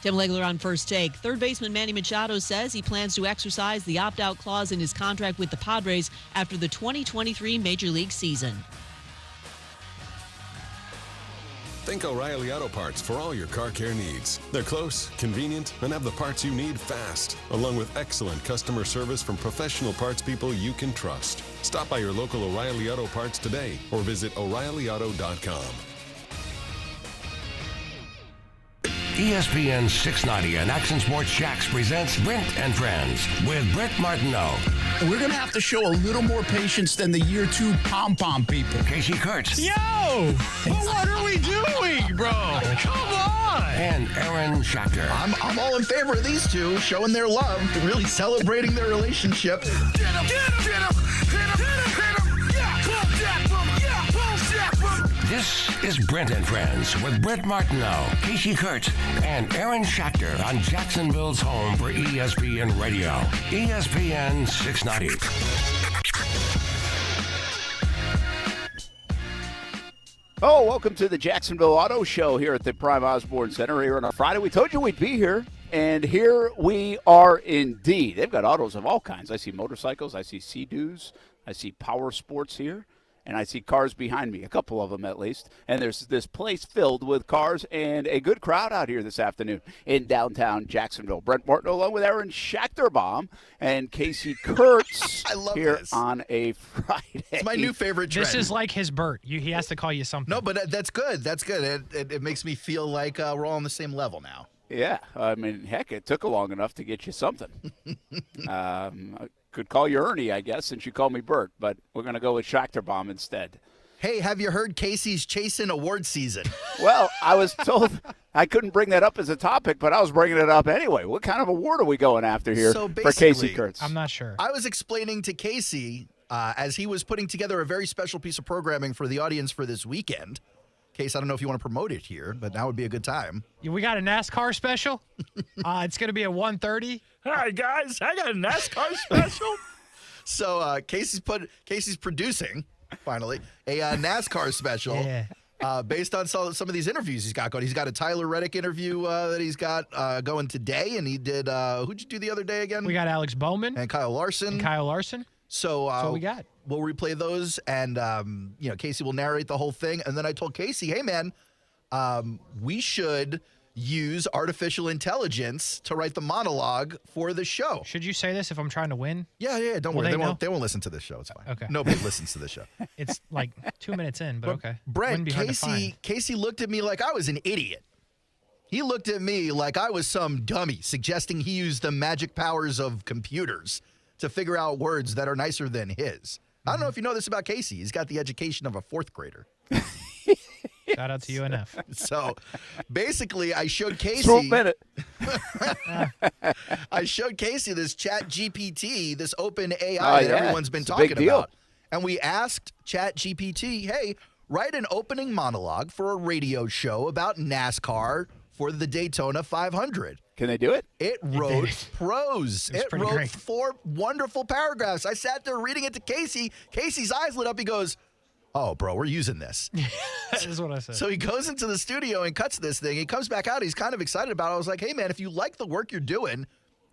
Tim Legler on First Take. Third baseman Manny Machado says he plans to exercise the opt-out clause in his contract with the Padres after the 2023 Major League season. Think O'Reilly Auto Parts for all your car care needs. They're close, convenient, and have the parts you need fast, along with excellent customer service from professional parts people you can trust. Stop by your local O'Reilly Auto Parts today or visit O'ReillyAuto.com. ESPN 690 and Action Sports Shacks presents Brent and Friends with Brent Martineau. We're going to have to show a little more patience than the year 2 pom-pom people. Kasey Kurtz. Yo! Well, what are we doing, bro? Come on! And Aaron Schachter. I'm all in favor of these two showing their love, really celebrating their relationship. Get him! Get him! Hit him! Hit him! Hit him! Yeah! Boom! Jack! Boom! Yeah! Boom! Jack! Boom! This is Brent and Friends with Brent Martineau, Kasey Kurtz, and Aaron Schachter on Jacksonville's home for ESPN Radio. ESPN 690. Oh, welcome to the Jacksonville Auto Show here at the Prime Osborne Center here on a Friday. We told you we'd be here, and here we are indeed. They've got autos of all kinds. I see motorcycles, I see Sea-Doos, I see power sports here, and I see cars behind me, a couple of them at least. And there's this place filled with cars and a good crowd out here this afternoon in downtown Jacksonville. Brent Martin along with Aaron Schachterbaum and Kasey Kurtz I love here this. on a Friday. It's my new favorite trend. This is like his Bert. He has to call you something. No, but that's good. That's good. It makes me feel like we're all on the same level now. Yeah, I mean, heck, it took long enough to get you something. I could call you Ernie, I guess, since you called me Bert, but we're going to go with Schachterbaum instead. Hey, have you heard Kasey's chasing award season? Well, I was told I couldn't bring that up as a topic, but I was bringing it up anyway. What kind of award are we going after here So for basically, Kasey Kurtz? I'm not sure. I was explaining to Kasey as he was putting together a very special piece of programming for the audience for this weekend. Case, I don't know if you want to promote it here, but now would be a good time. We got a NASCAR special. It's going to be at 1:30. Hi, guys. I got a NASCAR special. So Kasey's producing, finally, a NASCAR special. Yeah. Based on some of these interviews he's got going. He's got a Tyler Reddick interview that he's got going today, and he did, who'd you do the other day again? We got Alex Bowman and Kyle Larson. So That's what we got. We'll replay those, and Kasey will narrate the whole thing. And then I told Kasey, hey, man, we should use artificial intelligence to write the monologue for the show. Should you say this if I'm trying to win? Yeah, don't Will worry. they They won't listen to this show. It's fine. Okay. Nobody listens to the show. It's like 2 minutes in, but okay. Brent, Wouldn't be hard to find. Kasey looked at me like I was an idiot. He looked at me like I was some dummy, suggesting he used the magic powers of computers to figure out words that are nicer than his. I don't know if you know this about Kasey. He's got the education of a fourth grader. Shout out to UNF. So basically, I showed Kasey. I showed Kasey this Chat GPT, this open AI that everyone's been talking about. And we asked Chat GPT, hey, write an opening monologue for a radio show about NASCAR for the Daytona 500. Can they do it? It wrote prose. It pretty wrote great. 4 wonderful paragraphs. I sat there reading it to Kasey. Kasey's eyes lit up. He goes, oh, bro, we're using this. That is what I said. So he goes into the studio and cuts this thing. He comes back out. He's kind of excited about it. I was like, hey, man, if you like the work you're doing,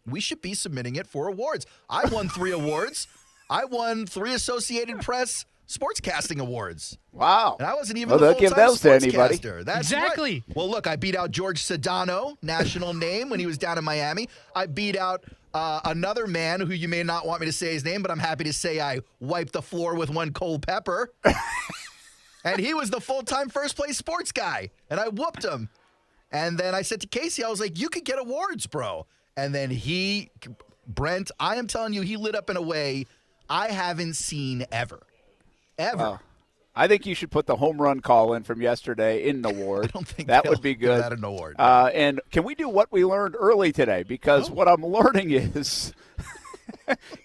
we should be submitting it for awards. I won 3 awards. I won 3 Associated Press Sportscasting Awards. Wow. And I wasn't even the they'll give full-time those to anybody. sportscaster. That's Exactly. right. Well, look, I beat out George Sedano, national name, when he was down in Miami. I beat out another man who you may not want me to say his name, but I'm happy to say I wiped the floor with one cold pepper. And he was the full-time first-place sports guy. And I whooped him. And then I said to Kasey, I was like, you could get awards, bro. And then Brent, I am telling you, he lit up in a way I haven't seen ever. Ever. I think you should put the home run call in from yesterday in an award. I don't think that would be good. That an award. And can we do what we learned early today? Because what I'm learning is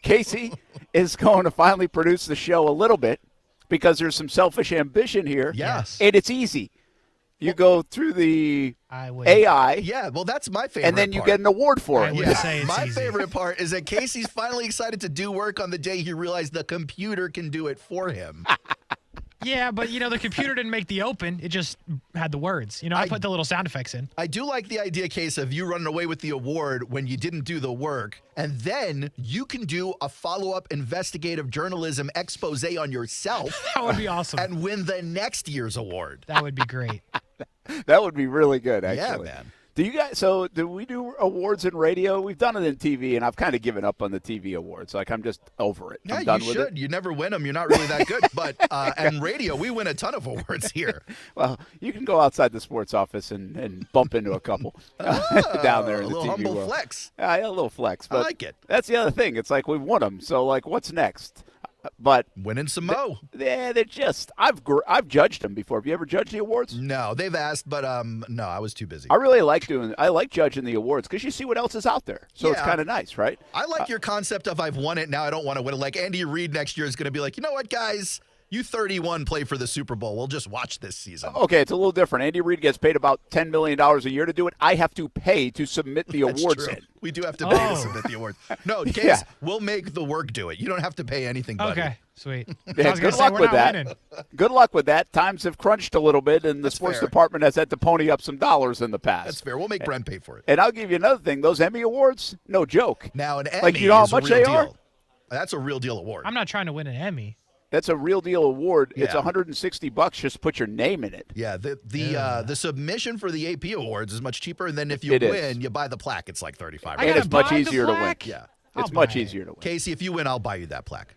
Kasey is going to finally produce the show a little bit because there's some selfish ambition here. Yes. And it's easy. You go through the AI. Yeah, well, that's my favorite and then you part. get an award for it. I would say it's My easy. favorite part is that Kasey's finally excited to do work on the day he realized the computer can do it for him. Yeah, but, the computer didn't make the open. It just had the words. I put the little sound effects in. I do like the idea, Case, of you running away with the award when you didn't do the work, and then you can do a follow-up investigative journalism expose on yourself. That would be awesome. And win the next year's award. That would be great. That would be really good, actually. Yeah, man. Do we do awards in radio? We've done it in TV, and I've kind of given up on the TV awards. Like, I'm just over it. Yeah, I'm done you with should. it. You never win them. You're not really that good. But and radio, we win a ton of awards here. Well, you can go outside the sports office and bump into a couple down there in a the little TV humble world. flex. Yeah, a little flex. But I like it. That's the other thing. It's like we've won them. So, like, what's next? But winning some mo. They're just I've judged them before. Have you ever judged the awards? No, they've asked, but no, I was too busy. I really like judging the awards because you see what else is out there. So it's kind of nice, right? I like your concept of I've won it, now I don't want to win it. Like Andy Reid next year is going to be like, you know what, guys? You 31 play for the Super Bowl. We'll just watch this season. Okay, it's a little different. Andy Reid gets paid about $10 million a year to do it. I have to pay to submit the awards in. We do have to pay to submit the awards. No, Case, we'll make the work do it. You don't have to pay anything, buddy. Okay, sweet. Yeah, good luck with that. Good luck with that. Times have crunched a little bit, and the sports department has had to pony up some dollars in the past. That's fair. We'll make Brent pay for it. And I'll give you another thing. Those Emmy awards, no joke. Now, an Emmy like, you know how is much a real they are? deal. That's a real deal award. I'm not trying to win an Emmy. That's a real deal award. Yeah. It's $160 just to put your name in it. Yeah, the submission for the AP awards is much cheaper, and then if you win, you buy the plaque. It's like $35. And it's much easier to win. Yeah, it's much easier to win. Kasey, if you win, I'll buy you that plaque.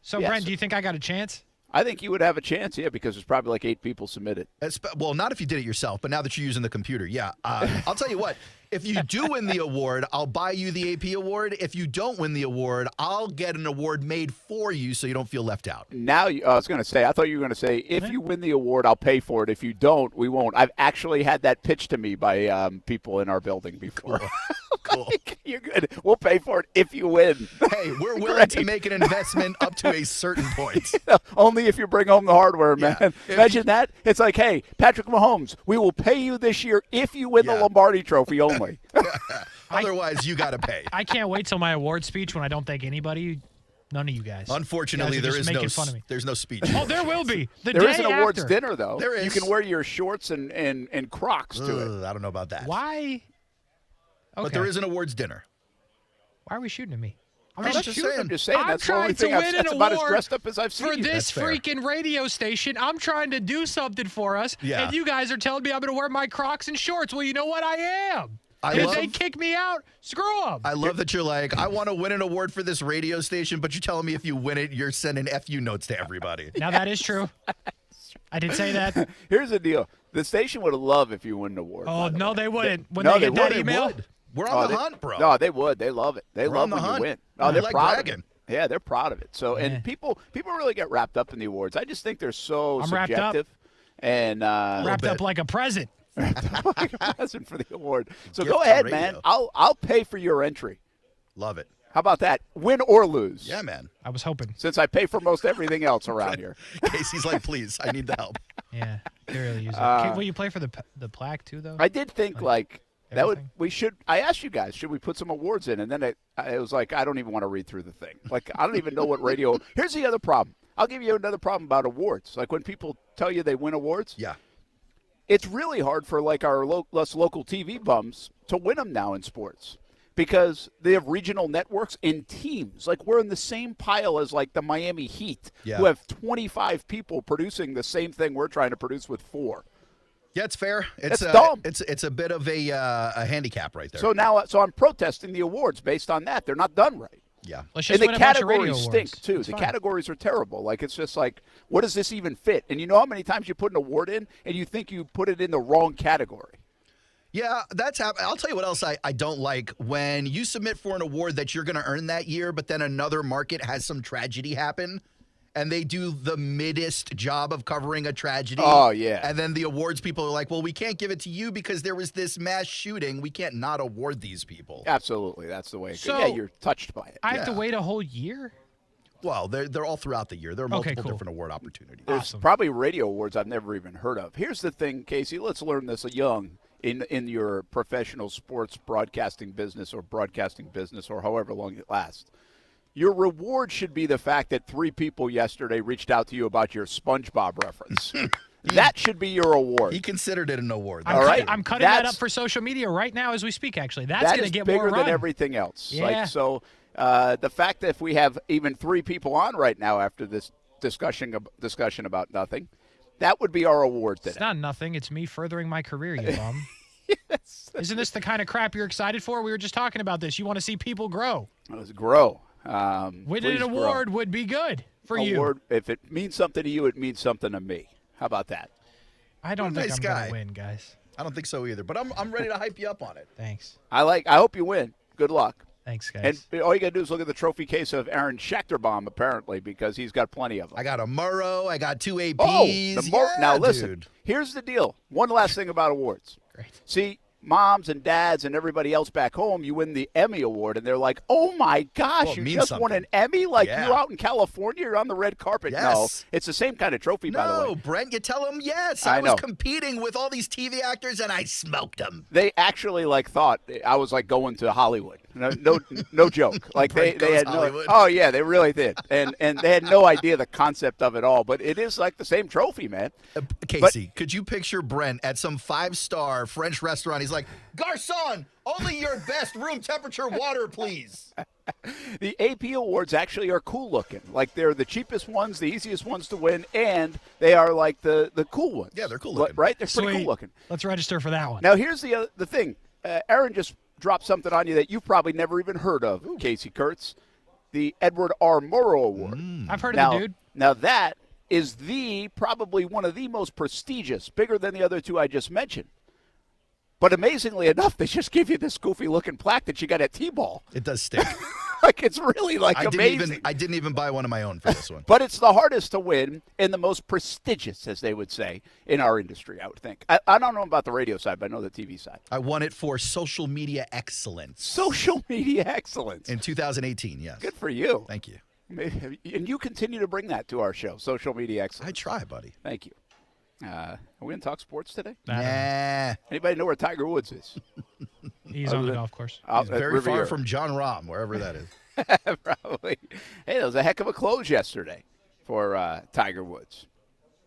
So, Brent, do you think I got a chance? I think you would have a chance, yeah, because there's probably like 8 people submitted. Well, not if you did it yourself, but now that you're using the computer, yeah. I'll tell you what. If you do win the award, I'll buy you the AP award. If you don't win the award, I'll get an award made for you so you don't feel left out. Now, I was going to say, I thought you were going to say, if you win the award, I'll pay for it. If you don't, we won't. I've actually had that pitched to me by people in our building before. Cool. You're good. We'll pay for it if you win. Hey, we're willing to make an investment up to a certain point. Only if you bring home the hardware, man. Yeah. Imagine that. It's like, hey, Patrick Mahomes, we will pay you this year if you win the Lombardi Trophy only. Otherwise, you got to pay. I can't wait till my award speech when I don't thank anybody. None of you guys. Unfortunately, there's no speech. Oh, there will be. There is an awards dinner, though. There is. You can wear your shorts and Crocs to it. I don't know about that. Why? Okay. But there is an awards dinner. Why are we shooting at me? I'm just saying. I'm that's the only trying to thing win that's an about as award dressed up as I've seen for you. this freaking radio station. I'm trying to do something for us, and you guys are telling me I'm going to wear my Crocs and shorts. Well, you know what? I am. If they kick me out, screw them. I love that you're like, I want to win an award for this radio station, but you're telling me if you win it, you're sending FU notes to everybody. Now, that is true. I did say that. Here's the deal. The station would love if you win an award. Oh, no, they wouldn't. When they get that email? We're on the hunt, bro. No, they would. They love it. They love when you win. Oh, they're proud of it. Yeah, they're proud of it. So, and people really get wrapped up in the awards. I just think they're so subjective. Wrapped up. And wrapped up like a present. Like a present for the award. So go ahead, man. I'll pay for your entry. Love it. How about that? Win or lose. Yeah, man. I was hoping. Since I pay for most everything else around here. Kasey's like, please, I need the help. Yeah, they really use it. Will you play for the plaque too, though? I did think I asked you guys, should we put some awards in? And then it was like, I don't even want to read through the thing. Like, I don't even know what radio. Here's the other problem. I'll give you another problem about awards. Like when people tell you they win awards. Yeah. It's really hard for like our less local TV bums to win them now in sports because they have regional networks and teams. Like we're in the same pile as like the Miami Heat who have 25 people producing the same thing we're trying to produce with 4. Yeah, it's fair. It's dumb. It's a bit of a handicap right there. So I'm protesting the awards based on that. They're not done right. Yeah. And the categories stink, too. The categories are terrible. Like, it's just like, what does this even fit? And you know how many times you put an award in and you think you put it in the wrong category? Yeah, that's happening. I'll tell you what else I don't like. When you submit for an award that you're going to earn that year, but then another market has some tragedy happen, and they do the middest job of covering a tragedy. Oh, yeah. And then the awards people are like, well, we can't give it to you because there was this mass shooting. We can't not award these people. Absolutely. That's the way it goes. So, yeah, you're touched by it. I have to wait a whole year? Well, they're all throughout the year. There are multiple different award opportunities. There's probably radio awards I've never even heard of. Here's the thing, Kasey. Let's learn this young in your professional sports broadcasting business or however long it lasts. Your reward should be the fact that 3 people yesterday reached out to you about your SpongeBob reference. That should be your award. He considered it an award. I'm cutting that up for social media right now as we speak, actually. That's going to get more bigger run. than everything else. Yeah. The fact that if we have even 3 people on right now after this discussion about nothing, that would be our award today. It's not nothing. It's me furthering my career, you bum. Yes. Isn't this the kind of crap you're excited for? We were just talking about this. You want to see people grow. Let's grow. Winning an award would be good for you. If it means something to you, it means something to me. How about that? I don't think I'm going to win, guys. I don't think so either, but I'm ready to hype you up on it. Thanks. I hope you win. Good luck. Thanks, guys. And all you got to do is look at the trophy case of Aaron Schecterbaum, apparently, because he's got plenty of them. I got a Murrow. I got 2 APs. Now, listen. Dude. Here's the deal. One last thing about awards. Great. See, moms and dads and everybody else back home, you win the Emmy Award, and they're like, oh, my gosh, you just won an Emmy? Like, you out in California, you're on the red carpet. Yes. No, it's the same kind of trophy, by the way. No, Brent, you tell them yes. I was know. competing with all these TV actors, and I smoked them. They actually, thought I was, going to Hollywood. No joke. Like, they had Hollywood. Oh, yeah, they really did. And they had no idea the concept of it all. But it is like the same trophy, man. Kasey, could you picture Brent at some 5-star French restaurant? He's like, Garçon, only your best room temperature water, please. The AP awards actually are cool looking. Like, they're the cheapest ones, the easiest ones to win, and they are like the cool ones. Yeah, they're cool looking. Right? They're pretty Sweet. cool looking. Let's register for that one. Now, here's the thing. Aaron just dropped something on you that you've probably never even heard of, Kasey Kurtz. The Edward R. Murrow Award. I've heard of the dude. Now, that is probably one of the most prestigious, bigger than the other 2 I just mentioned. But amazingly enough, they just give you this goofy-looking plaque that you got at T-ball. It does stick. Like, it's really, amazing. I didn't even buy one of my own for this one. But it's the hardest to win and the most prestigious, as they would say, in our industry, I would think. I don't know about the radio side, but I know the TV side. I won it for social media excellence. Social media excellence. In 2018, yes. Good for you. Thank you. And you continue to bring that to our show, social media excellence. I try, buddy. Thank you. Are we going to talk sports today? Nah. Anybody know where Tiger Woods is? He's on the golf course. He's very far from John Rahm, wherever that is. Probably. Hey, that was a heck of a close yesterday for Tiger Woods.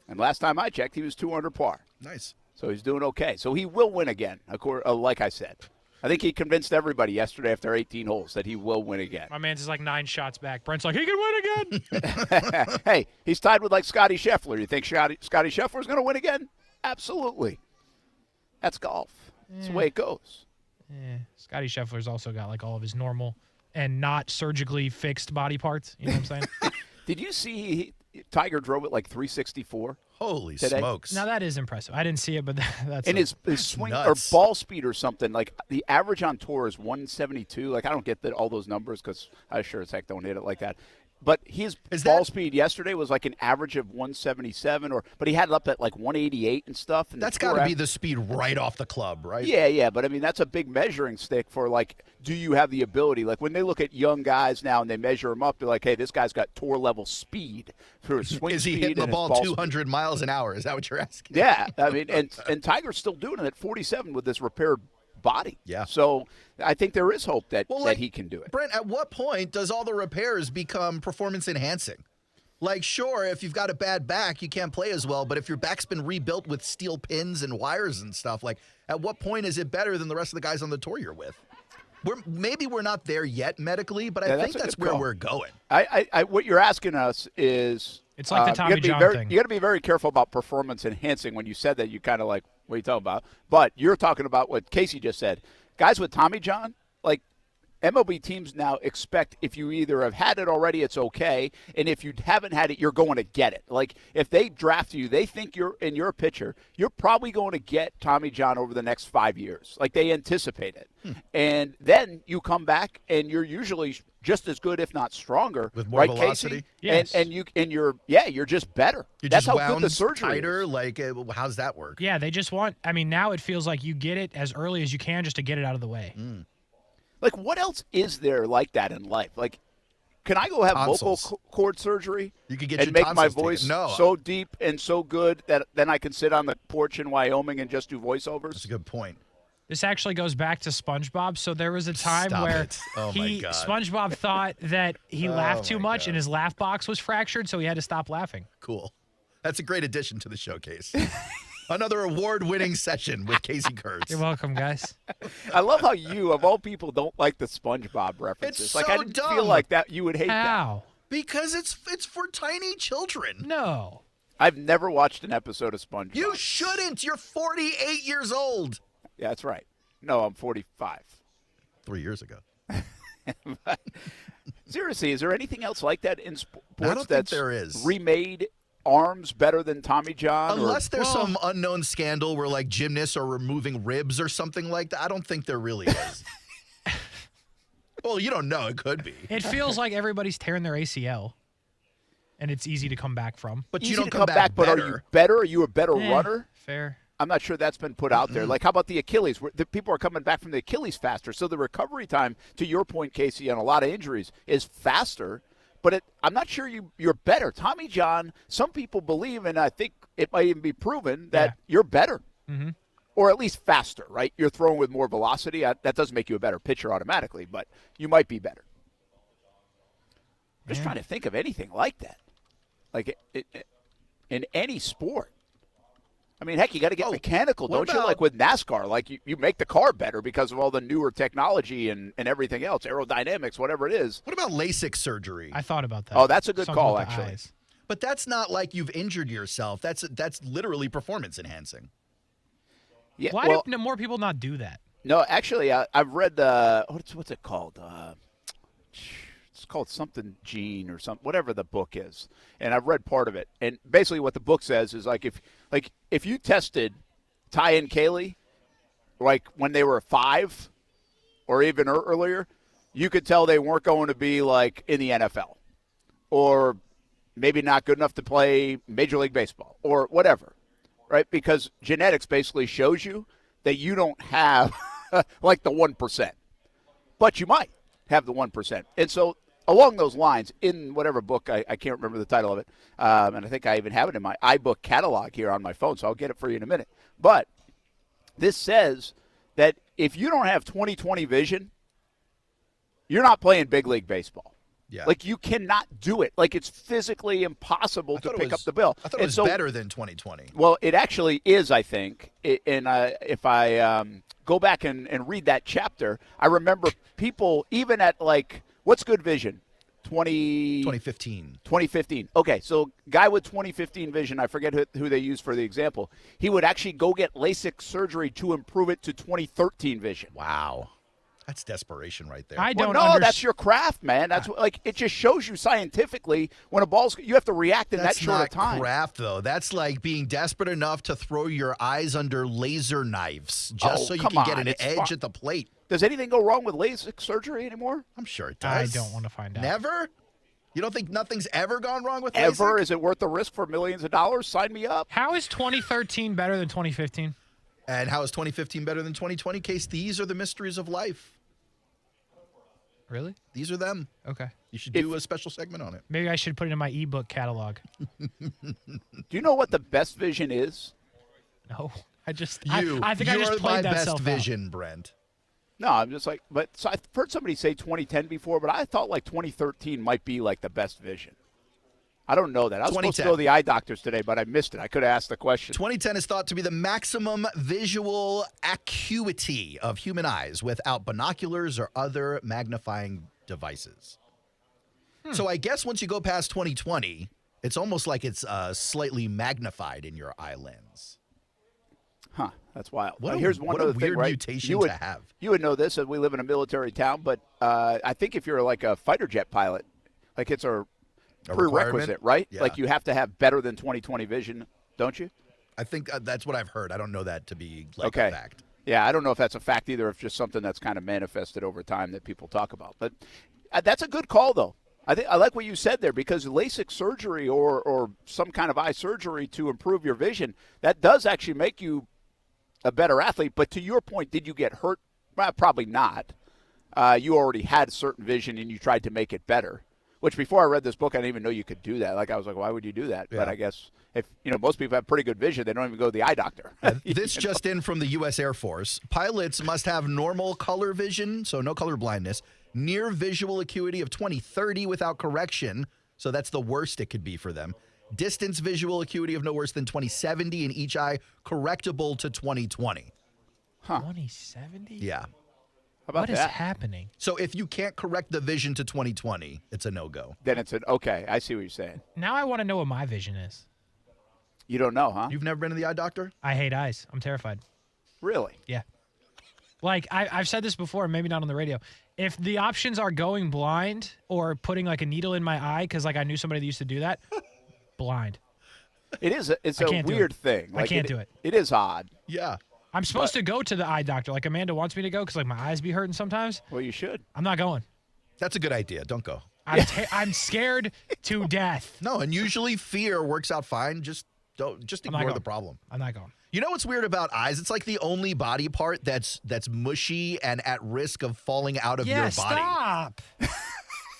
And last time I checked, he was 2 under par. Nice. So he's doing okay. So he will win again, like I said. I think he convinced everybody yesterday after 18 holes that he will win again. My man's is like 9 shots back. Brent's like, he can win again. Hey, he's tied with Scotty Scheffler. You think Scotty Scheffler's going to win again? Absolutely. That's golf. That's the way it goes. Scotty Scheffler's also got all of his normal and not surgically fixed body parts. You know what I'm saying? Did you see Tiger drove it 364? Holy today? smokes. Now, that is impressive. I didn't see it, but that's And his swing or ball speed or something, the average on tour is 172. I don't get all those numbers because I sure as heck don't hit it like that. But his ball speed yesterday was an average of 177, but he had it up at 188 and stuff. And that's got to be the speed right off the club, right? Yeah. But, that's a big measuring stick for, do you have the ability? When they look at young guys now and they measure them up, they're like, hey, this guy's got tour-level speed for his swing speed. Is he hitting the ball 200 miles an hour? Is that what you're asking? Yeah. And Tiger's still doing it at 47 with this repaired body. Yeah. So I think there is hope that he can do it. Brent, at what point does all the repairs become performance enhancing? Sure, if you've got a bad back, you can't play as well, but if your back's been rebuilt with steel pins and wires and stuff, at what point is it better than the rest of the guys on the tour you're with? Maybe we're not there yet medically, but I think that's where we're going. What you're asking us is it's like the Tommy John thing. You got to be very careful about performance enhancing. When you said that, you kind of what are you talking about? But you're talking about what Kasey just said. Guys with Tommy John, MLB teams now expect if you either have had it already, it's okay, and if you haven't had it, you're going to get it. If they draft you, they think you're a pitcher, you're probably going to get Tommy John over the next 5 years. They anticipate it. And then you come back, and you're usually just as good, if not stronger, with more velocity. Kasey? Yes. And you're just better. That's how good the surgery tighter. is. How's that work? Yeah, they just want. Now it feels like you get it as early as you can just to get it out of the way. What else is there like that in life? Can I go have tonsils. vocal cord surgery? You could get and your make my tonsils voice taken. so deep and so good that then I can sit on the porch in Wyoming and just do voiceovers? That's a good point. This actually goes back to SpongeBob. So there was a time where SpongeBob thought that he laughed too much and his laugh box was fractured, so he had to stop laughing. Cool. That's a great addition to the showcase. Another award-winning session with Kasey Kurtz. You're welcome, guys. I love how you, of all people, don't like the SpongeBob references. It's like so I didn't dumb. feel like that you would hate How? Because it's for tiny children. No. I've never watched an episode of SpongeBob. You shouldn't. You're 48 years old. Yeah, that's right. No, I'm 45. 3 years ago. But, seriously, is there anything else like that in sports I don't think there is. Remade arms better than Tommy John? Unless there's some unknown scandal where like gymnasts are removing ribs or something like that. I don't think there really is. Well, you don't know. It could be. It feels like everybody's tearing their ACL, and it's easy to come back from. But Easy you don't to come back but better. are you better? Are you a better runner? Fair. I'm not sure that's been put out there. Like, how about the Achilles? The people are coming back from the Achilles faster. So the recovery time, to your point, Kasey, on a lot of injuries is faster. But I'm not sure you're better. Tommy John, some people believe, and I think it might even be proven, that you're better. Mm-hmm. Or at least faster, right? You're throwing with more velocity. That doesn't make you a better pitcher automatically, but you might be better. I'm just trying to think of anything like that. Like in any sport. I mean, heck, you got to get mechanical, don't you? Like with NASCAR, like you make the car better because of all the newer technology and everything else, aerodynamics, whatever it is. What about LASIK surgery? I thought about that. Oh, that's a good Something call, with the actually. eyes. But that's not like you've injured yourself. That's literally performance enhancing. Yeah, Why do more people not do that? No, actually, I've read what's it called? It's called something Gene or something, whatever the book is, and I've read part of it. And basically, what the book says is if you tested Ty and Kaylee, like when they were 5 or even earlier, you could tell they weren't going to be like in the NFL, or maybe not good enough to play Major League Baseball or whatever. Right, because genetics basically shows you that you don't have like the 1%, but you might have the 1%. And so along those lines, in whatever book, I can't remember the title of it, and I think I even have it in my iBook catalog here on my phone, so I'll get it for you in a minute. But this says that if you don't have 20/20 vision, you're not playing big league baseball. Yeah. Like, you cannot do it. Like, it's physically impossible to pick up the bill. I thought it was better than 20/20. Well, it actually is, I think. And if I go back and read that chapter, I remember people, even at, like, what's good vision? 2015. 2015. Okay, so guy with 2015 vision, I forget who they used for the example, he would actually go get LASIK surgery to improve it to 2013 vision. Wow. That's desperation right there. That's your craft, man. That's like, it just shows you scientifically when a ball's, you have to react in that short of time. That's not craft, though. That's like being desperate enough to throw your eyes under laser knives just so you can get an edge at the plate. Does anything go wrong with LASIK surgery anymore? I'm sure it does. I don't want to find out. Never? You don't think nothing's ever gone wrong with LASIK? Ever? Is it worth the risk for millions of dollars? Sign me up. How is 2013 better than 2015? And how is 2015 better than 2020? Case, these are the mysteries of life. Really? These are them. Okay. You should do a special segment on it. Maybe I should put it in my ebook catalog. Do you know what the best vision is? No. I think you I just are played my that best self vision, out. Brent. No, I'm just like, so I've heard somebody say 2010 before, but I thought like 2013 might be like the best vision. I don't know that. I was supposed to go to the eye doctors today, but I missed it. I could have asked the question. 2010 is thought to be the maximum visual acuity of human eyes without binoculars or other magnifying devices. So I guess once you go past 2020, it's almost like it's slightly magnified in your eye lens. Huh, that's wild. Here's one other weird mutation to have. You would know this, as we live in a military town, but I think if you're like a fighter jet pilot, like it's a prerequisite, right? Yeah. Like you have to have better than 20/20 vision, don't you? I think that's what I've heard. I don't know that to be like a fact. Yeah, I don't know if that's a fact either, if just something that's kind of manifested over time that people talk about. But that's a good call, though. I like what you said there, because LASIK surgery or some kind of eye surgery to improve your vision, that does actually make you a better athlete. But to your point, did you get hurt? Well, probably not. You already had certain vision and you tried to make it better. Which before I read this book, I didn't even know you could do that. Like I was like, why would you do that? Yeah. But I guess if most people have pretty good vision, they don't even go to the eye doctor. This just in from the U.S. Air Force: pilots must have normal color vision, so no color blindness, near visual acuity of 20/30 without correction, so that's the worst it could be for them. Distance visual acuity of no worse than 20/70 in each eye, correctable to 20/20. Huh? 20/70? Yeah. What is happening? So if you can't correct the vision to 20/20, it's a no-go. Then it's okay. I see what you're saying. Now I want to know what my vision is. You don't know, huh? You've never been to the eye doctor? I hate eyes. I'm terrified. Really? Yeah. Like, I've said this before, maybe not on the radio. If the options are going blind or putting, like, a needle in my eye, because, like, I knew somebody that used to do that, blind. It's a weird thing. Like, I can't do it. It is odd. Yeah. I'm supposed to go to the eye doctor. Like, Amanda wants me to go because, like, my eyes be hurting sometimes. Well, you should. I'm not going. That's a good idea. Don't go. I'm scared to death. No, and usually fear works out fine. Just ignore the problem. I'm not going. You know what's weird about eyes? It's like the only body part that's mushy and at risk of falling out of your body. Stop.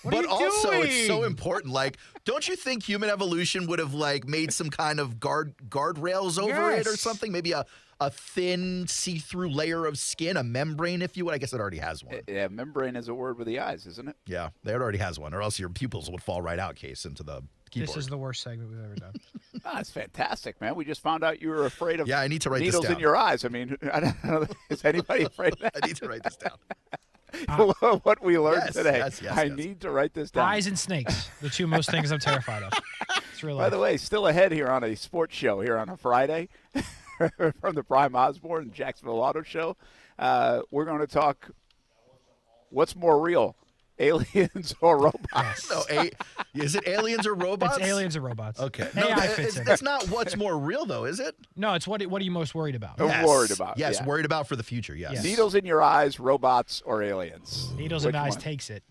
But also, it's so important. Like, don't you think human evolution would have like made some kind of guardrails over it or something? Maybe a thin, see-through layer of skin, a membrane, if you would. I guess it already has one. Yeah, membrane is a word with the eyes, isn't it? Yeah, it already has one, or else your pupils would fall right out, Case, into the keyboard. This is the worst segment we've ever done. That's fantastic, man. We just found out you were afraid of I need to write needles this down. in your eyes. I mean, I don't know. Is anybody afraid of that? I need to write this down. What we learned today. Yes, I need to write this down. Eyes and snakes, the two most things I'm terrified of. It's real life. By the way, still ahead here on a sports show here on a Friday from the Prime Osborne Jacksonville Auto Show. We're going to talk what's more real, aliens or robots? No, is it aliens or robots? It's aliens or robots. Okay. AI fits in. It's not what's more real, though, is it? No, it's what are you most worried about? I'm worried about. Yes, yeah. worried about for the future, yes. Needles in your eyes, robots or aliens? Needles in the eyes takes it.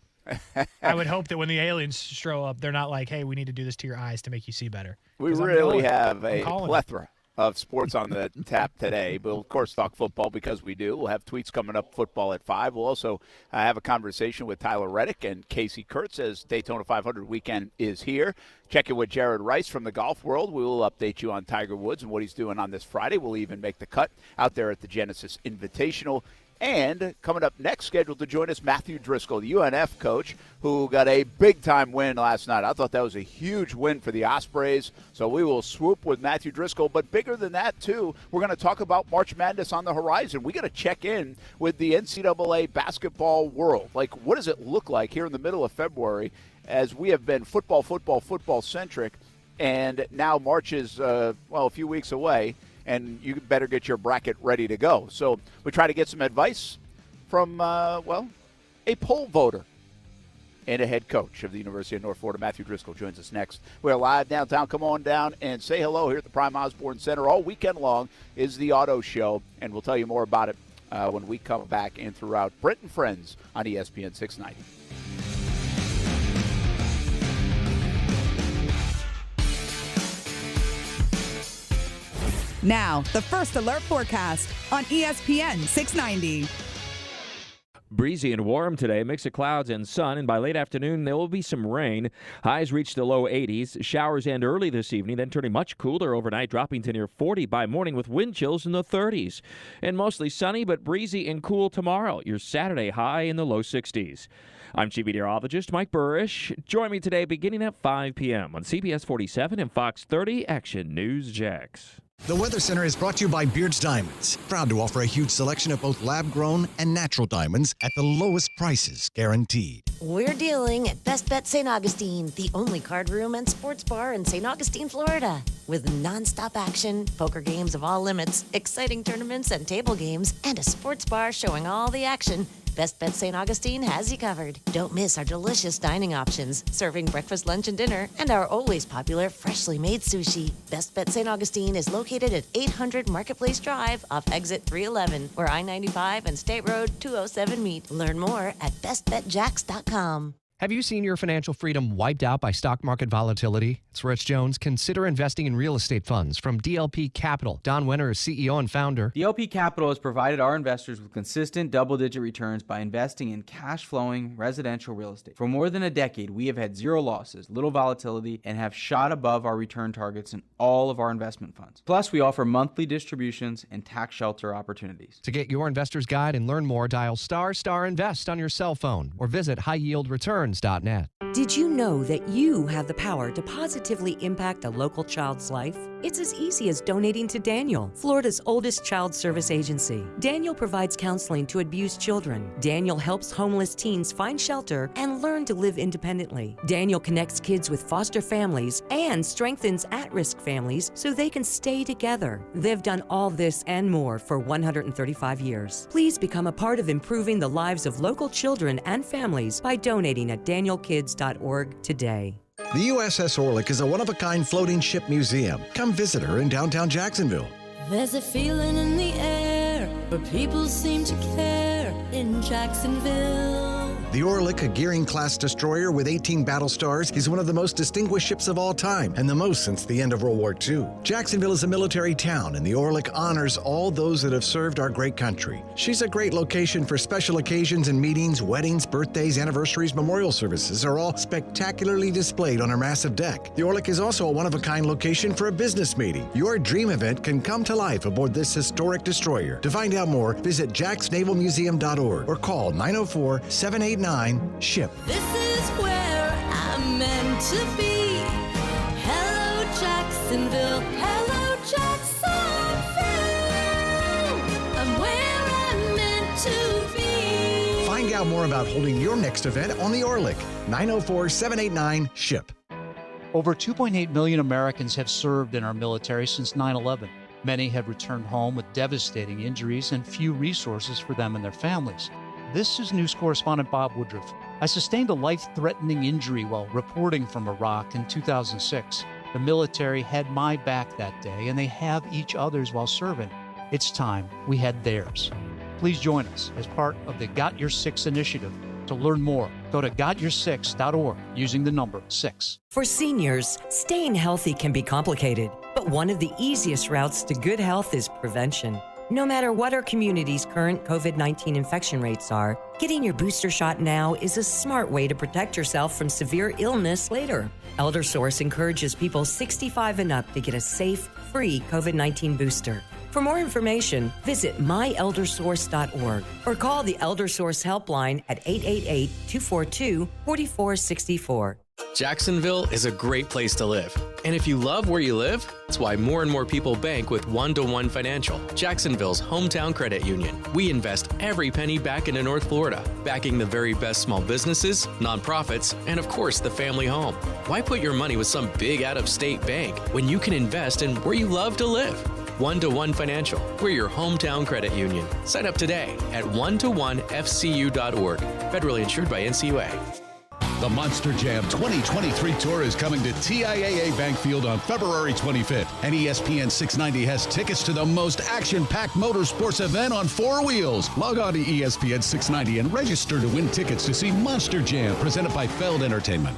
I would hope that when the aliens show up, they're not like, hey, we need to do this to your eyes to make you see better. We really have a plethora of sports on the tap today. We'll, of course, talk football because we do. We'll have tweets coming up, football at 5. We'll also have a conversation with Tyler Reddick and Kasey Kurtz as Daytona 500 weekend is here. Check in with Jared Rice from the golf world. We will update you on Tiger Woods and what he's doing on this Friday. We'll even make the cut out there at the Genesis Invitational. And coming up next, scheduled to join us, Matthew Driscoll, the UNF coach, who got a big-time win last night. I thought that was a huge win for the Ospreys. So we will swoop with Matthew Driscoll. But bigger than that, too, we're going to talk about March Madness on the horizon. We got to check in with the NCAA basketball world. Like, what does it look like here in the middle of February as we have been football-centric, and now March is, a few weeks away. And you better get your bracket ready to go. So we try to get some advice from, a poll voter and a head coach of the University of North Florida. Matthew Driscoll joins us next. We're live downtown. Come on down and say hello here at the Prime Osborne Center. All weekend long is the Auto Show, and we'll tell you more about it when we come back and throughout. Brent Friends on ESPN 690. Now, the First Alert Forecast on ESPN 690. Breezy and warm today, mix of clouds and sun, and by late afternoon there will be some rain. Highs reach the low 80s. Showers end early this evening, then turning much cooler overnight, dropping to near 40 by morning with wind chills in the 30s. And mostly sunny but breezy and cool tomorrow. Your Saturday high in the low 60s. I'm Chief Meteorologist Mike Burrish. Join me today beginning at 5 p.m. on CBS 47 and Fox 30 Action News Jax. The Weather Center is brought to you by Beard's Diamonds, proud to offer a huge selection of both lab-grown and natural diamonds at the lowest prices guaranteed. We're dealing at Best Bet St. Augustine, the only card room and sports bar in St. Augustine, Florida. With nonstop action, poker games of all limits, exciting tournaments and table games, and a sports bar showing all the action, Best Bet St. Augustine has you covered. Don't miss our delicious dining options, serving breakfast, lunch, and dinner, and our always popular freshly made sushi. Best Bet St. Augustine is located at 800 Marketplace Drive off exit 311, where I-95 and State Road 207 meet. Learn more at bestbetjax.com. Have you seen your financial freedom wiped out by stock market volatility? It's Rich Jones. Consider investing in real estate funds from DLP Capital. Don Wenner is CEO and founder. DLP Capital has provided our investors with consistent double-digit returns by investing in cash-flowing residential real estate. For more than a decade, we have had zero losses, little volatility, and have shot above our return targets in all of our investment funds. Plus, we offer monthly distributions and tax shelter opportunities. To get your investor's guide and learn more, dial **invest on your cell phone or visit highyieldreturns.net. Did you know that you have the power to positively impact a local child's life? It's as easy as donating to Daniel, Florida's oldest child service agency. Daniel provides counseling to abused children. Daniel helps homeless teens find shelter and learn to live independently. Daniel connects kids with foster families and strengthens at-risk families so they can stay together. They've done all this and more for 135 years. Please become a part of improving the lives of local children and families by donating at danielkids.org today. The USS Orlick is a one-of-a-kind floating ship museum. Come visit her in downtown Jacksonville. There's a feeling in the air where people seem to care in Jacksonville. The Orlick, a Gearing-class destroyer with 18 battle stars, is one of the most distinguished ships of all time, and the most since the end of World War II. Jacksonville is a military town, and the Orlick honors all those that have served our great country. She's a great location for special occasions and meetings. Weddings, birthdays, anniversaries, memorial services are all spectacularly displayed on her massive deck. The Orlick is also a one-of-a-kind location for a business meeting. Your dream event can come to life aboard this historic destroyer. To find out more, visit jacksnavalmuseum.org or call 904-789-SHIP. This is where I'm meant to be. Hello, Jacksonville. Hello, Jacksonville. I'm where I'm meant to be. Find out more about holding your next event on the Orlick. 904-789-SHIP. Over 2.8 million Americans have served in our military since 9/11. Many have returned home with devastating injuries and few resources for them and their families. This is news correspondent Bob Woodruff. I sustained a life-threatening injury while reporting from Iraq in 2006. The military had my back that day, and they have each other's while serving. It's time we had theirs. Please join us as part of the Got Your Six initiative. To learn more, go to gotyoursix.org using the number 6. For seniors, staying healthy can be complicated, but one of the easiest routes to good health is prevention. No matter what our community's current COVID-19 infection rates are, getting your booster shot now is a smart way to protect yourself from severe illness later. ElderSource encourages people 65 and up to get a safe, free COVID-19 booster. For more information, visit myeldersource.org or call the ElderSource helpline at 888-242-4464. Jacksonville is a great place to live. And if you love where you live, that's why more and more people bank with One-to-One Financial, Jacksonville's hometown credit union. We invest every penny back into North Florida, backing the very best small businesses, nonprofits, and of course the family home. Why put your money with some big out-of-state bank when you can invest in where you love to live? One-to-One Financial, we're your hometown credit union. Sign up today at one-to-one-fcu.org. Federally insured by NCUA. The Monster Jam 2023 Tour is coming to TIAA Bank Field on February 25th, and ESPN 690 has tickets to the most action-packed motorsports event on four wheels. Log on to ESPN 690 and register to win tickets to see Monster Jam, presented by Feld Entertainment.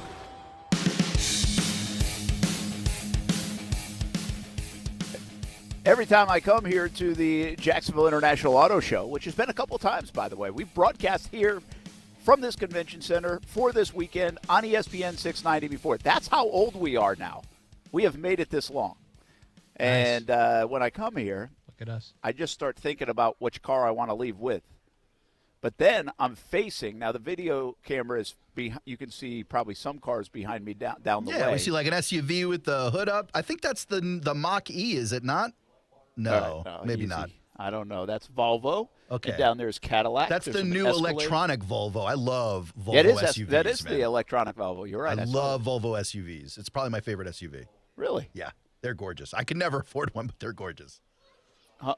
Every time I come here to the Jacksonville International Auto Show, which has been a couple times, by the way, we broadcast here from this convention center for this weekend on ESPN 690 before. That's how old we are now. We have made it this long. Nice. And when I come here, look at us. I just start thinking about which car I want to leave with. But then I'm facing, now the video camera is, you can see probably some cars behind me down the way. Yeah, we see like an SUV with the hood up. I think that's the Mach-E, is it not? No, no, maybe easy. not. I don't know. That's Volvo. Okay. And down there is Cadillac. That's There's the new Escalade. electronic Volvo. I love Volvo SUVs. That is man. the electronic Volvo. You're right. I love Volvo SUVs. It's probably my favorite SUV. Really? Yeah. They're gorgeous. I can never afford one, but they're gorgeous.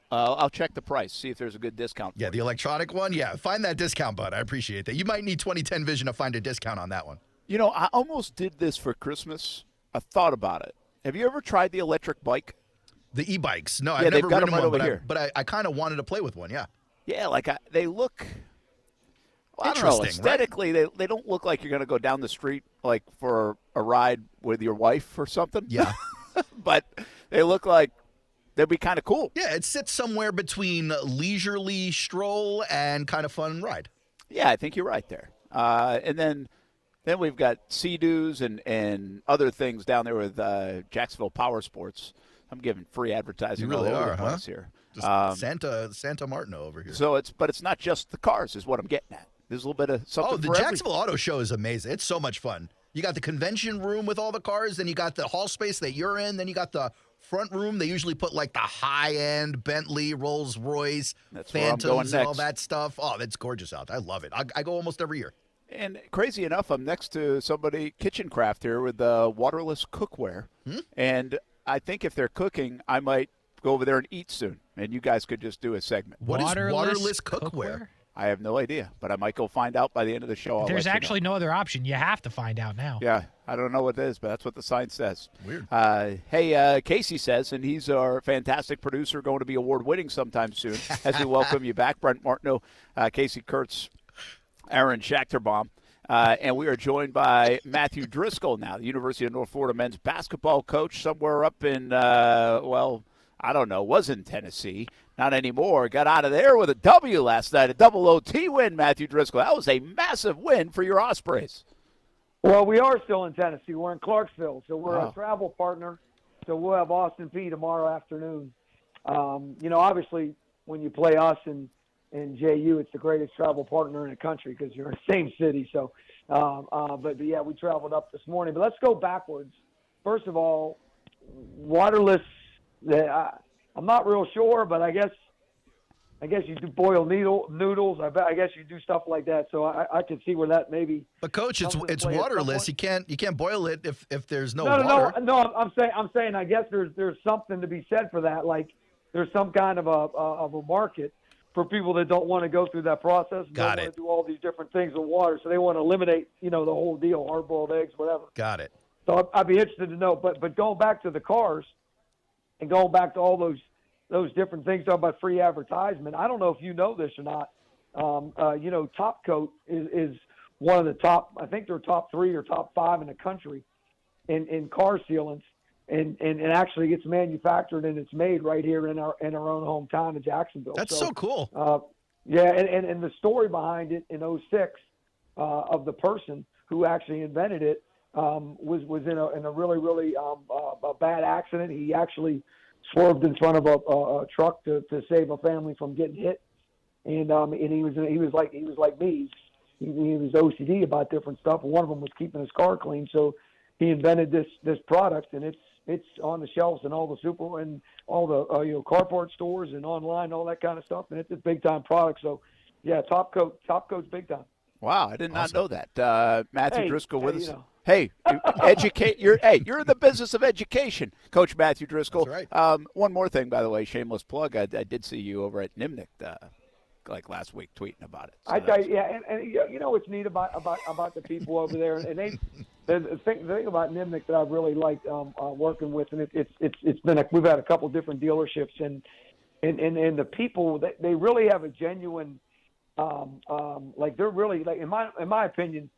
I'll check the price, see if there's a good discount. Yeah, the electronic one. Yeah, find that discount, bud. I appreciate that. You might need 2010 vision to find a discount on that one. You know, I almost did this for Christmas. I thought about it. Have you ever tried the electric bike? The e-bikes. No, yeah, I've never got ridden them right one, over here. but I kind of wanted to play with one, yeah. Yeah, like they look. Well, interesting. Aesthetically, right? they don't look like you're going to go down the street like for a ride with your wife or something. Yeah. But they look like they'd be kind of cool. Yeah, it sits somewhere between leisurely stroll and kind of fun ride. Yeah, I think you're right there. And then we've got Sea-Doos and other things down there with Jacksonville Power Sports. I'm giving free advertising You really all over are, the place huh? here. Just Santa Martino over here. So it's not just the cars is what I'm getting at. There's a little bit of something. Oh, the for Jacksonville Auto Show is amazing. It's so much fun. You got the convention room with all the cars, then you got the hall space that you're in, then you got the front room. They usually put like the high-end Bentley, Rolls Royce, Phantoms, and all that stuff. Oh, that's gorgeous out there. I love it. I go almost every year. And crazy enough, I'm next to somebody, Kitchen Craft here, with waterless cookware. And I think if they're cooking, I might go over there and eat soon. And you guys could just do a segment. What is waterless cookware? I have no idea, but I might go find out by the end of the show. There's actually no other option. You have to find out now. Yeah, I don't know what it is, but that's what the sign says. Weird. Hey, Kasey says, and he's our fantastic producer, going to be award-winning sometime soon, as we welcome you back. Brent Martineau, Kasey Kurtz, Aaron Schachterbaum. And we are joined by Matthew Driscoll now, the University of North Florida men's basketball coach, somewhere up in, I don't know, was in Tennessee. Not anymore. Got out of there with a W last night, a double OT win, Matthew Driscoll. That was a massive win for your Ospreys. Well, we are still in Tennessee. We're in Clarksville, so we're a travel partner. So we'll have Austin Peay tomorrow afternoon. Obviously, when you play us and JU, it's the greatest travel partner in the country because you're in the same city. So, but yeah, we traveled up this morning. But let's go backwards. First of all, waterless. I'm not real sure, but I guess you do boiled noodles. I guess you do stuff like that. So I can see where that maybe. But coach, it's waterless. You can't boil it if there's no water. No. I'm saying I guess there's something to be said for that. Like there's some kind of a market for people that don't want to go through that process. Got don't it. want to do all these different things with water, so they want to eliminate the whole deal, hard-boiled eggs, whatever. Got it. So I'd be interested to know. But going back to the cars. And going back to all those different things, talking about free advertisement, I don't know if you know this or not. Top Coat is one of the top. I think they're top 3 or top 5 in the country in car sealants, and actually gets manufactured and it's made right here in our own hometown of Jacksonville. That's so cool. Yeah, and the story behind it in 2006 of the person who actually invented it. Was in a really a bad accident. He actually swerved in front of a truck to save a family from getting hit, and he was like me. He was OCD about different stuff. And one of them was keeping his car clean, so he invented this product, and it's on the shelves in all the super and all the carport stores and online, all that kind of stuff, and it's a big time product. So yeah, Top Coat's big time. Wow, I did not know that. Matthew Driscoll with us. Hey, educate. You're in the business of education, Coach Matthew Driscoll. That's right. One more thing, by the way, shameless plug. I did see you over at Nimnik like last week tweeting about it. So and you know what's neat about the people over there, and the thing about Nimnik that I've really liked working with, and it's been we've had a couple different dealerships, and the people they really have a genuine they're really in my opinion.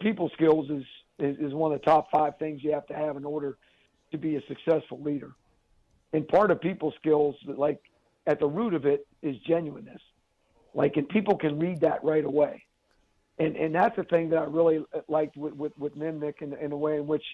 People skills is one of the top 5 things you have to have in order to be a successful leader. And part of people skills, like at the root of it, is genuineness. And people can read that right away. And that's the thing that I really liked with Nimnik in a way in which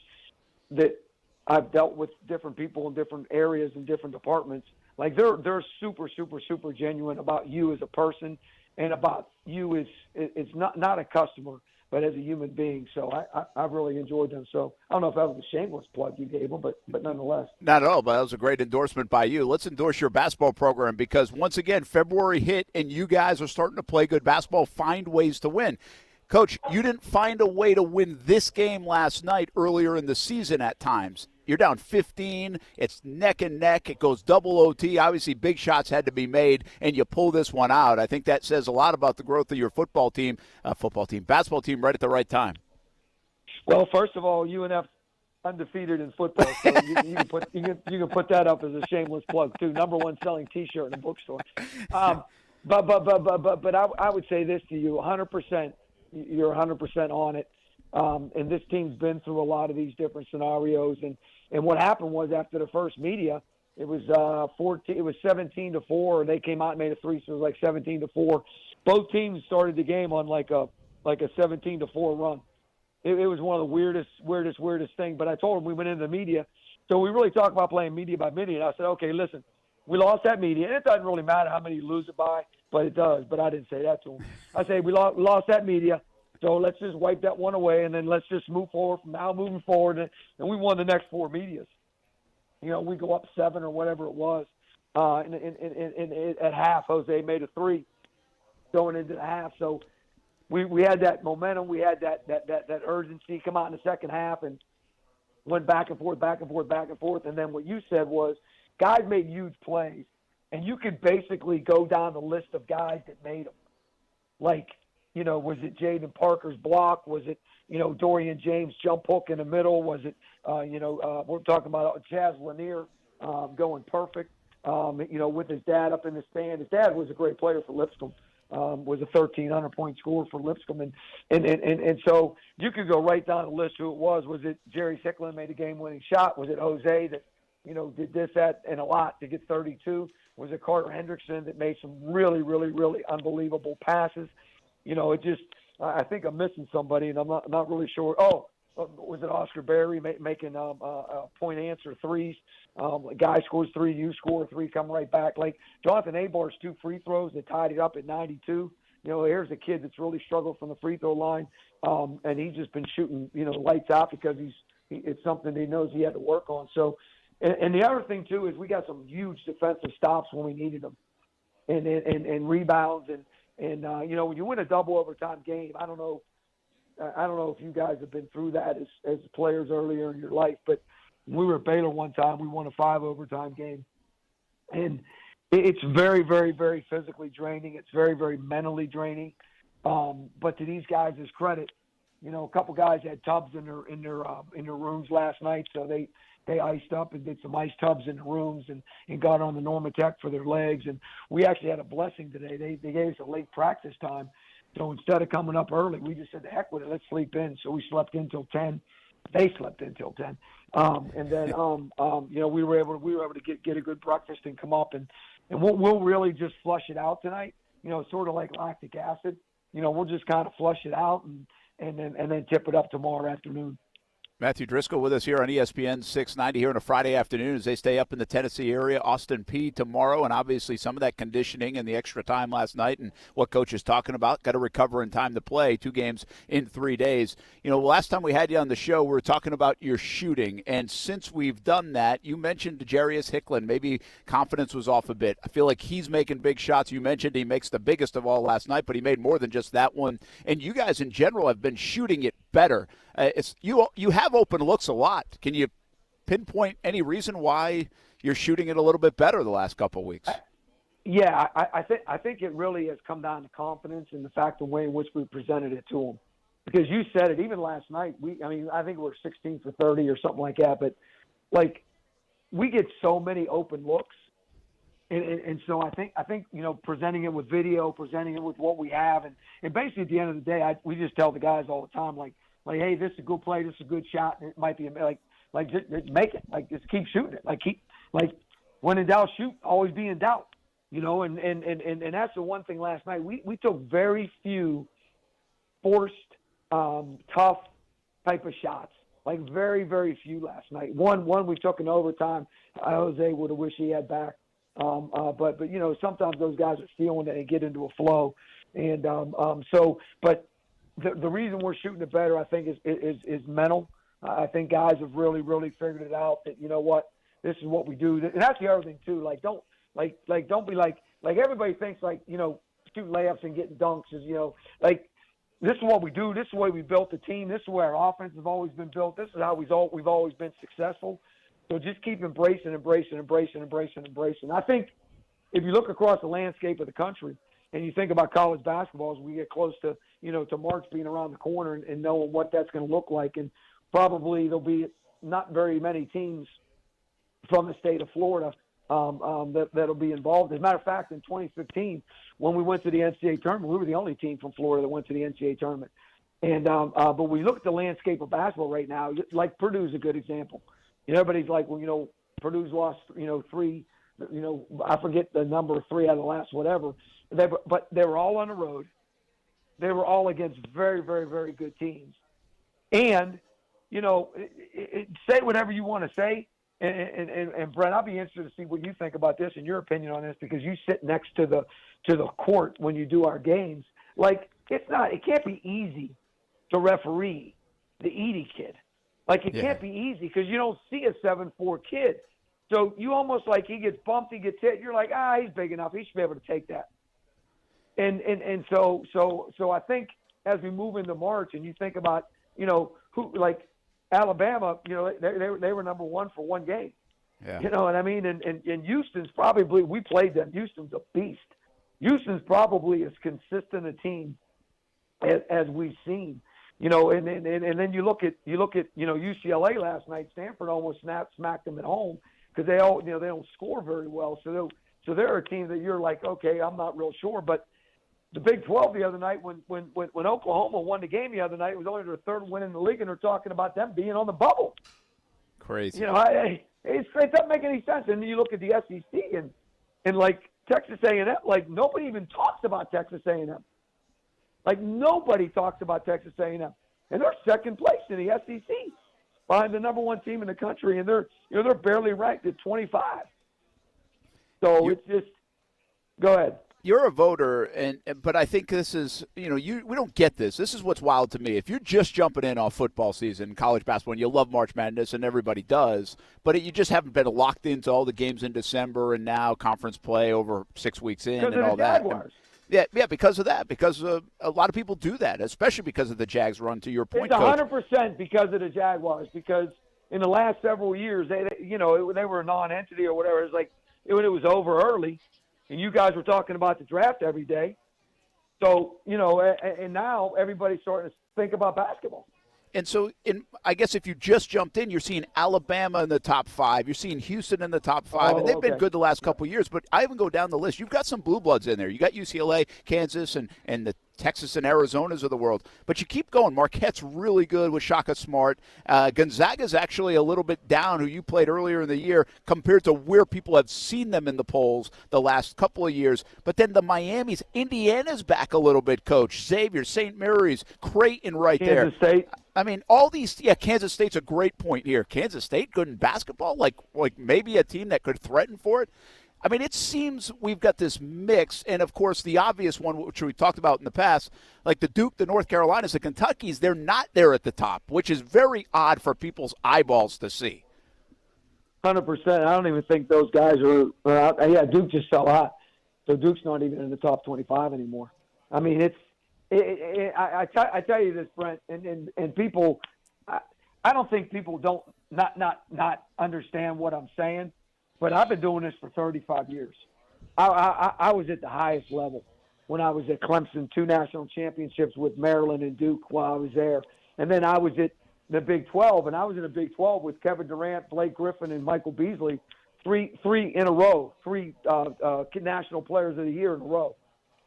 that I've dealt with different people in different areas and different departments. Like they're super, super, super genuine about you as a person and about you as it's not a customer, but as a human being. So I've really enjoyed them. So I don't know if that was a shameless plug you gave them, but nonetheless. Not at all, but that was a great endorsement by you. Let's endorse your basketball program because, once again, February hit and you guys are starting to play good basketball, find ways to win. Coach, you didn't find a way to win this game last night earlier in the season at times. You're down 15. It's neck and neck. It goes double OT. Obviously, big shots had to be made, and you pull this one out. I think that says a lot about the growth of your basketball team right at the right time. Well, first of all, UNF undefeated in football, so you can put that up as a shameless plug too. #1 selling T-shirt in a bookstore. But I would say this to you, 100%. You're 100% on it. And this team's been through a lot of these different scenarios. And what happened was after the first media, it was 17-4. They came out and made a three, so it was like 17-4. Both teams started the game on like a 17-4 run. It was one of the weirdest thing. But I told them we went into the media, so we really talk about playing media by media. And I said, okay, listen, we lost that media, and it doesn't really matter how many you lose it by, but it does. But I didn't say that to them. I say we lost that media, so let's just wipe that one away, and then let's just move forward from now moving forward. And we won the next four medias. You know, we go up 7 or whatever it was. At half, Jose made a three going into the half. So we had that momentum. We had that urgency come out in the second half and went back and forth. And then what you said was guys made huge plays. And you could basically go down the list of guys that made them. Like, you know, was it Jaden Parker's block? Was it, you know, Dorian James' jump hook in the middle? Was it, we're talking about Jazz Lanier going perfect, you know, with his dad up in the stand. His dad was a great player for Lipscomb, was a 1,300-point scorer for Lipscomb. And so you could go right down the list who it was. Was it Jerry Sicklin made a game-winning shot? Was it Jose that, you know, did this, that, and a lot to get 32? Was it Carter Hendrickson that made some really, really, really unbelievable passes? You know, it just – I think I'm missing somebody, and I'm not really sure. Oh, was it Oscar Berry making point-answer threes? A guy scores 3, you score 3, come right back. Like Jonathan Abar's 2 free throws that tied it up at 92. You know, here's a kid that's really struggled from the free throw line, and he's just been shooting, you know, lights out because it's something he knows he had to work on. So – and the other thing, too, is we got some huge defensive stops when we needed them and rebounds. And you know, when you win a double overtime game, I don't know if you guys have been through that as players earlier in your life, but when we were at Baylor one time, we won a 5 overtime game. And it's very, very, very physically draining. It's very, very mentally draining. But to these guys' credit, you know, a couple guys had tubs in their rooms last night, so they iced up and did some ice tubs in the rooms and got on the Normatec for their legs. And we actually had a blessing today. They gave us a late practice time. So instead of coming up early, we just said, the heck with it, let's sleep in. So we slept in till 10. They slept in till 10. And then, you know, we were able to get a good breakfast and come up. And we'll really just flush it out tonight, you know, sort of like lactic acid. You know, we'll just kind of flush it out and then tip it up tomorrow afternoon. Matthew Driscoll with us here on ESPN 690 here on a Friday afternoon as they stay up in the Tennessee area. Austin Peay tomorrow, and obviously some of that conditioning and the extra time last night and what Coach is talking about. Got to recover in time to play 2 games in 3 days. You know, last time we had you on the show, we were talking about your shooting, and since we've done that, you mentioned Jarius Hicklin. Maybe confidence was off a bit. I feel like he's making big shots. You mentioned he makes the biggest of all last night, but he made more than just that one. And you guys in general have been shooting it better. You have open looks a lot. Can you pinpoint any reason why you're shooting it a little bit better the last couple of weeks? Yeah, I think it really has come down to confidence and the fact the way in which we presented it to them. Because you said it, even last night. I think we're 16 for 30 or something like that. But like, we get so many open looks, and so I think you know, presenting it with video, presenting it with what we have, and basically at the end of the day, we just tell the guys all the time, like, hey, this is a good play, this is a good shot, and it might be just make it, just keep shooting it, when in doubt, shoot, always be in doubt, you know, and that's the one thing last night. We took very few forced, tough type of shots, like very, very few last night. One we took in overtime. Jose would have wished he had back, but you know, sometimes those guys are feeling it and get into a flow, and but. The reason we're shooting it better, I think, is mental. I think guys have really, really figured it out that, you know what, this is what we do. And that's the other thing too. Don't be like everybody thinks, like, you know, shooting layups and getting dunks is, you know, like, this is what we do. This is the way we built the team. This is the way our offense has always been built. This is how we've always been successful. So just keep embracing. I think if you look across the landscape of the country, and you think about college basketball as we get close to, you know, to March being around the corner and knowing what that's going to look like. And probably there'll be not very many teams from the state of Florida that'll be involved. As a matter of fact, in 2015, when we went to the NCAA tournament, we were the only team from Florida that went to the NCAA tournament. And but we look at the landscape of basketball right now. Like Purdue's a good example. Everybody's like, well, Purdue's lost, 3. I forget the number, 3 out of the last whatever. But they were all on the road. They were all against very, very, very good teams. And say whatever you want to say. And Brent, I'll be interested to see what you think about this and your opinion on this, because you sit next to the court when you do our games. Like, it can't be easy to referee the Edey kid. Like, it can't be easy because you don't see a 7'4" kid. So you almost like he gets bumped, he gets hit. You're like, he's big enough. He should be able to take that. And so I think as we move into March and you think about, who, like Alabama, they were number 1 for 1 game. Yeah. You know what I mean? And Houston's probably, we played them. Houston's a beast. Houston's probably as consistent a team as we've seen. And then you look at UCLA last night. Stanford almost smacked them at home because they don't score very well. So they're a team that you're like, okay, I'm not real sure. But the Big 12 the other night, when Oklahoma won the game the other night, it was only their 3rd win in the league, and they're talking about them being on the bubble. Crazy. It doesn't make any sense. And then you look at the SEC and like Texas A&M, like nobody even talks about Texas A&M. Like nobody talks about Texas A&M, and they're 2nd place in the SEC, behind the number 1 team in the country, and they're barely ranked at 25. So it's just go ahead. You're a voter, but I think this is, we don't get this. This is what's wild to me. If you're just jumping in off football season, college basketball, and you love March Madness, and everybody does, but you just haven't been locked into all the games in December and now conference play over 6 weeks in and all that. Yeah, because of that. Because a lot of people do that, especially because of the Jags run, to your point, It's 100% because of the Jaguars, because in the last several years, they were a non-entity or whatever. It's like when it was over early, and you guys were talking about the draft every day. So, and now everybody's starting to think about basketball. And so, I guess if you just jumped in, you're seeing Alabama in the top 5. You're seeing Houston in the top 5. And they've been good the last couple of years. But I even go down the list. You've got some blue bloods in there. You got UCLA, Kansas, and the Texas and Arizonas of the world. But you keep going. Marquette's really good with Shaka Smart. Gonzaga's actually a little bit down, who you played earlier in the year, compared to where people have seen them in the polls the last couple of years. But then the Miamis, Indiana's back a little bit, Coach. Xavier, St. Mary's, Creighton right there. Kansas State. I mean, all these, Kansas State's a great point here. Kansas State good in basketball, like maybe a team that could threaten for it. I mean, it seems we've got this mix, and of course the obvious one, which we talked about in the past, like the Duke, the North Carolinas, the Kentuckys, they're not there at the top, which is very odd for people's eyeballs to see. 100%. I don't even think those guys are out. Yeah, Duke just fell out, so Duke's not even in the top 25 anymore. I mean, I tell you this, Brent, and people, I don't think people don't not understand what I'm saying. But I've been doing this for 35 years. I was at the highest level when I was at Clemson, 2 national championships with Maryland and Duke while I was there. And then I was at the Big 12, and I was in the Big 12 with Kevin Durant, Blake Griffin, and Michael Beasley, three in a row, 3 national players of the year in a row.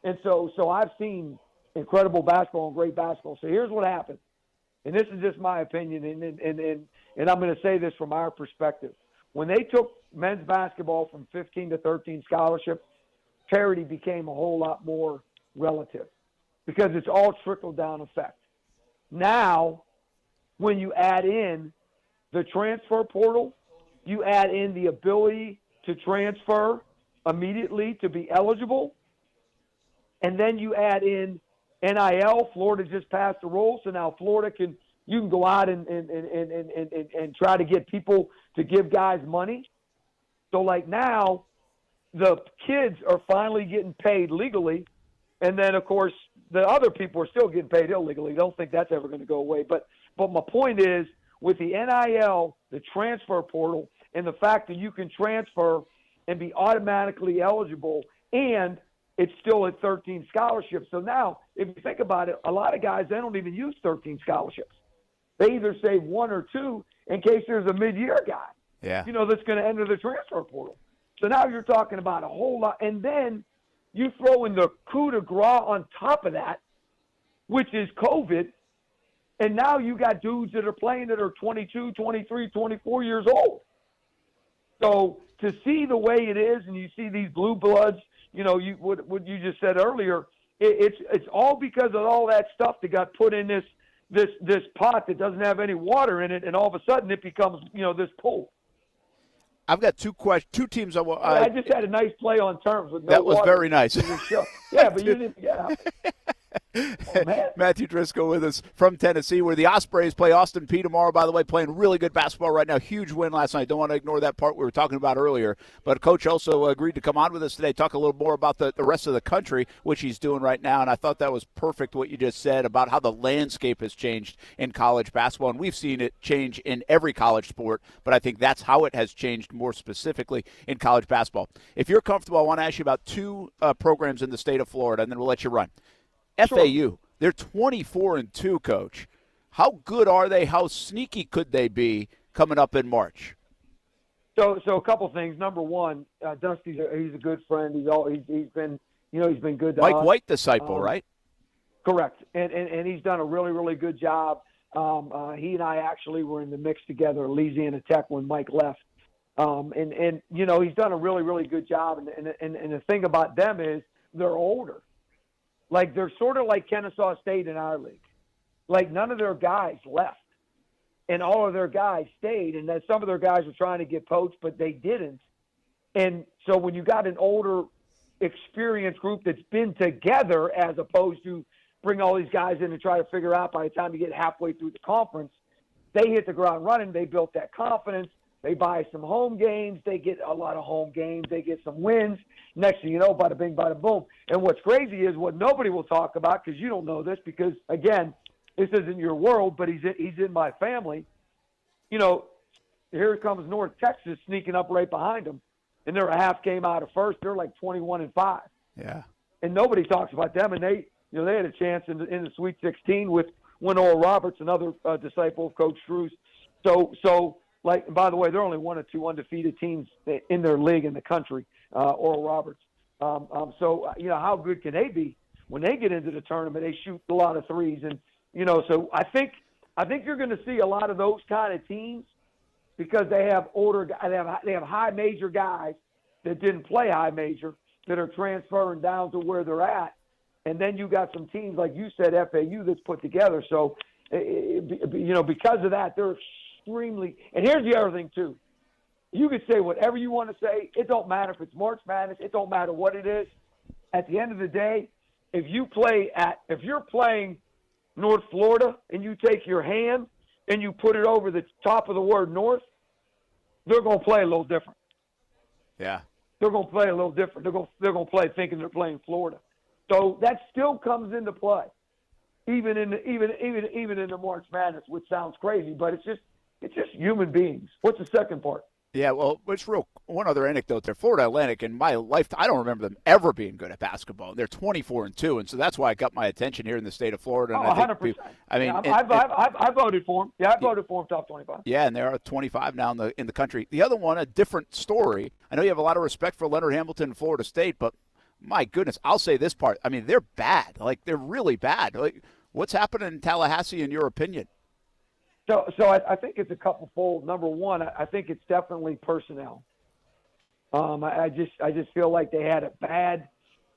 And so I've seen incredible basketball and great basketball. So here's what happened, and this is just my opinion, and I'm going to say this from our perspective. When they took men's basketball from 15 to 13 scholarships, parity became a whole lot more relative because it's all trickle-down effect. Now, when you add in the transfer portal, you add in the ability to transfer immediately to be eligible, and then you add in NIL. Florida just passed the rule, so now Florida can go out and try to get people to give guys money. So like now, the kids are finally getting paid legally, and then of course the other people are still getting paid illegally. Don't think that's ever going to go away. But my point is, with the NIL, the transfer portal, and the fact that you can transfer and be automatically eligible, and it's still at 13 scholarships. So now, if you think about it, a lot of guys, they don't even use 13 scholarships. They either save 1 or 2 in case there's a mid-year guy, that's going to enter the transfer portal. So now you're talking about a whole lot. And then you throw in the coup de grace on top of that, which is COVID. And now you got dudes that are playing that are 22, 23, 24 years old. So to see the way it is, and you see these blue bloods, what you just said earlier, it's all because of all that stuff that got put in this pot that doesn't have any water in it, and all of a sudden it becomes this pool. I've got two teams. I just had a nice play on terms with no that was water very nice. Yeah, but you didn't. Yeah. Oh, man. Matthew Driscoll with us from Tennessee, where the Ospreys play Austin Peay tomorrow. By the way, playing really good basketball right now. Huge win last night. Don't want to ignore that part we were talking about earlier. But Coach also agreed to come on with us today, talk a little more about the rest of the country, which he's doing right now. And I thought that was perfect what you just said about how the landscape has changed in college basketball. And we've seen it change in every college sport, but I think that's how it has changed more specifically in college basketball. If you're comfortable, I want to ask you about two programs in the state of Florida, and then we'll let you run. FAU, they're 24-2, Coach. How good are they? How sneaky could they be coming up in March? So a couple things. Number one, Dusty's he's a good friend. He's been good to us. Mike White disciple, right? Correct, and he's done a really, really good job. He and I actually were in the mix together at Louisiana Tech when Mike left, and he's done a really, really good job. And the thing about them is they're older. Like, they're sort of like Kennesaw State in our league. Like, none of their guys left, and all of their guys stayed. And then some of their guys were trying to get poached, but they didn't. And so when you got an older, experienced group that's been together, as opposed to bring all these guys in and try to figure out by the time you get halfway through the conference, they hit the ground running. They built that confidence. They buy some home games. They get a lot of home games. They get some wins. Next thing you know, bada bing, bada boom. And what's crazy is what nobody will talk about, because you don't know this, because, again, this isn't your world, but he's in my family. Here comes North Texas sneaking up right behind them, and they're a half game out of first. They're like 21-5. Yeah. And nobody talks about them, and they had a chance in the Sweet 16 with Oral Roberts, another disciple of Coach Struz. So. Like, by the way, they're only one of two undefeated teams in their league in the country, Oral Roberts. How good can they be when they get into the tournament? They shoot a lot of threes, and so I think you're going to see a lot of those kind of teams because they have older, they have high major guys that didn't play high major that are transferring down to where they're at, and then you got some teams like you said, FAU, that's put together. So, because of that, they're extremely, and here's the other thing too. You could say whatever you want to say. It don't matter if it's March Madness. It don't matter what it is. At the end of the day, if you're playing North Florida and you take your hand and you put it over the top of the word North, they're going to play a little different. Yeah. They're going to play a little different. They're going to play thinking they're playing Florida. So that still comes into play, even in the March Madness, which sounds crazy, but it's just human beings. What's the second part? Yeah, well, it's real. One other anecdote there. Florida Atlantic, in my life, I don't remember them ever being good at basketball. They're 24-2, and so that's why it got my attention here in the state of Florida. And 100%. I voted for them. Yeah, I voted for them top 25. Yeah, and they're 25 now in the country. The other one, a different story. I know you have a lot of respect for Leonard Hamilton and Florida State, but my goodness, I'll say this part. I mean, they're bad. Like, they're really bad. Like, what's happening in Tallahassee, in your opinion? So I think it's a couple fold. Number one, I think it's definitely personnel. I just feel like they had a bad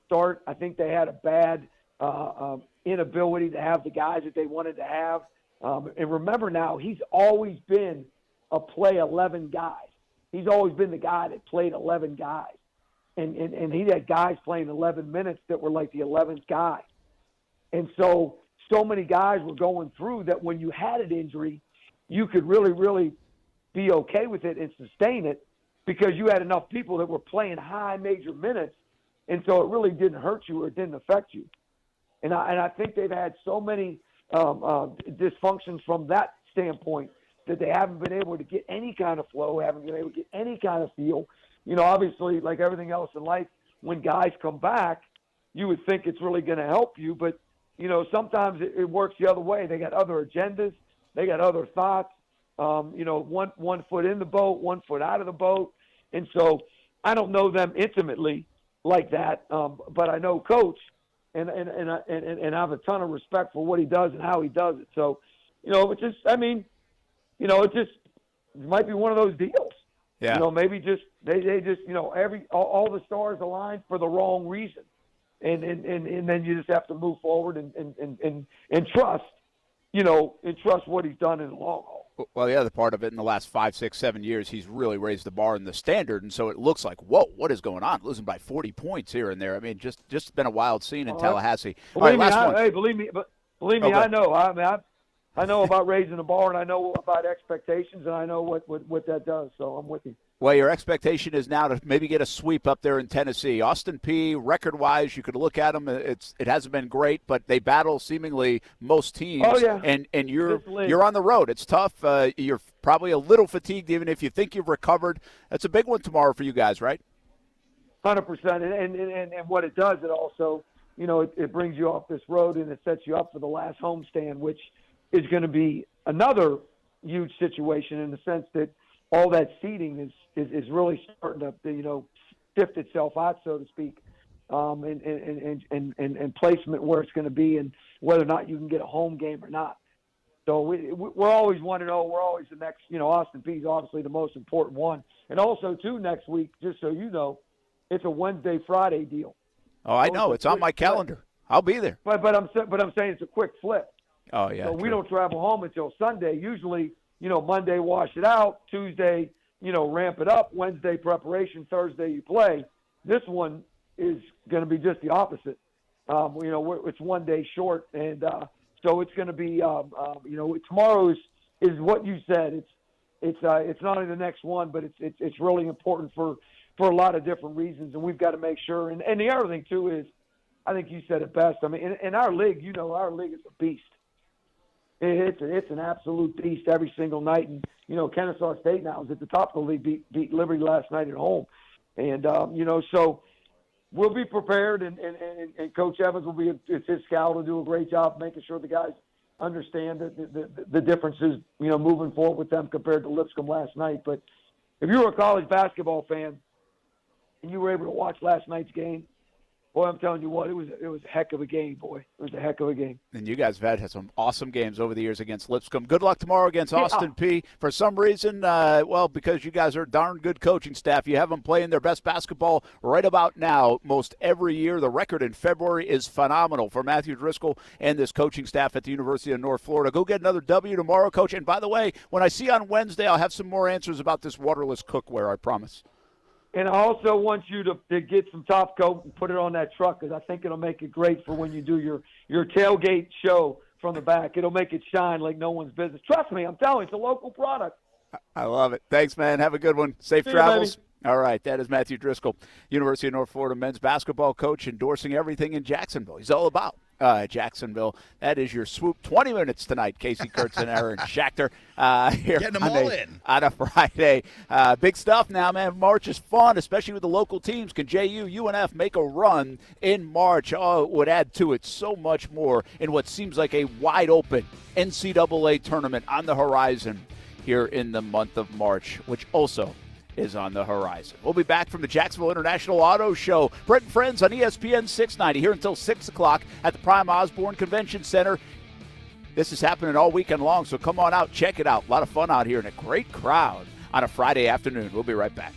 start. I think they had a bad inability to have the guys that they wanted to have. And remember now, he's always been a play 11 guy. He's always been the guy that played 11 guys. And he had guys playing 11 minutes that were like the 11th guy. And so many guys were going through that when you had an injury, you could really, really be okay with it and sustain it because you had enough people that were playing high major minutes. And so it really didn't hurt you or it didn't affect you. And I think they've had so many dysfunctions from that standpoint that they haven't been able to get any kind of flow, haven't been able to get any kind of feel. Obviously, like everything else in life, when guys come back, you would think it's really going to help you, but sometimes it works the other way. They got other agendas. They got other thoughts. One foot in the boat, 1 foot out of the boat. And so I don't know them intimately like that, but I know Coach, and I have a ton of respect for what he does and how he does it. So, it just, it might be one of those deals. Yeah. Maybe just they just all the stars aligned for the wrong reason, and then you just have to move forward and trust, and trust what he's done in the long haul. Well, the other part of it, in the last 5, 6, 7 years, he's really raised the bar and the standard, and so it looks like, whoa, what is going on? Losing by 40 points here and there. I mean, just been a wild scene in Tallahassee. Believe me, I know. I know about raising the bar, and I know about expectations, and I know what that does. So I'm with you. Well, your expectation is now to maybe get a sweep up there in Tennessee. Austin Peay, record-wise, you could look at them. It hasn't been great, but they battle seemingly most teams. Oh, yeah. And you're on the road. It's tough. You're probably a little fatigued, even if you think you've recovered. That's a big one tomorrow for you guys, right? 100%. And what it does, it also, it brings you off this road and it sets you up for the last homestand, which is going to be another huge situation in the sense that all that seeding is really starting to sift itself out, so to speak, and placement where it's going to be and whether or not you can get a home game or not. So we're always 1-0. We're always the next. Austin Peay is obviously the most important one, and also too next week. Just so you know, it's a Wednesday Friday deal. Oh, I know. It's on my calendar. I'll be there. But I'm saying it's a quick flip. Oh yeah. So we don't travel home until Sunday. Usually, Monday wash it out, Tuesday, ramp it up, Wednesday preparation, Thursday you play. This one is going to be just the opposite. It's 1 day short, and so it's going to be, tomorrow is what you said. It's not only the next one, but it's really important for a lot of different reasons, and we've got to make sure. And the other thing too is, I think you said it best. I mean, in our league, our league is a beast. It's an absolute beast every single night. And, Kennesaw State now is at the top of the league, beat Liberty last night at home. And, so we'll be prepared, and Coach Evans it's his scout will do a great job making sure the guys understand the differences, moving forward with them compared to Lipscomb last night. But if you were a college basketball fan and you were able to watch last night's game, boy, I'm telling you what, it was a heck of a game, boy. It was a heck of a game. And you guys have had some awesome games over the years against Lipscomb. Good luck tomorrow against Austin Peay. For some reason, because you guys are a darn good coaching staff, you have them playing their best basketball right about now most every year. The record in February is phenomenal for Matthew Driscoll and this coaching staff at the University of North Florida. Go get another W tomorrow, Coach. And by the way, when I see you on Wednesday, I'll have some more answers about this waterless cookware, I promise. And I also want you to get some top coat and put it on that truck, because I think it'll make it great for when you do your tailgate show from the back. It'll make it shine like no one's business. Trust me, I'm telling you, it's a local product. I love it. Thanks, man. Have a good one. Safe travels. All right, that is Matthew Driscoll, University of North Florida men's basketball coach, endorsing everything in Jacksonville. He's all about Jacksonville. That is your swoop. 20 minutes tonight, Kasey Kurtz and Aaron Schachter. Here getting them all in. On a Friday. Big stuff now, man. March is fun, especially with the local teams. Can JU, UNF make a run in March? Oh, it would add to it so much more in what seems like a wide-open NCAA tournament on the horizon here in the month of March, which also is on the horizon. We'll be back from the Jacksonville International Auto Show. Brent Friends on ESPN 690 here until 6 o'clock at the Prime Osborne Convention Center. This is happening all weekend long, so come on out, check it out. A lot of fun out here and a great crowd on a Friday afternoon. We'll be right back.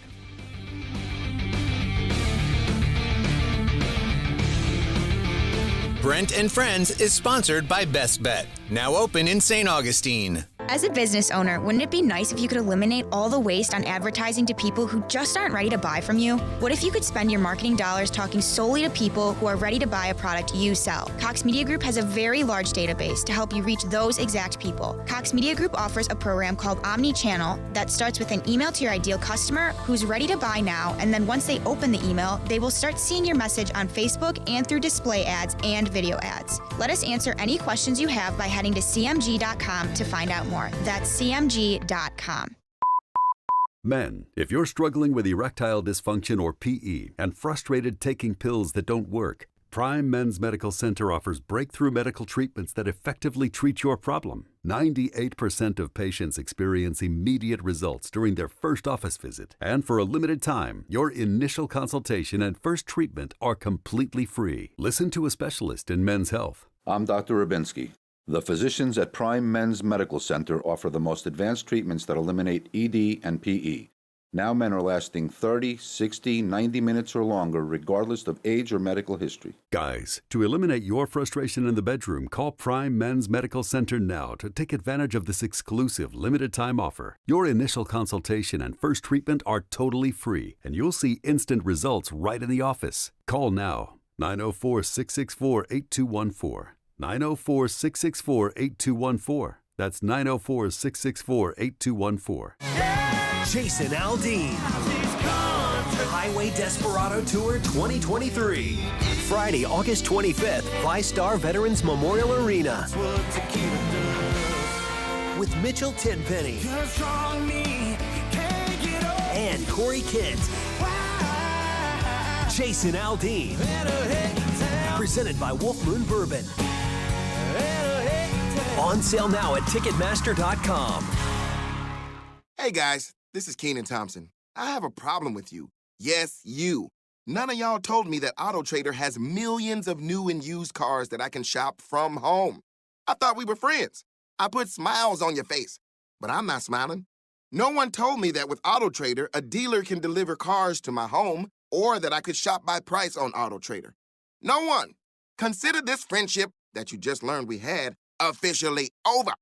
Brent and Friends is sponsored by Best Bet, now open in St. Augustine. As a business owner, wouldn't it be nice if you could eliminate all the waste on advertising to people who just aren't ready to buy from you? What if you could spend your marketing dollars talking solely to people who are ready to buy a product you sell? Cox Media Group has a very large database to help you reach those exact people. Cox Media Group offers a program called Omni-Channel that starts with an email to your ideal customer who's ready to buy now, and then once they open the email, they will start seeing your message on Facebook and through display ads and video ads. Let us answer any questions you have by heading to cmg.com to find out more. That's cmg.com. Men, if you're struggling with erectile dysfunction or PE and frustrated taking pills that don't work, Prime Men's Medical Center offers breakthrough medical treatments that effectively treat your problem. 98% of patients experience immediate results during their first office visit. And for a limited time, your initial consultation and first treatment are completely free. Listen to a specialist in men's health. I'm Dr. Rubinsky. The physicians at Prime Men's Medical Center offer the most advanced treatments that eliminate ED and PE. Now men are lasting 30, 60, 90 minutes or longer, regardless of age or medical history. Guys, to eliminate your frustration in the bedroom, call Prime Men's Medical Center now to take advantage of this exclusive limited-time offer. Your initial consultation and first treatment are totally free, and you'll see instant results right in the office. Call now, 904-664-8214. 904-664-8214. That's 904-664-8214. Jason Aldean. Highway Desperado Tour 2023. Friday, August 25th, VyStar Veterans Memorial Arena. With Mitchell Tenpenny and Corey Kent. Jason Aldean. Presented by Wolf Moon Bourbon. On sale now at Ticketmaster.com. Hey guys, this is Keenan Thompson. I have a problem with you. Yes, you. None of y'all told me that AutoTrader has millions of new and used cars that I can shop from home. I thought we were friends. I put smiles on your face, but I'm not smiling. No one told me that with AutoTrader, a dealer can deliver cars to my home or that I could shop by price on AutoTrader. No one. Consider this friendship that you just learned we had officially over.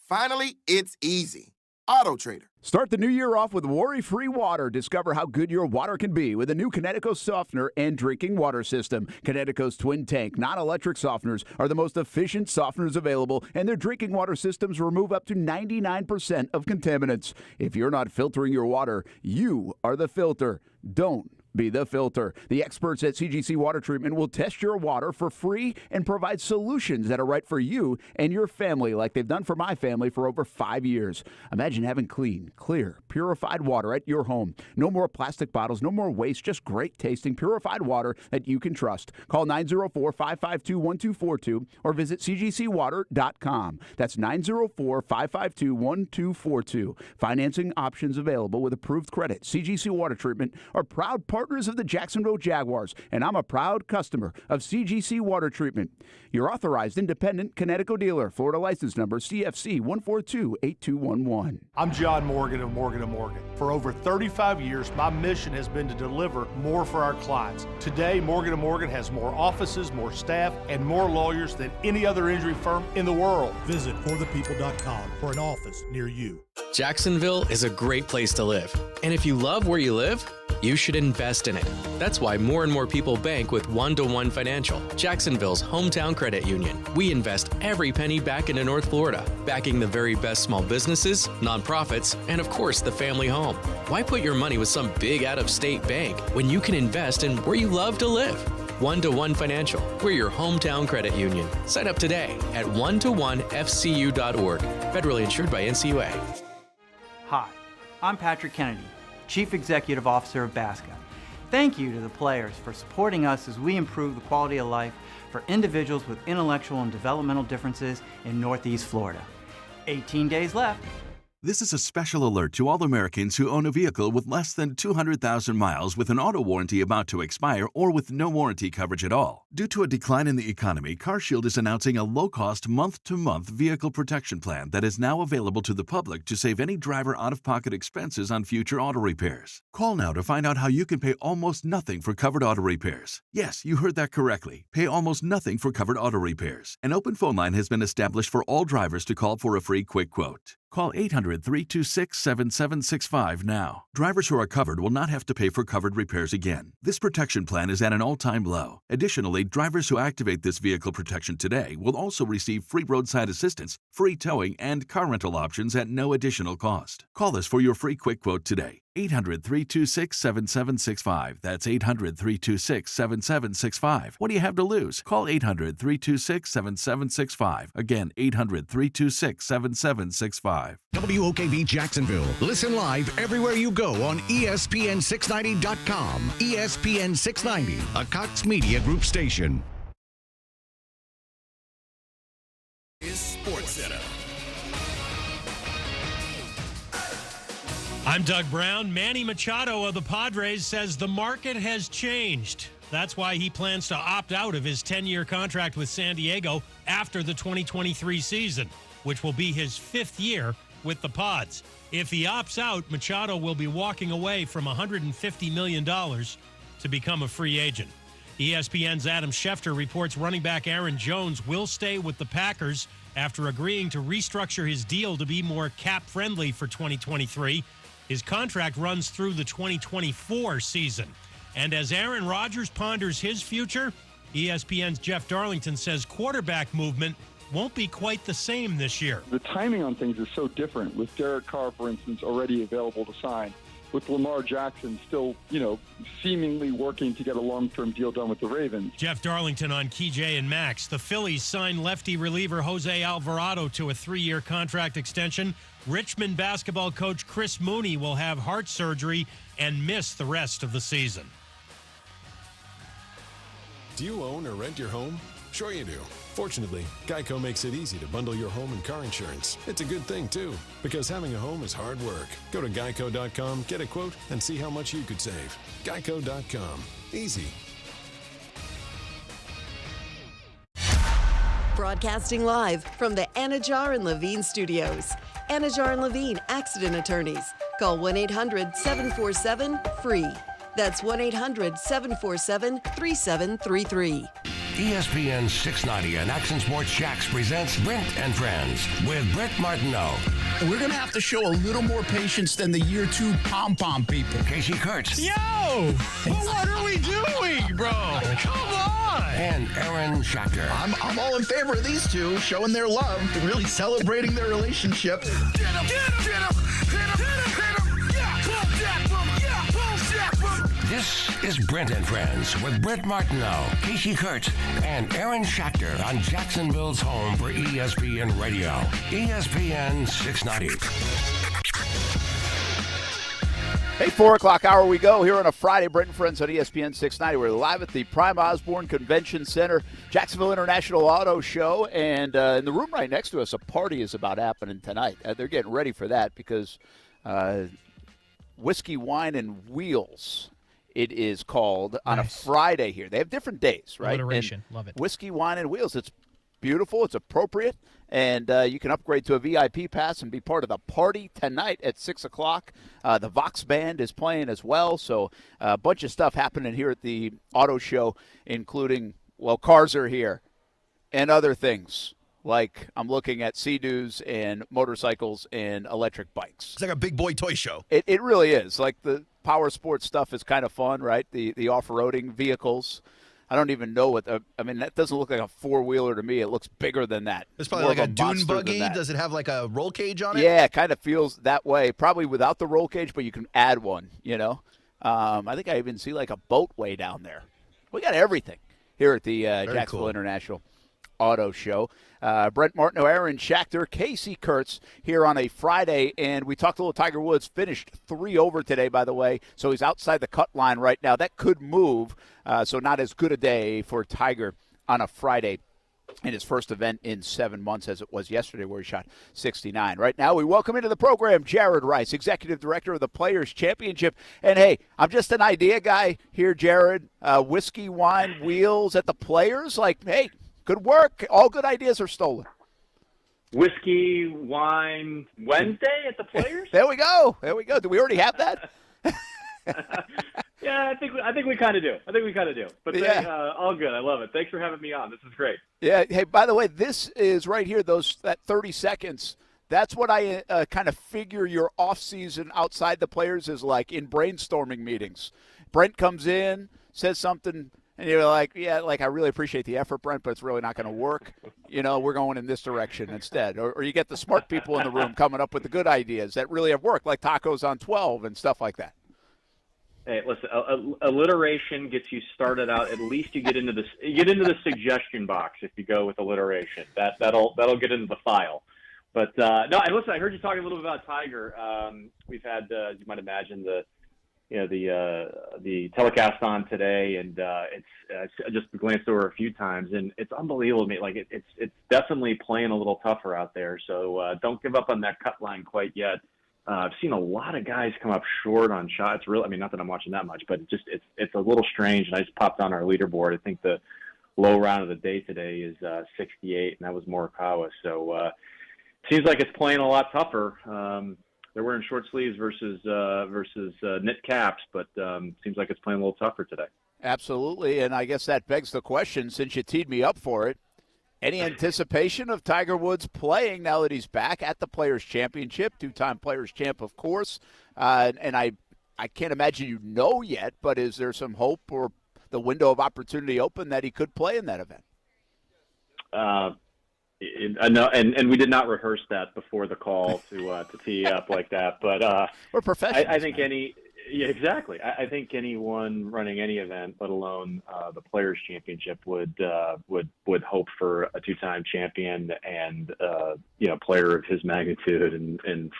Finally, it's easy. AutoTrader. Start the new year off with worry-free water. Discover how good your water can be with a new Connecticut softener and drinking water system. Connecticut's twin tank, non-electric softeners are the most efficient softeners available, and their drinking water systems remove up to 99% of contaminants. If you're not filtering your water, you are the filter. Don't be the filter. The experts at CGC Water Treatment will test your water for free and provide solutions that are right for you and your family, like they've done for my family for over 5 years. Imagine having clean, clear, purified water at your home. No more plastic bottles, no more waste, just great tasting, purified water that you can trust. Call 904-552-1242 or visit cgcwater.com. That's 904-552-1242. Financing options available with approved credit. CGC Water Treatment are proud partners of the Jacksonville Jaguars, and I'm a proud customer of CGC Water Treatment. Your authorized independent Connecticut dealer. Florida license number CFC 1428211. I'm John Morgan of Morgan & Morgan. For over 35 years, my mission has been to deliver more for our clients. Today, Morgan & Morgan has more offices, more staff, and more lawyers than any other injury firm in the world. Visit forthepeople.com for an office near you. Jacksonville is a great place to live. And if you love where you live, you should invest in it. That's why more and more people bank with One-to-One Financial, Jacksonville's hometown credit union. We invest every penny back into North Florida, backing the very best small businesses, nonprofits, and of course the family home. Why put your money with some big out-of-state bank when you can invest in where you love to live? One-to-One Financial. We're your hometown credit union. Sign up today at one-to-one-fcu.org. Federally insured by NCUA. Hi, I'm Patrick Kennedy, Chief Executive Officer of BASCA. Thank you to the players for supporting us as we improve the quality of life for individuals with intellectual and developmental differences in Northeast Florida. 18 days left. This is a special alert to all Americans who own a vehicle with less than 200,000 miles with an auto warranty about to expire or with no warranty coverage at all. Due to a decline in the economy, CarShield is announcing a low-cost month-to-month vehicle protection plan that is now available to the public to save any driver out-of-pocket expenses on future auto repairs. Call now to find out how you can pay almost nothing for covered auto repairs. Yes, you heard that correctly. Pay almost nothing for covered auto repairs. An open phone line has been established for all drivers to call for a free quick quote. Call 800-326-7765 now. Drivers who are covered will not have to pay for covered repairs again. This protection plan is at an all-time low. Additionally, drivers who activate this vehicle protection today will also receive free roadside assistance, free towing, and car rental options at no additional cost. Call us for your free quick quote today. 800-326-7765. That's 800-326-7765. What do you have to lose? Call 800-326-7765. Again, 800-326-7765. WOKV Jacksonville. Listen live everywhere you go on ESPN690.com. ESPN 690, a Cox Media Group station. Center. I'm Doug Brown. Manny Machado of the Padres says the market has changed. That's why he plans to opt out of his 10-year contract with San Diego after the 2023 season, which will be his 5th year with the Pods. If he opts out, Machado will be walking away from $150 million to become a free agent. ESPN's Adam Schefter reports running back Aaron Jones will stay with the Packers after agreeing to restructure his deal to be more cap-friendly for 2023. His contract runs through the 2024 season. And as Aaron Rodgers ponders his future, ESPN's Jeff Darlington says quarterback movement won't be quite the same this year. The timing on things is so different, with Derek Carr, for instance, already available to sign, with Lamar Jackson still, seemingly working to get a long-term deal done with the Ravens. Jeff Darlington on KJ and Max. The Phillies signed lefty reliever Jose Alvarado to a 3-year contract extension. Richmond basketball coach Chris Mooney will have heart surgery and miss the rest of the season. Do you own or rent your home? Sure you do. Fortunately, Geico makes it easy to bundle your home and car insurance. It's a good thing, too, because having a home is hard work. Go to geico.com, get a quote, and see how much you could save. Geico.com. Easy. Broadcasting live from the Anajar and Levine studios. Anajar and Levine Accident Attorneys. Call 1-800-747-FREE. That's 1-800-747-3733. ESPN 690 and Action Sports Shacks presents Brent and Friends with Brent Martineau. We're going to have to show a little more patience than the year 2 pom-pom people. Kasey Kurtz. Yo! But what are we doing, bro? Come on! And Aaron Schachter. I'm all in favor of these two showing their love, really celebrating their relationship. Get him! Get him! Get him! Hit him! Hit him! Yeah! Pull Jack from! Yeah! Pull Jack from! This is Brent and Friends with Brent Martineau, Kasey Kurtz, and Aaron Schachter on Jacksonville's home for ESPN Radio. ESPN 690. Hey, 4 o'clock hour we go here on a Friday. Brent and Friends on ESPN 690. We're live at the Prime Osborne Convention Center, Jacksonville International Auto Show. And in the room right next to us, a party is about happening tonight. They're getting ready for that because Whiskey, Wine, and Wheels, it is called, on a Friday here. They have different days, right? Alliteration. Love it. Whiskey, Wine, and Wheels. It's beautiful. It's appropriate. And you can upgrade to a VIP pass and be part of the party tonight at 6 o'clock. The Vox Band is playing as well. So a bunch of stuff happening here at the auto show, including, cars are here and other things. Like I'm looking at Sea-Doos and motorcycles and electric bikes. It's like a big boy toy show. It really is. Like the power sports stuff is kind of fun, right? The off-roading vehicles. I don't even know that doesn't look like a four-wheeler to me. It looks bigger than that. It's probably like a dune buggy. Does it have like a roll cage on it? Yeah, it kind of feels that way. Probably without the roll cage, but you can add one, I think I even see like a boat way down there. We got everything here at the Jacksonville International Auto Show. Brent Martineau, Aaron Schachter, Kasey Kurtz here on a Friday, and we talked a little Tiger Woods. Finished 3 over today, by the way, so he's outside the cut line right now. That could move, so not as good a day for Tiger on a Friday in his first event in 7 months as it was yesterday where he shot 69. Right now, we welcome into the program Jared Rice, Executive Director of the Players Championship. And, hey, I'm just an idea guy here, Jared. Whiskey, Wine, Wheels at the Players. Hey, good work. All good ideas are stolen. Whiskey, Wine, Wednesday at the Players? There we go. Do we already have that? Yeah, I think we kind of do. But all good. I love it. Thanks for having me on. This is great. Yeah. Hey, by the way, this is right here, that 30 seconds. That's what I kind of figure your offseason outside the Players is like in brainstorming meetings. Brent comes in, says something, and you're like, I really appreciate the effort, Brent, but it's really not going to work. We're going in this direction instead. Or you get the smart people in the room coming up with the good ideas that really have worked, like tacos on 12 and stuff like that. Hey, listen, alliteration gets you started out. At least you get into the suggestion box if you go with alliteration. That'll get into the file. But no, and listen, I heard you talking a little bit about Tiger. We've had, as you might imagine, the the telecast on today, and I just glanced over a few times, and it's unbelievable to me. Like it's definitely playing a little tougher out there. So don't give up on that cut line quite yet. I've seen a lot of guys come up short on shots. Really, I mean, not that I'm watching that much, but it's a little strange. And I just popped on our leaderboard. I think the low round of the day today is 68, and that was Morikawa. So seems like it's playing a lot tougher. They're wearing short sleeves versus knit caps, but seems like it's playing a little tougher today. Absolutely, and I guess that begs the question, since you teed me up for it, any anticipation of Tiger Woods playing now that he's back at the Players' Championship, two-time Players' Champ, of course, and I can't imagine you know yet, but is there some hope or the window of opportunity open that he could play in that event? No, and we did not rehearse that before the call to tee up like that. But we're professionals. I think exactly. I think anyone running any event, let alone the Players' Championship, would hope for a two-time champion and player of his magnitude and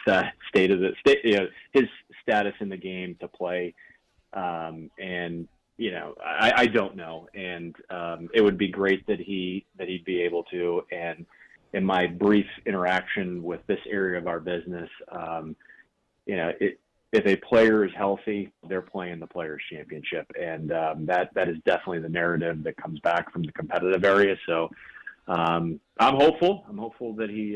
his status in the game to play. I don't know, and it would be great that he'd be able to. And in my brief interaction with this area of our business, if a player is healthy, they're playing the Players' Championship, and that is definitely the narrative that comes back from the competitive area. So I'm hopeful. I'm hopeful that he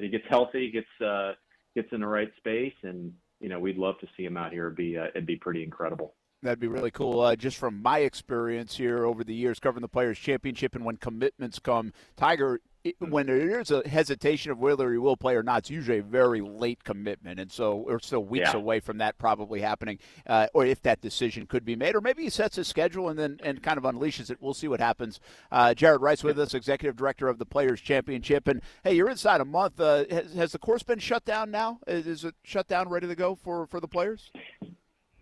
gets healthy, gets in the right space, and we'd love to see him out here. It'd be pretty incredible. That'd be really cool. Just from my experience here over the years covering the Players' Championship, and when commitments come, Tiger, when there's a hesitation of whether he will play or not, it's usually a very late commitment. And so we're still weeks away from that probably happening, or if that decision could be made. Or maybe he sets his schedule and kind of unleashes it. We'll see what happens. Jared Rice with us, Executive Director of the Players' Championship. And, hey, you're inside a month. Has the course been shut down now? Is it shut down, ready to go for the players?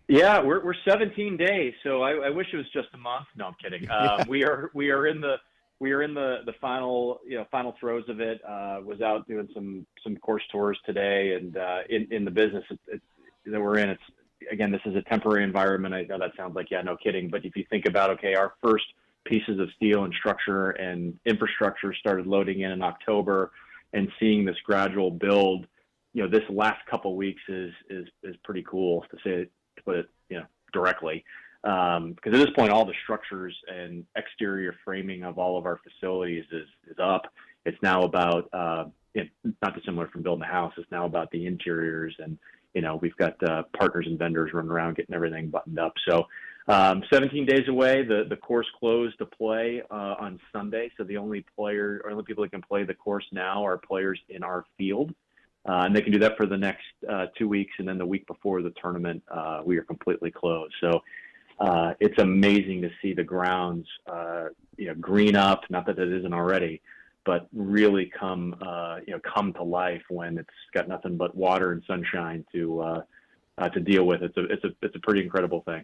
Yeah, we're 17 days, so I wish it was just a month. No, I'm kidding. We are in the final final throes of it. Was out doing some course tours today, and in the business that we're in, this is a temporary environment. I know that sounds like no kidding, but if you think about our first pieces of steel and structure and infrastructure started loading in October, and seeing this gradual build, this last couple weeks is pretty cool to put it directly, because at this point all the structures and exterior framing of all of our facilities is up. It's now about not dissimilar from building a house. It's now about the interiors, and we've got partners and vendors running around getting everything buttoned up. So 17 days away. The course closed to play on Sunday, so the only people that can play the course now are players in our field. And they can do that for the next 2 weeks, and then the week before the tournament, we are completely closed. So it's amazing to see the grounds, green up. Not that it isn't already, but really come to life when it's got nothing but water and sunshine to deal with. It's a pretty incredible thing.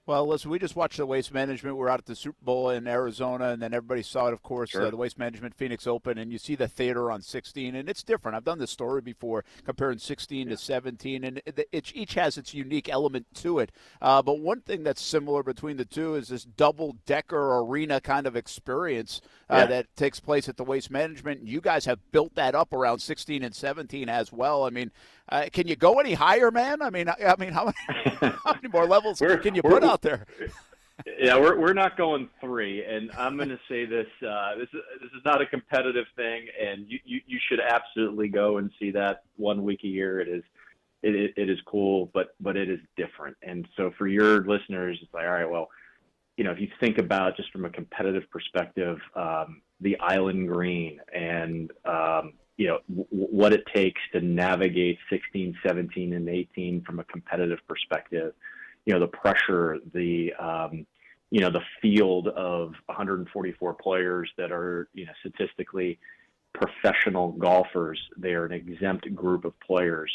Well, listen, we just watched the Waste Management. We're out at the Super Bowl in Arizona, and then everybody saw it, of course, the Waste Management Phoenix Open, and you see the theater on 16, and it's different. I've done this story before, comparing 16 to 17, and each has its unique element to it. But one thing that's similar between the two is this double-decker arena kind of experience that takes place at the Waste Management. And you guys have built that up around 16 and 17 as well. I mean, can you go any higher, man? I mean, how many more levels can you put out there? Yeah, we're not going 3, and I'm going to say this: this is not a competitive thing, and you should absolutely go and see that 1 week a year. It is cool, but it is different. And so for your listeners, it's like, all right, well, if you think about just from a competitive perspective, the Island Green and what it takes to navigate 16, 17, and 18 from a competitive perspective. The pressure, the field of 144 players that are, statistically professional golfers. They are an exempt group of players.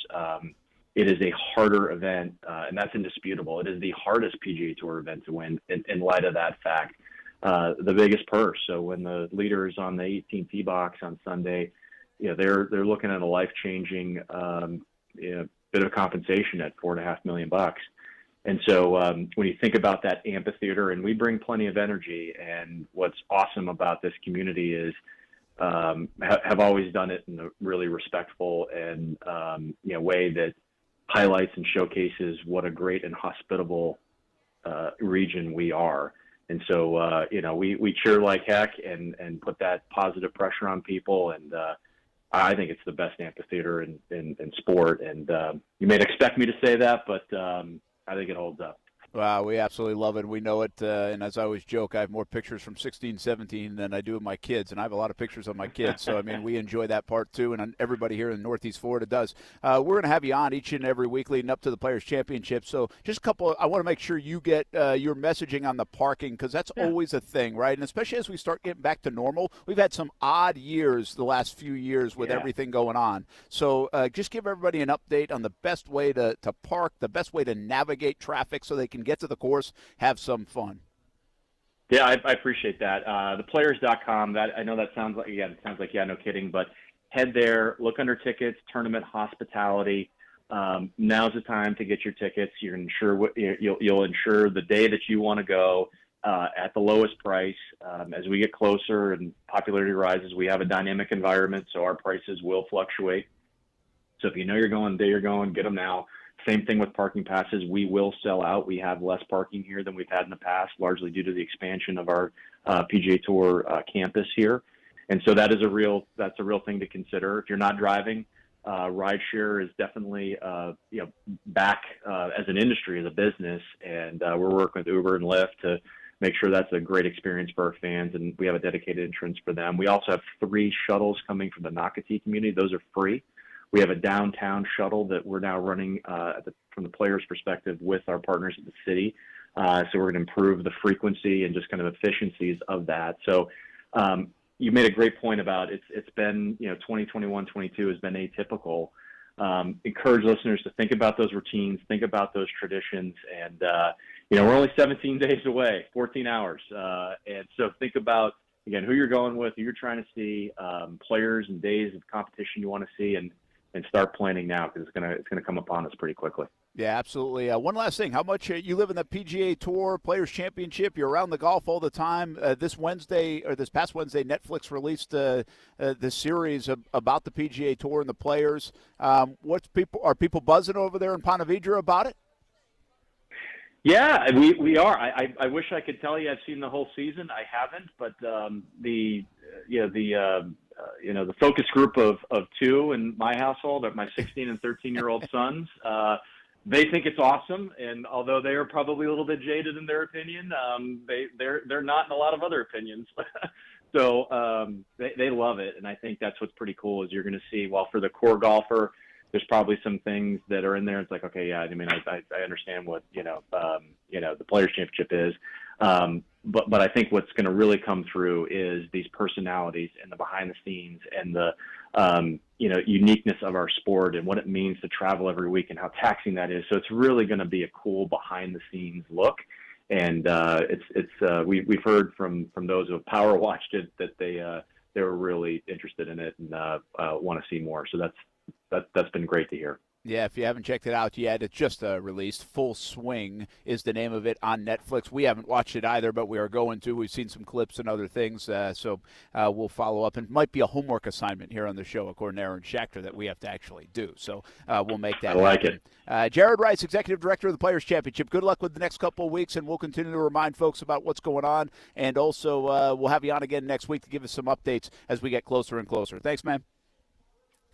It is a harder event, and that's indisputable. It is the hardest PGA Tour event to win in light of that fact. The biggest purse. So when the leader is on the 18th tee box on Sunday, they're looking at a life-changing bit of compensation at $4.5 million. And so when you think about that amphitheater, and we bring plenty of energy, and what's awesome about this community is have always done it in a really respectful and way that highlights and showcases what a great and hospitable region we are. And so we cheer like heck and put that positive pressure on people, and I think it's the best amphitheater in sport. And you may expect me to say that, but I think it holds up. Wow, we absolutely love it. We know it. And as I always joke, I have more pictures from 16, 17 than I do of my kids. And I have a lot of pictures of my kids. So, I mean, we enjoy that part, too. And everybody here in Northeast Florida does. We're going to have you on each and every week leading up to the Players' Championship. So just a couple, I want to make sure you get your messaging on the parking, because that's always a thing, right? And especially as we start getting back to normal. We've had some odd years the last few years with everything going on. So just give everybody an update on the best way to park, the best way to navigate traffic so they can get to the course, have some fun. Yeah, I appreciate that. Theplayers.com, that I know that sounds like, no kidding, but head there, look under tickets, tournament hospitality. Now's the time to get your tickets. You'll ensure the day that you want to go at the lowest price. As we get closer and popularity rises, we have a dynamic environment, so our prices will fluctuate. So if you know you're going the day you're going, get them now. Same thing with parking passes. We will sell out. We have less parking here than we've had in the past, largely due to the expansion of our PGA Tour campus here. And so that's a real thing to consider. If you're not driving, rideshare is definitely back as an industry, as a business, and we're working with Uber and Lyft to make sure that's a great experience for our fans, and we have a dedicated entrance for them. We also have 3 shuttles coming from the Nocatee community. Those are free. We have a downtown shuttle that we're now running from the players' perspective with our partners at the city. So we're going to improve the frequency and just kind of efficiencies of that. So you made a great point about it's been, 2021, 22 has been atypical. Encourage listeners to think about those routines, think about those traditions. And, we're only 17 days away, 14 hours. And so think about, again, who you're going with, who you're trying to see, players and days of competition you want to see, and start planning now, because it's gonna come upon us pretty quickly. Yeah, absolutely. One last thing: how much you live in the PGA Tour Players Championship? You're around the golf all the time. This past Wednesday, Netflix released the series about the PGA Tour and the players. Are people buzzing over there in Ponte Vedra about it? Yeah, we are. I wish I could tell you I've seen the whole season. I haven't, but the focus group of 2 in my household, my 16 and 13-year-old sons, they think it's awesome. And although they are probably a little bit jaded in their opinion, they're not in a lot of other opinions. So they love it, and I think that's what's pretty cool is you're going to see. While for the core golfer, there's probably some things that are in there. It's like, okay, yeah, I mean, I understand what the Players Championship is. But I think what's going to really come through is these personalities and the behind the scenes and the uniqueness of our sport and what it means to travel every week and how taxing that is. So it's really going to be a cool behind the scenes look. And we've heard from those who have power watched it that they were really interested in it and want to see more. So that's been great to hear. Yeah, if you haven't checked it out yet, it's just released. Full Swing is the name of it on Netflix. We haven't watched it either, but we are going to. We've seen some clips and other things, so we'll follow up. And it might be a homework assignment here on the show, according to Aaron Schachter, that we have to actually do. So we'll make that happen. I like it. Jared Rice, Executive Director of the Players Championship. Good luck with the next couple of weeks, and we'll continue to remind folks about what's going on. And also, we'll have you on again next week to give us some updates as we get closer and closer. Thanks, man.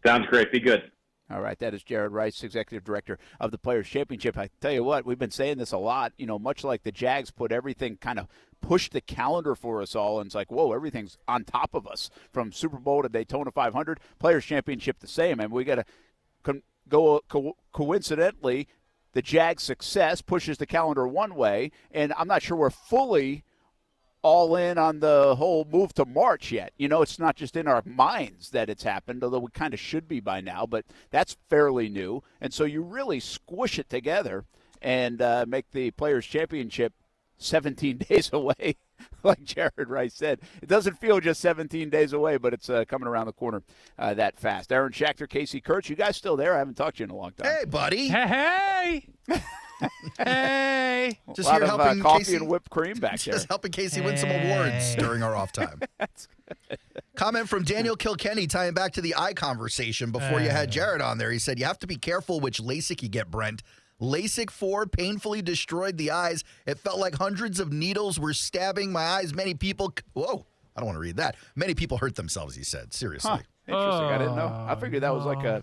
Sounds great. Be good. All right, that is Jared Rice, Executive Director of the Players Championship. I tell you what, we've been saying this a lot, much like the Jags put everything kind of pushed the calendar for us all, and it's like, whoa, everything's on top of us from Super Bowl to Daytona 500, Players Championship the same, and we got to go coincidentally, the Jags' success pushes the calendar one way, and I'm not sure we're fully all in on the whole move to March yet. It's not just in our minds that it's happened, although we kind of should be by now, but that's fairly new. And so you really squish it together and make the Players' Championship 17 days away, like Jared Rice said. It doesn't feel just 17 days away, but it's coming around the corner that fast. Aaron Schachter, Kasey Kurtz, you guys still there? I haven't talked to you in a long time. Hey, buddy. Hey! Hey. Just a lot here of helping coffee Kasey, and whipped cream back there. just helping Kasey win some awards during our off time. Comment from Daniel Kilkenny tying back to the eye conversation before you had Jared on there. He said, you have to be careful which LASIK you get, Brent. LASIK 4 painfully destroyed the eyes. It felt like hundreds of needles were stabbing my eyes. Many people, whoa, I don't want to read that. Many people hurt themselves, he said. Seriously. Huh. Interesting. I didn't know. I figured that was like a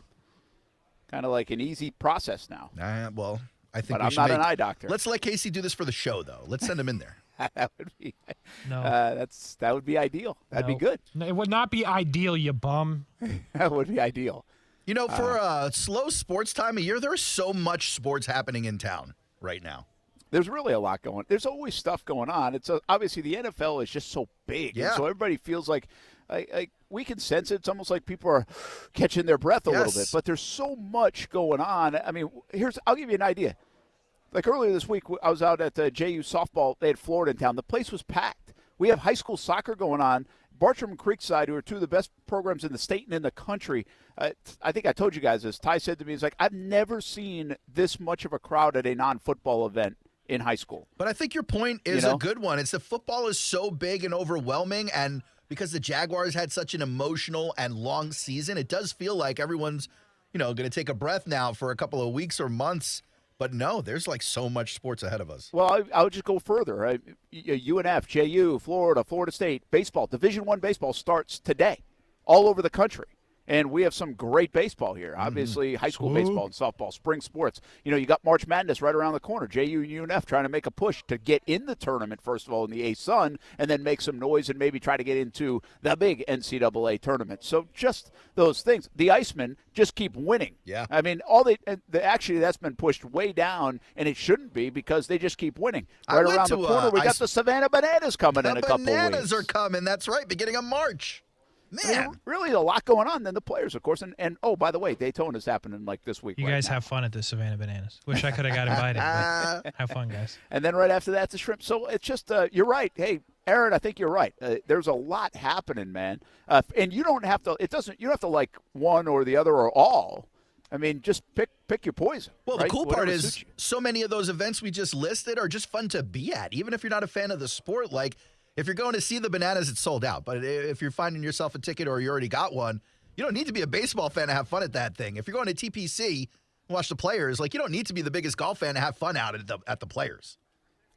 kind of like an easy process now. Well, I think but I'm not an eye doctor. Let's let Kasey do this for the show, though. Let's send him in there. That would be No. that would be ideal. That'd be good. No, it would not be ideal, you bum. That would be ideal. You know, for a slow sports time of year, there's so much sports happening in town right now. There's really a lot going. There's always stuff going on. It's obviously the NFL is just so big, Yeah. and so everybody feels like we can sense it. It's almost like people are catching their breath a little bit. But there's so much going on. I mean, I'll give you an idea. Like earlier this week, I was out at JU softball. They had Florida in town. The place was packed. We have high school soccer going on. Bartram and Creekside, who are two of the best programs in the state and in the country. I think I told you guys this. Ty said to me, he's like, I've never seen this much of a crowd at a non-football event in high school. But I think your point is a good one. It's that football is so big and overwhelming, and because the Jaguars had such an emotional and long season, it does feel like everyone's, going to take a breath now for a couple of weeks or months. But no, there's like so much sports ahead of us. Well, I would just go further. UNF, JU, Florida, Florida State, baseball, Division I baseball starts today all over the country. And we have some great baseball here. Obviously, high school baseball and softball, spring sports. You got March Madness right around the corner. JU and UNF trying to make a push to get in the tournament, first of all, in the A-Sun, and then make some noise and maybe try to get into the big NCAA tournament. So just those things. The Icemen just keep winning. Yeah. I mean, actually, that's been pushed way down, and it shouldn't be because they just keep winning. Right around the corner, we got the Savannah Bananas coming in a couple of weeks. The Bananas are coming. That's right, beginning of March. Man, really a lot going on. Then the players, of course, and oh, by the way, Daytona is happening like this week. You guys have fun at the Savannah Bananas. Wish I could have got invited. But have fun, guys. And then right after that, the shrimp. So it's just you're right. Hey, Aaron, I think you're right. There's a lot happening, man. And you don't have to. You don't have to like one or the other or all. I mean, just pick your poison. Well, right? the cool Whatever part is suits you. so many of those events we just listed are just fun to be at, even if you're not a fan of the sport. Like, if you're going to see the Bananas, it's sold out. But if you're finding yourself a ticket or you already got one, you don't need to be a baseball fan to have fun at that thing. If you're going to TPC, watch the players, you don't need to be the biggest golf fan to have fun out at the players.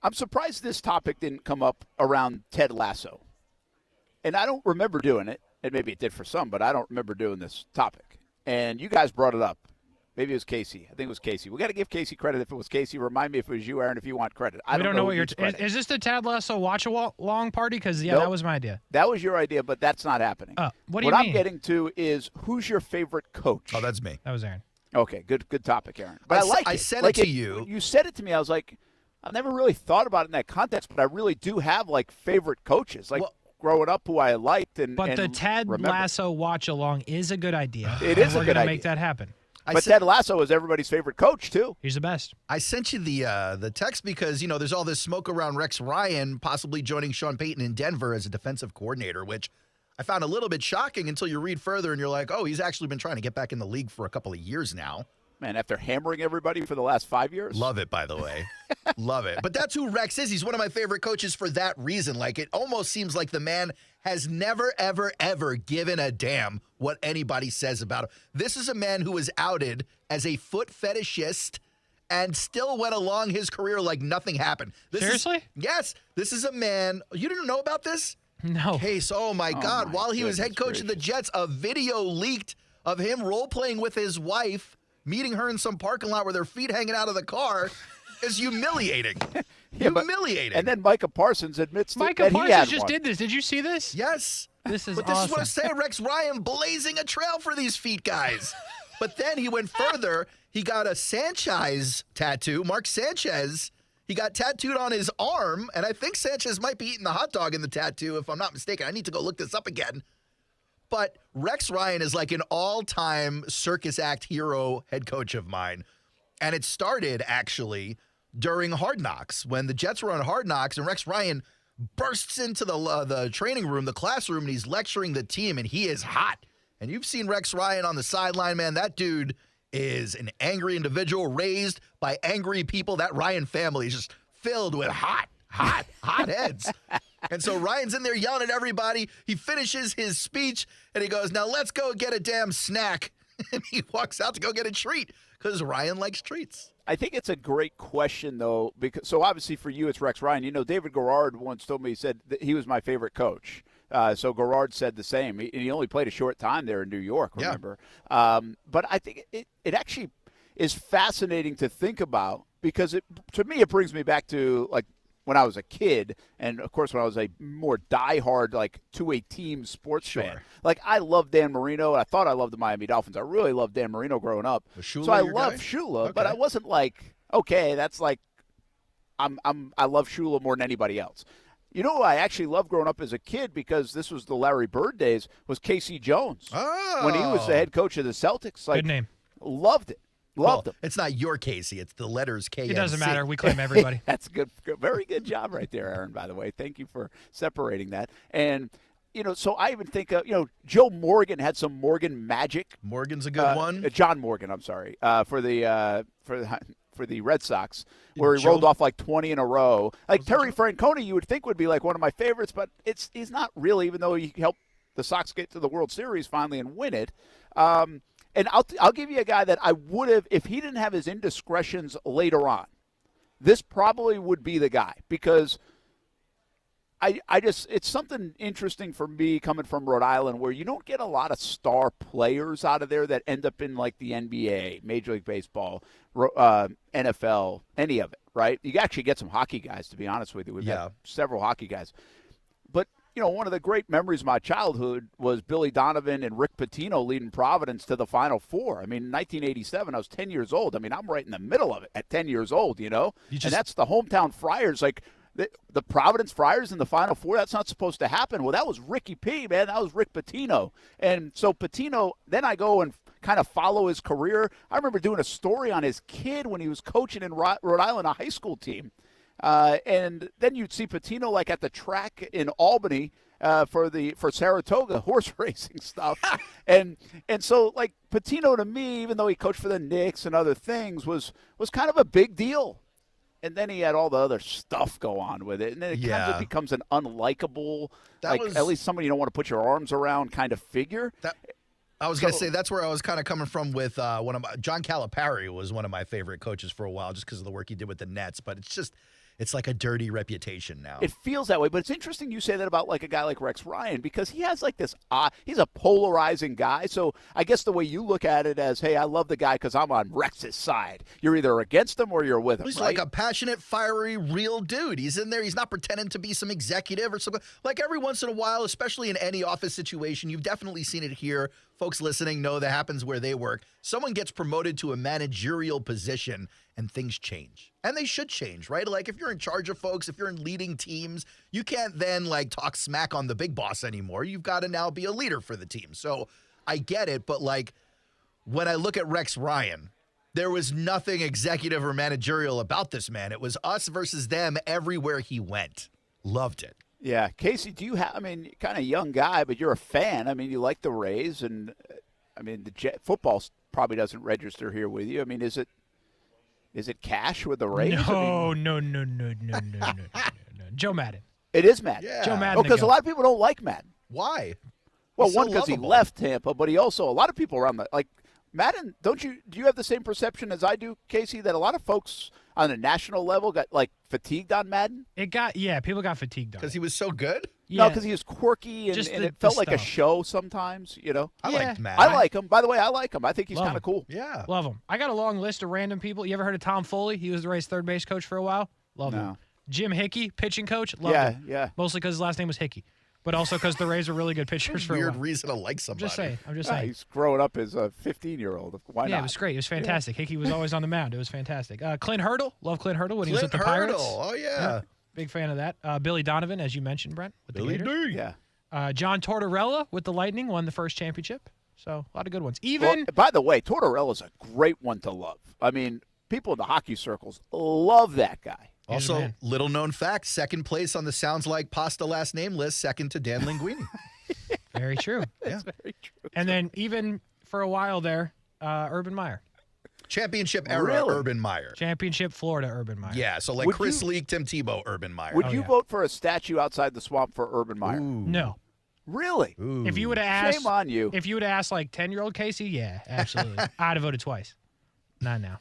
I'm surprised this topic didn't come up around Ted Lasso. And I don't remember doing it, and maybe it did for some, but I don't remember doing this topic. And you guys brought it up. Maybe it was Kasey. I think it was Kasey. We got to give Kasey credit if it was Kasey. Remind me if it was you, Aaron, if you want credit. I don't know what you're. Is this the Ted Lasso watch-along party? Because Nope. that was my idea. That was your idea, but that's not happening. What do you What mean? I'm getting to is who's your favorite coach? Oh, that's me. That was Aaron. Okay, good topic, Aaron. But I like it. I sent Like it to you. You said it to me. I was like, I've never really thought about it in that context, but I really do have favorite coaches. Growing up, who I liked and But and the Ted remember. Lasso watch-along is a good idea. It is a We're good gonna idea. make that happen. But Ted Lasso is everybody's favorite coach too. He's the best. I sent you the text because, there's all this smoke around Rex Ryan possibly joining Sean Payton in Denver as a defensive coordinator, which I found a little bit shocking until you read further and you're like, oh, he's actually been trying to get back in the league for a couple of years now. Man, after hammering everybody for the last 5 years. Love it, by the way. Love it. But that's who Rex is. He's one of my favorite coaches for that reason. It almost seems like the man has never, ever, ever given a damn what anybody says about him. This is a man who was outed as a foot fetishist and still went along his career like nothing happened. Seriously? Yes. This is a man. You didn't know about this? No. Case, oh my God. While he was head coach of the Jets, a video leaked of him role-playing with his wife, meeting her in some parking lot with her feet hanging out of the car is humiliating. Humiliating. And then Micah Parsons admits that Micah he Parsons had just one. did this. Did you see this? Yes. This is But this awesome. is what I'm saying. Rex Ryan blazing a trail for these feet guys. But then he went further. He got a Sanchez tattoo. Mark Sanchez, he got tattooed on his arm. And I think Sanchez might be eating the hot dog in the tattoo, if I'm not mistaken. I need to go look this up again. But Rex Ryan is like an all-time circus act hero head coach of mine. And it started, actually, during Hard Knocks, when the Jets were on Hard Knocks, and Rex Ryan bursts into the training room, the classroom, and he's lecturing the team, and he is hot. And you've seen Rex Ryan on the sideline, man. That dude is an angry individual raised by angry people. That Ryan family is just filled with hot heads. And so Ryan's in there yelling at everybody. He finishes his speech, and he goes, now let's go get a damn snack. And he walks out to go get a treat because Ryan likes treats. I think it's a great question, though, because so obviously for you it's Rex Ryan. You know, David Garrard once told me, he said that he was my favorite coach. So Garrard said the same. He only played a short time there in New York, remember? Yeah. But I think it actually is fascinating to think about because to me it brings me back to, like, when I was a kid, and of course when I was a more diehard, like, two-a-team sports fan. Like, I loved Dan Marino, and I thought I loved the Miami Dolphins. I really loved Dan Marino growing up. So I loved Shula, but I wasn't like, okay, that's like, I love Shula more than anybody else. You know who I actually loved growing up as a kid, because this was the Larry Bird days, was Kasey Jones. Oh. When he was the head coach of the Celtics. Like, good name. Loved it. Loved him. It's not your Kasey. It's the letters K. It doesn't matter. We claim everybody. That's good. Very good job right there, Aaron, by the way. Thank you for separating that. And, you know, so I even think, Joe Morgan had some Morgan magic. Morgan's a good one. John Morgan, I'm sorry, for the Red Sox, where he rolled off like 20 in a row. Like Terry Francona, you would think would be like one of my favorites, but he's not really, even though he helped the Sox get to the World Series finally and win it. And I'll give you a guy that I would have, if he didn't have his indiscretions later on, this probably would be the guy, because it's something interesting for me coming from Rhode Island, where you don't get a lot of star players out of there that end up in, like, the NBA, Major League Baseball, NFL, any of it, right? You actually get some hockey guys, to be honest with you. We've got several hockey guys. But, one of the great memories of my childhood was Billy Donovan and Rick Pitino leading Providence to the Final Four. I mean, in 1987, I was 10 years old. I mean, I'm right in the middle of it at 10 years old, and that's the hometown Friars, like, the Providence Friars in the Final Four. That's not supposed to happen. Well, that was Ricky P, man. That was Rick Pitino. And so Pitino, then I go and kind of follow his career. I remember doing a story on his kid when he was coaching in Rhode Island, a high school team. And then you'd see Pitino, like, at the track in Albany for Saratoga horse racing stuff. and so, like, Pitino to me, even though he coached for the Knicks and other things, was kind of a big deal. And then he had all the other stuff go on with it. And then it kind of becomes an unlikable, at least somebody you don't want to put your arms around kind of figure. I was going to say, that's where I was kind of coming from with John Calipari was one of my favorite coaches for a while, just because of the work he did with the Nets. But it's like a dirty reputation now. It feels that way, but it's interesting you say that about, like, a guy like Rex Ryan, because he has, like, this he's a polarizing guy. So I guess the way you look at it as, hey, I love the guy because I'm on Rex's side. You're either against him or you're with him. He's right? like a passionate, fiery, real dude. He's in there. He's not pretending to be some executive or something. Like, every once in a while, especially in any office situation, you've definitely seen it here. Folks listening know that happens where they work. Someone gets promoted to a managerial position and things change. And they should change, right? Like, if you're in charge of folks, if you're in leading teams, you can't then, like, talk smack on the big boss anymore. You've got to now be a leader for the team. So I get it, but, like, when I look at Rex Ryan, there was nothing executive or managerial about this man. It was us versus them everywhere he went. Loved it. Yeah. Kasey, do you have, I mean, kind of young guy, but you're a fan. I mean, you like the Rays, and, I mean, football probably doesn't register here with you. I mean, is it cash with the Rays? No. Joe Madden. It is Madden. Yeah. Joe Madden. Because a lot of people don't like Madden. Why? Well, one, because he left Tampa, but he also, a lot of people around Madden, do you have the same perception as I do, Kasey, that a lot of folks on a national level got, like, fatigued on Madden? People got fatigued on it. Because he was so good? Yeah. No, because he was quirky, and it felt like a show sometimes, I liked Madden. I like him. By the way, I like him. I think he's kind of cool. Yeah. Love him. I got a long list of random people. You ever heard of Tom Foley? He was the Rays third base coach for a while. Love him. Jim Hickey, pitching coach. Loved him. Yeah. Mostly because his last name was Hickey. But also because the Rays were really good pitchers for a while. Weird reason to like somebody. I'm just saying. He's growing up as a 15-year-old. Why not? Yeah, it was great. It was fantastic. Hickey was always on the mound. It was fantastic. Clint Hurdle. Love Clint Hurdle when he was with the Pirates. Oh, yeah. Big fan of that. Billy Donovan, as you mentioned, Brent, with Billy the Gators. D. Yeah. John Tortorella with the Lightning won the first championship. So a lot of good ones. By the way, Tortorella's a great one to love. I mean, people in the hockey circles love that guy. Also, little known fact, second place on the Sounds Like Pasta last name list, second to Dan Linguini. Very true. That's very true. And then even for a while there, Urban Meyer. Championship era Really? Urban Meyer. Championship Florida Urban Meyer. Yeah, so like Would Chris you- Leak, Tim Tebow, Urban Meyer. Would you vote for a statue outside the swamp for Urban Meyer? No. Really? If you would have asked, Shame on you. If you would have asked like 10-year-old Kasey, yeah, absolutely. I'd have voted twice. Not now.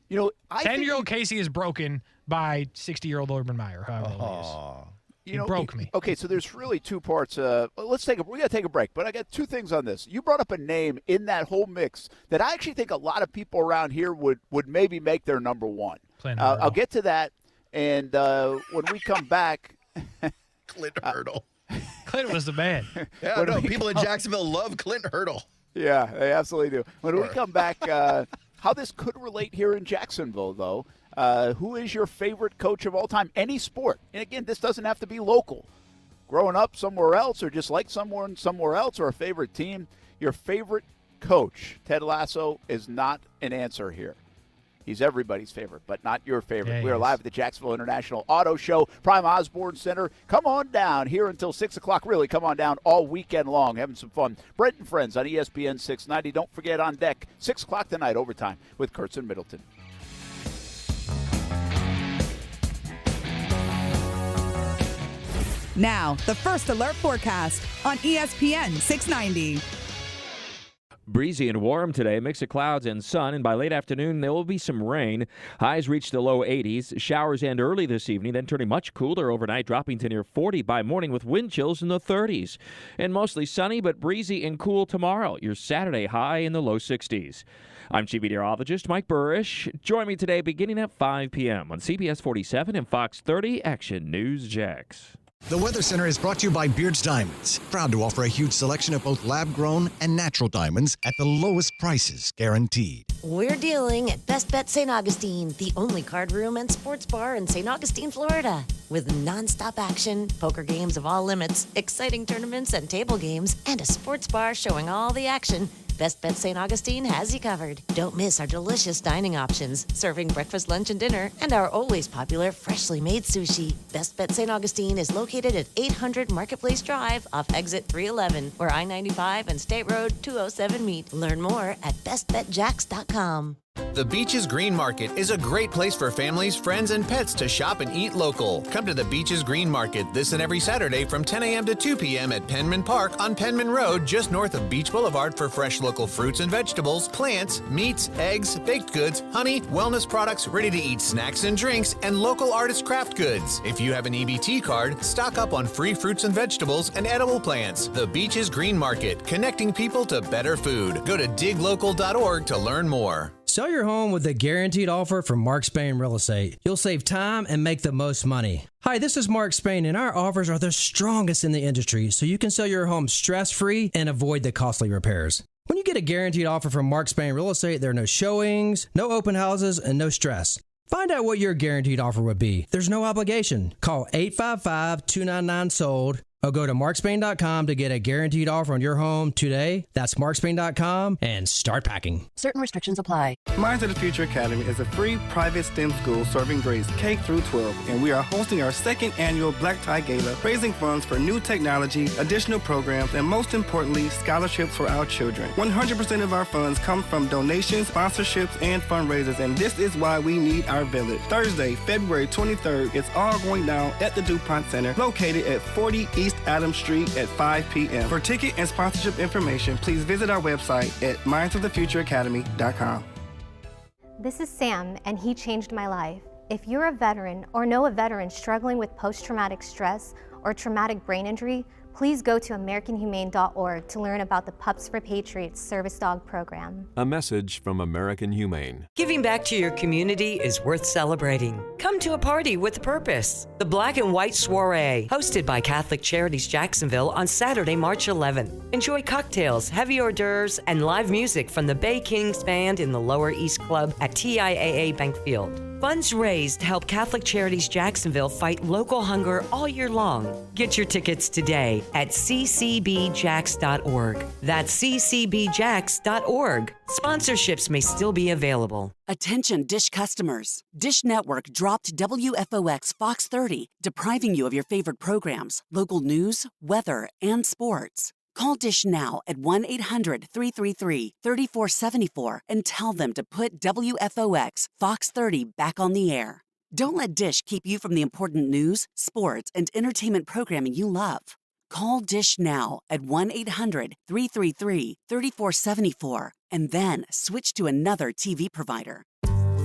You know, 10-year-old Kasey is broken by 60-year-old Urban Meyer. However old he is. He broke me. Okay, so there's really two parts. We got to take a break, but I got two things on this. You brought up a name in that whole mix that I actually think a lot of people around here would maybe make their number one. I'll get to that, and when we come back, Clint Hurdle. Clint was the man. Yeah, no, people in Jacksonville love Clint Hurdle. Yeah, they absolutely do. When we come back, how this could relate here in Jacksonville, though. Who is your favorite coach of all time? Any sport. And again, this doesn't have to be local. Growing up somewhere else or just like someone somewhere else or a favorite team, your favorite coach, Ted Lasso, is not an answer here. He's everybody's favorite, but not your favorite. Yeah, We are live at the Jacksonville International Auto Show, Prime Osborne Center. Come on down here until 6 o'clock. Really, come on down all weekend long, having some fun. Brent Friends on ESPN 690. Don't forget on deck, 6 o'clock tonight, overtime with Kurtz and Middleton. Now, the First Alert forecast on ESPN 690. Breezy and warm today, mix of clouds and sun, and by late afternoon there will be some rain. Highs reach the low 80s. Showers end early this evening, then turning much cooler overnight, dropping to near 40 by morning with wind chills in the 30s. And mostly sunny but breezy and cool tomorrow. Your Saturday high in the low 60s. I'm Chief Meteorologist Mike Burrish. Join me today beginning at 5 p.m. on CBS 47 and Fox 30 Action News Jax. The Weather Center is brought to you by Beard's Diamonds, proud to offer a huge selection of both lab-grown and natural diamonds at the lowest prices guaranteed. We're dealing at Best Bet St. Augustine, the only card room and sports bar in St. Augustine, Florida. With nonstop action, poker games of all limits, exciting tournaments and table games, and a sports bar showing all the action, Best Bet St. Augustine has you covered. Don't miss our delicious dining options, serving breakfast, lunch, and dinner, and our always popular freshly made sushi. Best Bet St. Augustine is located at 800 Marketplace Drive off exit 311, where I-95 and State Road 207 meet. Learn more at bestbetjax.com. The Beaches Green Market is a great place for families, friends, and pets to shop and eat local. Come to the Beaches Green Market this and every Saturday from 10 a.m. to 2 p.m. at Penman Park on Penman Road, just north of Beach Boulevard, for fresh local fruits and vegetables, plants, meats, eggs, baked goods, honey, wellness products, ready-to-eat snacks and drinks, and local artist craft goods. If you have an EBT card, stock up on free fruits and vegetables and edible plants. The Beaches Green Market, connecting people to better food. Go to diglocal.org to learn more. Sell your home with a guaranteed offer from Mark Spain Real Estate. You'll save time and make the most money. Hi, this is Mark Spain, and our offers are the strongest in the industry, so you can sell your home stress-free and avoid the costly repairs. When you get a guaranteed offer from Mark Spain Real Estate, there are no showings, no open houses, and no stress. Find out what your guaranteed offer would be. There's no obligation. Call 855-299-SOLD or go to markspain.com to get a guaranteed offer on your home today. That's markspain.com and start packing. Certain restrictions apply. Minds of the Future Academy is a free private STEM school serving grades K through 12, and we are hosting our second annual Black Tie Gala, raising funds for new technology, additional programs, and most importantly, scholarships for our children. 100% of our funds come from donations, sponsorships, and fundraisers, and this is why we need our village. Thursday, February 23rd, it's all going down at the DuPont Center, located at 40 East Adams Street at 5 p.m. For ticket and sponsorship information, please visit our website at mindsofthefutureacademy.com. This is Sam, and he changed my life. If you're a veteran or know a veteran struggling with post-traumatic stress or traumatic brain injury, please go to AmericanHumane.org to learn about the Pups for Patriots service dog program. A message from American Humane. Giving back to your community is worth celebrating. Come to a party with a purpose. The Black and White Soiree, hosted by Catholic Charities Jacksonville on Saturday, March 11th. Enjoy cocktails, heavy hors d'oeuvres, and live music from the Bay Kings Band in the Lower East Club at TIAA Bankfield. Funds raised help Catholic Charities Jacksonville fight local hunger all year long. Get your tickets today at ccbjax.org. That's ccbjax.org. Sponsorships may still be available. Attention Dish customers. Dish Network dropped WFOX Fox 30, depriving you of your favorite programs, local news, weather, and sports. Call Dish now at 1-800-333-3474 and tell them to put WFOX Fox 30 back on the air. Don't let Dish keep you from the important news, sports, and entertainment programming you love. Call Dish now at 1-800-333-3474 and then switch to another TV provider.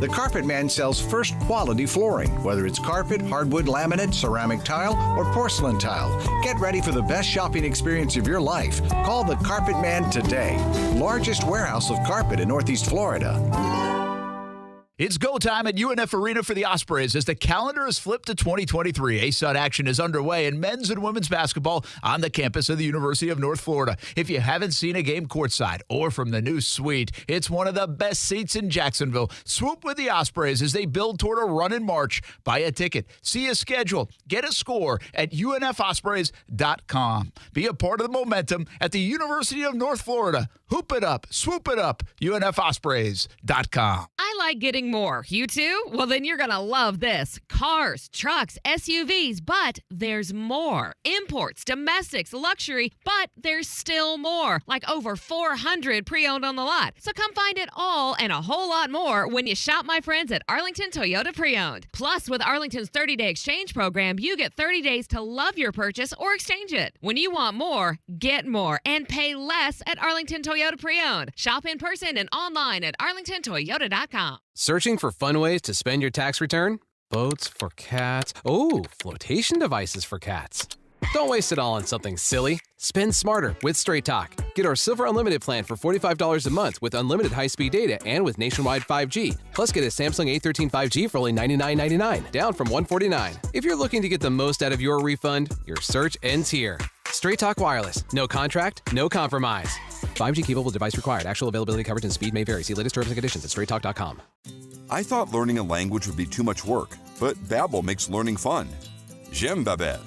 The Carpet Man sells first quality flooring, whether it's carpet, hardwood, laminate, ceramic tile, or porcelain tile. Get ready for the best shopping experience of your life. Call the Carpet Man today. Largest warehouse of carpet in Northeast Florida. It's go time at UNF Arena for the Ospreys as the calendar is flipped to 2023. ASUN action is underway in men's and women's basketball on the campus of the University of North Florida. If you haven't seen a game courtside or from the new suite, it's one of the best seats in Jacksonville. Swoop with the Ospreys as they build toward a run in March. Buy a ticket, see a schedule, get a score at UNFospreys.com. Be a part of the momentum at the University of North Florida. Hoop it up, swoop it up, UNFospreys.com. I like getting more. You too? Well, then you're going to love this. Cars, trucks, SUVs, but there's more. Imports, domestics, luxury, but there's still more. Like over 400 pre-owned on the lot. So come find it all and a whole lot more when you shop my friends at Arlington Toyota Pre-Owned. Plus, with Arlington's 30-day exchange program, you get 30 days to love your purchase or exchange it. When you want more, get more and pay less at Arlington Toyota Pre-Owned. Shop in person and online at arlingtontoyota.com. Searching for fun ways to spend your tax return? Boats for cats. Oh, flotation devices for cats. Don't waste it all on something silly. Spend smarter with Straight Talk. Get our Silver Unlimited plan for $45 a month with unlimited high-speed data and with nationwide 5G. Plus, get a Samsung A13 5G for only $99.99, down from $149. If you're looking to get the most out of your refund, your search ends here. Straight Talk Wireless. No contract, no compromise. 5G capable device required. Actual availability, coverage, and speed may vary. See latest terms and conditions at straighttalk.com. I thought learning a language would be too much work, but Babbel makes learning fun. J'aime Babbel.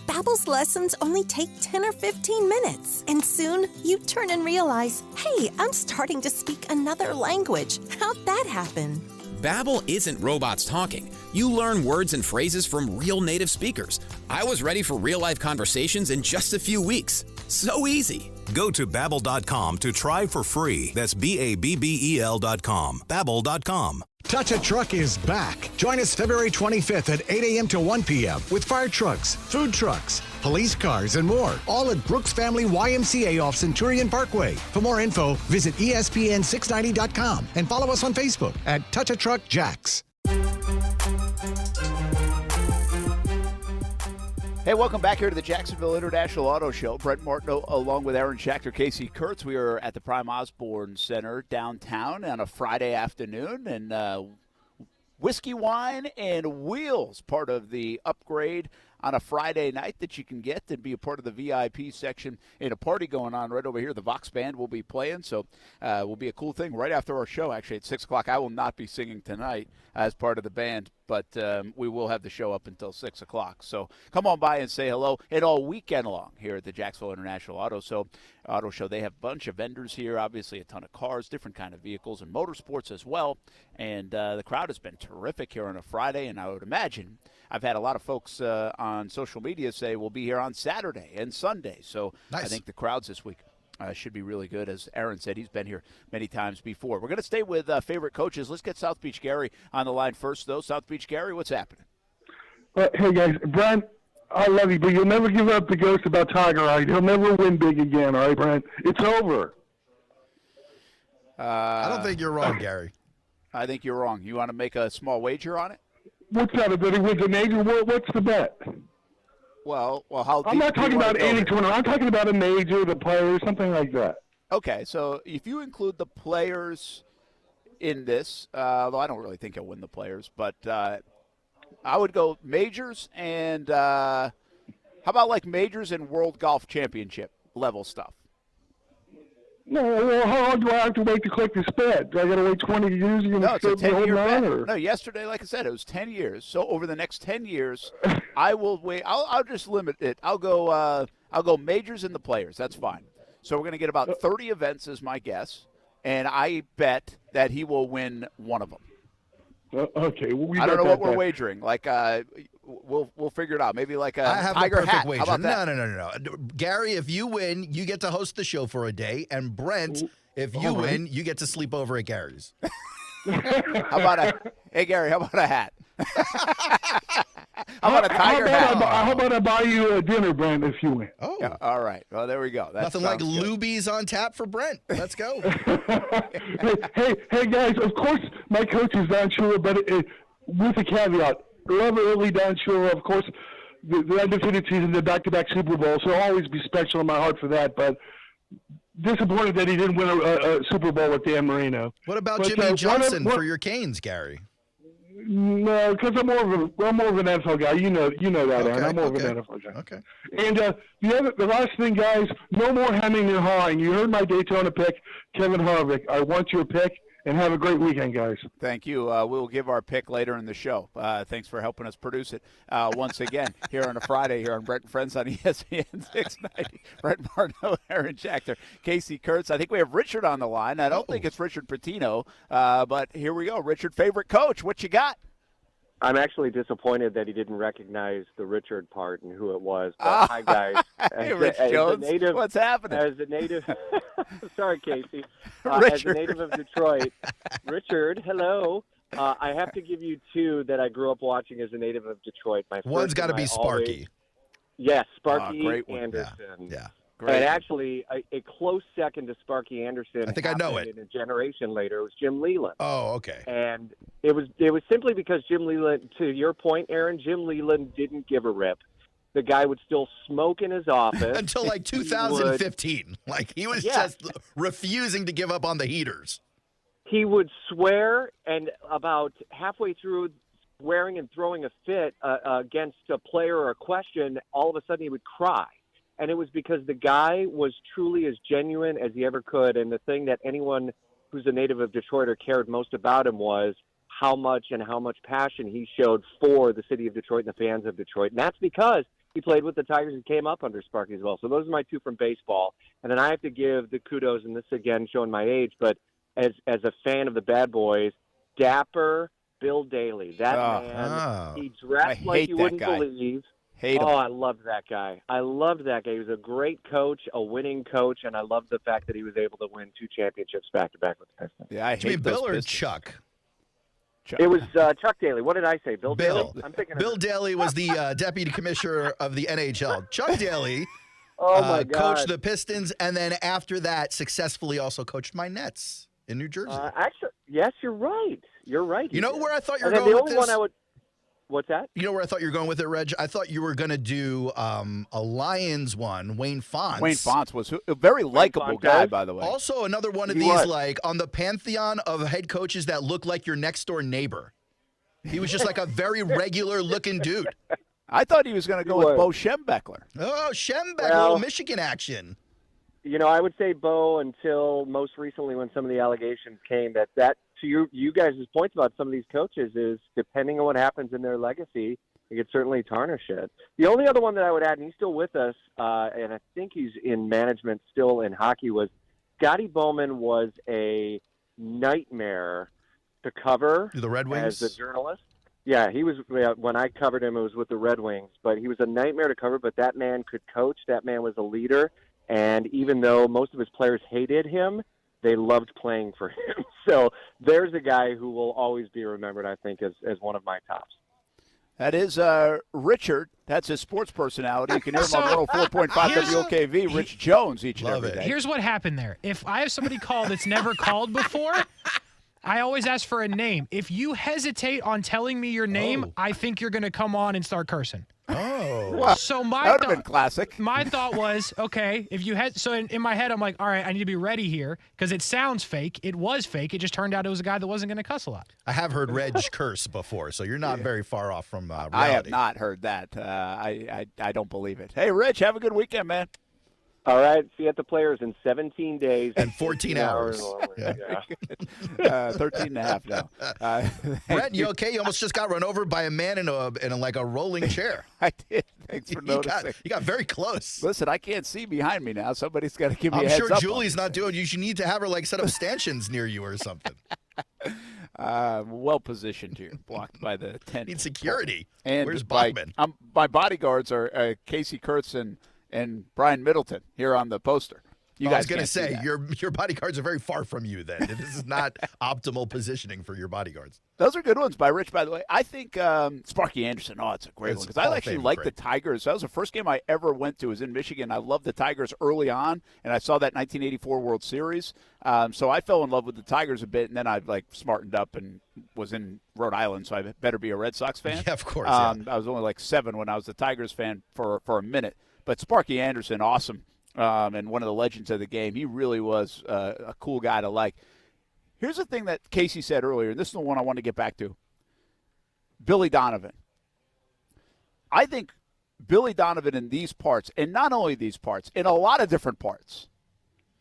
Babbel's lessons only take 10 or 15 minutes, and soon you turn and realize, hey, I'm starting to speak another language. How'd that happen? Babbel isn't robots talking. You learn words and phrases from real native speakers. I was ready for real-life conversations in just a few weeks. So easy. Go to Babbel.com to try for free. That's Babbel.com. Babbel.com. Touch a Truck is back. Join us February 25th at 8 a.m. to 1 p.m. with fire trucks, food trucks, police cars, and more. All at Brooks Family YMCA off Centurion Parkway. For more info, visit ESPN690.com and follow us on Facebook at Touch a Truck Jacks. Hey, welcome back here to the Jacksonville International Auto Show. Brent Martineau along with Aaron Schachter, Kasey Kurtz. We are at the Prime Osborne Center downtown on a Friday afternoon. And whiskey, wine, and wheels, part of the upgrade on a Friday night that you can get and be a part of the VIP section in a party going on right over here. The Vox Band will be playing, so will be a cool thing right after our show, actually, at 6 o'clock. I will not be singing tonight as part of the band, but we will have the show up until 6 o'clock. So come on by and say hello. And all weekend long here at the Jacksonville International Auto Show, they have a bunch of vendors here, obviously a ton of cars, different kind of vehicles, and motorsports as well. And the crowd has been terrific here on a Friday, and I would imagine I've had a lot of folks on social media say we'll be here on Saturday and Sunday. So nice. I think the crowds this week should be really good. As Aaron said, he's been here many times before. We're going to stay with favorite coaches. Let's get South Beach Gary on the line first, though. South Beach Gary, what's happening? Hey, guys. Brent, I love you, but you'll never give up the ghost about Tiger, all right? He'll never win big again, all right, Brent? It's over. I don't think you're wrong, Gary. I think you're wrong. You want to make a small wager on it? What's that? If he wins a major, what's the bet? Well, how I'm not talking about any tournament. I'm talking about a major, the players, something like that. Okay, so if you include the players in this, although I don't really think he'll win the players, but I would go majors and how about like majors and World Golf Championship level stuff? No, well, how long do I have to wait to collect the spread? Do I got to wait 20 years? No, it's a 10-year bet. No, yesterday, like I said, it was 10 years. So over the next 10 years, I will wait. I'll just limit it. I'll go majors and the players. That's fine. So we're going to get about 30 events is my guess, and I bet that he will win one of them. Okay. Well, I don't know what we're wagering. Like we'll figure it out. Maybe like I have tiger the perfect hat. wager. How about that? No. Gary, if you win, you get to host the show for a day, and Brent, if you win, you get to sleep over at Gary's. Hey Gary, how about a hat? How about a tiger hat? How about I buy you a dinner, Brent, if you win? Oh, yeah, all right. Well, there we go. That nothing like sounds good. Lubies on tap for Brent. Let's go. hey, guys. Of course, my coach is Don Shula, but with a caveat, love early Don Shula. Of course, the undefeated season, the back-to-back Super Bowl, so I'll always be special in my heart for that. But disappointed that he didn't win a Super Bowl with Dan Marino. What about Jimmy Johnson for your Canes, Gary? No, because I'm more of an NFL guy. You know that, Aaron. I'm more of an NFL guy. Okay. And the last thing, guys, no more hemming and hawing. You heard my Daytona pick, Kevin Harvick. I want your pick, and have a great weekend, guys. Thank you. We'll give our pick later in the show. Thanks for helping us produce it once again here on a Friday here on Brent Friends on ESPN 690. Brent Martineau, Aaron Schachter, Kasey Kurtz. I think we have Richard on the line. I don't think it's Richard Patino, but here we go. Richard, favorite coach, what you got? I'm actually disappointed that he didn't recognize the Richard part and who it was. But hi, guys. Hey, Rich Jones. What's happening? As a native, sorry, Kasey. As a native of Detroit, Richard, hello. I have to give you two that I grew up watching as a native of Detroit. One's got to be Sparky. Yes, Sparky great one. Anderson. Yeah. Great. And actually, a close second to Sparky Anderson. I think I know it. In a generation later, it was Jim Leland. Oh, okay. And it was simply because Jim Leland, to your point, Aaron, Jim Leland didn't give a rip. The guy would still smoke in his office until like 2015. He was just refusing to give up on the heaters. He would swear, and about halfway through swearing and throwing a fit against a player or a question, all of a sudden he would cry. And it was because the guy was truly as genuine as he ever could. And the thing that anyone who's a native of Detroit or cared most about him was how much passion he showed for the city of Detroit and the fans of Detroit. And that's because he played with the Tigers and came up under Sparky as well. So those are my two from baseball. And then I have to give the kudos, and this again showing my age, but as a fan of the Bad Boys, dapper Bill Daly. That man, he dressed like you wouldn't believe. I loved that guy. I loved that guy. He was a great coach, a winning coach, and I loved the fact that he was able to win 2 championships back-to-back with the Pistons. Yeah, I hate Bill or Pistons. Chuck? It was Chuck Daly. What did I say? Bill Daly? I'm thinking Bill Daly was the deputy commissioner of the NHL. Chuck Daly my God. coached the Pistons, and then after that successfully also coached my Nets in New Jersey. Actually, yes, you're right. You're right. You know where I thought you were going with the only this? one I would. What's that? You know where I thought you were going with it, Reg? I thought you were going to do a Lions one, Wayne Fonts. Wayne Fonts was a very likable guy, by the way. Also, another one of these, on the pantheon of head coaches that look like your next-door neighbor. He was just like a very regular-looking dude. I thought he was going to go with Bo Schembechler. Oh, Schembechler, little Michigan action. You know, I would say Bo until most recently when some of the allegations came that to you guys' points about some of these coaches is depending on what happens in their legacy, it could certainly tarnish it. The only other one that I would add, and he's still with us, and I think he's in management still in hockey, was Scotty Bowman was a nightmare to cover the Red Wings as a journalist. Yeah, he was. When I covered him, it was with the Red Wings, but he was a nightmare to cover. But that man could coach. That man was a leader, and even though most of his players hated him, they loved playing for him. So there's a guy who will always be remembered, I think, as one of my tops. That is Richard. That's his sports personality. You can hear him on 104.5 WOKV, Rich Jones, each and every day. Here's what happened there. If I have somebody call that's never called before, I always ask for a name. If you hesitate on telling me your name, I think you're going to come on and start cursing. Oh. Well, so that would have been classic. My thought was, okay, if you had, so in my head, I'm like, all right, I need to be ready here because it sounds fake. It was fake. It just turned out it was a guy that wasn't going to cuss a lot. I have heard Reg curse before, so you're not very far off from reality. I have not heard that. I don't believe it. Hey, Rich, have a good weekend, man. All right. See you at the Players in 17 days. And 14 hours. 13 and a half now. Brent, you okay? You almost just got run over by a man in a rolling chair. I did. Thanks for noticing. You got very close. Listen, I can't see behind me now. Somebody's got to give me a heads I'm up. sure Julie's not doing. You should need to have her set up stanchions near you or something. Well positioned here, blocked by the 10. Need security. And where's Bachman? My bodyguards are Kasey Kurtz and Brian Middleton here on the poster. I was going to say, your bodyguards are very far from you then. This is not optimal positioning for your bodyguards. Those are good ones by Rich, by the way. I think Sparky Anderson, it's a great one. Because I actually like the Tigers. That was the first game I ever went to. It was in Michigan. I loved the Tigers early on, and I saw that 1984 World Series. So I fell in love with the Tigers a bit, and then I smartened up and was in Rhode Island, so I better be a Red Sox fan. Yeah, of course. I was only 7 when I was a Tigers fan for a minute. But Sparky Anderson, awesome. And one of the legends of the game. He really was a cool guy to like. Here's the thing that Kasey said earlier, and this is the one I want to get back to. Billy Donovan. I think Billy Donovan in these parts, and not only these parts, in a lot of different parts,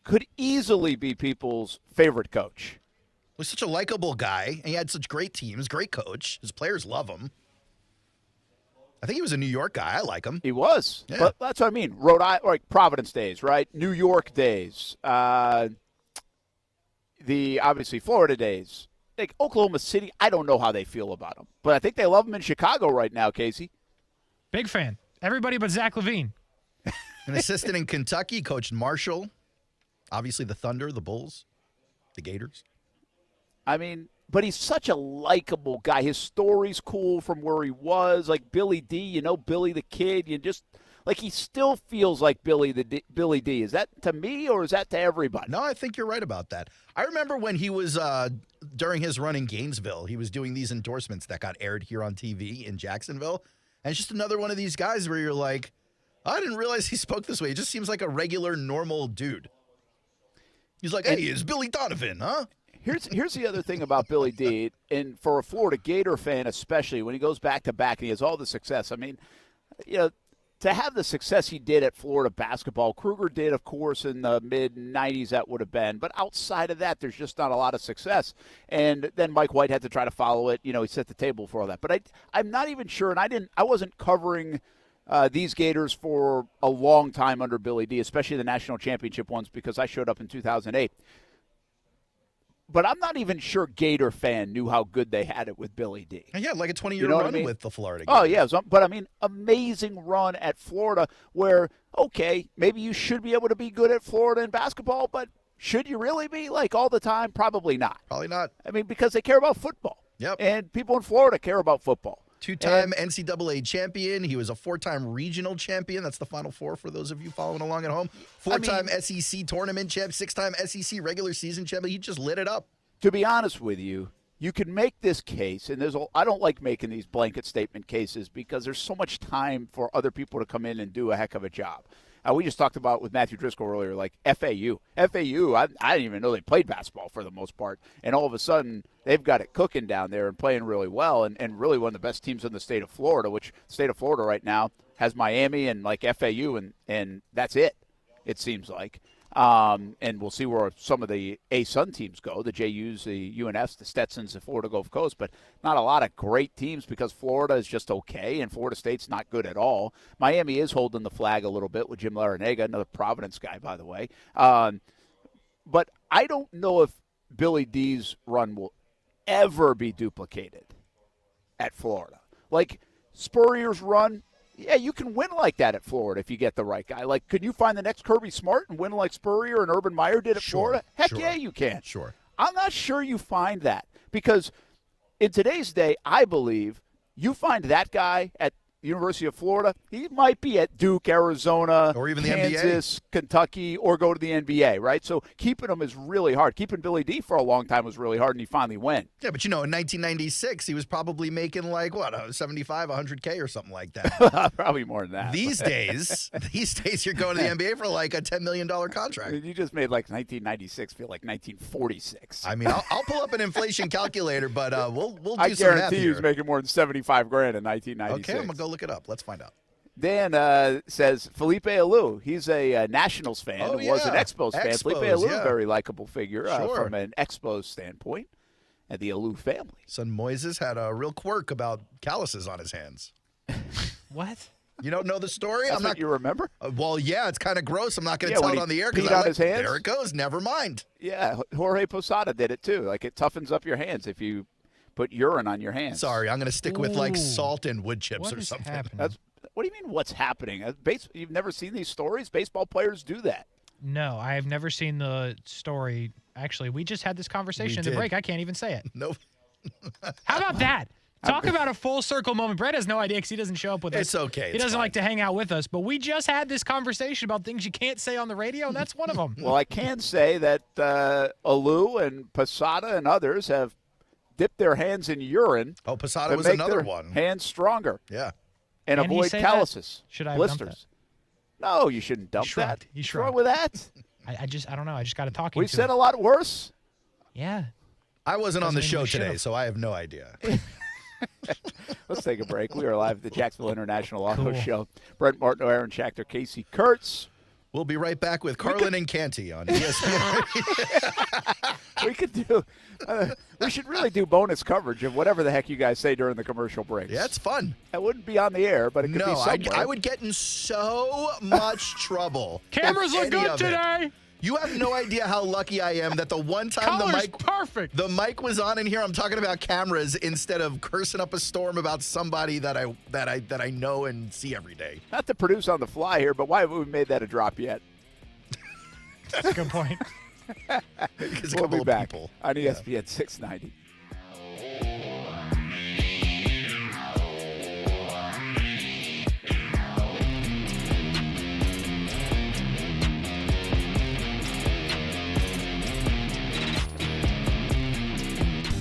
could easily be people's favorite coach. He was such a likable guy, and he had such great teams, great coach. His players love him. I think he was a New York guy. I like him. He was. Yeah. But that's what I mean. Rhode Island, like Providence days, right? New York days. The obviously Florida days. Like Oklahoma City, I don't know how they feel about him. But I think they love him in Chicago right now, Kasey. Big fan. Everybody but Zach LaVine. An assistant in Kentucky, coached Marshall. Obviously the Thunder, the Bulls, the Gators. I mean, but he's such a likable guy. His story's cool from where he was. Like Billy D, Billy the Kid. You just he still feels like Billy D. Is that to me or is that to everybody? No, I think you're right about that. I remember when he was during his run in Gainesville, he was doing these endorsements that got aired here on TV in Jacksonville, and it's just another one of these guys where you're like, I didn't realize he spoke this way. He just seems like a regular, normal dude. He's like, hey, it's Billy Donovan, huh? Here's the other thing about Billy D, and for a Florida Gator fan especially, when he goes back-to-back and he has all the success. I mean, to have the success he did at Florida basketball, Kruger did, of course, in the mid-'90s, that would have been. But outside of that, there's just not a lot of success. And then Mike White had to try to follow it. He set the table for all that. But I'm not even sure, and I wasn't covering these Gators for a long time under Billy D, especially the national championship ones, because I showed up in 2008. But I'm not even sure Gator fan knew how good they had it with Billy D. Yeah, like a 20-year run with the Florida Gators. Oh, yeah. But, I mean, amazing run at Florida where, okay, maybe you should be able to be good at Florida in basketball, but should you really be, all the time? Probably not. Probably not. I mean, because they care about football. Yep. And people in Florida care about football. Two-time NCAA champion. He was a 4-time regional champion. That's the Final Four for those of you following along at home. 4-time SEC tournament champ, 6-time SEC regular season champion. He just lit it up. To be honest with you, you can make this case, and I don't like making these blanket statement cases because there's so much time for other people to come in and do a heck of a job. We just talked about with Matthew Driscoll earlier, FAU. I didn't even know they played basketball for the most part. And all of a sudden, they've got it cooking down there and playing really well and really one of the best teams in the state of Florida, which the state of Florida right now has Miami and FAU, and that's it seems like. And we'll see where some of the A-Sun teams go, the JUs, the UNFs, the Stetsons, the Florida Gulf Coast, but not a lot of great teams because Florida is just okay and Florida State's not good at all. Miami is holding the flag a little bit with Jim Larinaga, another Providence guy, by the way. But I don't know if Billy D's run will ever be duplicated at Florida. Spurrier's run, yeah, you can win like that at Florida if you get the right guy. Could you find the next Kirby Smart and win like Spurrier and Urban Meyer did at Florida? Heck yeah, you can. Sure. I'm not sure you find that because in today's day, I believe you find that guy at University of Florida, he might be at Duke, Arizona, or even the Kansas, NBA. Kentucky, or go to the NBA, right? So keeping him is really hard. Keeping Billy D for a long time was really hard, and he finally went. Yeah, but in 1996, he was probably making 75, 100K or something like that. Probably more than that. These days, you're going to the NBA for a $10 million contract. You just made 1996 feel like 1946. I mean, I'll pull up an inflation calculator, but we'll do some math here. I guarantee he's making more than $75,000 in 1996. Okay, I'm gonna go look it up. Let's find out. Dan says Felipe Alou. He's a Nationals fan. Was an Expos fan. Felipe Alou, very likable figure from an Expos standpoint, and the Alou family. Son Moises had a real quirk about calluses on his hands. What? You don't know the story? That's what you remember? Well, yeah, it's kind of gross. I'm not going to tell it on the air because his hands? There it goes. Never mind. Yeah, Jorge Posada did it too. Like, it toughens up your hands if you put urine on your hands. Sorry, I'm going to stick with like salt and wood chips or something. What do you mean what's happening? You've never seen these stories? Baseball players do that. No, I have never seen the story. Actually, we just had this conversation in the break. I can't even say it. Nope. How about that? Talk about a full circle moment. Brett has no idea because he doesn't show up with us. It's okay. He doesn't like to hang out with us. But we just had this conversation about things you can't say on the radio, and that's one of them. Well, I can say that Alou and Posada and others have dipped their hands in urine. Oh, Posada to was make another their one. Hands stronger. Yeah. And Can he avoid say calluses. that? Should I blisters. dump that? No, you shouldn't dump that. What's wrong with that? I don't know. I just got to talk. We've said a lot worse. Yeah. I wasn't on the show today, should've. so I have no idea. Let's take a break. We are live at the Jacksonville International Auto Show. Brent Martineau, Aaron Schachter, Kasey Kurtz. We'll be right back with Carlin and Canty on ESPN. We could do. We should really do bonus coverage of whatever the heck you guys say during the commercial breaks. Yeah, it's fun. That wouldn't be on the air, but it could be somewhere. I would get in so much trouble. Cameras look good today. You have no idea how lucky I am that the one time the mic was on in here, I'm talking about cameras instead of cursing up a storm about somebody that I know and see every day. Not to produce on the fly here, but why haven't we made that a drop yet? That's a good point. We'll be back on ESPN 690.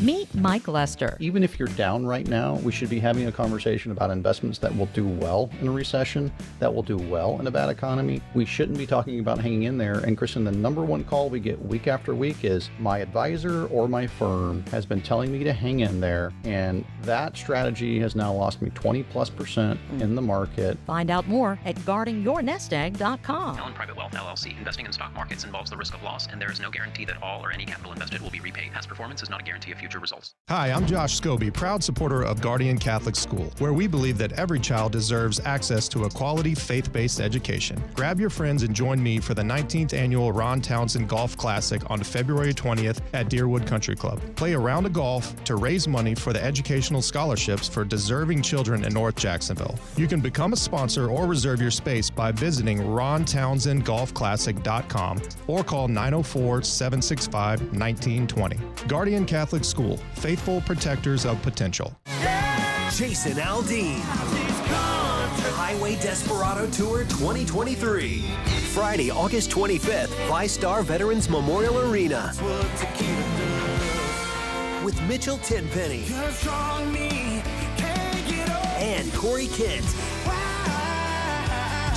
Meet Mike Lester. Even if you're down right now, we should be having a conversation about investments that will do well in a recession, that will do well in a bad economy. We shouldn't be talking about hanging in there. And Kristen, the number one call we get week after week is my advisor or my firm has been telling me to hang in there. And that strategy has now lost me 20+% in the market. Find out more at guardingyournestegg.com. Ellen Private Wealth, LLC. Investing in stock markets involves the risk of loss, and there is no guarantee that all or any capital invested will be repaid. Past performance is not a guarantee of future results. Hi, I'm Josh Scobie, proud supporter of Guardian Catholic School, where we believe that every child deserves access to a quality faith-based education. Grab your friends and join me for the 19th annual Ron Townsend Golf Classic on February 20th at Deerwood Country Club. Play a round of golf to raise money for the educational scholarships for deserving children in North Jacksonville. You can become a sponsor or reserve your space by visiting rontownsendgolfclassic.com or call 904-765-1920. Guardian Catholic School, faithful protectors of potential. Jason Aldean. Highway Desperado Tour 2023. Friday, August 25th, VyStar Veterans Memorial Arena. With Mitchell Tenpenny and Corey Kent.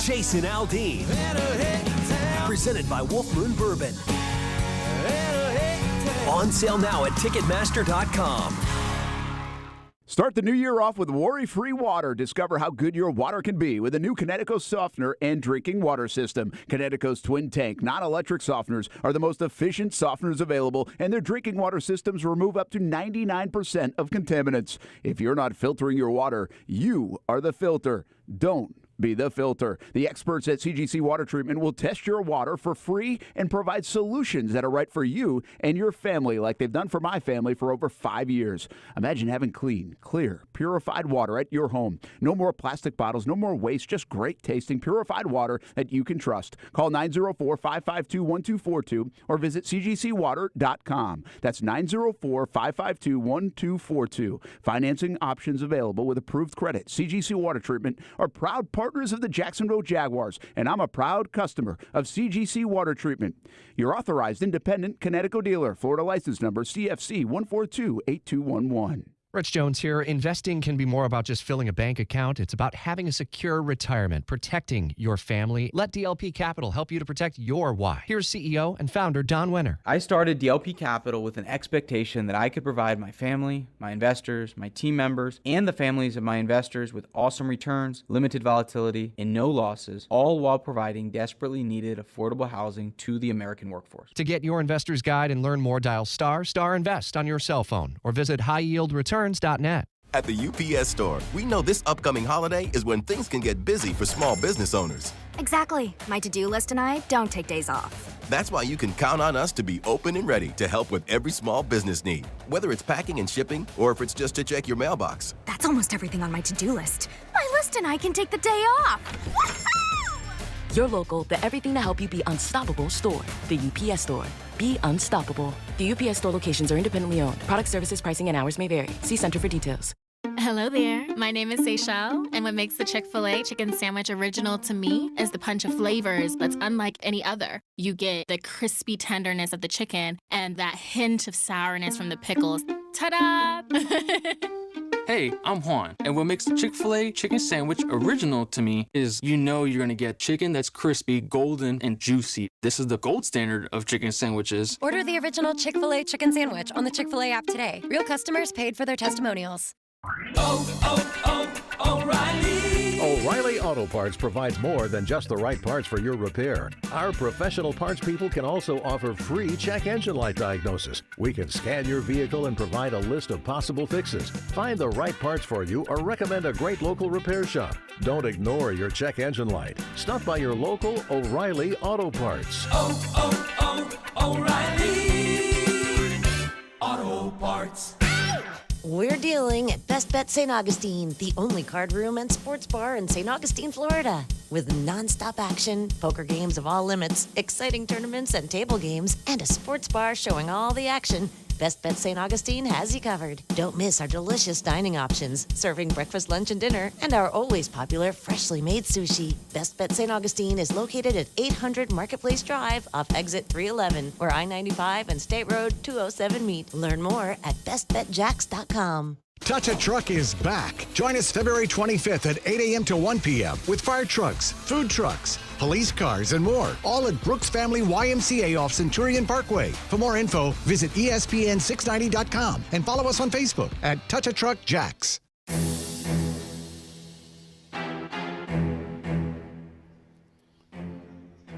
Jason Aldean. Presented by Wolf Moon Bourbon. On sale now at Ticketmaster.com. Start the new year off with worry-free water. Discover how good your water can be with a new Connecticut softener and drinking water system. Connecticut's twin tank, non-electric softeners are the most efficient softeners available, and their drinking water systems remove up to 99% of contaminants. If you're not filtering your water, you are the filter. Don't be the filter. The experts at CGC Water Treatment will test your water for free and provide solutions that are right for you and your family, like they've done for my family for over 5 years. Imagine having clean, clear, purified water at your home. No more plastic bottles, no more waste, just great tasting, purified water that you can trust. Call 904-552-1242 or visit cgcwater.com. That's 904-552-1242. Financing options available with approved credit. CGC Water Treatment are proud partners of the Jacksonville Jaguars, and I'm a proud customer of CGC Water Treatment. Your authorized independent Connecticut dealer. Florida license number CFC 1428211. Rich Jones here. Investing can be more about just filling a bank account. It's about having a secure retirement, protecting your family. Let DLP Capital help you to protect your why. Here's CEO and founder Don Wenner. I started DLP Capital with an expectation that I could provide my family, my investors, my team members, and the families of my investors with awesome returns, limited volatility, and no losses, all while providing desperately needed affordable housing to the American workforce. To get your investor's guide and learn more, dial *** invest on your cell phone or visit highyieldreturns.net. At the UPS Store, we know this upcoming holiday is when things can get busy for small business owners. Exactly. My to-do list and I don't take days off. That's why you can count on us to be open and ready to help with every small business need, whether it's packing and shipping or if it's just to check your mailbox. That's almost everything on my to-do list. My list and I can take the day off. Your local, the everything to help you be unstoppable store. The UPS Store. Be unstoppable. The UPS Store locations are independently owned. Product services, pricing, and hours may vary. See Center for details. Hello there. My name is Seychelle, and what makes the Chick-fil-A chicken sandwich original to me is the punch of flavors that's unlike any other. You get the crispy tenderness of the chicken and that hint of sourness from the pickles. Ta-da! Hey, I'm Juan, and what makes the Chick-fil-A chicken sandwich original to me is you're gonna get chicken that's crispy, golden, and juicy. This is the gold standard of chicken sandwiches. Order the original Chick-fil-A chicken sandwich on the Chick-fil-A app today. Real customers paid for their testimonials. O'Reilly Auto Parts provides more than just the right parts for your repair. Our professional parts people can also offer free check engine light diagnosis. We can scan your vehicle and provide a list of possible fixes. Find the right parts for you or recommend a great local repair shop. Don't ignore your check engine light. Stop by your local O'Reilly Auto Parts. O'Reilly Auto Parts. We're dealing at Best Bet St. Augustine, the only card room and sports bar in St. Augustine, Florida. With nonstop action, poker games of all limits, exciting tournaments and table games, and a sports bar showing all the action, Best Bet St. Augustine has you covered. Don't miss our delicious dining options, serving breakfast, lunch, and dinner, and our always popular freshly made sushi. Best Bet St. Augustine is located at 800 Marketplace Drive off exit 311, where I-95 and State Road 207 meet. Learn more at bestbetjacks.com. Touch a Truck is back. Join us February 25th at 8 a.m. to 1 p.m. with fire trucks, food trucks, police cars, and more. All at Brooks Family YMCA off Centurion Parkway. For more info, visit ESPN690.com and follow us on Facebook at Touch a Truck Jacks.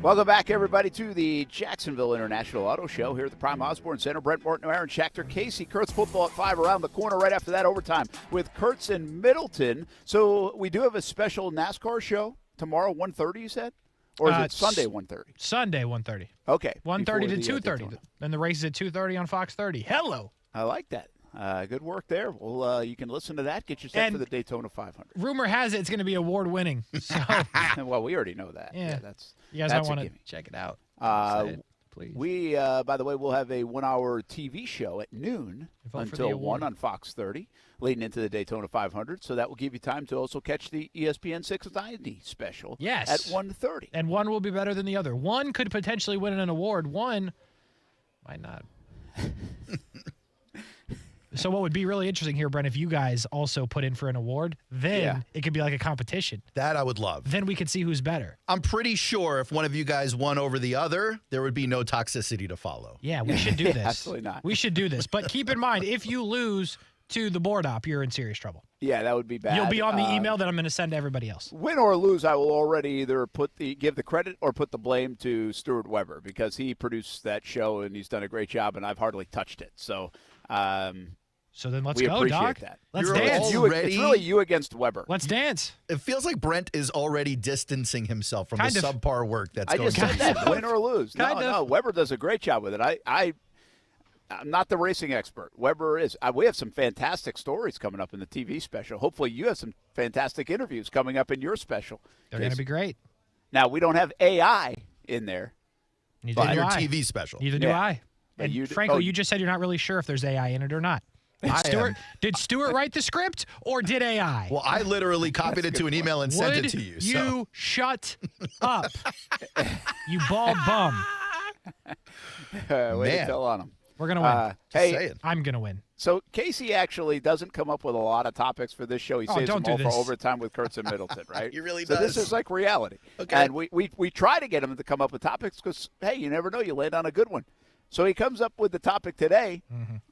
Welcome back, everybody, to the Jacksonville International Auto Show here at the Prime Osborne Center. Brent Morton, Aaron Schachter, Kasey, Kurtz football at 5 around the corner. Right after that, overtime with Kurtz and Middleton. So we do have a special NASCAR show tomorrow, 1:30, you said? Or is it Sunday, 1:30? Sunday, 1:30. Okay. 1:30 to 2:30. Then the race is at 2:30 on Fox 30. Hello. I like that. Good work there. Well, you can listen to that. Get you set for the Daytona 500. Rumor has it it's going to be award-winning. So. Well, we already know that. Yeah, that's. You guys might want to check it out. Please. We, by the way, will have a 1-hour TV show at noon until 1 on Fox 30, leading into the Daytona 500. So that will give you time to also catch the ESPN 690 special. Yes. At 1:30. And one will be better than the other. One could potentially win an award. One might not. So what would be really interesting here, Brent, if you guys also put in for an award, then it could be like a competition. That I would love. Then we could see who's better. I'm pretty sure if one of you guys won over the other, there would be no toxicity to follow. Yeah, we should do this. Absolutely not. We should do this. But keep in mind, if you lose to the board op, you're in serious trouble. Yeah, that would be bad. You'll be on the email that I'm going to send to everybody else. Win or lose, I will already either give the credit or put the blame to Stuart Weber because he produced that show and he's done a great job, and I've hardly touched it. So then let's we go, appreciate Doc. that. Let's dance. It's really you against Weber. Let's dance. It feels like Brent is already distancing himself from the subpar work that's going on. I just said that, win or lose. No, Weber does a great job with it. I'm not the racing expert. Weber is. We have some fantastic stories coming up in the TV special. Hopefully you have some fantastic interviews coming up in your special. They're going to be great. Now, we don't have AI in there. Neither in do your I. TV special. Neither do I. And frankly, you just said you're not really sure if there's AI in it or not. Did Stuart write the script or did AI? Well, I literally copied it to an email and sent it to you. You shut up, you bald bum. Way to tell on him. We're going to win. Hey, I'm going to win. So Kasey actually doesn't come up with a lot of topics for this show. He saves them all for overtime with Kurtz and Middleton, right? He really so does. This is like reality. Okay. And we try to get him to come up with topics because, hey, you never know. You land on a good one. So he comes up with the topic today.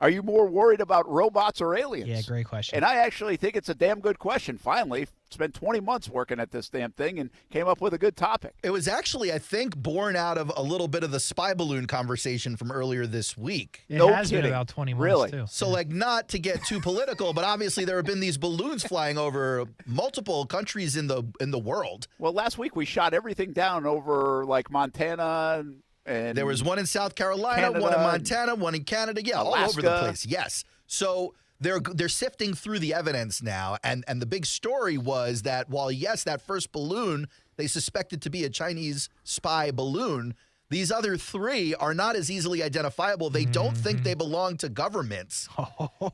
Are you more worried about robots or aliens? Yeah, great question. And I actually think it's a damn good question. Finally, spent 20 months working at this damn thing and came up with a good topic. It was actually, I think, born out of a little bit of the spy balloon conversation from earlier this week. It has been about 20 months, Really? too. So, like, not to get too political, but obviously there have been these balloons flying over multiple countries in the world. Well, last week we shot everything down over, like, Montana and there was one in South Carolina, Canada, one in Montana, one in Canada, yeah, all over the Alaska. place. Yes. So they're sifting through the evidence now, and the big story was that while yes, that first balloon they suspected to be a Chinese spy balloon, these other three are not as easily identifiable. They don't think they belong to governments.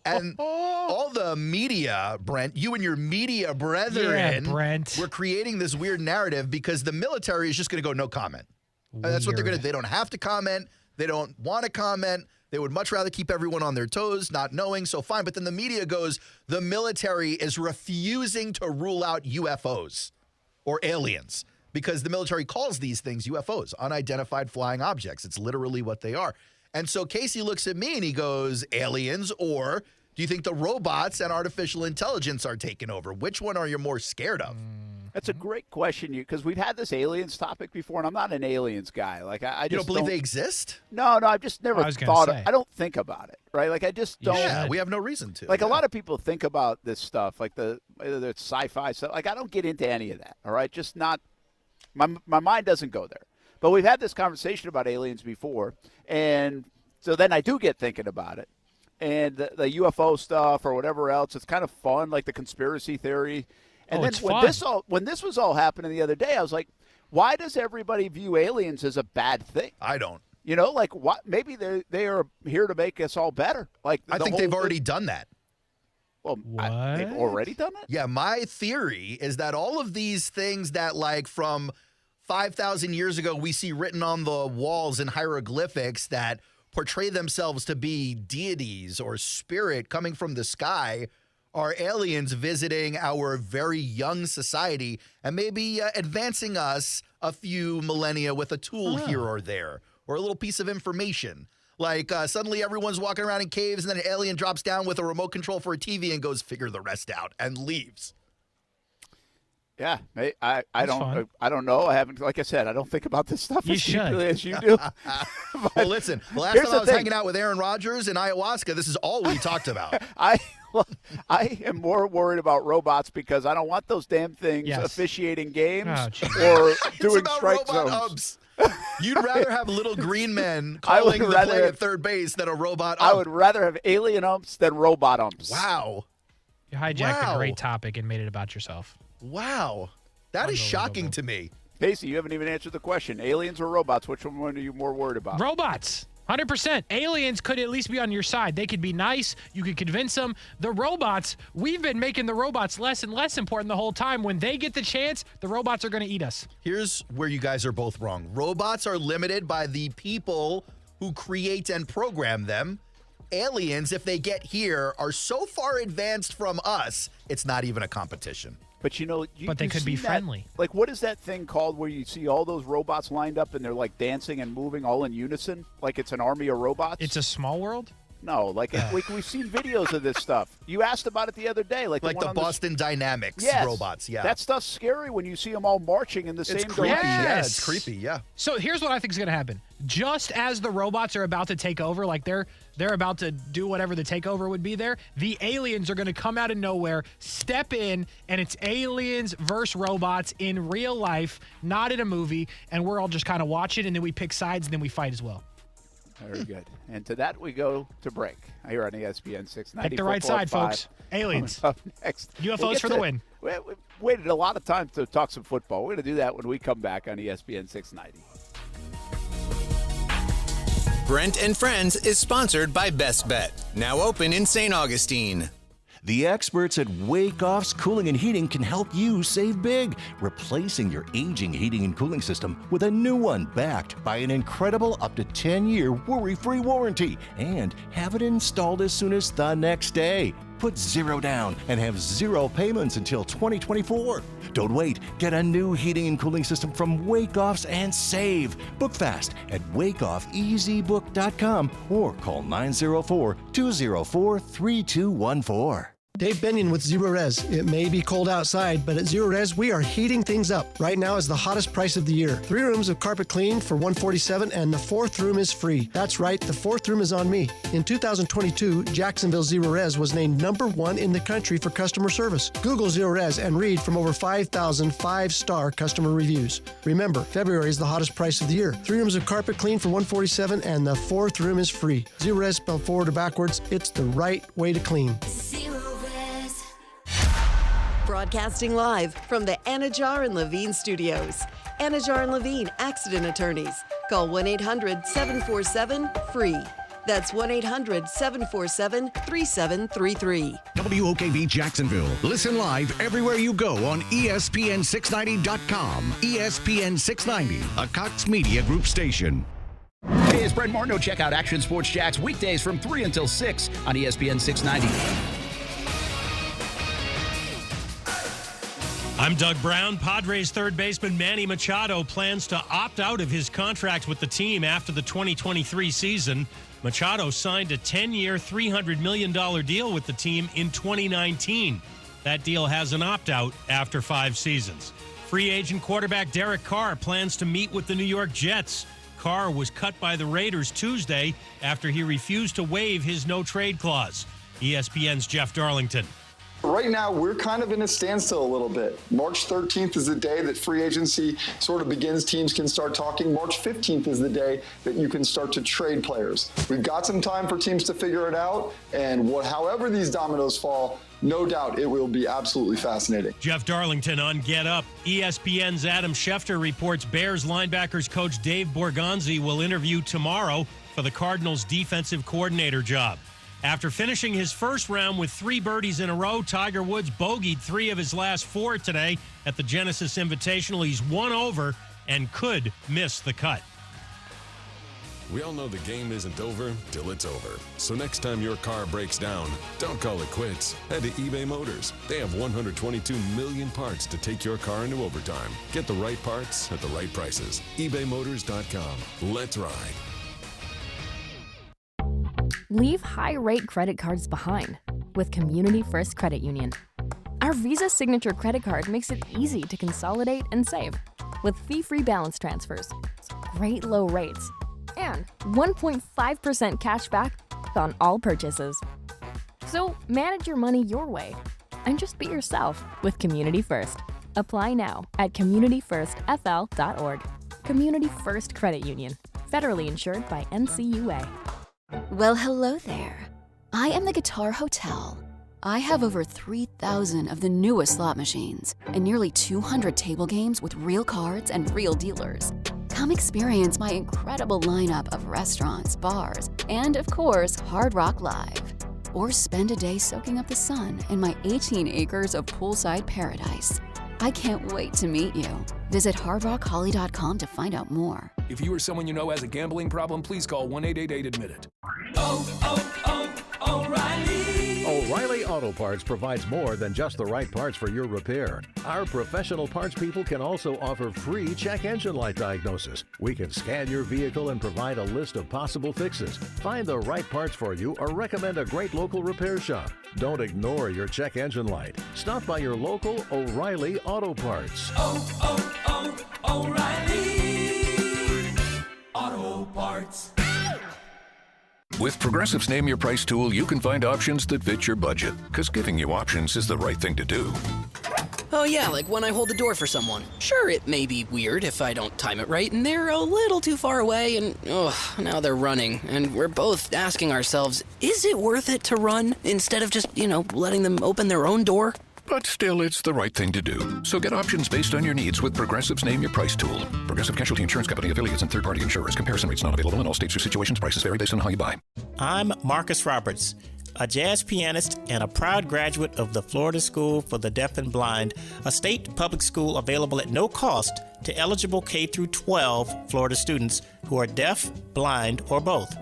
And all the media, Brent, you and your media brethren, Brent. we're creating this weird narrative because the military is just going to go no comment. And that's what they're going to. They don't have to comment. They don't want to comment. They would much rather keep everyone on their toes, not knowing. So fine. But then the media goes, the military is refusing to rule out UFOs or aliens because the military calls these things UFOs, unidentified flying objects. It's literally what they are. And so Kasey looks at me and he goes, aliens, or do you think the robots and artificial intelligence are taking over? Which one are you more scared of? That's a great question, because we've had this aliens topic before, and I'm not an aliens guy. Like I You just don't believe they exist? No, I've just never I was gonna thought. say. I don't think about it, right? Like I just don't. Yeah, we have no reason to. Like a lot of people think about this stuff, like whether it's sci-fi stuff. Like I don't get into any of that. All right, just not. My mind doesn't go there. But we've had this conversation about aliens before, and so then I do get thinking about it, and the UFO stuff or whatever else. It's kind of fun, like the conspiracy theory. And then it's when this was all happening the other day, I was like, why does everybody view aliens as a bad thing? I don't. You know, like what? Maybe they are here to make us all better. Like I think they've already done that. Well, they've already done it? Yeah, my theory is that all of these things that, like, from 5,000 years ago we see written on the walls in hieroglyphics that portray themselves to be deities or spirit coming from the sky are aliens visiting our very young society and maybe advancing us a few millennia with a tool here or there or a little piece of information. Like suddenly everyone's walking around in caves and then an alien drops down with a remote control for a TV and goes figure the rest out and leaves. Yeah, I don't know. I haven't, like I said, I don't think about this stuff as deeply as you do. Well, listen, the last time I was hanging out with Aaron Rodgers in ayahuasca, this is all we talked about. I am more worried about robots because I don't want those damn things officiating games or doing strike zones. You'd rather have little green men calling the play at third base than a robot ump. I would rather have alien umps than robot umps. Wow. You hijacked a great topic and made it about yourself. Wow. That is shocking to me. Kasey, you haven't even answered the question. Aliens or robots, which one are you more worried about? Robots. 100%. Aliens could at least be on your side. They could be nice. You could convince them. The robots, we've been making the robots less and less important the whole time. When they get the chance, the robots are going to eat us. Here's where you guys are both wrong. Robots are limited by the people who create and program them. Aliens, if they get here, are so far advanced from us, it's not even a competition. But you know, but they could be friendly. Like, what is that thing called where you see all those robots lined up and they're like dancing and moving all in unison, like it's an army of robots? It's a small world. No, like we've seen videos of this stuff. You asked about it the other day, like the Boston Dynamics robots. Yeah, that stuff's scary when you see them all marching in the same creepy. direction. Yeah, it's creepy. Yeah. So here's what I think is going to happen. Just as the robots are about to take over, like they're about to do whatever the takeover would be there, the aliens are going to come out of nowhere, step in, and it's aliens versus robots in real life, not in a movie, and we're all just kind of watching, and then we pick sides, and then we fight as well. Very good. And to that, we go to break here on ESPN 690. Pick the right side, folks. Aliens. Up next. UFOs for the win. We waited a lot of time to talk some football. We're going to do that when we come back on ESPN 690. Brent and Friends is sponsored by Best Bet, now open in St. Augustine. The experts at Wake Off's Cooling and Heating can help you save big, replacing your aging heating and cooling system with a new one backed by an incredible up to 10-year worry-free warranty and have it installed as soon as the next day. Put zero down and have zero payments until 2024. Don't wait. Get a new heating and cooling system from Wakeoffs and save. Book fast at wakeoffeasybook.com or call 904-204-3214. Dave Benyon with Zero Res. It may be cold outside, but at Zero Res, we are heating things up. Right now is the hottest price of the year. 3 rooms of carpet clean for $147, and the 4th room is free. That's right, the 4th room is on me. In 2022, Jacksonville Zero Res was named #1 in the country for customer service. Google Zero Res and read from over 5,000 5-star customer reviews. Remember, February is the hottest price of the year. 3 rooms of carpet clean for $147, and the 4th room is free. Zero Res spelled forward or backwards. It's the right way to clean. Broadcasting live from the Anajar and Levine studios. Anajar and Levine Accident Attorneys. Call 1-800-747-FREE. That's 1-800-747-3733. WOKV Jacksonville. Listen live everywhere you go on ESPN690.com. ESPN 690, a Cox Media Group station. Hey, it's Brent Martineau. Check out Action Sports Jacks weekdays from 3 until 6 on ESPN 690. I'm Doug Brown. Padres third baseman Manny Machado plans to opt out of his contract with the team after the 2023 season. Machado signed a 10-year, $300 million deal with the team in 2019. That deal has an opt-out after 5 seasons. Free agent quarterback Derek Carr plans to meet with the New York Jets. Carr was cut by the Raiders Tuesday after he refused to waive his no-trade clause. ESPN's Jeff Darlington. Right now, we're kind of in a standstill a little bit. March 13th is the day that free agency sort of begins. Teams can start talking. March 15th is the day that you can start to trade players. We've got some time for teams to figure it out, and however these dominoes fall, no doubt it will be absolutely fascinating. Jeff Darlington on Get Up. ESPN's Adam Schefter reports Bears linebackers coach Dave Borgonzi will interview tomorrow for the Cardinals' defensive coordinator job. After finishing his first round with 3 birdies in a row, Tiger Woods bogeyed 3 of his last 4 today at the Genesis Invitational. He's 1 over and could miss the cut. We all know the game isn't over till it's over. So next time your car breaks down, don't call it quits. Head to eBay Motors. They have 122 million parts to take your car into overtime. Get the right parts at the right prices. ebaymotors.com. Let's ride. Leave high-rate credit cards behind with Community First Credit Union. Our Visa Signature credit card makes it easy to consolidate and save with fee-free balance transfers, great low rates, and 1.5% cash back on all purchases. So manage your money your way and just be yourself with Community First. Apply now at communityfirstfl.org. Community First Credit Union, federally insured by NCUA. Well, hello there. I am the Guitar Hotel. I have over 3,000 of the newest slot machines and nearly 200 table games with real cards and real dealers. Come experience my incredible lineup of restaurants, bars, and of course, Hard Rock Live. Or spend a day soaking up the sun in my 18 acres of poolside paradise. I can't wait to meet you. Visit hardrockholly.com to find out more. If you or someone you know has a gambling problem, please call 1-888-ADMIT-IT. O'Reilly Auto Parts provides more than just the right parts for your repair. Our professional parts people can also offer free check engine light diagnosis. We can scan your vehicle and provide a list of possible fixes. Find the right parts for you or recommend a great local repair shop. Don't ignore your check engine light. Stop by your local O'Reilly Auto Parts. O'Reilly Auto Parts. With Progressive's Name Your Price tool, you can find options that fit your budget, because giving you options is the right thing to do. Oh yeah, like when I hold the door for someone. Sure, it may be weird if I don't time it right, and they're a little too far away, and now they're running. And we're both asking ourselves, is it worth it to run instead of just, letting them open their own door? But still, it's the right thing to do. So get options based on your needs with Progressive's Name Your Price tool. Progressive Casualty Insurance Company, affiliates, and third-party insurers. Comparison rates not available in all states or situations. Prices vary based on how you buy. I'm Marcus Roberts, a jazz pianist and a proud graduate of the Florida School for the Deaf and Blind, a state public school available at no cost to eligible K-12 Florida students who are deaf, blind, or both.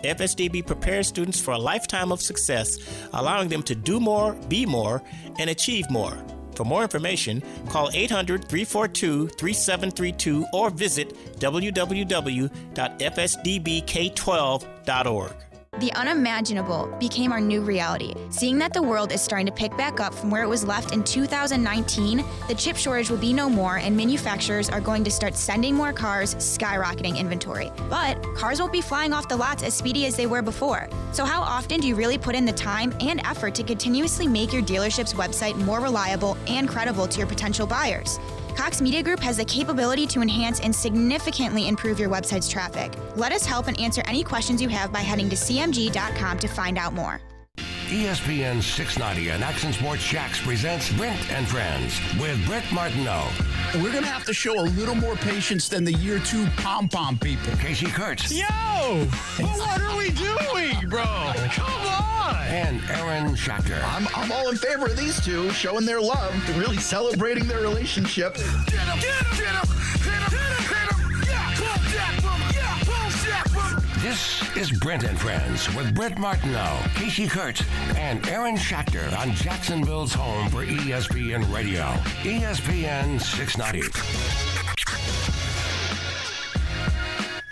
FSDB prepares students for a lifetime of success, allowing them to do more, be more, and achieve more. For more information, call 800-342-3732 or visit www.fsdbk12.org. The unimaginable became our new reality. Seeing that the world is starting to pick back up from where it was left in 2019, the chip shortage will be no more and manufacturers are going to start sending more cars, skyrocketing inventory. But cars won't be flying off the lots as speedy as they were before. So how often do you really put in the time and effort to continuously make your dealership's website more reliable and credible to your potential buyers? Cox Media Group has the capability to enhance and significantly improve your website's traffic. Let us help and answer any questions you have by heading to cmg.com to find out more. ESPN 690 and Action Sports Jax presents Brent and Friends with Brent Martineau. We're going to have to show a little more patience than the year 2 pom-pom people. Kasey Kurtz. Yo! Well, what are we doing, bro? Come on! And Aaron Schachter. I'm all in favor of these two showing their love, really celebrating their relationship. This is Brent and Friends with Brent Martineau, Kasey Kurtz, and Aaron Schachter on Jacksonville's home for ESPN Radio, ESPN 690.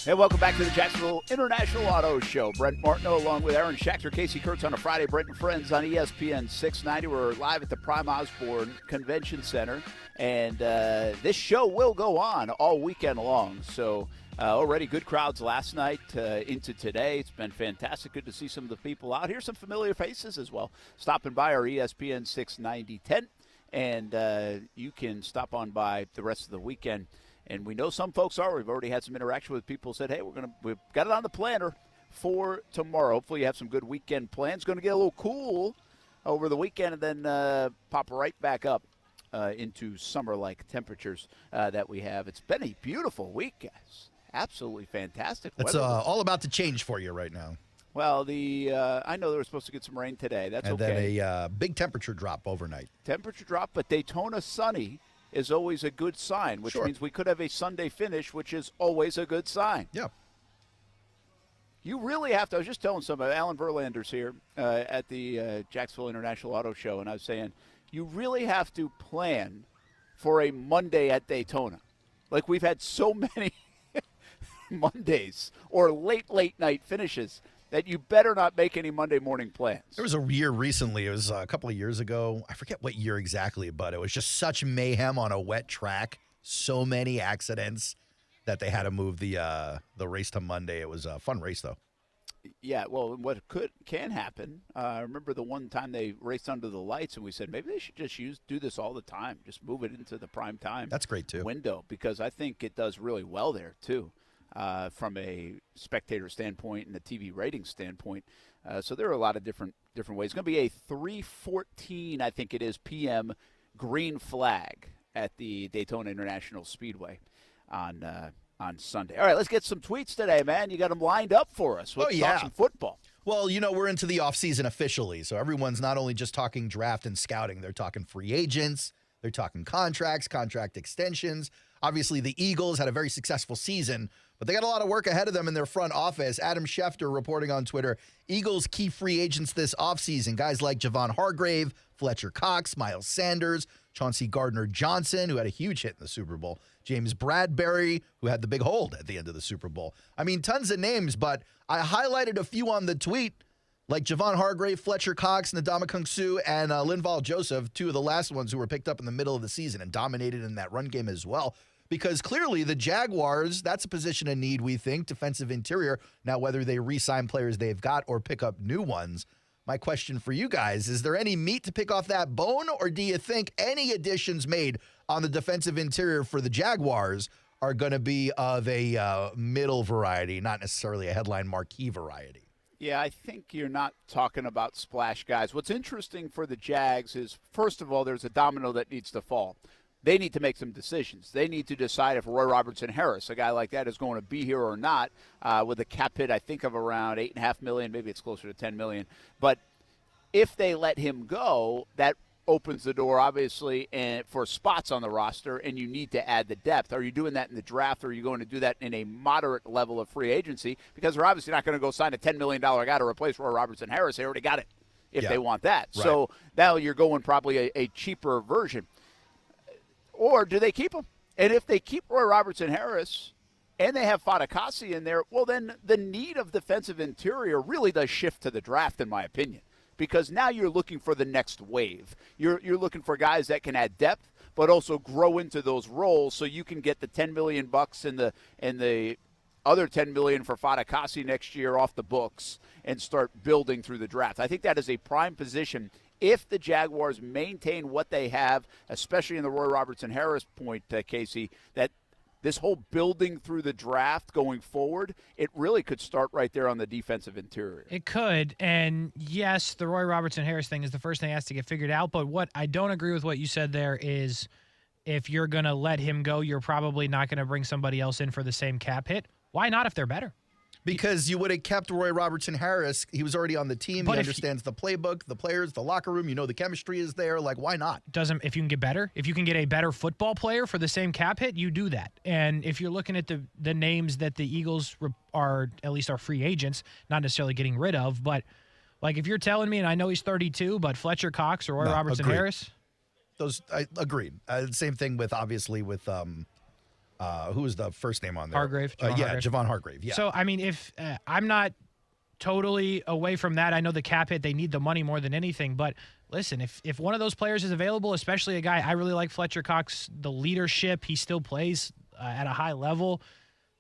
Hey, welcome back to the Jacksonville International Auto Show. Brent Martineau along with Aaron Schachter, Kasey Kurtz on a Friday. Brent and Friends on ESPN 690. We're live at the Prime Osborne Convention Center, and this show will go on all weekend long. So already good crowds last night into today. It's been fantastic. Good to see some of the people out here. Some familiar faces as well. Stopping by our ESPN 690 tent, and you can stop on by the rest of the weekend. And we know some folks are. We've already had some interaction with people who said, hey, we've got it on the planner for tomorrow. Hopefully you have some good weekend plans. Going to get a little cool over the weekend and then pop right back up into summer-like temperatures that we have. It's been a beautiful week, guys. Absolutely fantastic weather. It's all about to change for you right now. Well, I know they were supposed to get some rain today. That's okay. And then a big temperature drop overnight. Temperature drop, but Daytona sunny is always a good sign, which means we could have a Sunday finish, which is always a good sign. Yeah. You really have to. I was just telling somebody, Alan Verlander's here at the Jacksonville International Auto Show, and I was saying, you really have to plan for a Monday at Daytona. Like, we've had so many Mondays or late night finishes that you better not make any Monday morning plans. There was a year recently, it was a couple of years ago, I forget what year exactly, but it was just such mayhem on a wet track, so many accidents that they had to move the race to Monday. It was a fun race, though. Yeah, well, what can happen, I remember the one time they raced under the lights, and we said maybe they should just do this all the time, just move it into the prime time. That's great, too. Window, because I think it does really well there, too. From a spectator standpoint and a TV rating standpoint. So there are a lot of different ways. It's going to be a 3:14, I think it is, p.m. green flag at the Daytona International Speedway on Sunday. All right, let's get some tweets today, man. You got them lined up for us. Let's talk some football. Well, we're into the offseason officially, so everyone's not only just talking draft and scouting. They're talking free agents. They're talking contracts, contract extensions. Obviously, the Eagles had a very successful season, but they got a lot of work ahead of them in their front office. Adam Schefter reporting on Twitter, Eagles key free agents this offseason. Guys like Javon Hargrave, Fletcher Cox, Miles Sanders, Chauncey Gardner-Johnson, who had a huge hit in the Super Bowl, James Bradbury, who had the big hold at the end of the Super Bowl. I mean, tons of names, but I highlighted a few on the tweet, like Javon Hargrave, Fletcher Cox, Ndamukong Suh, and Linval Joseph, two of the last ones who were picked up in the middle of the season and dominated in that run game as well. Because clearly the Jaguars, that's a position of need, we think, defensive interior. Now, whether they re-sign players they've got or pick up new ones, my question for you guys, is there any meat to pick off that bone, or do you think any additions made on the defensive interior for the Jaguars are going to be of a middle variety, not necessarily a headline marquee variety? Yeah, I think you're not talking about splash guys. What's interesting for the Jags is, first of all, there's a domino that needs to fall. They need to make some decisions. They need to decide if Roy Robertson Harris, a guy like that, is going to be here or not, with a cap hit, I think, of around $8.5 million. Maybe it's closer to $10 million. But if they let him go, that opens the door, obviously, and for spots on the roster, and you need to add the depth. Are you doing that in the draft, or are you going to do that in a moderate level of free agency? Because they're obviously not going to go sign a $10 million guy to replace Roy Robertson Harris. They already got it if they want that. Right. So now you're going probably a cheaper version. Or do they keep him? And if they keep Roy Robertson Harris and they have Kasey in there, well, then the need of defensive interior really does shift to the draft, in my opinion, because now you're looking for the next wave. You're looking for guys that can add depth, but also grow into those roles, so you can get the $10 million and the other $10 million for Kasey next year off the books and start building through the draft. I think that is a prime position if the Jaguars maintain what they have, especially in the Roy Robertson Harris point, Kasey, that this whole building through the draft going forward, it really could start right there on the defensive interior. It could, and yes, the Roy Robertson Harris thing is the first thing that has to get figured out, but what I don't agree with what you said there is if you're going to let him go, you're probably not going to bring somebody else in for the same cap hit. Why not if they're better? Because you would have kept Roy Robertson Harris. He was already on the team. He understands the playbook, the players, the locker room. You know the chemistry is there. Like, why not? If you can get better, if you can get a better football player for the same cap hit, you do that. And if you're looking at the names that the Eagles are, at least are free agents, not necessarily getting rid of, but like if you're telling me, and I know he's 32, but Fletcher Cox or Roy Robertson Harris? I agreed. Same thing with, obviously, with who was the first name on there? Hargrave. Javon Hargrave. Yeah. So, I mean, if I'm not totally away from that, I know the cap hit, they need the money more than anything. But listen, if one of those players is available, especially a guy, I really like Fletcher Cox, the leadership, he still plays at a high level.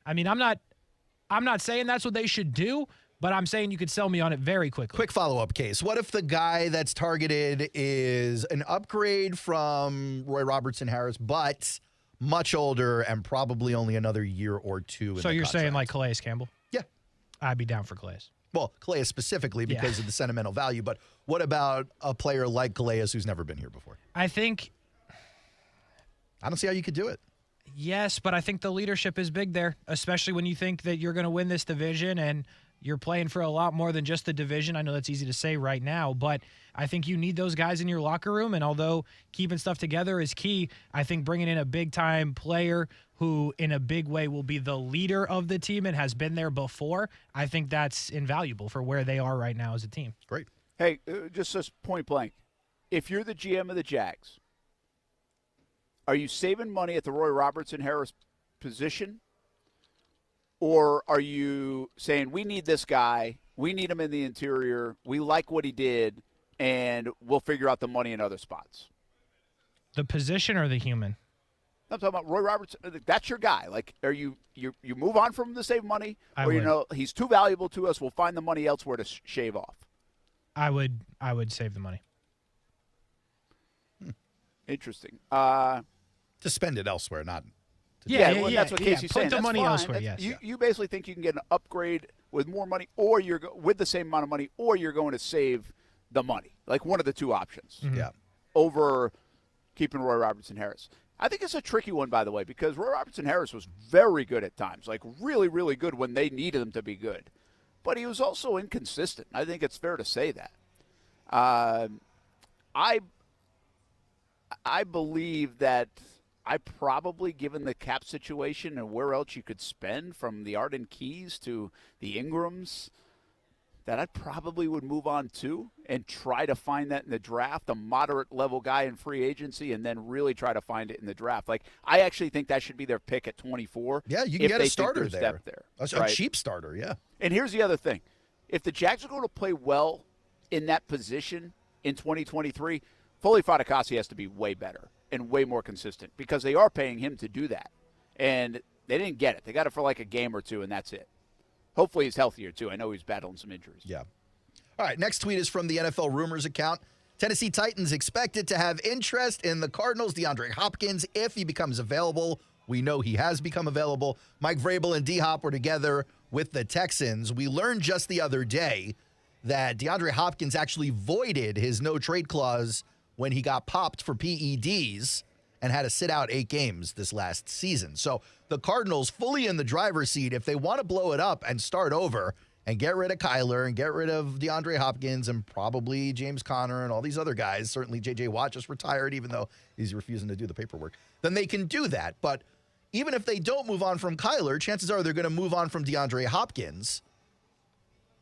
I mean, I'm not saying that's what they should do, but I'm saying you could sell me on it very quickly. Quick follow-up case. What if the guy that's targeted is an upgrade from Roy Robertson Harris, but much older and probably only another year or two. So you're saying like Calais Campbell? Yeah. I'd be down for Calais. Well, Calais specifically because of the sentimental value, but what about a player like Calais who's never been here before? I don't see how you could do it. Yes, but I think the leadership is big there, especially when you think that you're going to win this division and you're playing for a lot more than just the division. I know that's easy to say right now, but I think you need those guys in your locker room. And although keeping stuff together is key, I think bringing in a big-time player who in a big way will be the leader of the team and has been there before, I think that's invaluable for where they are right now as a team. Great. Hey, just point blank, if you're the GM of the Jags, are you saving money at the Roy Robertson Harris position? Or are you saying, we need this guy, we need him in the interior, we like what he did, and we'll figure out the money in other spots? The position or the human? I'm talking about Roy Robertson. That's your guy. Like, are you move on from him to save money? Or, he's too valuable to us, we'll find the money elsewhere to shave off? I would save the money. Interesting. To spend it elsewhere, not... That's what Kasey's saying. Put the that's money fine. elsewhere, yes. You basically think you can get an upgrade with more money, or you're with the same amount of money, or you're going to save the money. Like one of the two options. Mm-hmm. Yeah. Over keeping Roy Robertson Harris. I think it's a tricky one, by the way, because Roy Robertson Harris was very good at times, like really, really good when they needed him to be good. But he was also inconsistent. I think it's fair to say that. I believe that I probably, given the cap situation and where else you could spend from the Arden Keys to the Ingrams, that I probably would move on to and try to find that in the draft, a moderate level guy in free agency, and then really try to find it in the draft. Like, I actually think that should be their pick at 24. Yeah, you can get a starter there. A cheap starter, yeah. And here's the other thing. If the Jags are going to play well in that position in 2023, Foley Fatukasi has to be way better and way more consistent because they are paying him to do that. And they didn't get it. They got it for like a game or two, and that's it. Hopefully he's healthier, too. I know he's battling some injuries. Yeah. All right, next tweet is from the NFL Rumors account. Tennessee Titans expected to have interest in the Cardinals' DeAndre Hopkins if he becomes available. We know he has become available. Mike Vrabel and D-Hop were together with the Texans. We learned just the other day that DeAndre Hopkins actually voided his no-trade clause when he got popped for PEDs and had to sit out 8 games this last season. So the Cardinals fully in the driver's seat. If they want to blow it up and start over, and get rid of Kyler and get rid of DeAndre Hopkins and probably James Conner and all these other guys, certainly J.J. Watt just retired even though he's refusing to do the paperwork, then they can do that. But even if they don't move on from Kyler, chances are they're going to move on from DeAndre Hopkins,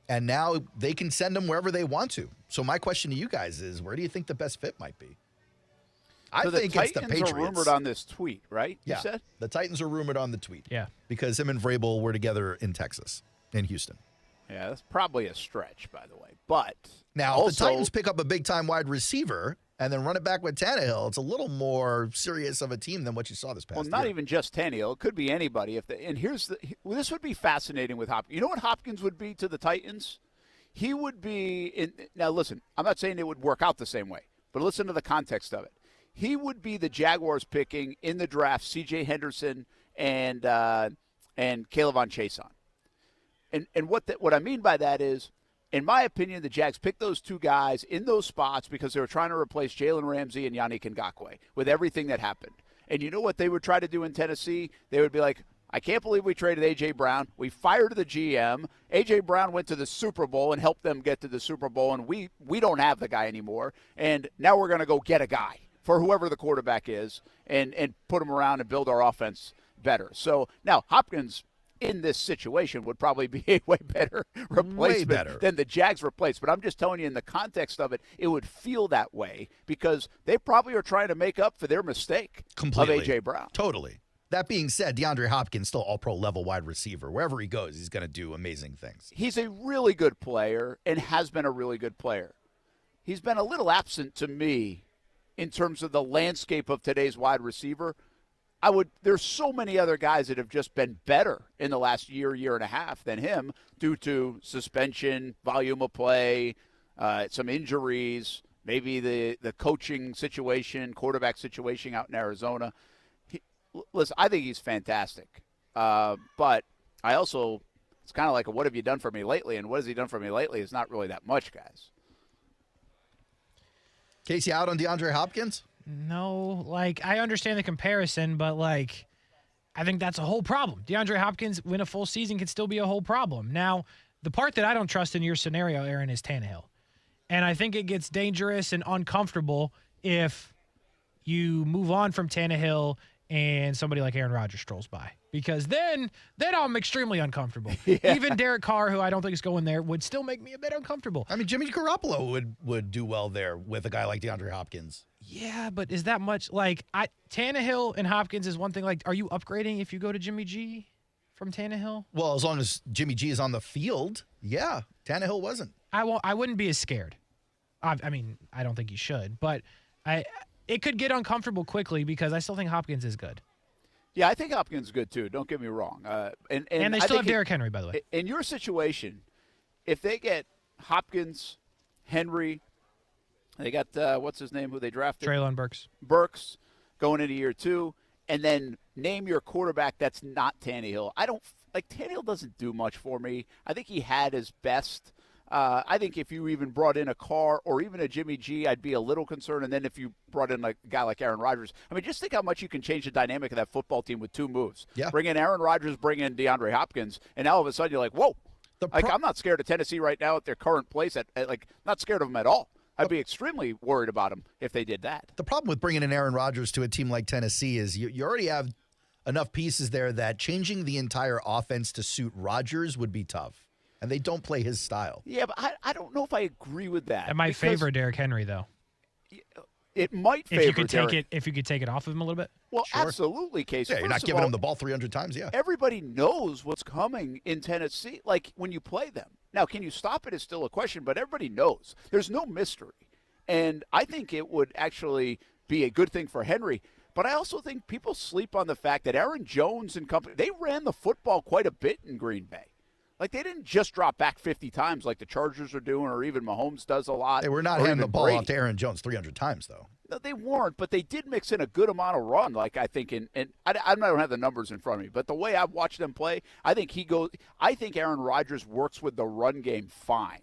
and now they can send him wherever they want to. So my question to you guys is, where do you think the best fit might be? I think it's the Patriots. Are rumored on this tweet, right? Yeah, you said? The Titans are rumored on the tweet. Yeah. Because him and Vrabel were together in Texas, in Houston. Yeah, that's probably a stretch, by the way. But now, also, if the Titans pick up a big-time wide receiver and then run it back with Tannehill, it's a little more serious of a team than what you saw this past year. Well, not even just Tannehill. It could be anybody. This would be fascinating with Hopkins. You know what Hopkins would be to the Titans? He would be now listen, I'm not saying it would work out the same way, but listen to the context of it. He would be the Jaguars picking in the draft C.J. Henderson and Kayvon Chason. And what I mean by that is, in my opinion, the Jags picked those two guys in those spots because they were trying to replace Jalen Ramsey and Yannick Ngakoue with everything that happened. And you know what they would try to do in Tennessee? They would be like, I can't believe we traded A.J. Brown. We fired the GM. A.J. Brown went to the Super Bowl and helped them get to the Super Bowl, and we don't have the guy anymore. And now we're going to go get a guy for whoever the quarterback is and put him around and build our offense better. So now Hopkins in this situation would probably be a way better replacement than the Jags replaced. But I'm just telling you, in the context of it, it would feel that way because they probably are trying to make up for their mistake of A.J. Brown. Totally. That being said, DeAndre Hopkins still all-pro level wide receiver. Wherever he goes, he's going to do amazing things. He's a really good player and has been a really good player. He's been a little absent to me in terms of the landscape of today's wide receiver. There's so many other guys that have just been better in the last year and a half than him due to suspension, volume of play, some injuries, maybe the coaching situation, quarterback situation out in Arizona. Listen, I think he's fantastic. But I also, it's kind of like, what have you done for me lately? And what has he done for me lately is not really that much, guys. Kasey, out on DeAndre Hopkins? No, I understand the comparison, but, I think that's a whole problem. DeAndre Hopkins, win a full season, can still be a whole problem. Now, the part that I don't trust in your scenario, Aaron, is Tannehill. And I think it gets dangerous and uncomfortable if you move on from Tannehill and somebody like Aaron Rodgers strolls by. Because then I'm extremely uncomfortable. Yeah. Even Derek Carr, who I don't think is going there, would still make me a bit uncomfortable. I mean, Jimmy Garoppolo would do well there with a guy like DeAndre Hopkins. Yeah, but is that much? Tannehill and Hopkins is one thing. Are you upgrading if you go to Jimmy G from Tannehill? Well, as long as Jimmy G is on the field, yeah. Tannehill wasn't. I wouldn't be as scared. I mean, I don't think you should, but it could get uncomfortable quickly because I still think Hopkins is good. Yeah, I think Hopkins is good too. Don't get me wrong. And they still have Derrick Henry, by the way. In your situation, if they get Hopkins, Henry, they got what's his name, who they drafted? Treylon Burks. Burks going into year 2, and then name your quarterback that's not Tannehill. Tannehill doesn't do much for me. I think he had his best. I think if you even brought in a Carr or even a Jimmy G, I'd be a little concerned. And then if you brought in a guy like Aaron Rodgers, I mean, just think how much you can change the dynamic of that football team with 2 moves. Yeah. Bring in Aaron Rodgers, bring in DeAndre Hopkins, and now all of a sudden you're like, whoa. I'm not scared of Tennessee right now at their current place. Not scared of them at all. I'd be extremely worried about them if they did that. The problem with bringing in Aaron Rodgers to a team like Tennessee is you already have enough pieces there that changing the entire offense to suit Rodgers would be tough. And they don't play his style. Yeah, but I don't know if I agree with that. It might favor Derrick Henry, though. It might favor if you could take it off of him a little bit. Well, sure. Absolutely, Kasey. Yeah, you're not giving him the ball 300 times, yeah. Everybody knows what's coming in Tennessee, when you play them. Now, can you stop it is still a question, but everybody knows. There's no mystery. And I think it would actually be a good thing for Henry. But I also think people sleep on the fact that Aaron Jones and company, they ran the football quite a bit in Green Bay. They didn't just drop back 50 times like the Chargers are doing or even Mahomes does a lot. They were not handing the ball off to Aaron Jones 300 times, though. No, they weren't, but they did mix in a good amount of run, I think. And I don't have the numbers in front of me, but the way I've watched them play, I think Aaron Rodgers works with the run game fine,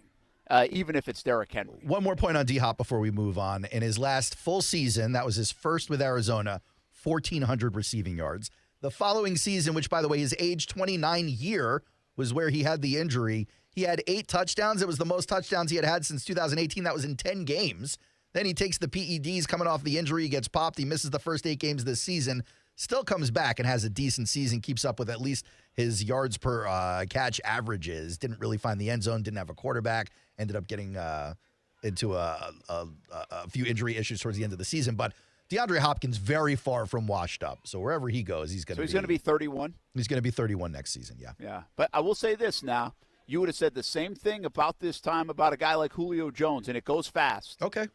even if it's Derrick Henry. One more point on D-Hop before we move on. In his last full season, that was his first with Arizona, 1,400 receiving yards. The following season, which, by the way, his age 29 year was where he had the injury, He had 8 touchdowns. It was the most touchdowns he had since 2018. That was in 10 games. Then he takes the PEDs coming off the injury. He gets popped. He misses the first 8 games this season. Still comes back and has a decent season. Keeps up with at least his yards per catch averages. Didn't really find the end zone. Didn't have a quarterback. Ended up getting into a few injury issues towards the end of the season. But DeAndre Hopkins very far from washed up. So wherever he goes, he's going to be. So he's going to be 31? He's going to be 31 next season, yeah. Yeah. But I will say this now. You would have said the same thing about this time about a guy like Julio Jones, and it goes fast. Okay.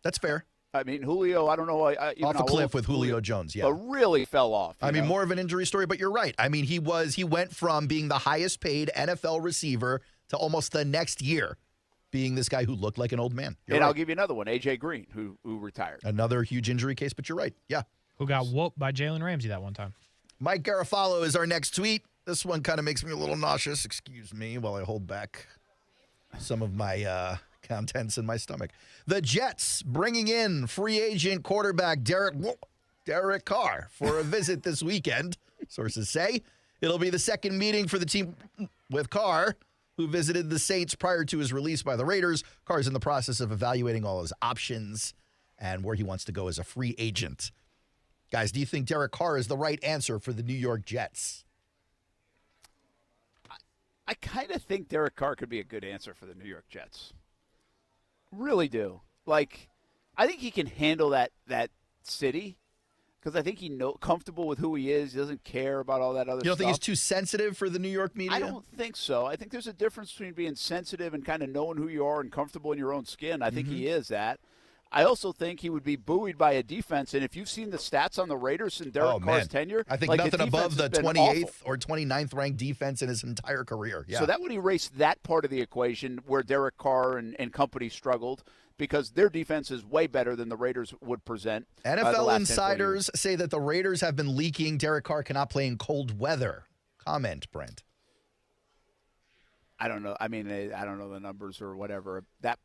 That's fair. I mean, Julio, I don't know. Off a cliff with Julio Jones, yeah. But really fell off. I mean, more of an injury story, but you're right. I mean, he went from being the highest paid NFL receiver to almost the next year being this guy who looked like an old man. And I'll give you another one, A.J. Green, who retired. Another huge injury case, but you're right. Yeah. Who got whooped by Jalen Ramsey that one time. Mike Garafalo is our next tweet. This one kind of makes me a little nauseous. Excuse me while I hold back some of my contents in my stomach. The Jets bringing in free agent quarterback Derek Carr for a visit this weekend. Sources say it'll be the second meeting for the team with Carr, who visited the Saints prior to his release by the Raiders. Carr's in the process of evaluating all his options and where he wants to go as a free agent. Guys, do you think Derek Carr is the right answer for the New York Jets? I kind of think Derek Carr could be a good answer for the New York Jets. Really do. Like, I think he can handle that city because I think he's comfortable with who he is. He doesn't care about all that other stuff. You don't think he's too sensitive for the New York media? I don't think so. I think there's a difference between being sensitive and kind of knowing who you are and comfortable in your own skin. I think he is that. I also think he would be buoyed by a defense, and if you've seen the stats on the Raiders in Derek Carr's tenure, I think nothing above the 28th or 29th ranked defense in his entire career. Yeah. So that would erase that part of the equation where Derek Carr and company struggled because their defense is way better than the Raiders would present. NFL insiders say that the Raiders have been leaking Derek Carr cannot play in cold weather. Comment, Brent. I don't know. I mean, I don't know the numbers or whatever. That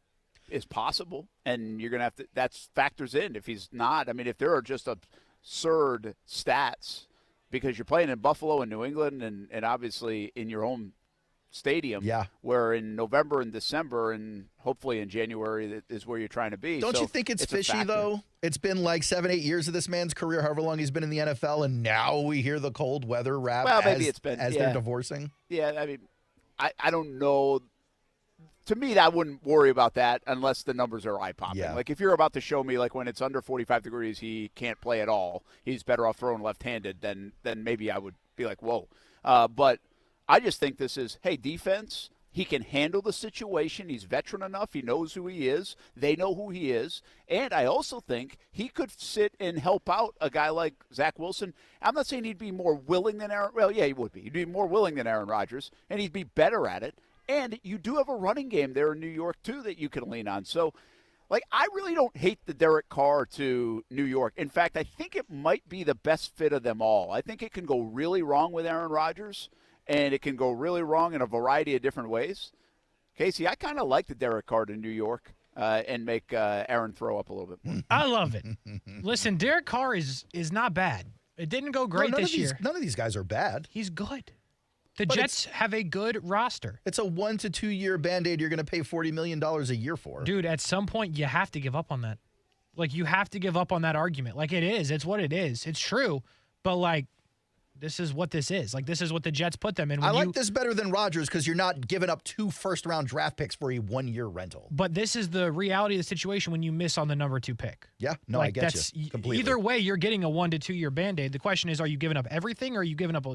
is possible, and you're going to have to – that factors in. If he's not – I mean, if there are just absurd stats because you're playing in Buffalo and New England and obviously in your home stadium where in November and December and hopefully in January is where you're trying to be. Don't you think it's fishy, though? It's been like 7-8 years of this man's career, however long he's been in the NFL, and now we hear the cold weather rap as they're divorcing? Yeah, I mean, I don't know – to me, I wouldn't worry about that unless the numbers are eye-popping. Yeah. Like if you're about to show me, like when it's under 45 degrees, he can't play at all. He's better off throwing left-handed. Then maybe I would be like, whoa. But I just think this is, hey, defense. He can handle the situation. He's veteran enough. He knows who he is. They know who he is. And I also think he could sit and help out a guy like Zach Wilson. I'm not saying he'd be more willing than Aaron. Well, yeah, he would be. He'd be more willing than Aaron Rodgers, and he'd be better at it. And you do have a running game there in New York, too, that you can lean on. So, like, I really don't hate the Derek Carr to New York. In fact, I think it might be the best fit of them all. I think it can go really wrong with Aaron Rodgers, and it can go really wrong in a variety of different ways. Kasey, I kind of like the Derek Carr to New York and make Aaron throw up a little bit more. I love it. Listen, Derek Carr is not bad. It didn't go great this year. None of these guys are bad. He's good. The Jets have a good roster. It's a 1 to 2 year Band-Aid you're going to pay $40 million a year for. Dude, at some point, you have to give up on that. Like, you have to give up on that argument. Like, it is. It's what it is. It's true. But, like, this is what this is. Like, this is what the Jets put them in. I like this better than Rodgers because you're not giving up 2 first-round draft picks for a 1-year rental. But this is the reality of the situation when you miss on the number 2 pick. Yeah, no, I get you completely. Either way, you're getting a 1 to 2 year Band-Aid. The question is, are you giving up everything or are you giving up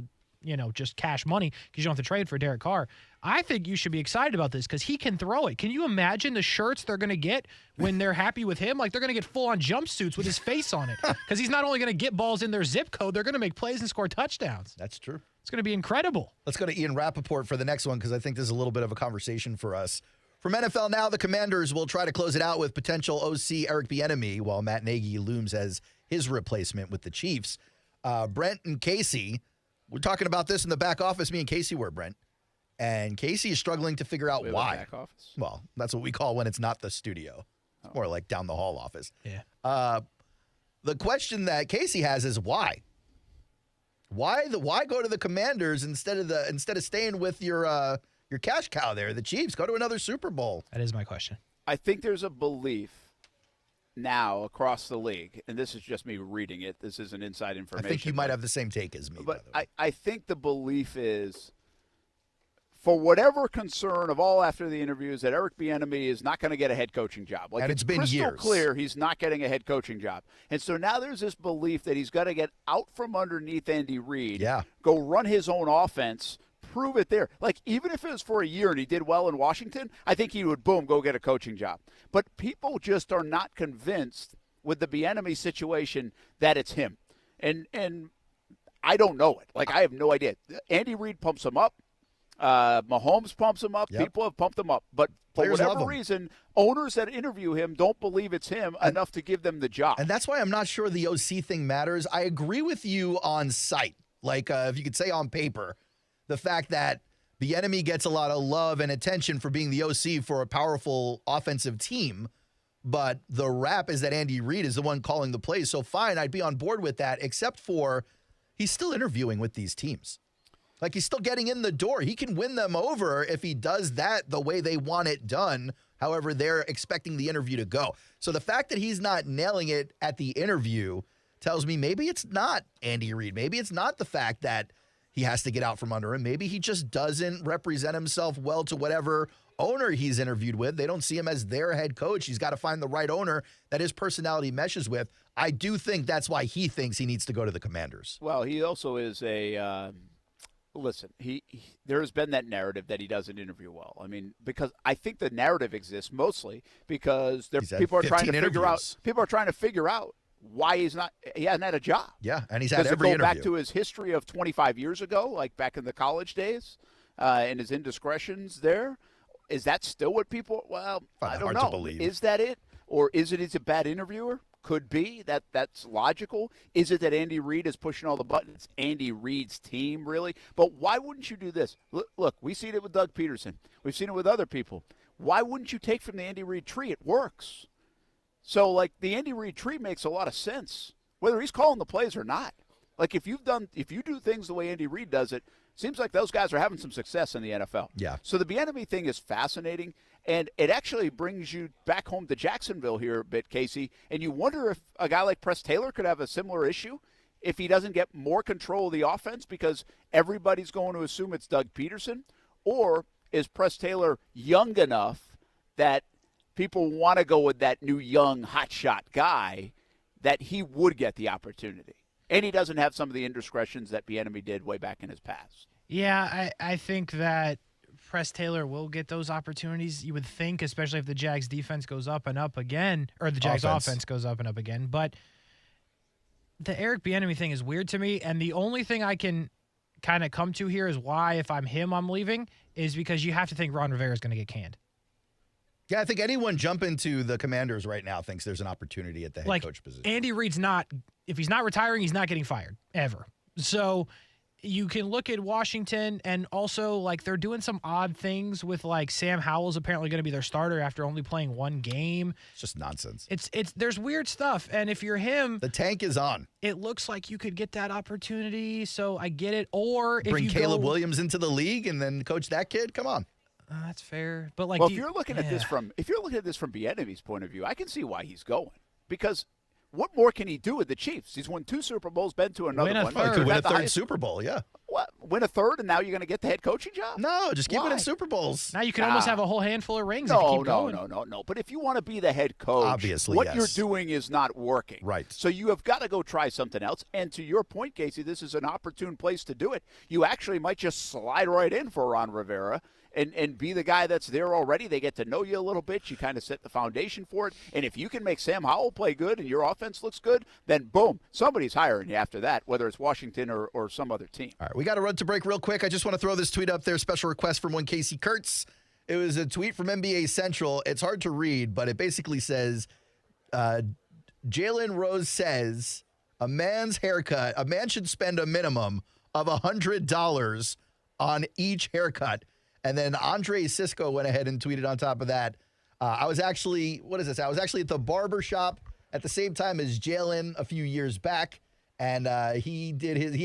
just cash money because you don't have to trade for Derek Carr? I think you should be excited about this because he can throw it. Can you imagine the shirts they're going to get when they're happy with him? Like, they're going to get full-on jumpsuits with his face on it because he's not only going to get balls in their zip code, they're going to make plays and score touchdowns. That's true. It's going to be incredible. Let's go to Ian Rappaport for the next one because I think this is a little bit of a conversation for us. From NFL Now, the Commanders will try to close it out with potential OC Eric Bieniemy while Matt Nagy looms as his replacement with the Chiefs. Brent and Kasey, we're talking about this in the back office. Me and Kasey were, Brent. And Kasey is struggling to figure out why. Back office? Well, that's what we call when it's not the studio. It's more like down the hall office. Yeah. The question that Kasey has is why? Why go to the Commanders instead of staying with your your cash cow there. The Chiefs, go to another Super Bowl. That is my question. I think there's a belief now across the league, and this is just me reading it. This isn't inside information. I think you might have the same take as me. But I think the belief is, for whatever concern of all after the interviews, that Eric Bieniemy is not going to get a head coaching job. Like, and it's been crystal years. clear he's not getting a head coaching job. And so now there's this belief that he's got to get out from underneath Andy Reid, go run his own offense, prove it there. Like, even if it was for a year and he did well in Washington, I think he would, boom, go get a coaching job. But people just are not convinced with the Bieniemy situation that it's him. And I don't know it. Like, I have no idea. Andy Reid pumps him up. Mahomes pumps him up. Yep. People have pumped him up. But for Players love whatever him. reason, owners that interview him don't believe it's him enough to give them the job. And that's why I'm not sure the OC thing matters. I agree with you on site. Like, if you could say on paper, the fact that the enemy gets a lot of love and attention for being the OC for a powerful offensive team, but the rap is that Andy Reid is the one calling the plays. So fine, I'd be on board with that, except for he's still interviewing with these teams. Like, he's still getting in the door. He can win them over if he does that the way they want it done, however they're expecting the interview to go. So the fact that he's not nailing it at the interview tells me maybe it's not Andy Reid. Maybe it's not the fact that he has to get out from under him. Maybe he just doesn't represent himself well to whatever owner he's interviewed with. They don't see him as their head coach. He's got to find the right owner that his personality meshes with. I do think that's why he thinks he needs to go to the Commanders. Well, he also is a listen, there has been that narrative that he doesn't interview well. I mean, because I think the narrative exists mostly because people are trying to figure out why he hasn't had a job. Yeah, and he's had every interview. Does it go back to his history of 25 years ago, like back in the college days, and his indiscretions there? Is that still what people? Well, I don't know. To believe. Is that it, or is it he's a bad interviewer? Could be. That's logical. Is it that Andy Reid is pushing all the buttons? Andy Reid's team, really? But why wouldn't you do this? Look, we've seen it with Doug Peterson. We've seen it with other people. Why wouldn't you take from the Andy Reid tree? It works. So, like, the Andy Reid tree makes a lot of sense, whether he's calling the plays or not. Like, if you do things the way Andy Reid does it, seems like those guys are having some success in the NFL. Yeah. So the Bieniemy thing is fascinating, and it actually brings you back home to Jacksonville here a bit, Kasey, and you wonder if a guy like Press Taylor could have a similar issue if he doesn't get more control of the offense because everybody's going to assume it's Doug Peterson, or is Press Taylor young enough that people want to go with that new young hotshot guy that he would get the opportunity. And he doesn't have some of the indiscretions that Bieniemy did way back in his past. Yeah, I think that Press Taylor will get those opportunities. You would think, especially if the Jags defense goes up and up again, or the Jags offense goes up and up again. But the Eric Bieniemy thing is weird to me, and the only thing I can kind of come to here is why, if I'm him, I'm leaving, is because you have to think Ron Rivera is going to get canned. Yeah, I think anyone jumping to the Commanders right now thinks there's an opportunity at the head coach position. Andy Reid's not, if he's not retiring, he's not getting fired, ever. So you can look at Washington, and also, like, they're doing some odd things with, like, Sam Howell's apparently going to be their starter after only playing one game. It's just nonsense. There's weird stuff, and if you're him, the tank is on. It looks like you could get that opportunity, so I get it. Or bring Caleb Williams into the league and then coach that kid. Come on. That's fair, but if you're looking at this from Bieniemy's point of view, I can see why he's going, because what more can he do with the Chiefs? He's won 2 Super Bowls, been to another one. Could win a third Super Bowl, yeah. What? Win a third, and now you're going to get the head coaching job? No, just keep winning Super Bowls. Now you can almost have a whole handful of rings. If you keep going. No. But if you want to be the head coach, obviously, what you're doing is not working. Right. So you have got to go try something else. And to your point, Kasey, this is an opportune place to do it. You actually might just slide right in for Ron Rivera and be the guy that's there already. They get to know you a little bit. You kind of set the foundation for it. And if you can make Sam Howell play good and your offense looks good, then boom, somebody's hiring you after that, whether it's Washington or some other team. All right, we got to run to break real quick. I just want to throw this tweet up there. Special request from one Kasey Kurtz. It was a tweet from NBA Central. It's hard to read, but it basically says, Jalen Rose says, a man should spend a minimum of $100 on each haircut. And then Andre Cisco went ahead and tweeted on top of that. I was actually at the barber shop at the same time as Jalen a few years back. And he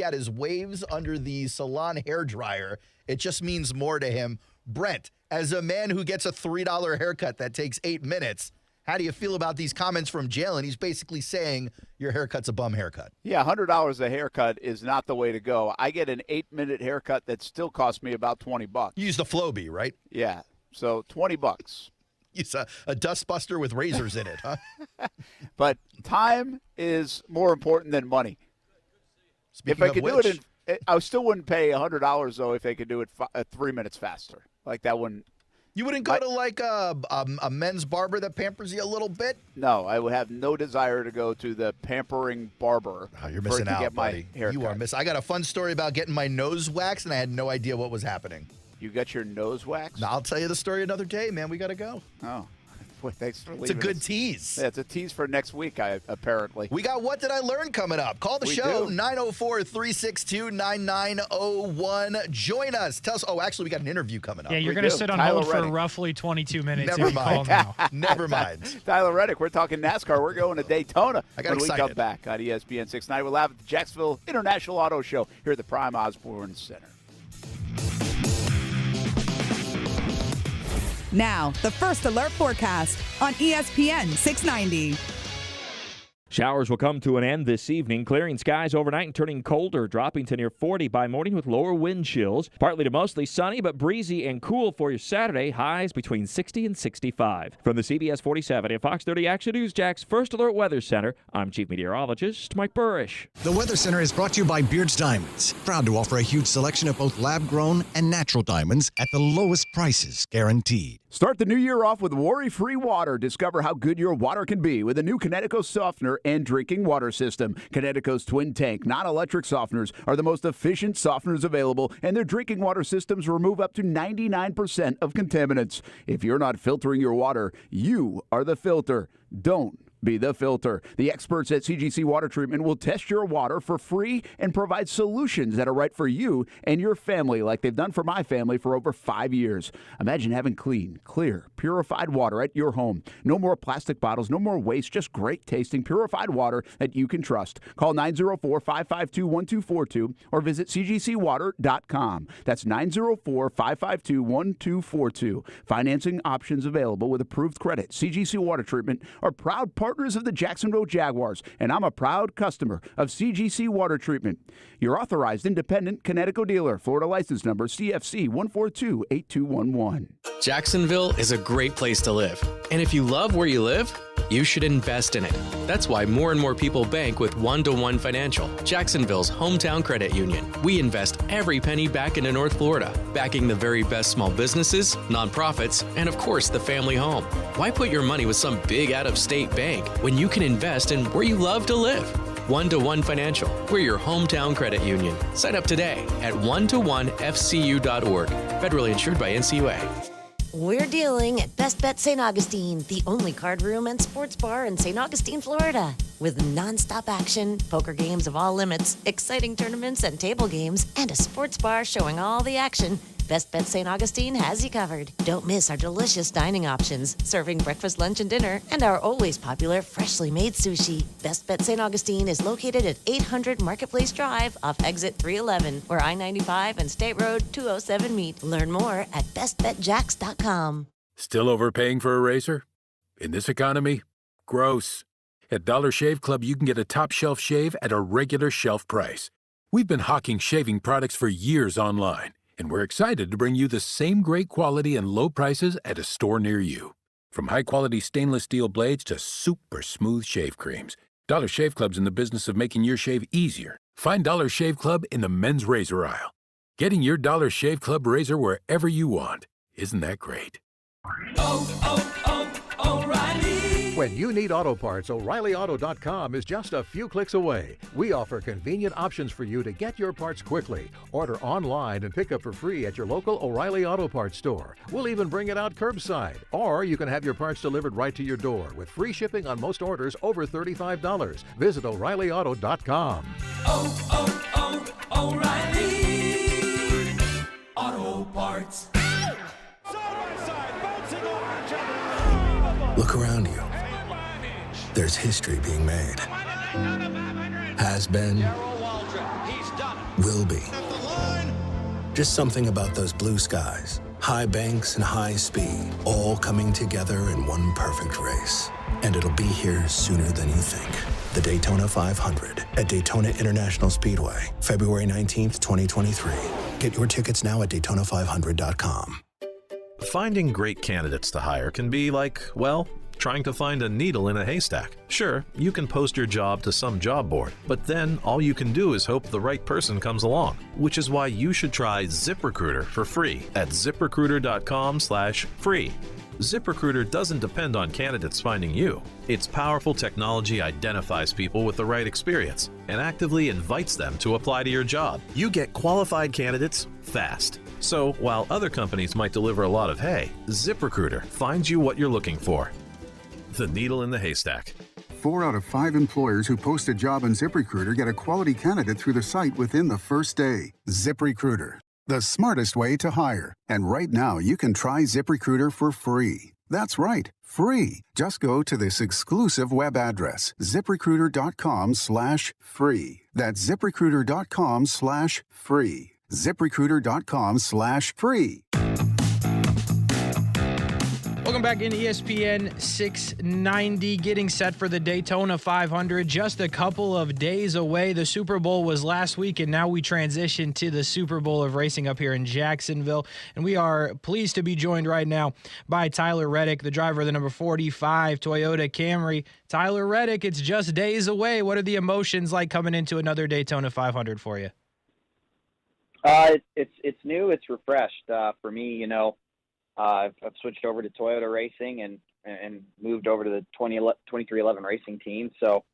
had his waves under the salon hair dryer. It just means more to him. Brent, as a man who gets a $3 haircut that takes 8 minutes, how do you feel about these comments from Jalen? He's basically saying your haircut's a bum haircut. Yeah, $100 a haircut is not the way to go. I get an 8-minute haircut that still costs me about $20. You use the Flowbee, right? Yeah, so $20. Use a dustbuster with razors in it, huh? But time is more important than money. Speaking if I of could which, do it, I still wouldn't pay $100 though if they could do it 3 minutes faster. Like that wouldn't. You wouldn't go to like a men's barber that pampers you a little bit? No, I would have no desire to go to the pampering barber. Oh, you're missing out, get buddy. My haircut. You are missing. I got a fun story about getting my nose waxed, and I had no idea what was happening. You got your nose waxed? I'll tell you the story another day, man. We got to go. Oh. Boy, thanks for leaving. It's a good tease. Yeah, it's a tease for next week, apparently. We got What Did I Learn coming up. Call the show, 904-362-9901. Join us. Tell us. Oh, actually, we got an interview coming up. Yeah, you're going to sit on hold for roughly 22 minutes. Never mind. Now. Never mind. Tyler Reddick, we're talking NASCAR. We're going to Daytona. I got when excited. we come back on ESPN 690. We'll have the Jacksonville International Auto Show here at the Prime Osborne Center. Now, the First Alert forecast on ESPN 690. Showers will come to an end this evening, clearing skies overnight and turning colder, dropping to near 40 by morning with lower wind chills. Partly to mostly sunny, but breezy and cool for your Saturday, highs between 60 and 65. From the CBS 47 and Fox 30 Action News Jack's First Alert Weather Center, I'm Chief Meteorologist Mike Burrish. The Weather Center is brought to you by Beard's Diamonds, proud to offer a huge selection of both lab-grown and natural diamonds at the lowest prices guaranteed. Start the new year off with worry-free water. Discover how good your water can be with a new Connecticut softener and drinking water system. Connecticut's twin tank, non-electric softeners are the most efficient softeners available, and their drinking water systems remove up to 99% of contaminants. If you're not filtering your water, you are the filter. Don't be the filter. The experts at CGC Water Treatment will test your water for free and provide solutions that are right for you and your family, like they've done for my family for over 5 years. Imagine having clean, clear, purified water at your home. No more plastic bottles, no more waste, just great tasting, purified water that you can trust. Call 904-552-1242 or visit cgcwater.com. That's 904-552-1242. Financing options available with approved credit. CGC Water Treatment are proud partners of the Jacksonville Jaguars, and I'm a proud customer of CGC Water Treatment. Your authorized independent Connecticut dealer. Florida license number CFC 1428211. Jacksonville is a great place to live. And if you love where you live, you should invest in it. That's why more and more people bank with One-to-One Financial, Jacksonville's hometown credit union. We invest every penny back into North Florida, backing the very best small businesses, nonprofits, and of course the family home. Why put your money with some big out-of-state bank when you can invest in where you love to live? One-to-One Financial, we're your hometown credit union. Sign up today at one-to-one-fcu.org. Federally insured by NCUA. We're dealing at Best Bet St. Augustine, the only card room and sports bar in St. Augustine, Florida. With nonstop action, poker games of all limits, exciting tournaments and table games, and a sports bar showing all the action, Best Bet St. Augustine has you covered. Don't miss our delicious dining options, serving breakfast, lunch, and dinner, and our always popular freshly made sushi. Best Bet St. Augustine is located at 800 Marketplace Drive off exit 311, where I-95 and State Road 207 meet. Learn more at bestbetjacks.com. Still overpaying for a razor? In this economy? Gross. At Dollar Shave Club, you can get a top shelf shave at a regular shelf price. We've been hawking shaving products for years online, and we're excited to bring you the same great quality and low prices at a store near you. From high-quality stainless steel blades to super smooth shave creams, Dollar Shave Club's in the business of making your shave easier. Find Dollar Shave Club in the men's razor aisle. Getting your Dollar Shave Club razor wherever you want. Isn't that great? O'Reilly. When you need auto parts, O'ReillyAuto.com is just a few clicks away. We offer convenient options for you to get your parts quickly. Order online and pick up for free at your local O'Reilly Auto Parts store. We'll even bring it out curbside. Or you can have your parts delivered right to your door with free shipping on most orders over $35. Visit O'ReillyAuto.com. O'Reilly Auto Parts. Look around you. There's history being made. Has been. Will be. Just something about those blue skies High banks and high speed, all coming together in one perfect race. And it'll be here sooner than you think. The Daytona 500 at Daytona International Speedway, February 19th, 2023. Get your tickets now at Daytona500.com. Finding great candidates to hire can be like, well, trying to find a needle in a haystack. Sure, you can post your job to some job board, but then all you can do is hope the right person comes along, which is why you should try ZipRecruiter for free at ZipRecruiter.com/free. ZipRecruiter doesn't depend on candidates finding you. Its powerful technology identifies people with the right experience and actively invites them to apply to your job. You get qualified candidates fast. So while other companies might deliver a lot of hay, ZipRecruiter finds you what you're looking for. The needle in the haystack. 4 out of 5 employers who post a job on ZipRecruiter get a quality candidate through the site within the first day. ZipRecruiter, the smartest way to hire. And right now, you can try ZipRecruiter for free. That's right, free. Just go to this exclusive web address, ZipRecruiter.com/free. That's ZipRecruiter.com/free. ZipRecruiter.com/free. Welcome back into ESPN 690, getting set for the Daytona 500. Just a couple of days away. The Super Bowl was last week, and now we transition to the Super Bowl of racing up here in Jacksonville. And we are pleased to be joined right now by Tyler Reddick, the driver of the number 45 Toyota Camry. Tyler Reddick, it's just days away. What are the emotions like coming into another Daytona 500 for you? It's new. It's refreshed for me. You know, I've switched over to Toyota Racing and moved over to the 2311 Racing team. So,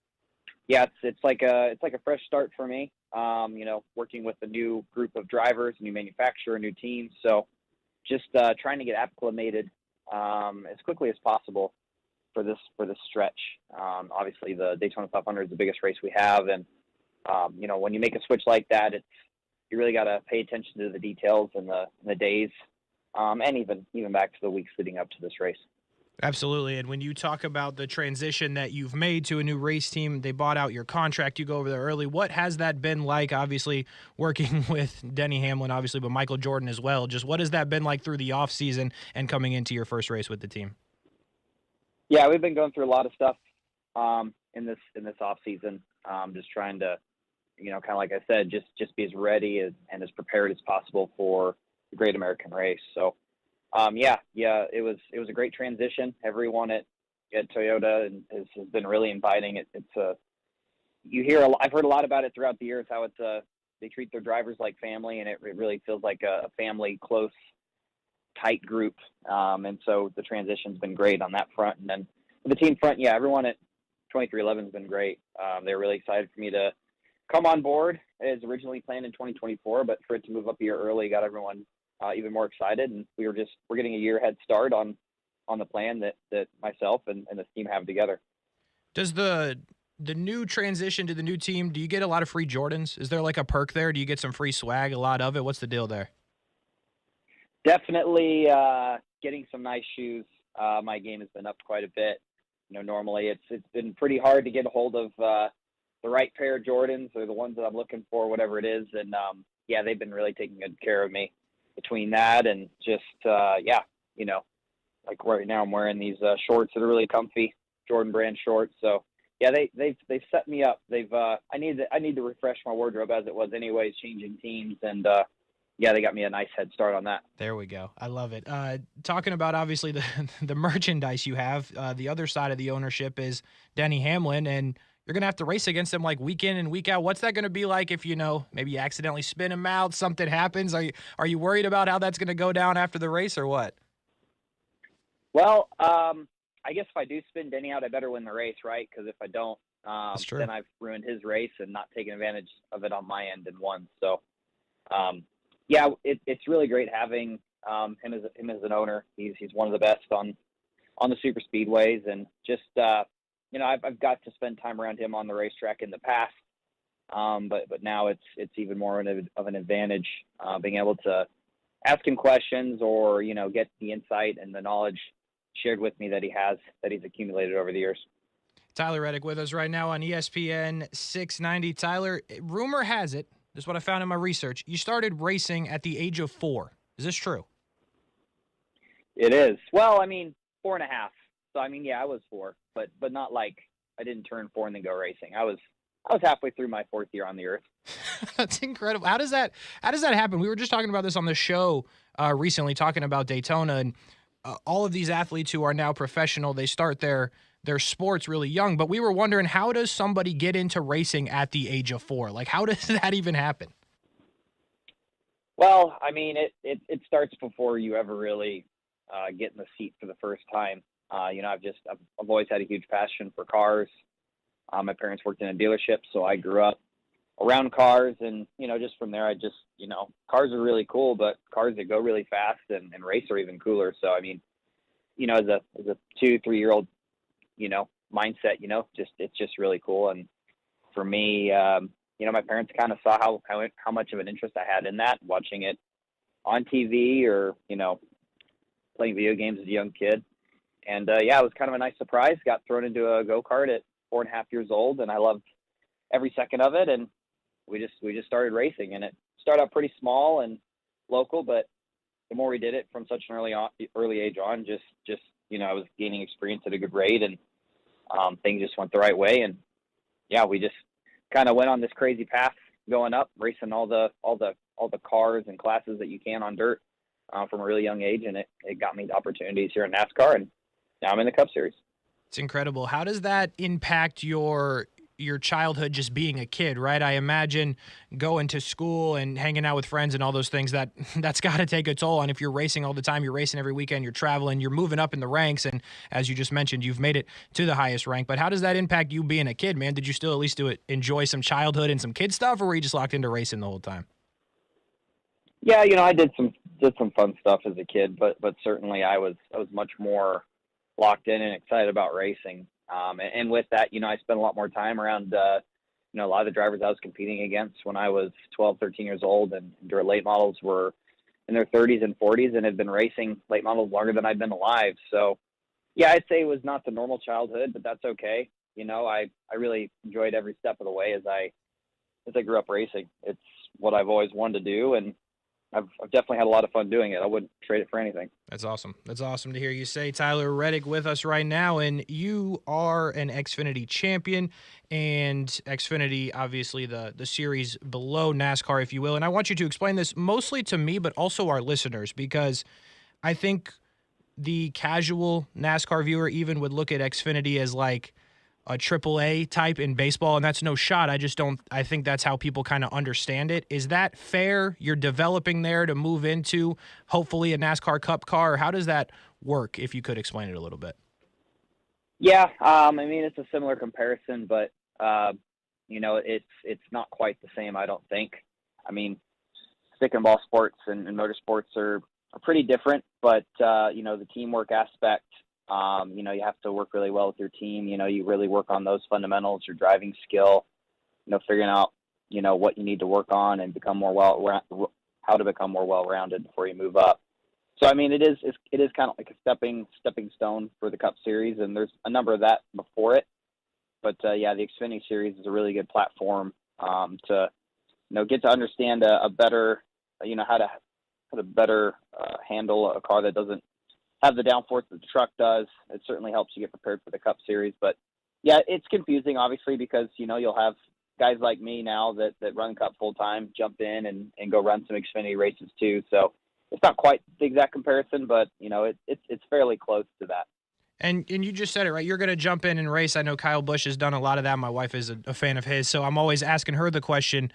yeah, it's like a fresh start for me. You know, working with a new group of drivers, a new manufacturer, a new team. So, just trying to get acclimated as quickly as possible for this stretch. Obviously, the Daytona 500 is the biggest race we have, and you know, when you make a switch like that, you really got to pay attention to the details and the days, and even back to the weeks leading up to this race. Absolutely. And when you talk about the transition that you've made to a new race team, they bought out your contract, you go over there early. What has that been like, obviously, working with Denny Hamlin, obviously, but Michael Jordan as well? Just what has that been like through the offseason and coming into your first race with the team? Yeah, we've been going through a lot of stuff in this offseason, just trying to, you know, kind of like I said, just be as ready and as prepared as possible for the Great American Race. So, yeah, it was a great transition. Everyone at Toyota has been really inviting. I've heard a lot about it throughout the years, how they treat their drivers like family, and it really feels like a family, close, tight group. And so the transition's been great on that front. And then the team front, yeah, everyone at 2311 has been great. They're really excited for me to come on board as originally planned in 2024, but for it to move up a year early got everyone even more excited. And we're getting a year head start on the plan that myself and this team have together. Does the new transition to the new team, do you get a lot of free Jordans? Is there like a perk there? Do you get some free swag, a lot of it? What's the deal there? Definitely getting some nice shoes. My game has been up quite a bit. You know, normally it's been pretty hard to get a hold of the right pair of Jordans or the ones that I'm looking for, whatever it is. And yeah, they've been really taking good care of me between that and just yeah, you know, like right now I'm wearing these shorts that are really comfy, Jordan brand shorts. So yeah, they've set me up. I need to refresh my wardrobe as it was anyways, changing teams, and yeah, they got me a nice head start on that. There we go. I love it. Talking about obviously the merchandise you have, the other side of the ownership is Denny Hamlin, and you're going to have to race against him like week in and week out. What's that going to be like if, you know, maybe you accidentally spin him out, something happens? Are you worried about how that's going to go down after the race or what? Well, I guess if I do spin Denny out, I better win the race, right? Because if I don't, then I've ruined his race and not taken advantage of it on my end and won. So, yeah, it's really great having him as an owner. He's one of the best on the super speedways, and just you know, I've got to spend time around him on the racetrack in the past, but now it's even more of an advantage being able to ask him questions or, you know, get the insight and the knowledge shared with me that he's accumulated over the years. Tyler Reddick with us right now on ESPN 690. Tyler, rumor has it, this is what I found in my research, you started racing at the age of 4. Is this true? It is. Well, I mean, 4.5. So I mean, yeah, I was 4, but not like I didn't turn 4 and then go racing. I was halfway through my 4th year on the earth. That's incredible. How does that happen? We were just talking about this on the show recently, talking about Daytona, and all of these athletes who are now professional, they start their sports really young. But we were wondering, how does somebody get into racing at the age of 4? Like, how does that even happen? Well, I mean, it starts before you ever really get in the seat for the first time. You know, I've always had a huge passion for cars. My parents worked in a dealership, so I grew up around cars, and you know, just from there, cars are really cool, but cars that go really fast and race are even cooler. So I mean, you know, as a 2-3-year-old, you know, mindset, you know, it's just really cool. And for me, you know, my parents kind of saw how much of an interest I had in that, watching it on TV or, you know, playing video games as a young kid. And yeah, it was kind of a nice surprise. Got thrown into a go-kart at 4.5 years old, and I loved every second of it. And we just started racing, and it started out pretty small and local, but the more we did it from such an early age on, just you know, I was gaining experience at a good rate, and things just went the right way. And yeah, we just kind of went on this crazy path going up, racing all the cars and classes that you can on dirt from a really young age, and it got me the opportunities here in NASCAR, and now I'm in the Cup Series. It's incredible. How does that impact your childhood, just being a kid, right? I imagine going to school and hanging out with friends and all those things, that's got to take a toll. And if you're racing all the time, you're racing every weekend, you're traveling, you're moving up in the ranks, and as you just mentioned, you've made it to the highest rank. But how does that impact you being a kid, man? Did you still at least enjoy some childhood and some kid stuff, or were you just locked into racing the whole time? Yeah, you know, I did some fun stuff as a kid, but certainly I was much more locked in and excited about racing. And with that, you know, I spent a lot more time around, you know, a lot of the drivers I was competing against when I was 12, 13 years old, and their late models were in their 30s and 40s and had been racing late models longer than I'd been alive. So, yeah, I'd say it was not the normal childhood, but that's okay. You know, I really enjoyed every step of the way as I grew up racing. It's what I've always wanted to do, and I've definitely had a lot of fun doing it. I wouldn't trade it for anything. That's awesome. That's awesome to hear you say. Tyler Reddick with us right now, and you are an Xfinity champion, and Xfinity, obviously the series below NASCAR, if you will. And I want you to explain this mostly to me, but also our listeners, because I think the casual NASCAR viewer even would look at Xfinity as like a AAA type in baseball, and that's no shot. I think that's how people kind of understand it. Is that fair? You're developing there to move into hopefully a NASCAR Cup car, or how does that work, if you could explain it a little bit? Yeah, I mean, it's a similar comparison, but you know, it's not quite the same, I don't think. I mean, stick and ball sports and motorsports are pretty different, but you know, the teamwork aspect, you know, you have to work really well with your team. You know, you really work on those fundamentals, your driving skill, you know, figuring out, you know, what you need to work on and become how to become more well-rounded before you move up. So, I mean, it is kind of like a stepping stone for the Cup Series, and there's a number of that before it. But yeah, the Xfinity Series is a really good platform to, you know, get to understand a better, you know, how to better handle a car that doesn't have the downforce that the truck does. It certainly helps you get prepared for the Cup Series. But yeah, it's confusing, obviously, because, you know, you'll have guys like me now that run Cup full time jump in and go run some Xfinity races too. So it's not quite the exact comparison, but you know, it's fairly close to that. And you just said it, right? You're going to jump in and race. I know Kyle Busch has done a lot of that. My wife is a fan of his, so I'm always asking her the question,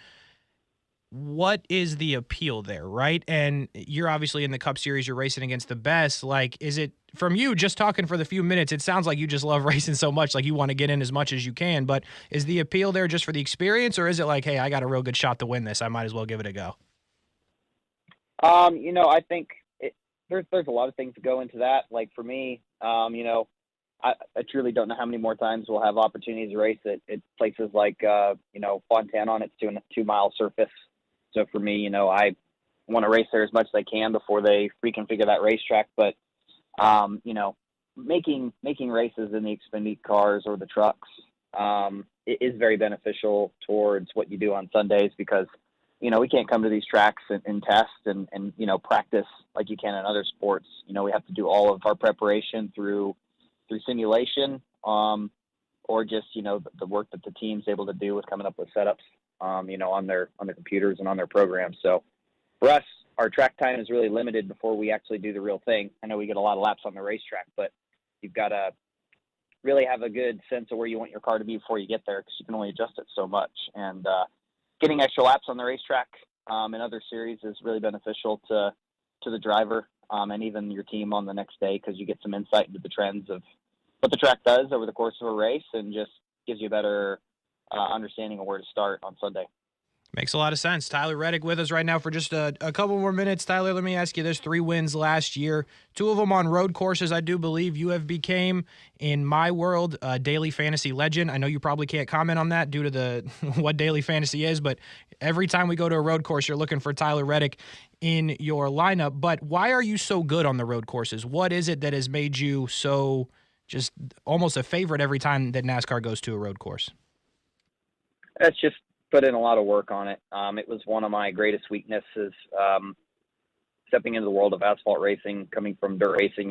what is the appeal there, right? And you're obviously in the Cup Series, you're racing against the best. Like, is it, from you, just talking for the few minutes, it sounds like you just love racing so much, like you want to get in as much as you can, but is the appeal there just for the experience, or is it like, hey, I got a real good shot to win this, I might as well give it a go? You know, I think there's a lot of things that go into that. Like for me, you know, I truly don't know how many more times we'll have opportunities to race at places like, you know, Fontana on its 2-mile surface. So for me, you know, I want to race there as much as I can before they reconfigure that racetrack. But, you know, making races in the Xfinity cars or the trucks it is very beneficial towards what you do on Sundays, because we can't come to these tracks and test and practice like you can in other sports. We have to do all of our preparation through simulation, or just, the work that the team's able to do with coming up with setups, on their computers and on their programs. So for us, our track time is really limited before we actually do the real thing. I know we get a lot of laps on the racetrack, but you've got to really have a good sense of where you want your car to be before you get there, because you can only adjust it so much. And getting extra laps on the racetrack in other series is really beneficial to the driver and even your team on the next day, because you get some insight into the trends of what the track does over the course of a race, and just gives you a better understanding of where to start on Sunday. Makes a lot of sense. Tyler Reddick with us right now for just a couple more minutes. Tyler, let me ask you this. 3 wins last year, 2 of them on road courses. I do believe you have became, in my world, a daily fantasy legend. I know you probably can't comment on that due to what daily fantasy is, but every time we go to a road course, you're looking for Tyler Reddick in your lineup. But why are you so good on the road courses? What is it that has made you so just almost a favorite every time that NASCAR goes to a road course? That's just put in a lot of work on it. It was one of my greatest weaknesses, stepping into the world of asphalt racing, coming from dirt racing.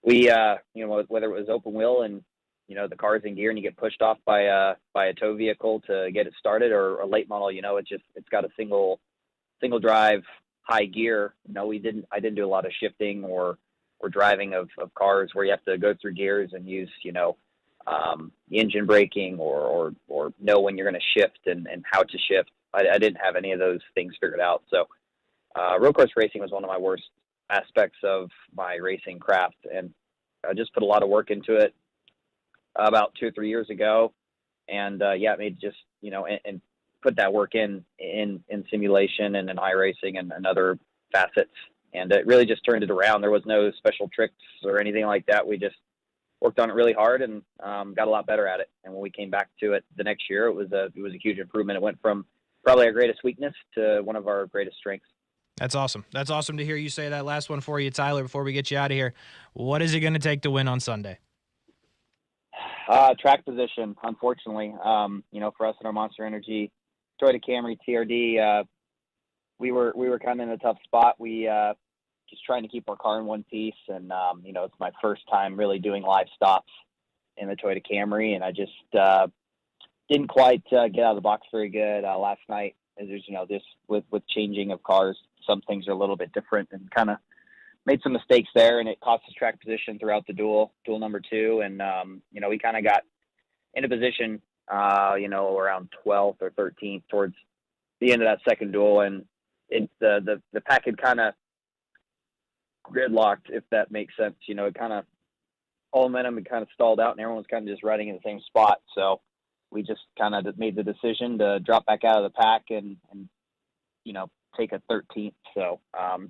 We, whether it was open wheel and, the car's in gear and you get pushed off by a tow vehicle to get it started, or a late model, it's got a single drive high gear. I didn't do a lot of shifting or driving of cars where you have to go through gears and use, engine braking or know when you're going to shift and how to shift. I didn't have any of those things figured out. So road course racing was one of my worst aspects of my racing craft, and I just put a lot of work into it about 2 or 3 years ago. And it made just, and put that work in simulation and in iRacing and other facets. And it really just turned it around. There was no special tricks or anything like that. We just worked on it really hard and got a lot better at it. And when we came back to it the next year, it was a huge improvement. It went from probably our greatest weakness to one of our greatest strengths. That's awesome. That's awesome to hear you say that. Last one for you, Tyler, before we get you out of here. What is it going to take to win on Sunday? Track position, unfortunately. For us in our Monster Energy Toyota Camry TRD, we were kind of in a tough spot. We just trying to keep our car in one piece, and it's my first time really doing live stops in the Toyota Camry, and I just didn't quite get out of the box very good last night. As there's just with changing of cars, some things are a little bit different, and kind of made some mistakes there, and it cost us track position throughout the duel number 2, and we kind of got in a position around 12th or 13th towards the end of that second duel, and the pack had kind of gridlocked, if that makes sense. It kind of, all momentum had kind of stalled out, and everyone was kind of just riding in the same spot. So we just kind of made the decision to drop back out of the pack and take a 13th. So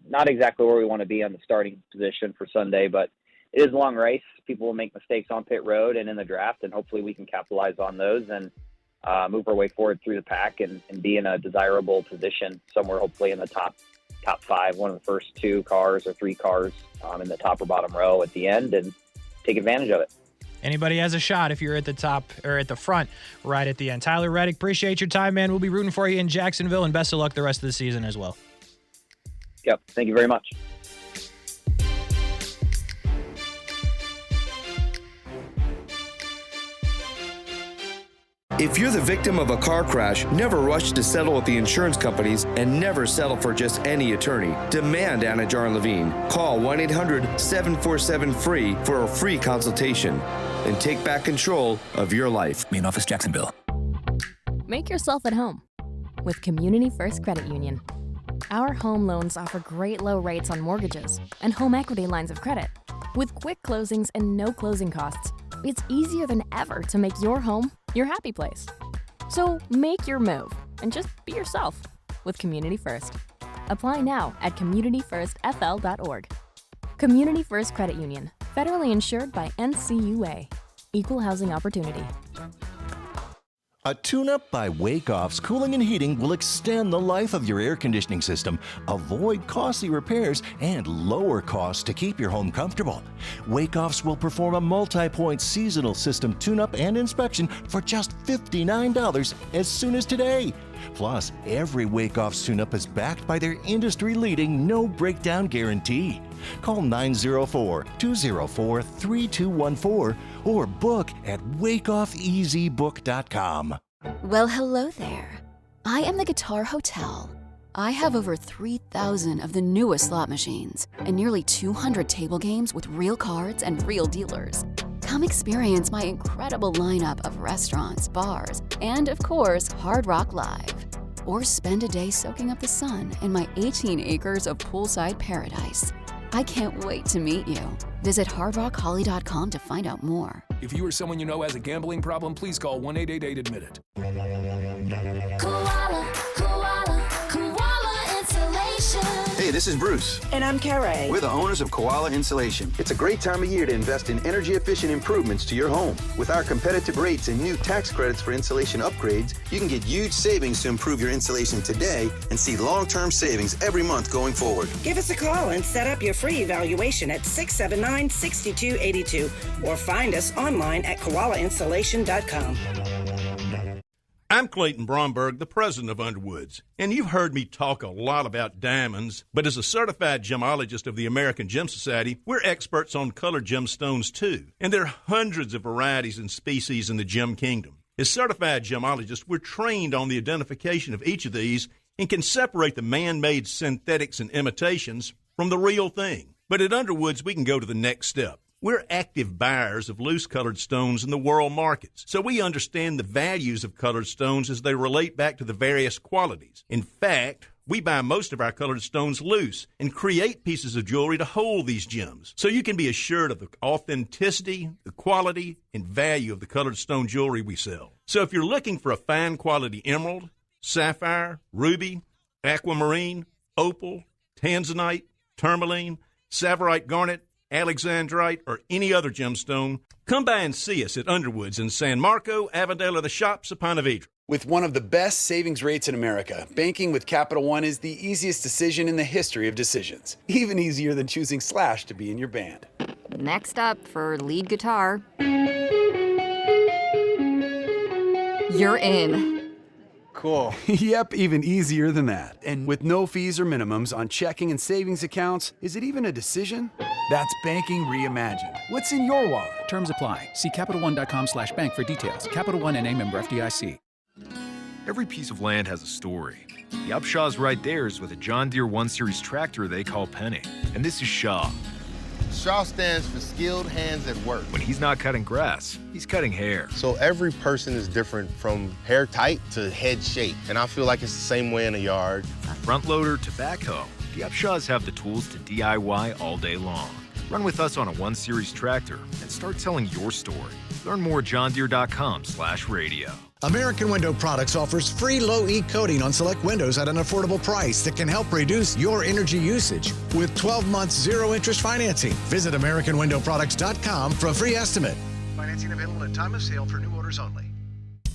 not exactly where we want to be on the starting position for Sunday, but it is a long race. People will make mistakes on pit road and in the draft, and hopefully we can capitalize on those and move our way forward through the pack and be in a desirable position somewhere, hopefully in the top 5, one of the first 2 cars or 3 cars in the top or bottom row at the end, and take advantage of it. Anybody has a shot if you're at the top or at the front right at the end. Tyler Reddick, appreciate your time, man. We'll be rooting for you in Jacksonville, and best of luck the rest of the season as well. Yep. Thank you very much. If you're the victim of a car crash, never rush to settle with the insurance companies and never settle for just any attorney. Demand Anajar and Levine. Call 1-800-747-FREE for a free consultation and take back control of your life. Main office, Jacksonville. Make yourself at home with Community First Credit Union. Our home loans offer great low rates on mortgages and home equity lines of credit. With quick closings and no closing costs, it's easier than ever to make your home your happy place. So make your move and just be yourself with Community First. Apply now at communityfirstfl.org. Community First Credit Union, federally insured by NCUA. Equal housing opportunity. A tune-up by Wake Off's Cooling and Heating will extend the life of your air conditioning system, avoid costly repairs, and lower costs to keep your home comfortable. Wake Off's will perform a multi-point seasonal system tune-up and inspection for just $59 as soon as today. Plus, every Wake Off's tune-up is backed by their industry-leading no-breakdown guarantee. Call 904-204-3214 or book at wakeoffeasybook.com. Well, hello there. I am the Guitar Hotel. I have over 3,000 of the newest slot machines and nearly 200 table games with real cards and real dealers. Come experience my incredible lineup of restaurants, bars, and of course, Hard Rock Live. Or spend a day soaking up the sun in my 18 acres of poolside paradise. I can't wait to meet you. Visit hardrockholly.com to find out more. If you or someone you know has a gambling problem, please call 1-888-ADMIT-IT. Koala, koala, koala insulation. Hey, this is Bruce. And I'm Carrie. We're the owners of Koala Insulation. It's a great time of year to invest in energy-efficient improvements to your home. With our competitive rates and new tax credits for insulation upgrades, you can get huge savings to improve your insulation today and see long-term savings every month going forward. Give us a call and set up your free evaluation at 679-6282 or find us online at koalainsulation.com. I'm Clayton Bromberg, the president of Underwoods, and you've heard me talk a lot about diamonds, but as a certified gemologist of the American Gem Society, we're experts on colored gemstones too, and there are hundreds of varieties and species in the gem kingdom. As certified gemologists, we're trained on the identification of each of these and can separate the man-made synthetics and imitations from the real thing. But at Underwoods, we can go to the next step. We're active buyers of loose-colored stones in the world markets, so we understand the values of colored stones as they relate back to the various qualities. In fact, we buy most of our colored stones loose and create pieces of jewelry to hold these gems, so you can be assured of the authenticity, the quality, and value of the colored stone jewelry we sell. So if you're looking for a fine-quality emerald, sapphire, ruby, aquamarine, opal, tanzanite, tourmaline, savorite garnet, alexandrite, or any other gemstone, come by and see us at Underwoods in San Marco, Avondale, or the shops of Ponte Vedra. With one of the best savings rates in America, banking with Capital One is the easiest decision in the history of decisions. Even easier than choosing Slash to be in your band. Next up for lead guitar. You're in. Cool. Yep, even easier than that. And with no fees or minimums on checking and savings accounts, is it even a decision? That's banking reimagined. What's in your wallet? Terms apply. See CapitalOne.com/bank for details. Capital One N.A. member FDIC. Every piece of land has a story. The Upshaw's right there is with a John Deere 1 Series tractor they call Penny. And this is Shaw. Shaw stands for skilled hands at work. When he's not cutting grass, he's cutting hair. So every person is different, from hair tight to head shape. And I feel like it's the same way in a yard. Front loader to backhoe, the Upshaws have the tools to DIY all day long. Run with us on a 1 Series tractor and start telling your story. Learn more at johndeere.com/radio. American Window Products offers free low-E coating on select windows at an affordable price that can help reduce your energy usage with 12 months zero-interest financing. Visit AmericanWindowProducts.com for a free estimate. Financing available at time of sale for new orders only.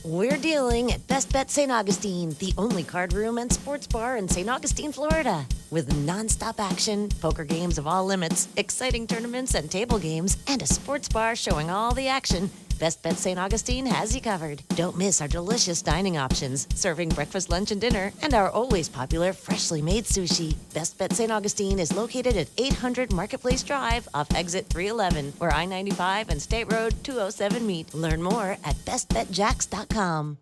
We're dealing at Best Bet St. Augustine, the only card room and sports bar in St. Augustine, Florida. With nonstop action, poker games of all limits, exciting tournaments and table games, and a sports bar showing all the action, Best Bet St. Augustine has you covered. Don't miss our delicious dining options, serving breakfast, lunch, and dinner, and our always popular freshly made sushi. Best Bet St. Augustine is located at 800 Marketplace Drive off exit 311, where I-95 and State Road 207 meet. Learn more at bestbetjacks.com.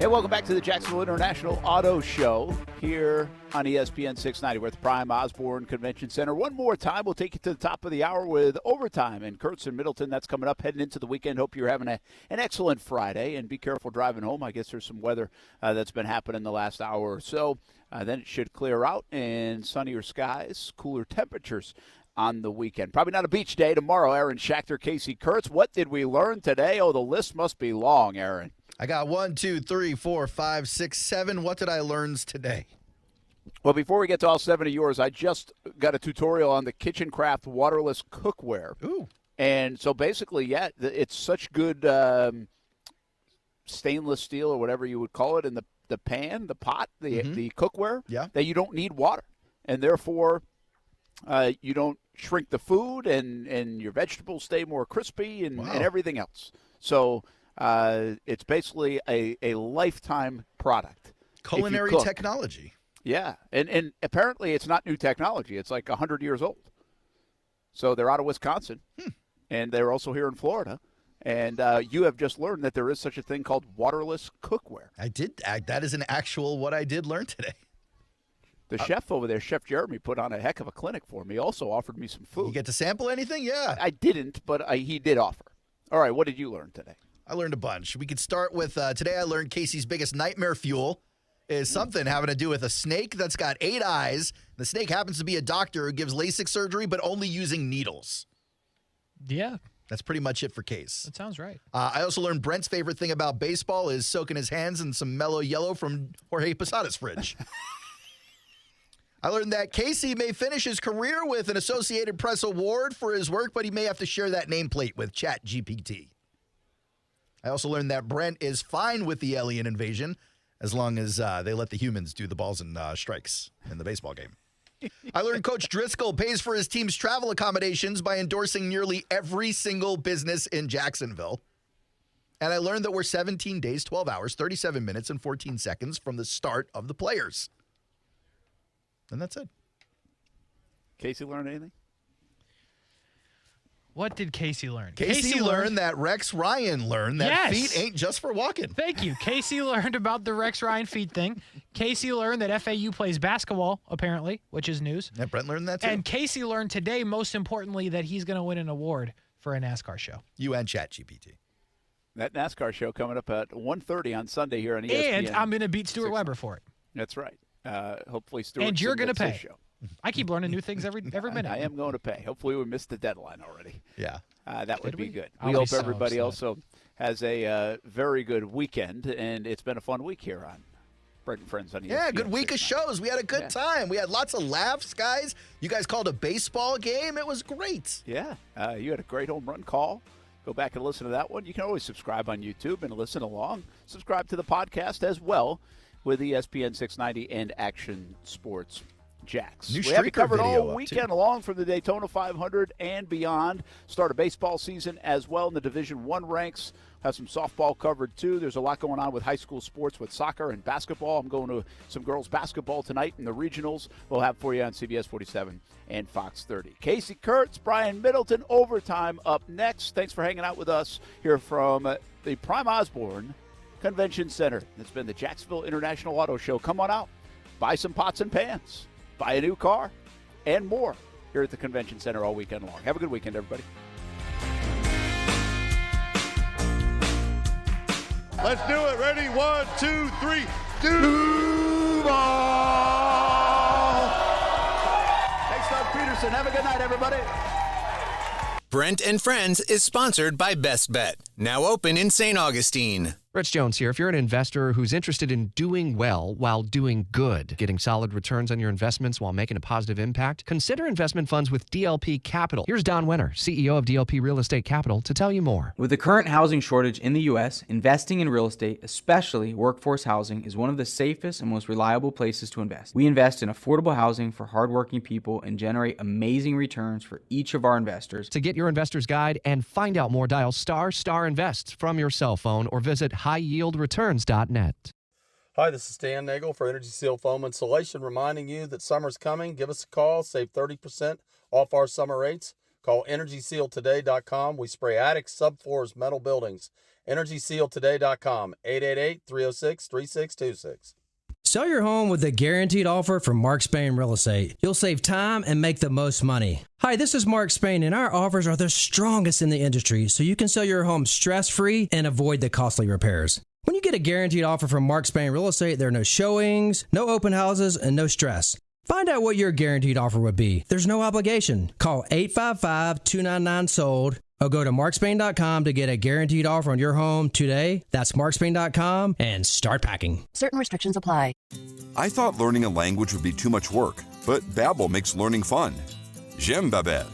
Hey, welcome back to the Jacksonville International Auto Show here on ESPN 690. We're at the Prime Osborne Convention Center. One more time, we'll take you to the top of the hour with overtime in Kurtz and Middleton. That's coming up heading into the weekend. Hope you're having an excellent Friday, and be careful driving home. I guess there's some weather that's been happening the last hour or so. Then it should clear out and sunnier skies, cooler temperatures on the weekend. Probably not a beach day tomorrow. Aaron Schachter, Kasey Kurtz. What did we learn today? Oh, the list must be long, Aaron. I got 1, 2, 3, 4, 5, 6, 7. What did I learn today? Well, before we get to all 7 of yours, I just got a tutorial on the Kitchen Craft waterless cookware. Ooh. And so basically, yeah, it's such good stainless steel or whatever you would call it in the pan, the pot, the cookware, that you don't need water. And therefore, you don't shrink the food and your vegetables stay more crispy and everything else. So it's basically a lifetime product. Culinary technology. Yeah, and apparently it's not new technology. It's like 100 years old. So they're out of Wisconsin, and they're also here in Florida. And you have just learned that there is such a thing called waterless cookware. I did. That is an actual what I did learn today. The chef over there, Chef Jeremy, put on a heck of a clinic for me. He also offered me some food. You get to sample anything? Yeah. I didn't, but he did offer. All right, what did you learn today? I learned a bunch. We could start with today I learned Kasey's biggest nightmare fuel is something having to do with a snake that's got 8 eyes. The snake happens to be a doctor who gives LASIK surgery, but only using needles. Yeah. That's pretty much it for Case. That sounds right. I also learned Brent's favorite thing about baseball is soaking his hands in some mellow yellow from Jorge Posada's fridge. I learned that Kasey may finish his career with an Associated Press award for his work, but he may have to share that nameplate with ChatGPT. I also learned that Brent is fine with the alien invasion as long as they let the humans do the balls and strikes in the baseball game. I learned Coach Driscoll pays for his team's travel accommodations by endorsing nearly every single business in Jacksonville. And I learned that we're 17 days, 12 hours, 37 minutes, and 14 seconds from the start of the players. And that's it. Kasey learned anything? What did Kasey learn? Kasey learned that Rex Ryan learned that feet ain't just for walking. Thank you. Kasey learned about the Rex Ryan feet thing. Kasey learned that FAU plays basketball, apparently, which is news. Yeah, Brent learned that too. And Kasey learned today, most importantly, that he's going to win an award for a NASCAR show. You and ChatGPT. That NASCAR show coming up at 1:30 on Sunday here on ESPN. And I'm going to beat Stuart Weber for it. That's right. Hopefully Stuart. And you're going to pay. Show. I keep learning new things every minute. I am going to pay. Hopefully we missed the deadline already. Yeah. That would be good. I'll We be hope so everybody upset. also has a very good weekend, and it's been a fun week here on Brent Friends on ESPN. Yeah, good week of shows. We had a good time. We had lots of laughs, guys. You guys called a baseball game. It was great. Yeah. You had a great home run call. Go back and listen to that one. You can always subscribe on YouTube and listen along. Subscribe to the podcast as well with ESPN 690 and Action Sports Jax. New We have you streaker covered video all up, weekend too. long from the Daytona 500 and beyond. Start a baseball season as well in the Division I ranks. Have some softball covered, too. There's a lot going on with high school sports with soccer and basketball. I'm going to some girls basketball tonight in the regionals. We'll have for you on CBS 47 and Fox 30. Kasey Kurtz, Brian Middleton, overtime up next. Thanks for hanging out with us here from the Prime Osborne Convention Center. It's been the Jacksonville International Auto Show. Come on out. Buy some pots and pans. Buy a new car. And more here at the Convention Center all weekend long. Have a good weekend, everybody. Let's do it. Ready? 1, 2, 3. Duval! Thanks, Doug Peterson. Have a good night, everybody. Brent and Friends is sponsored by Best Bet, now open in St. Augustine. Rich Jones here. If you're an investor who's interested in doing well while doing good, getting solid returns on your investments while making a positive impact, consider investment funds with DLP Capital. Here's Don Wenner, CEO of DLP Real Estate Capital, to tell you more. With the current housing shortage in the U.S., investing in real estate, especially workforce housing, is one of the safest and most reliable places to invest. We invest in affordable housing for hardworking people and generate amazing returns for each of our investors. To get your investor's guide and find out more, dial **invest from your cell phone or visit highyieldreturns.net. Hi, this is Stan Nagel for Energy Seal Foam Insulation, reminding you that summer's coming. Give us a call. Save 30% off our summer rates. Call EnergySealToday.com. We spray attics, subfloors, metal buildings. EnergySealToday.com. 888-306-3626. Sell your home with a guaranteed offer from Mark Spain Real Estate. You'll save time and make the most money. Hi, this is Mark Spain, and our offers are the strongest in the industry, so you can sell your home stress-free and avoid the costly repairs. When you get a guaranteed offer from Mark Spain Real Estate, there are no showings, no open houses, and no stress. Find out what your guaranteed offer would be. There's no obligation. Call 855-299-SOLD or go to markspain.com to get a guaranteed offer on your home today. That's markspain.com and start packing. Certain restrictions apply. I thought learning a language would be too much work, but Babbel makes learning fun. J'aime Babbel.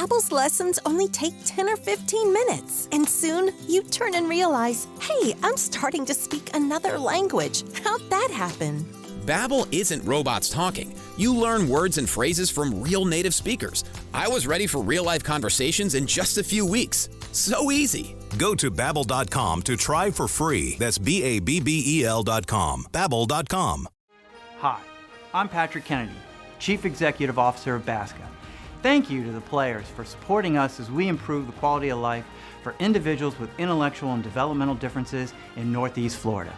Babbel's lessons only take 10 or 15 minutes. And soon, you turn and realize, hey, I'm starting to speak another language. How'd that happen? Babbel isn't robots talking. You learn words and phrases from real native speakers. I was ready for real-life conversations in just a few weeks. So easy. Go to Babbel.com to try for free. That's Babbel.com. Babbel.com. Hi, I'm Patrick Kennedy, Chief Executive Officer of BASCA. Thank you to the players for supporting us as we improve the quality of life for individuals with intellectual and developmental differences in Northeast Florida.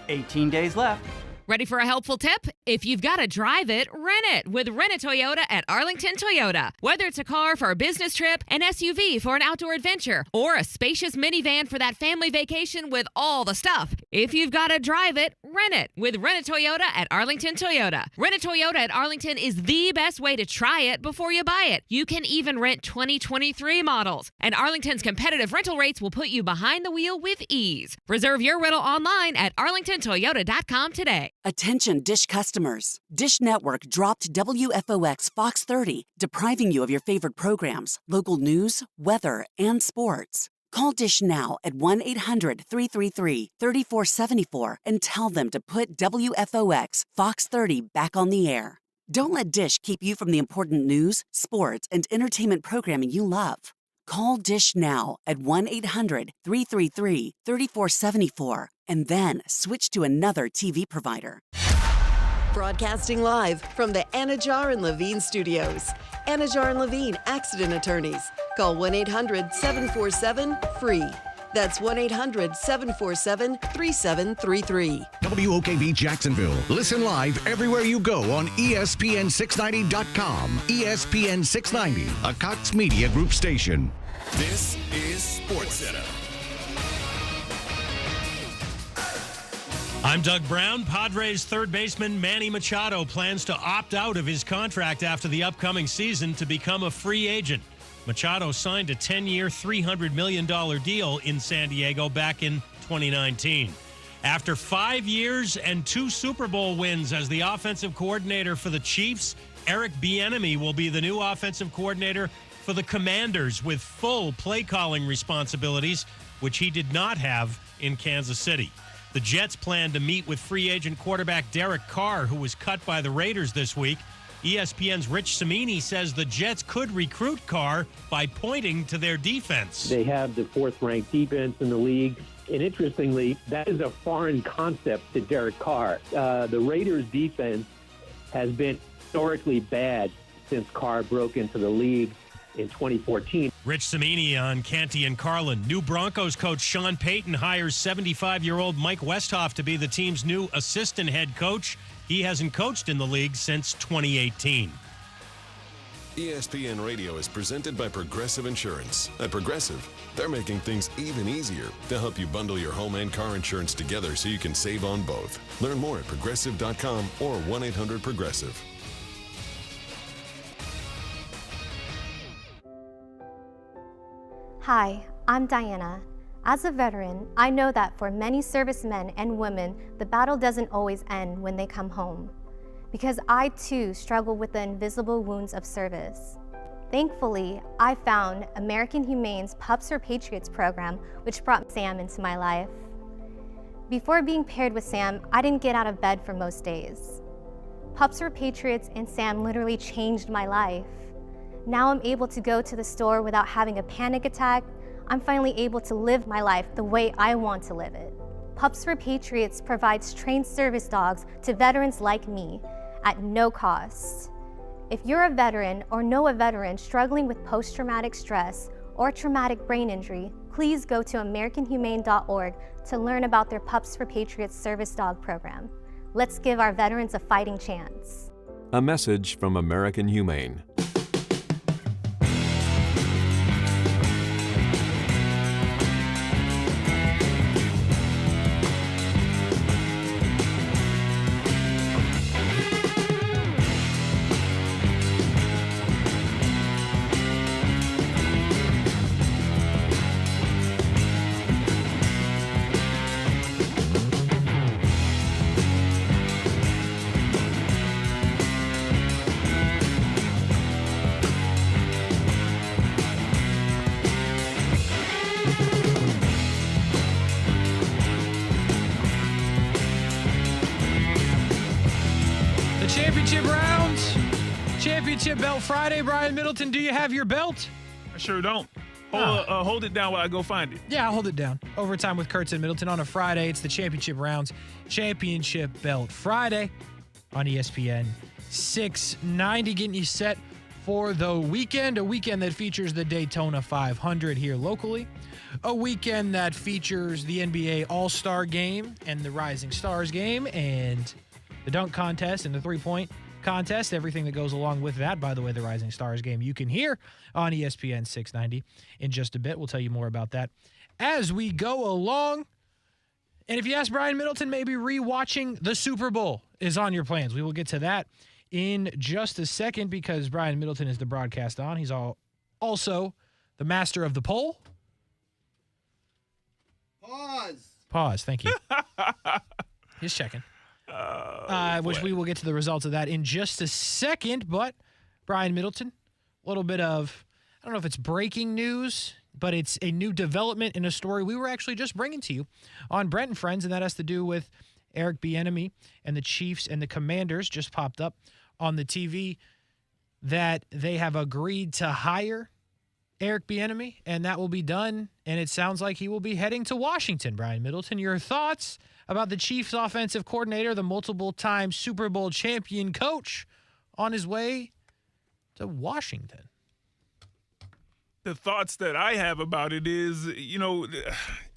18 days left. Ready for a helpful tip? If you've got to drive it, rent it with Rent a Toyota at Arlington Toyota. Whether it's a car for a business trip, an SUV for an outdoor adventure, or a spacious minivan for that family vacation with all the stuff. If you've got to drive it, rent it with Rent a Toyota at Arlington Toyota. Rent a Toyota at Arlington is the best way to try it before you buy it. You can even rent 2023 models. And Arlington's competitive rental rates will put you behind the wheel with ease. Reserve your rental online at arlingtontoyota.com today. Attention Dish customers. Dish Network dropped WFOX Fox 30, depriving you of your favorite programs, local news, weather, and sports. Call Dish now at 1-800-333-3474 and tell them to put WFOX Fox 30 back on the air. Don't let Dish keep you from the important news, sports, and entertainment programming you love. Call Dish now at 1-800-333-3474 and then switch to another TV provider. Broadcasting live from the Anajar and Levine studios. Anajar and Levine Accident Attorneys. Call 1-800-747-FREE. That's 1-800-747-3733. WOKV Jacksonville. Listen live everywhere you go on ESPN690.com. ESPN 690, a Cox Media Group station. This is SportsCenter. I'm Doug Brown. Padres third baseman Manny Machado plans to opt out of his contract after the upcoming season to become a free agent. Machado signed a 10-year, $300 million deal in San Diego back in 2019. After 5 years and 2 Super Bowl wins as the offensive coordinator for the Chiefs, Eric Bieniemy will be the new offensive coordinator for the Commanders with full play-calling responsibilities, which he did not have in Kansas City. The Jets plan to meet with free agent quarterback Derek Carr, who was cut by the Raiders this week. ESPN's Rich Cimini says the Jets could recruit Carr by pointing to their defense. They have the 4th-ranked defense in the league. And interestingly, that is a foreign concept to Derek Carr. The Raiders' defense has been historically bad since Carr broke into the league in 2014. Rich Cimini on Canty and Carlin. New Broncos coach Sean Payton hires 75-year-old Mike Westhoff to be the team's new assistant head coach. He hasn't coached in the league since 2018. ESPN Radio is presented by Progressive Insurance. At Progressive, they're making things even easier to help you bundle your home and car insurance together so you can save on both. Learn more at Progressive.com or 1-800-PROGRESSIVE. Hi, I'm Diana. As a veteran, I know that for many servicemen and women, the battle doesn't always end when they come home. Because I too struggle with the invisible wounds of service. Thankfully, I found American Humane's Pups for Patriots program, which brought Sam into my life. Before being paired with Sam, I didn't get out of bed for most days. Pups for Patriots and Sam literally changed my life. Now I'm able to go to the store without having a panic attack. I'm finally able to live my life the way I want to live it. Pups for Patriots provides trained service dogs to veterans like me at no cost. If you're a veteran or know a veteran struggling with post-traumatic stress or traumatic brain injury, please go to AmericanHumane.org to learn about their Pups for Patriots service dog program. Let's give our veterans a fighting chance. A message from American Humane. championship rounds. Championship belt Friday. Brian Middleton, do you have your belt? I sure don't. Hold it down while I go find it. Yeah, I'll hold it down. Overtime with Kurtz and Middleton on a Friday. It's the championship rounds. Championship belt Friday on ESPN 690. Getting you set for the weekend. A weekend that features the Daytona 500 here locally. A weekend that features the NBA All-Star Game and the Rising Stars Game and the dunk contest and the three-point contest, everything that goes along with that. By the way, the Rising Stars Game you can hear on ESPN 690 in just a bit. We'll tell you more about that as we go along. And if you ask Brian Middleton, maybe re-watching the Super Bowl is on your plans. We will get to that in just a second because Brian Middleton is the broadcast on. He's also the master of the poll. Pause. Thank you. Just checking. Which we will get to the results of that in just a second. But Brian Middleton, a little bit of, I don't know if it's breaking news, but it's a new development in a story we were actually just bringing to you on Brent Friends, and that has to do with Eric Bieniemy and the Chiefs and the Commanders. Just popped up on the TV that they have agreed to hire Eric Bieniemy, and that will be done, and it sounds like he will be heading to Washington. Brian Middleton, your thoughts about the Chiefs offensive coordinator, the multiple-time Super Bowl champion coach, on his way to Washington? The thoughts that I have about it is,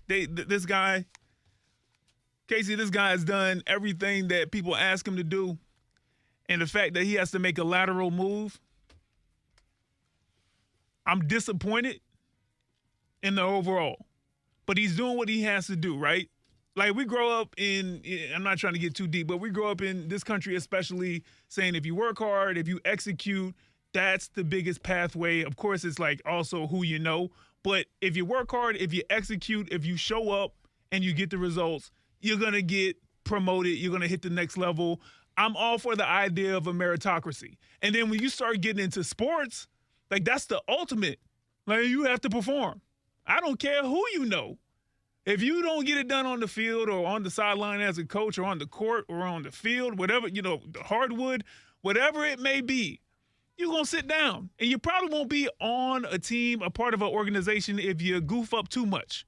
this guy, Kasey, this guy has done everything that people ask him to do, and the fact that he has to make a lateral move, I'm disappointed in the overall, but he's doing what he has to do, right? Like we grow up I'm not trying to get too deep, but we grow up in this country especially saying if you work hard, if you execute, that's the biggest pathway. Of course, it's like also who you know, but if you work hard, if you execute, if you show up and you get the results, you're going to get promoted, you're going to hit the next level. I'm all for the idea of a meritocracy. And then when you start getting into sports, like, that's the ultimate. Like, you have to perform. I don't care who you know. If you don't get it done on the field or on the sideline as a coach or on the court or on the field, whatever, the hardwood, whatever it may be, you're going to sit down. And you probably won't be on a team, a part of an organization if you goof up too much.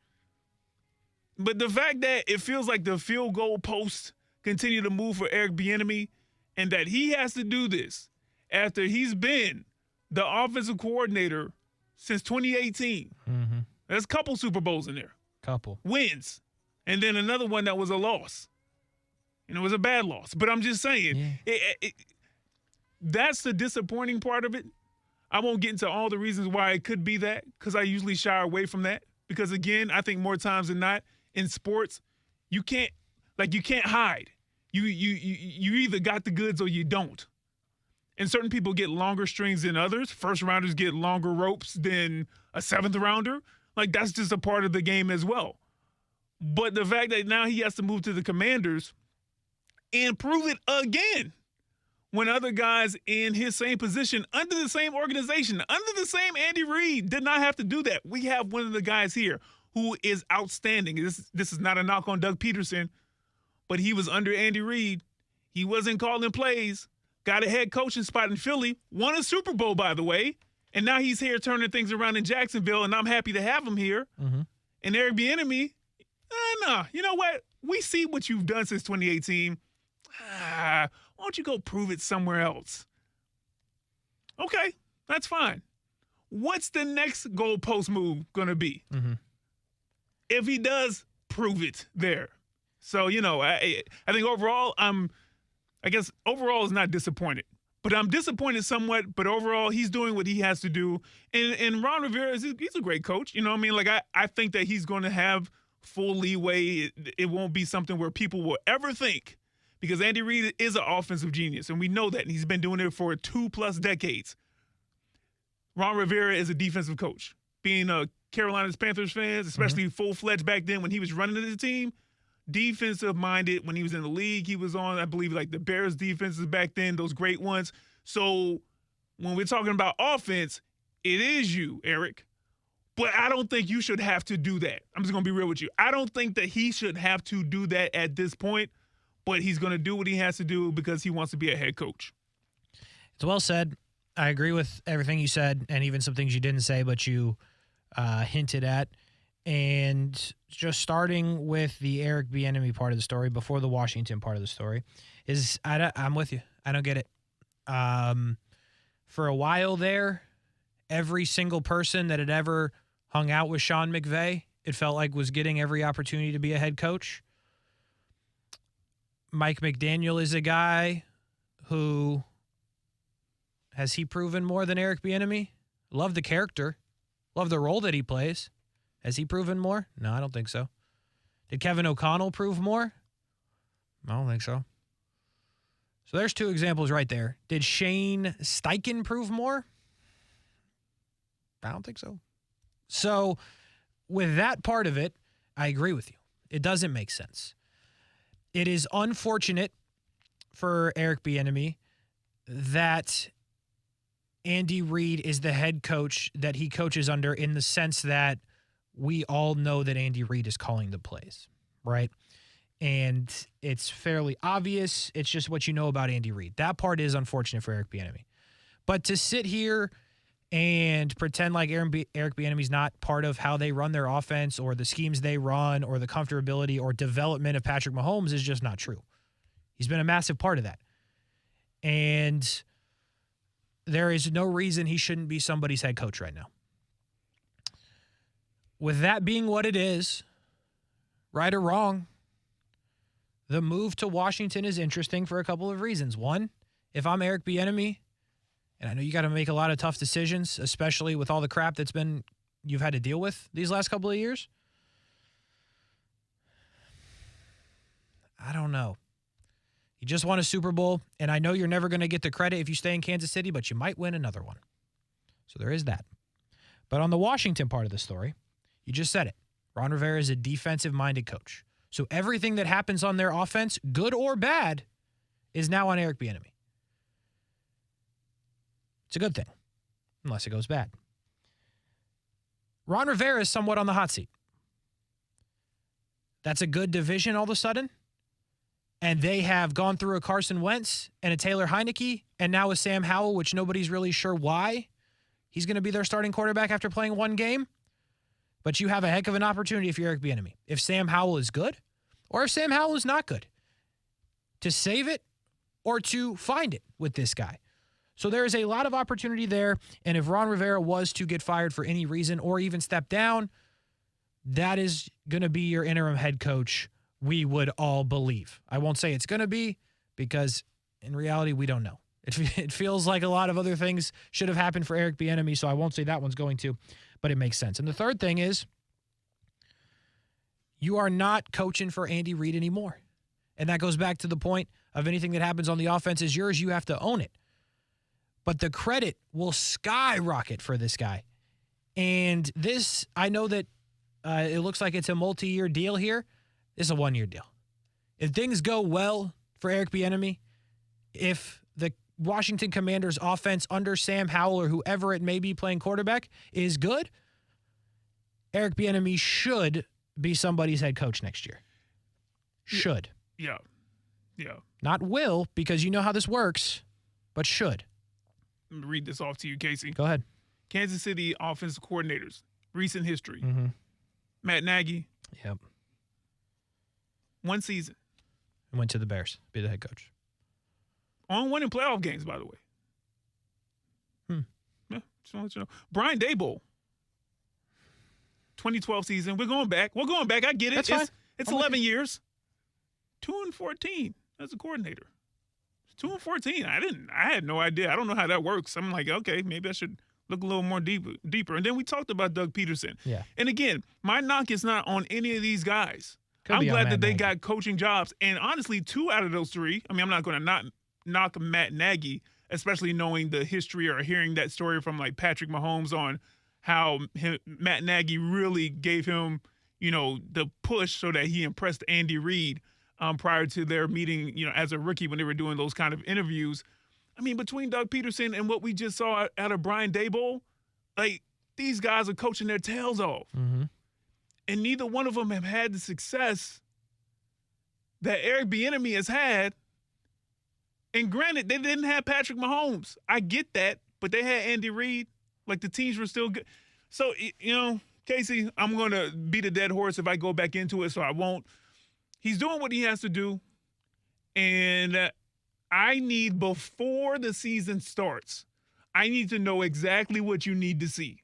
But the fact that it feels like the field goal posts continue to move for Eric Bieniemy and that he has to do this after he's been the offensive coordinator since 2018. Mm-hmm. There's a couple Super Bowls in there. Couple. Wins. And then another one that was a loss. And it was a bad loss. But I'm just saying, that's the disappointing part of it. I won't get into all the reasons why it could be that because I usually shy away from that. Because, again, I think more times than not in sports, you can't hide. You either got the goods or you don't. And certain people get longer strings than others. First rounders get longer ropes than a seventh rounder. Like, that's just a part of the game as well. But the fact that now he has to move to the Commanders and prove it again when other guys in his same position, under the same organization, under the same Andy Reid, did not have to do that. We have one of the guys here who is outstanding. This is not a knock on Doug Peterson, but he was under Andy Reid. He wasn't calling plays. Got a head coaching spot in Philly, won a Super Bowl, by the way, and now he's here turning things around in Jacksonville, and I'm happy to have him here. Mm-hmm. And Eric Bieniemy, no, you know what? We see what you've done since 2018. Why don't you go prove it somewhere else? Okay, that's fine. What's the next goalpost move going to be? Mm-hmm. If he does prove it there. So, I think overall I guess overall is not disappointed, but I'm disappointed somewhat. But overall, he's doing what he has to do. And Ron Rivera, he's a great coach. You know what I mean? Like, I think that he's going to have full leeway. It won't be something where people will ever think, because Andy Reid is an offensive genius, and we know that. And he's been doing it for 2+ decades. Ron Rivera is a defensive coach. Being a Carolina Panthers fans, especially full-fledged back then when he was running the team, defensive-minded. When he was in the league, he was on, I believe, like the Bears defenses back then, those great ones. So when we're talking about offense, it is you, Eric. But I don't think you should have to do that. I'm just going to be real with you. I don't think that he should have to do that at this point, but he's going to do what he has to do because he wants to be a head coach. It's well said. I agree with everything you said and even some things you didn't say, but you hinted at. And just starting with the Eric Bieniemy part of the story before the Washington part of the story is I'm with you. I don't get it. For a while there, every single person that had ever hung out with Sean McVay, it felt like was getting every opportunity to be a head coach. Mike McDaniel is a guy who has he proven more than Eric Bieniemy? Love the character. Love the role that he plays. Has he proven more? No, I don't think so. Did Kevin O'Connell prove more? I don't think so. So there's two examples right there. Did Shane Steichen prove more? I don't think so. So with that part of it, I agree with you. It doesn't make sense. It is unfortunate for Eric Bieniemy that Andy Reid is the head coach that he coaches under, in the sense that we all know that Andy Reid is calling the plays, right? And it's fairly obvious. It's just what you know about Andy Reid. That part is unfortunate for Eric Bieniemy. But to sit here and pretend like Eric Bieniemy's not part of how they run their offense or the schemes they run or the comfortability or development of Patrick Mahomes is just not true. He's been a massive part of that. And there is no reason he shouldn't be somebody's head coach right now. With that being what it is, right or wrong, the move to Washington is interesting for a couple of reasons. One, if I'm Eric Bieniemy, and I know you got to make a lot of tough decisions, especially with all the crap that's been you've had to deal with these last couple of years. I don't know. You just won a Super Bowl, and I know you're never going to get the credit if you stay in Kansas City, but you might win another one. So there is that. But on the Washington part of the story, you just said it. Ron Rivera is a defensive-minded coach. So everything that happens on their offense, good or bad, is now on Eric Bieniemy. It's a good thing, unless it goes bad. Ron Rivera is somewhat on the hot seat. That's a good division all of a sudden. And they have gone through a Carson Wentz and a Taylor Heineke, and now a Sam Howell, which nobody's really sure why he's going to be their starting quarterback after playing one game. But you have a heck of an opportunity if you're Eric Bieniemy. If Sam Howell is good, or if Sam Howell is not good, to save it or to find it with this guy. So there is a lot of opportunity there, and if Ron Rivera was to get fired for any reason or even step down, that is going to be your interim head coach, we would all believe. I won't say it's going to be, because in reality, we don't know. It feels like a lot of other things should have happened for Eric Bieniemy, so I won't say that one's going to, but it makes sense. And the third thing is, you are not coaching for Andy Reid anymore. And that goes back to the point of anything that happens on the offense is yours. You have to own it. But the credit will skyrocket for this guy. And this, I know that it looks like it's a multi-year deal here. This is a one-year deal. If things go well for Eric Bieniemy, if the Washington Commanders offense under Sam Howell or whoever it may be playing quarterback is good, Eric Bieniemy should be somebody's head coach next year. Should. Yeah. Not will, because you know how this works, but should. Let me read this off to you, Kasey. Go ahead. Kansas City offensive coordinators, recent history. Mm-hmm. Matt Nagy. Yep. One season. Went to the Bears, be the head coach. On winning playoff games, by the way. Yeah, just want to let you know. Brian Daboll. 2012 season. We're going back. I get it. That's fine. It's 11 years. 2-14 as a coordinator. 2-14. I had no idea. I don't know how that works. I'm like, okay, maybe I should look a little more deeper. And then we talked about Doug Peterson. Yeah. And again, my knock is not on any of these guys. I'm glad that they got coaching jobs. And honestly, 2 out of those 3, I mean, I'm not going to not knock Matt Nagy, especially knowing the history or hearing that story from like Patrick Mahomes on how Matt Nagy really gave him, the push so that he impressed Andy Reid prior to their meeting, as a rookie when they were doing those kind of interviews. I mean, between Doug Peterson and what we just saw out of Brian Daboll, like, these guys are coaching their tails off. Mm-hmm. And neither one of them have had the success that Eric Bieniemy has had And granted, they didn't have Patrick Mahomes. I get that, but they had Andy Reid. Like, the teams were still good. So, Kasey, I'm going to beat a dead horse if I go back into it, so I won't. He's doing what he has to do. And I need, before the season starts, I need to know exactly what you need to see.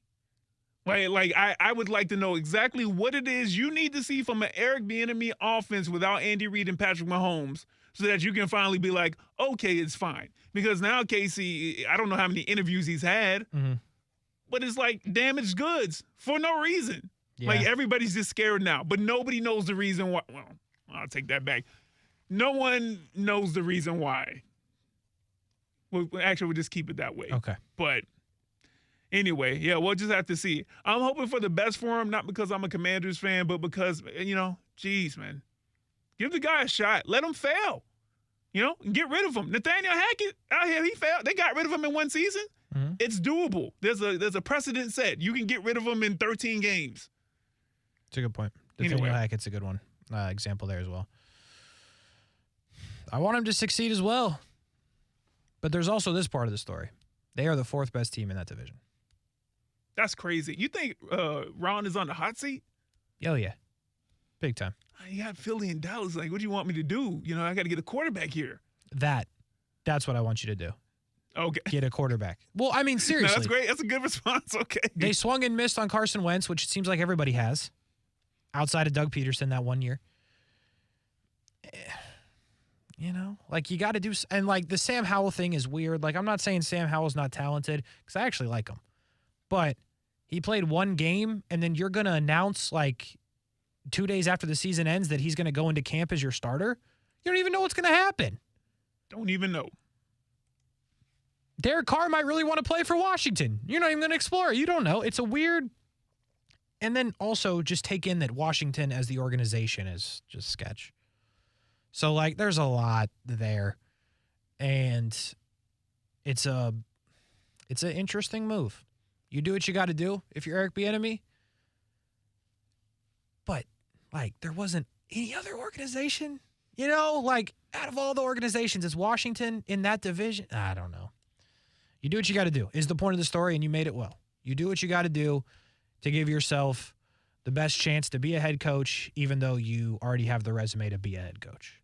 I would like to know exactly what it is you need to see from an Eric Bieniemy offense without Andy Reid and Patrick Mahomes so that you can finally be like, okay, it's fine. Because now, Kasey, I don't know how many interviews he's had, but it's like damaged goods for no reason. Yeah. Like, everybody's just scared now, but nobody knows the reason why. Well, I'll take that back. No one knows the reason why. Well, actually, we'll just keep it that way. Okay. But anyway, yeah, we'll just have to see. I'm hoping for the best for him, not because I'm a Commanders fan, but because, geez, man. Give the guy a shot. Let him fail. And get rid of him. Nathaniel Hackett out here, he failed. They got rid of him in one season. Mm-hmm. It's doable. There's a precedent set. You can get rid of him in 13 games. It's a good point. Nathaniel Hackett's a good one. Example there as well. I want him to succeed as well. But there's also this part of the story. They are the fourth best team in that division. That's crazy. You think Ron is on the hot seat? Oh, yeah. Big time. You got Philly and Dallas. Like, what do you want me to do? I got to get a quarterback here. That's what I want you to do. Okay. Get a quarterback. Well, I mean, seriously. No, that's great. That's a good response. Okay. They swung and missed on Carson Wentz, which it seems like everybody has, outside of Doug Peterson that one year. You got to do – and, the Sam Howell thing is weird. I'm not saying Sam Howell's not talented because I actually like him. But he played one game, and then you're going to announce, 2 days after the season ends that he's going to go into camp as your starter? You don't even know what's going to happen. Don't even know. Derek Carr might really want to play for Washington. You're not even going to explore it. You don't know. It's a weird – and then also just take in that Washington as the organization is just sketch. So, there's a lot there. And it's an interesting move. You do what you got to do if you're Eric Bieniemy. But, there wasn't any other organization. Out of all the organizations, it's Washington in that division. I don't know. You do what you got to do is the point of the story, and you made it well. You do what you got to do to give yourself the best chance to be a head coach, even though you already have the resume to be a head coach.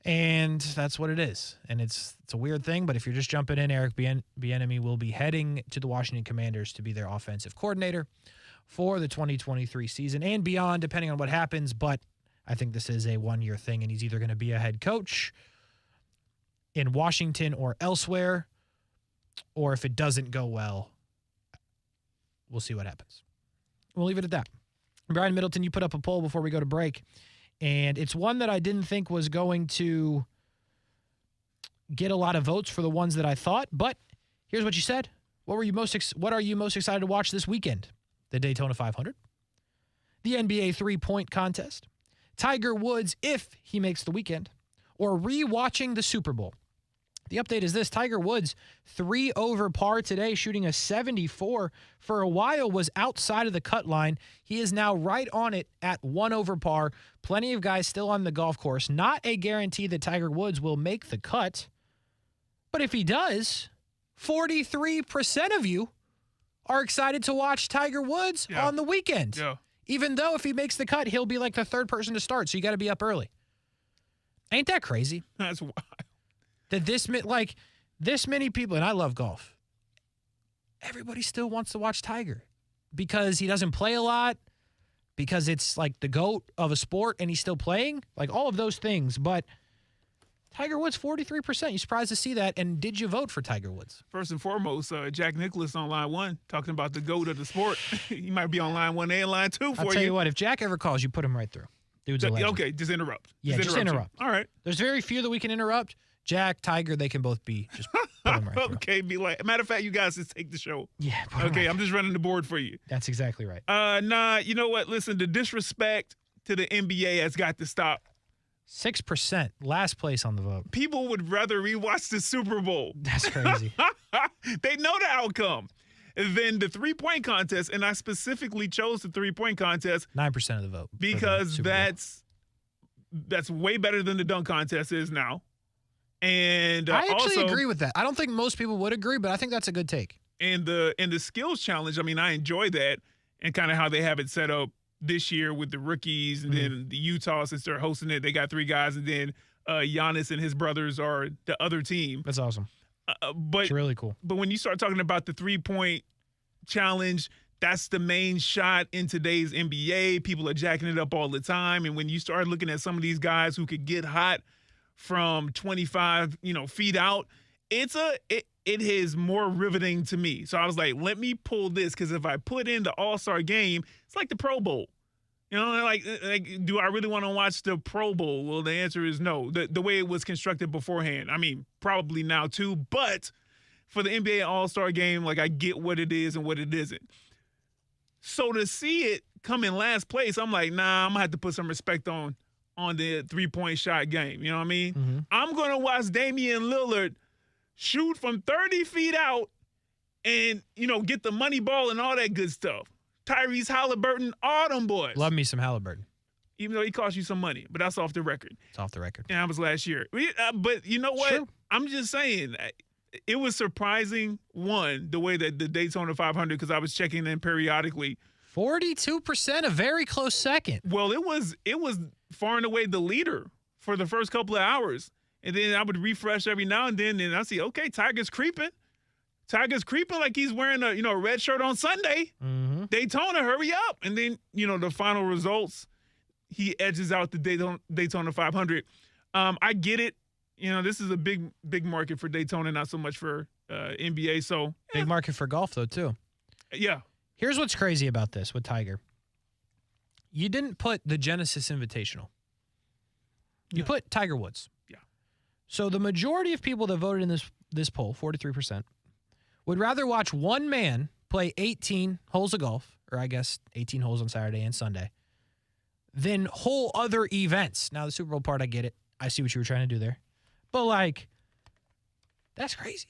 And that's what it is. And it's a weird thing, but if you're just jumping in, Eric Bieniemy will be heading to the Washington Commanders to be their offensive coordinator for the 2023 season and beyond, depending on what happens. But I think this is a one-year thing, and he's either going to be a head coach in Washington or elsewhere, or if it doesn't go well, we'll see what happens. We'll leave it at that. Brian Middleton, you put up a poll before we go to break, and it's one that I didn't think was going to get a lot of votes for the ones that I thought, but here's what you said. What are you most excited to watch this weekend? The Daytona 500, the NBA three-point contest, Tiger Woods if he makes the weekend, or re-watching the Super Bowl. The update is this: Tiger Woods 3 over par today, shooting a 74. For a while was outside of the cut line. He is now right on it at 1 over par. Plenty of guys still on the golf course. Not a guarantee that Tiger Woods will make the cut. But if he does, 43% of you are excited to watch Tiger Woods on the weekend. Yeah. Even though if he makes the cut, he'll be like the third person to start, so you got to be up early. Ain't that crazy? That's wild. That this many people, and I love golf, everybody still wants to watch Tiger because he doesn't play a lot, because it's the GOAT of a sport and he's still playing, all of those things. But Tiger Woods, 43%. You surprised to see that? And did you vote for Tiger Woods? First and foremost, Jack Nicklaus on line 1 talking about the GOAT of the sport. He might be on line 1A and line 2 for you. I'll tell you what, if Jack ever calls, you put him right through. Dude's a legend. Okay, just interrupt. Yeah, just interrupt. All right. There's very few that we can interrupt. Jack, Tiger, they can both be. Just put them right through. Okay, matter of fact, you guys just take the show. Yeah. Okay, I'm just running the board for you. That's exactly right. You know what? Listen, the disrespect to the NBA has got to stop. 6%, last place on the vote. People would rather rewatch the Super Bowl. That's crazy. They know the outcome. Than the three-point contest, and I specifically chose the three-point contest. 9% of the vote. Because that's way better than the dunk contest is now. And I actually also agree with that. I don't think most people would agree, but I think that's a good take. And the skills challenge, I mean, I enjoy that and kind of how they have it set up this year with the rookies and then the Utah, since they're hosting it, they got 3 guys, and then Giannis and his brothers are the other team. That's awesome. But it's really cool. But when you start talking about the 3-point challenge, that's the main shot in today's NBA. People are jacking it up all the time. And when you start looking at some of these guys who could get hot from 25, feet out, it is more riveting to me. So I was like, let me pull this, because if I put in the All-Star game, it's like the Pro Bowl. Like, do I really want to watch the Pro Bowl? Well, the answer is no. The way it was constructed beforehand. I mean, probably now too, but for the NBA All-Star game, like, I get what it is and what it isn't. So to see it come in last place, I'm like, nah, I'm going to have to put some respect on the 3-point shot game. You know what I mean? Mm-hmm. I'm going to watch Damian Lillard shoot from 30 feet out and, get the money ball and all that good stuff. Tyrese Halliburton, all them boys. Love me some Halliburton. Even though he cost you some money, but that's off the record. It's off the record. And that was last year. But you know what? Sure. I'm just saying, it was surprising, one, the way that the Daytona 500, because I was checking in periodically. 42%, a very close second. Well, it was far and away the leader for the first couple of hours. And then I would refresh every now and then, and I see, okay, Tiger's creeping. Tiger's creeping like he's wearing a red shirt on Sunday. Mm-hmm. Daytona, hurry up. And then, the final results, he edges out the Daytona 500. I get it. This is a big market for Daytona, not so much for NBA. So big market for golf, though, too. Yeah. Here's what's crazy about this with Tiger. You didn't put the Genesis Invitational. You put Tiger Woods. Yeah. So the majority of people that voted in this poll, 43%, would rather watch one man play 18 holes of golf, or I guess 18 holes on Saturday and Sunday, than whole other events. Now, the Super Bowl part, I get it. I see what you were trying to do there. But, that's crazy.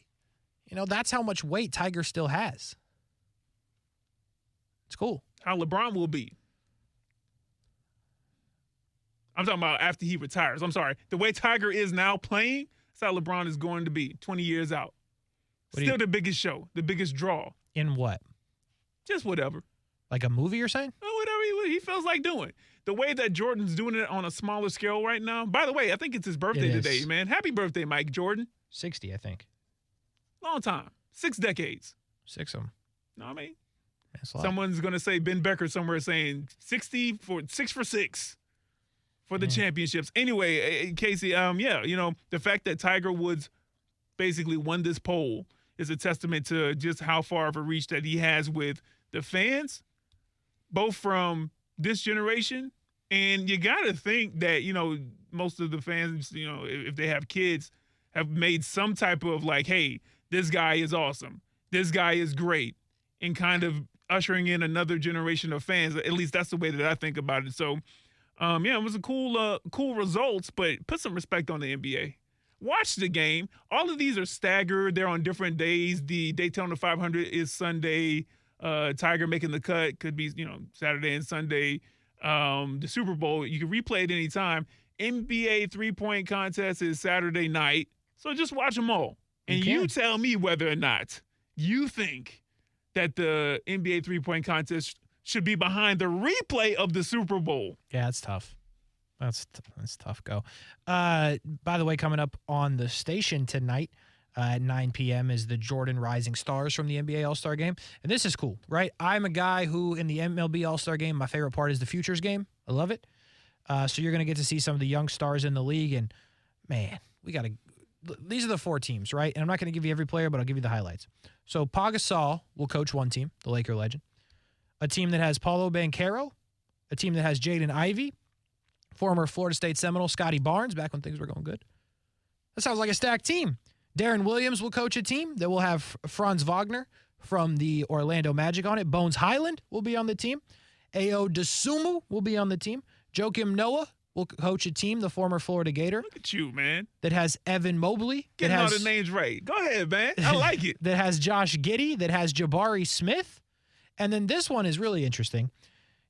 That's how much weight Tiger still has. It's cool. How LeBron will be. I'm talking about after he retires. I'm sorry. The way Tiger is now playing, that's how LeBron is going to be 20 years out. Still the biggest show, the biggest draw. In what? Just whatever. Like a movie, you're saying? Whatever he feels like doing. The way that Jordan's doing it on a smaller scale right now. By the way, I think it's his birthday today, man. Happy birthday, Mike Jordan. 60, I think. Long time. 6 decades. 6 of them. Know what I mean? That's a lot. Someone's going to say, Ben Becker somewhere saying 6 for 6 for the championships. Anyway, Kasey, the fact that Tiger Woods basically won this poll is a testament to just how far of a reach that he has with the fans, both from this generation, and you got to think that, most of the fans, if they have kids, have made some type of hey, this guy is awesome. This guy is great, and kind of ushering in another generation of fans. At least that's the way that I think about it. So, it was a cool results, but put some respect on the NBA. Watch the game. All of these are staggered. They're on different days. The Daytona 500 is Sunday. Tiger making the cut could be, Saturday and Sunday. The Super Bowl, you can replay it anytime. NBA 3-point contest is Saturday night. So just watch them all. And you tell me whether or not you think that the NBA 3-point contest should be behind the replay of the Super Bowl. Yeah, it's tough. That's tough go. By the way, coming up on the station tonight at 9 p.m. is the Jordan Rising Stars from the NBA All-Star Game. And this is cool, right? I'm a guy who, in the MLB All-Star Game, my favorite part is the Futures Game. I love it. So you're going to get to see some of the young stars in the league. And, man, these are the 4 teams, right? And I'm not going to give you every player, but I'll give you the highlights. So Pau Gasol will coach one team, the Laker legend. A team that has Paulo Banchero. A team that has Jaden Ivey. Former Florida State Seminole Scotty Barnes, back when things were going good. That sounds like a stacked team. Darren Williams will coach a team that will have Franz Wagner from the Orlando Magic on it. Bones Highland will be on the team. Ayo Dosunmu will be on the team. Joakim Noah will coach a team, the former Florida Gator. Look at you, man. That has Evan Mobley. Getting all the names right. Go ahead, man. I like it. That has Josh Giddey. That has Jabari Smith. And then this one is really interesting.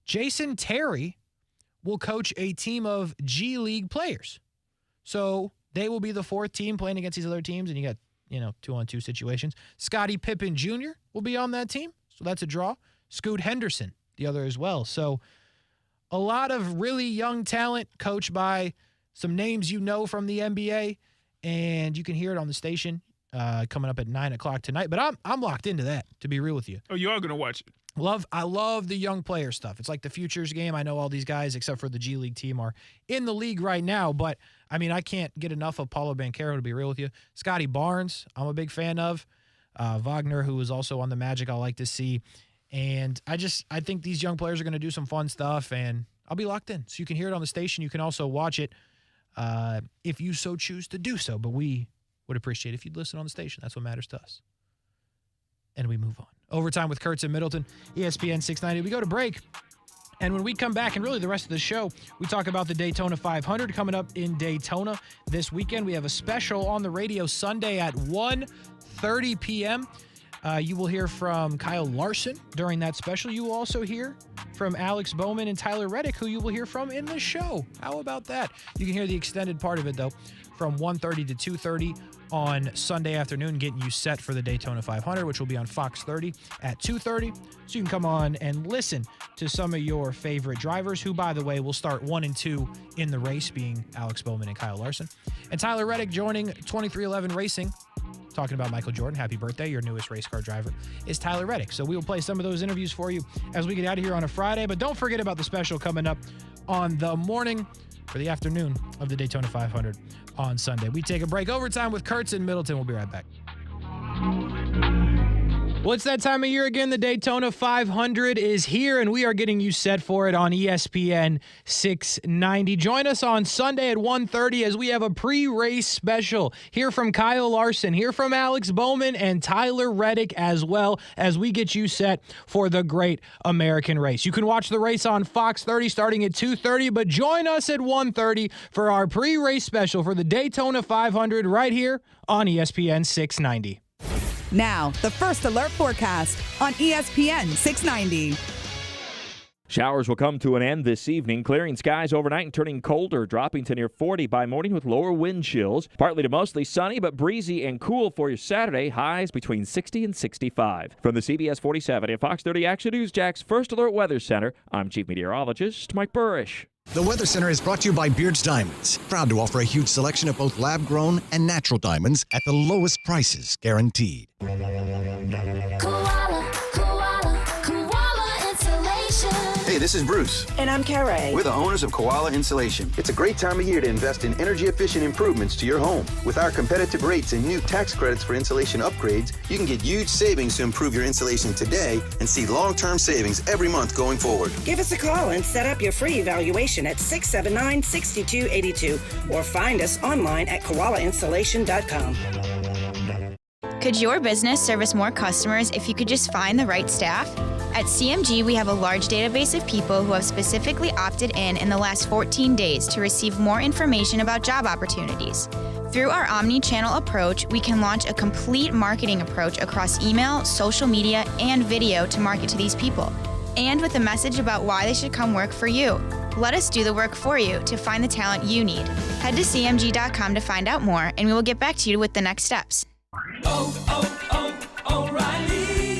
Jason Terry will coach a team of G League players. So They will be the fourth team playing against these other teams, and you got, 2-on-2 situations. Scottie Pippen Jr. will be on that team, so that's a draw. Scoot Henderson, the other as well. So a lot of really young talent coached by some names from the NBA, and you can hear it on the station coming up at 9 o'clock tonight. But I'm locked into that, to be real with you. Oh, you are going to watch it? I love the young player stuff. It's like the futures game. I know all these guys, except for the G League team, are in the league right now. But, I can't get enough of Paulo Banchero, to be real with you. Scotty Barnes, I'm a big fan of. Wagner, who is also on the Magic, I like to see. And I think these young players are going to do some fun stuff, and I'll be locked in. So you can hear it on the station. You can also watch it if you so choose to do so. But we would appreciate it if you'd listen on the station. That's what matters to us. And we move on. Overtime with Kurtz and Middleton, ESPN 690. We go to break. And when we come back, and really the rest of the show, we talk about the Daytona 500 coming up in Daytona this weekend. We have a special on the radio Sunday at 1:30 p.m. You will hear from Kyle Larson during that special. You will also hear from Alex Bowman and Tyler Reddick, who you will hear from in the show. How about that? You can hear the extended part of it, though, from 1:30 to 2:30 on Sunday afternoon, getting you set for the Daytona 500, which will be on Fox 30 at 2:30. So you can come on and listen to some of your favorite drivers, who, by the way, will start 1 and 2 in the race, being Alex Bowman and Kyle Larson. And Tyler Reddick joining 2311 Racing, talking about Michael Jordan. Happy birthday. Your newest race car driver is Tyler Reddick. So we will play some of those interviews for you as we get out of here on a Friday. But don't forget about the special coming up on the morning for the afternoon of the Daytona 500 on Sunday. We take a break. Overtime with Kurtz and Middleton. We'll be right back. Well, it's that time of year again. The Daytona 500 is here, and we are getting you set for it on ESPN 690. Join us on Sunday at 1:30 as we have a pre-race special. Hear from Kyle Larson, hear from Alex Bowman, and Tyler Reddick as well, as we get you set for the great American race. You can watch the race on Fox 30 starting at 2:30, but join us at 1:30 for our pre-race special for the Daytona 500 right here on ESPN 690. Now, the First Alert forecast on ESPN 690. Showers will come to an end this evening, clearing skies overnight and turning colder, dropping to near 40 by morning with lower wind chills. Partly to mostly sunny, but breezy and cool for your Saturday, highs between 60 and 65. From the CBS 47 and Fox 30 Action News Jack's First Alert Weather Center, I'm Chief Meteorologist Mike Burrish. The Weather Center is brought to you by Beard's Diamonds, proud to offer a huge selection of both lab-grown and natural diamonds at the lowest prices guaranteed. Hey, this is Bruce. And I'm Carrie. We're the owners of Koala Insulation. It's a great time of year to invest in energy-efficient improvements to your home. With our competitive rates and new tax credits for insulation upgrades, you can get huge savings to improve your insulation today and see long-term savings every month going forward. Give us a call and set up your free evaluation at 679-6282 or find us online at koalainsulation.com. Could your business service more customers if you could just find the right staff? At CMG, we have a large database of people who have specifically opted in the last 14 days to receive more information about job opportunities. Through our omni-channel approach, we can launch a complete marketing approach across email, social media, and video to market to these people, and with a message about why they should come work for you. Let us do the work for you to find the talent you need. Head to cmg.com to find out more, and we will get back to you with the next steps.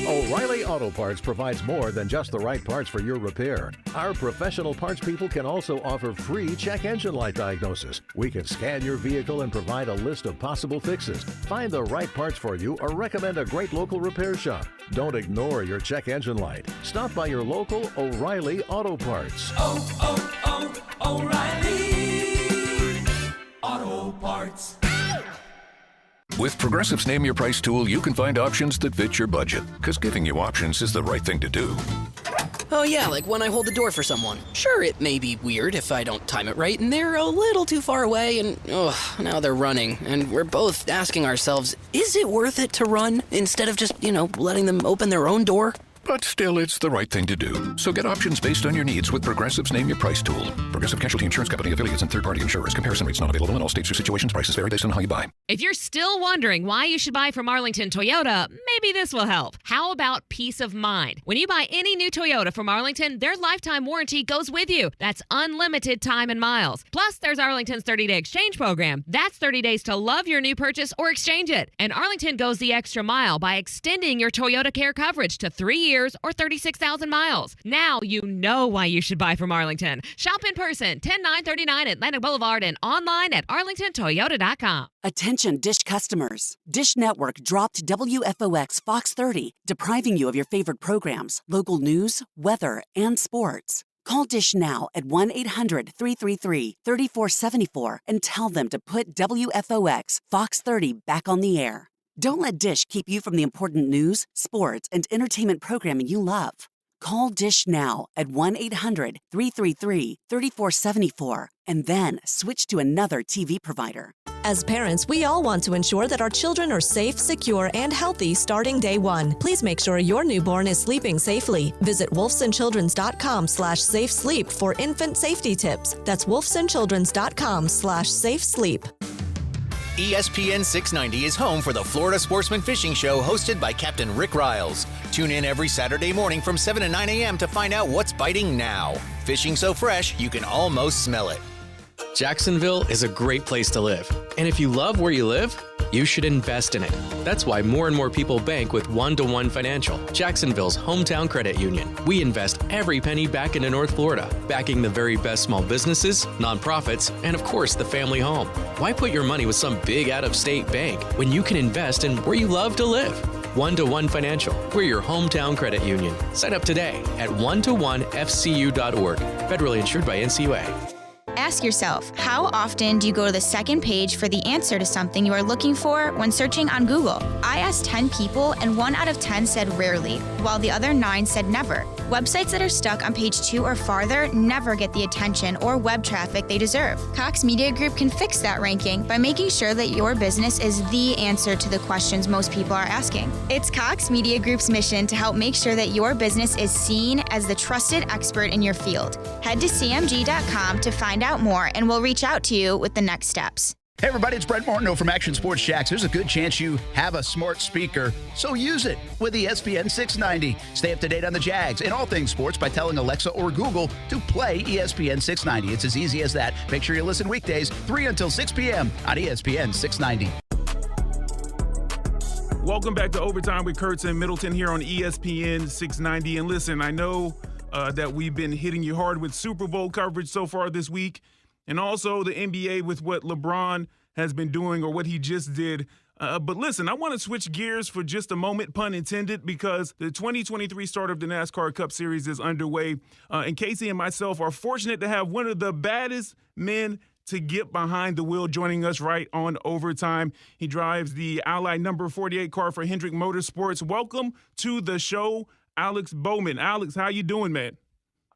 O'Reilly Auto Parts provides more than just the right parts for your repair. Our professional parts people can also offer free check engine light diagnosis. We can scan your vehicle and provide a list of possible fixes. Find the right parts for you or recommend a great local repair shop. Don't ignore your check engine light. Stop by your local O'Reilly Auto Parts. O'Reilly Auto Parts. With Progressive's Name Your Price tool, you can find options that fit your budget, because giving you options is the right thing to do. Oh yeah, like when I hold the door for someone. Sure, it may be weird if I don't time it right, and they're a little too far away, and now they're running. And we're both asking ourselves, is it worth it to run instead of just, letting them open their own door? But still, it's the right thing to do. So get options based on your needs with Progressive's Name Your Price tool. Progressive Casualty Insurance Company, affiliates, and third-party insurers. Comparison rates not available in all states or situations. Prices vary based on how you buy. If you're still wondering why you should buy from Arlington Toyota, maybe this will help. How about peace of mind? When you buy any new Toyota from Arlington, their lifetime warranty goes with you. That's unlimited time and miles. Plus, there's Arlington's 30-day exchange program. That's 30 days to love your new purchase or exchange it. And Arlington goes the extra mile by extending your Toyota Care coverage to 3 years or 36,000 miles. Now you know why you should buy from Arlington. Shop in person, 10939 Atlantic Boulevard, and online at arlingtontoyota.com. Attention Dish customers. Dish Network dropped WFOX Fox 30, depriving you of your favorite programs, local news, weather, and sports. Call Dish now at 1-800-333-3474 and tell them to put WFOX Fox 30 back on the air. Don't let Dish keep you from the important news, sports, and entertainment programming you love. Call Dish now at 1-800-333-3474 and then switch to another TV provider. As parents, we all want to ensure that our children are safe, secure, and healthy starting day one. Please make sure your newborn is sleeping safely. Visit wolfsonchildrens.com/safe sleep for infant safety tips. That's wolfsonchildrens.com/safe sleep. ESPN 690 is home for the Florida Sportsman Fishing Show hosted by Captain Rick Riles. Tune in every Saturday morning from 7 to 9 a.m. to find out what's biting now. Fishing so fresh, you can almost smell it. Jacksonville is a great place to live. And if you love where you live, you should invest in it. That's why more and more people bank with One-to-One Financial, Jacksonville's hometown credit union. We invest every penny back into North Florida, backing the very best small businesses, nonprofits, and of course the family home. Why put your money with some big out-of-state bank when you can invest in where you love to live? One-to-One Financial, we're your hometown credit union. Sign up today at one-to-one-fcu.org. Federally insured by NCUA. Ask yourself, how often do you go to the second page for the answer to something you are looking for when searching on Google? I asked 10 people and 1 out of 10 said rarely, while the other 9 said never. Websites that are stuck on page 2 or farther never get the attention or web traffic they deserve. Cox Media Group can fix that ranking by making sure that your business is the answer to the questions most people are asking. It's Cox Media Group's mission to help make sure that your business is seen as the trusted expert in your field. Head to cmg.com to find out more, and we'll reach out to you with the next steps. Hey everybody, it's Brent Martineau from Action Sports Jacks. There's a good chance you have a smart speaker, so use it with ESPN 690. Stay up to date on the Jags and all things sports by telling Alexa or Google to play ESPN 690. It's as easy as that. Make sure you listen weekdays 3 until 6 p.m. on ESPN 690. Welcome back to Overtime with Kurtz and Middleton here on ESPN 690. And listen, I know that we've been hitting you hard with Super Bowl coverage so far this week, and also the NBA with what LeBron has been doing or what he just did. But listen, I want to switch gears for just a moment, pun intended, because the 2023 start of the NASCAR Cup Series is underway. And Kasey and myself are fortunate to have one of the baddest men to get behind the wheel joining us right on Overtime. He drives the Ally number 48 car for Hendrick Motorsports. Welcome to the show, Alex Bowman. Alex, how you doing, man?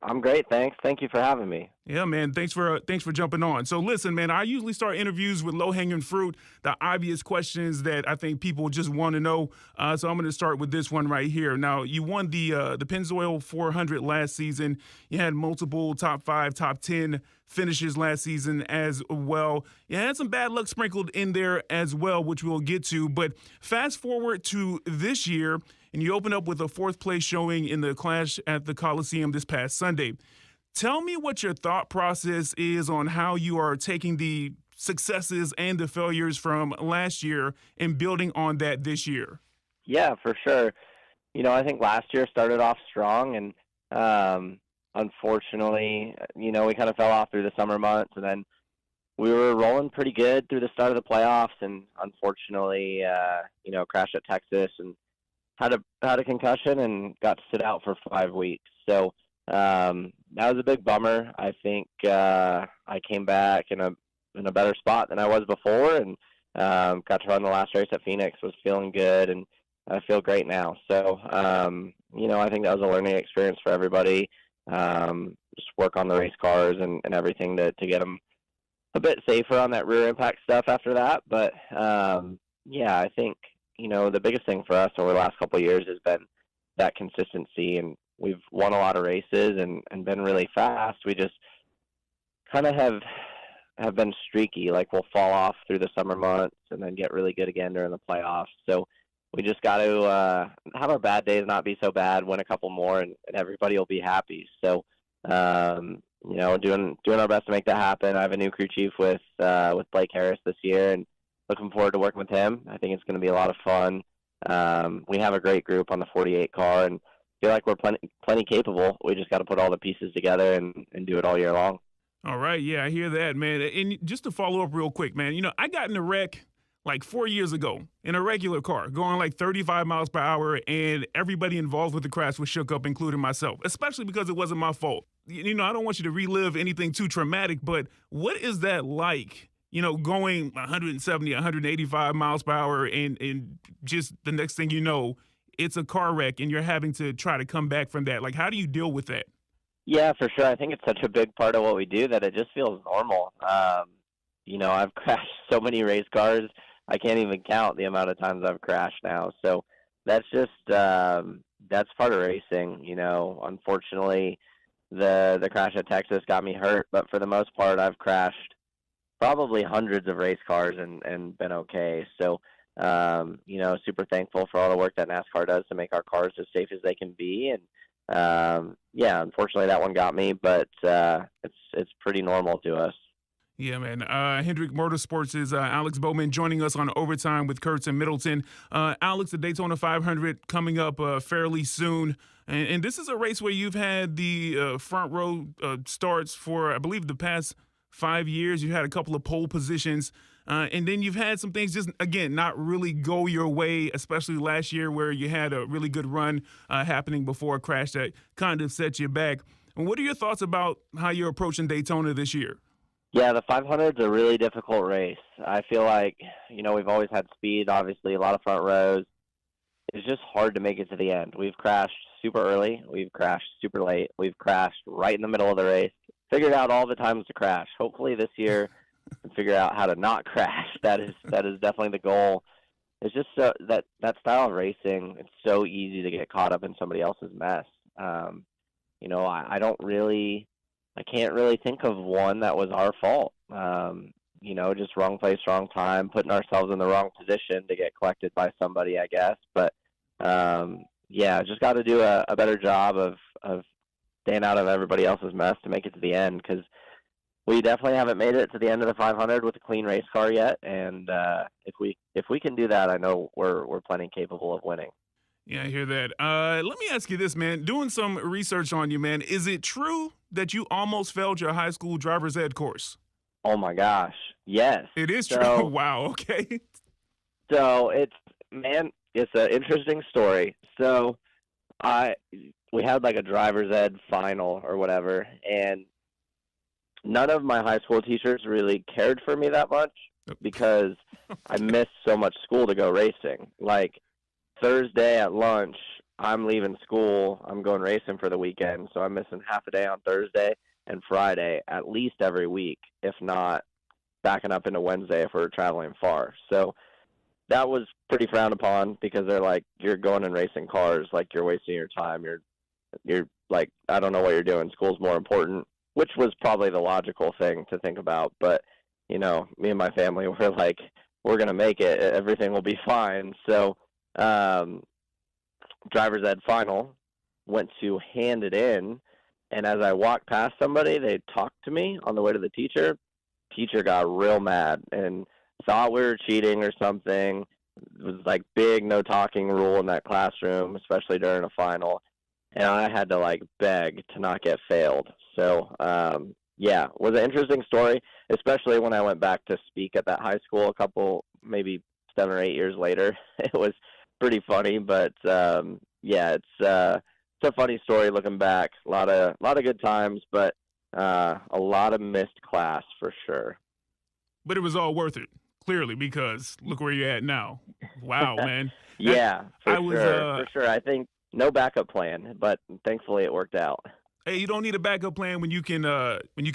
I'm great, thanks. Thank you for having me. Yeah, man. Thanks for jumping on. So listen, man, I usually start interviews with low-hanging fruit, the obvious questions that I think people just want to know. So I'm going to start with this one right here. Now, you won the Pennzoil 400 last season. You had multiple top 5, top 10 finishes last season as well. You had some bad luck sprinkled in there as well, which we'll get to. But fast forward to this year, and you open up with a 4th place showing in the Clash at the Coliseum this past Sunday. Tell me what your thought process is on how you are taking the successes and the failures from last year and building on that this year. Yeah, for sure. You know, I think last year started off strong, and unfortunately, you know, we kind of fell off through the summer months, and then we were rolling pretty good through the start of the playoffs, and unfortunately, you know, crashed at Texas and had a concussion and got to sit out for 5 weeks. So that was a big bummer. I think I came back in a better spot than I was before, and got to run the last race at Phoenix. Was feeling good, and I feel great now. So you know, I think that was a learning experience for everybody. Just work on the race cars and everything to get them a bit safer on that rear impact stuff after that. But yeah, I think, you know, the biggest thing for us over the last couple of years has been that consistency, and we've won a lot of races and been really fast. We just kind of have been streaky. Like, we'll fall off through the summer months and then get really good again during the playoffs. So we just got to have our bad days not be so bad, win a couple more, and everybody will be happy. So, doing our best to make that happen. I have a new crew chief with Blake Harris this year, and looking forward to working with him. I think it's going to be a lot of fun. We have a great group on the 48 car, and feel like we're plenty capable. We just got to put all the pieces together and do it all year long. All right, yeah, I hear that, man. And just to follow up real quick, man, I got in a wreck like 4 years ago in a regular car going like 35 miles per hour, and everybody involved with the crash was shook up, including myself, especially because it wasn't my fault. I don't want you to relive anything too traumatic, but what is that like, going 170, 185 miles per hour and just the next thing you know, it's a car wreck and you're having to try to come back from that? Like, how do you deal with that? Yeah, for sure. I think it's such a big part of what we do that it just feels normal. I've crashed so many race cars, I can't even count the amount of times I've crashed now. So that's just that's part of racing. Unfortunately, the crash at Texas got me hurt, but for the most part, I've crashed probably hundreds of race cars and been okay. So super thankful for all the work that NASCAR does to make our cars as safe as they can be. And unfortunately that one got me, but it's pretty normal to us. Yeah, man. Hendrick Motorsports is Alex Bowman joining us on Overtime with Kurtz and Middleton. Alex, the Daytona 500 coming up fairly soon. And this is a race where you've had the front row starts for, I believe, the past 5 years. You had a couple of pole positions. And then you've had some things just, again, not really go your way, especially last year where you had a really good run happening before a crash that kind of set you back. And what are your thoughts about how you're approaching Daytona this year? Yeah, the 500 is a really difficult race. I feel like, we've always had speed, obviously, a lot of front rows. It's just hard to make it to the end. We've crashed super early. We've crashed super late. We've crashed right in the middle of the race. Figured out all the times to crash. Hopefully this year we figure out how to not crash. That is definitely the goal. It's just so that style of racing, it's so easy to get caught up in somebody else's mess. I can't really think of one that was our fault. Just wrong place, wrong time, putting ourselves in the wrong position to get collected by somebody, I guess. But, just got to do a better job of staying out of everybody else's mess to make it to the end, because we definitely haven't made it to the end of the 500 with a clean race car yet. And if we can do that, I know we're plenty capable of winning. Yeah, I hear that. Let me ask you this, man. Doing some research on you, man, is it true that you almost failed your high school driver's ed course? Oh, my gosh. Yes. It is true. Wow. Okay. So it's an interesting story. So we had like a driver's ed final or whatever, and none of my high school teachers really cared for me that much because I missed so much school to go racing. Like, Thursday at lunch, I'm leaving school. I'm going racing for the weekend, so I'm missing half a day on Thursday and Friday at least every week, if not backing up into Wednesday if we're traveling far. So that was pretty frowned upon because they're like, you're going and racing cars, like you're wasting your time. You're like, I don't know what you're doing. School's more important, which was probably the logical thing to think about. But, me and my family were like, we're going to make it. Everything will be fine. So driver's ed final, went to hand it in, and as I walked past somebody, they talked to me on the way to the teacher. Teacher got real mad and thought we were cheating or something. It was like big no talking rule in that classroom, especially during a final, and I had to beg to not get failed. So it was an interesting story, especially when I went back to speak at that high school a couple, maybe 7 or 8 years later. It was pretty funny, but it's a funny story looking back. A lot of good times, but a lot of missed class for sure. But it was all worth it, clearly, because look where you're at now. Wow, man. For sure. I think no backup plan, but thankfully it worked out. Hey, you don't need a backup plan when you can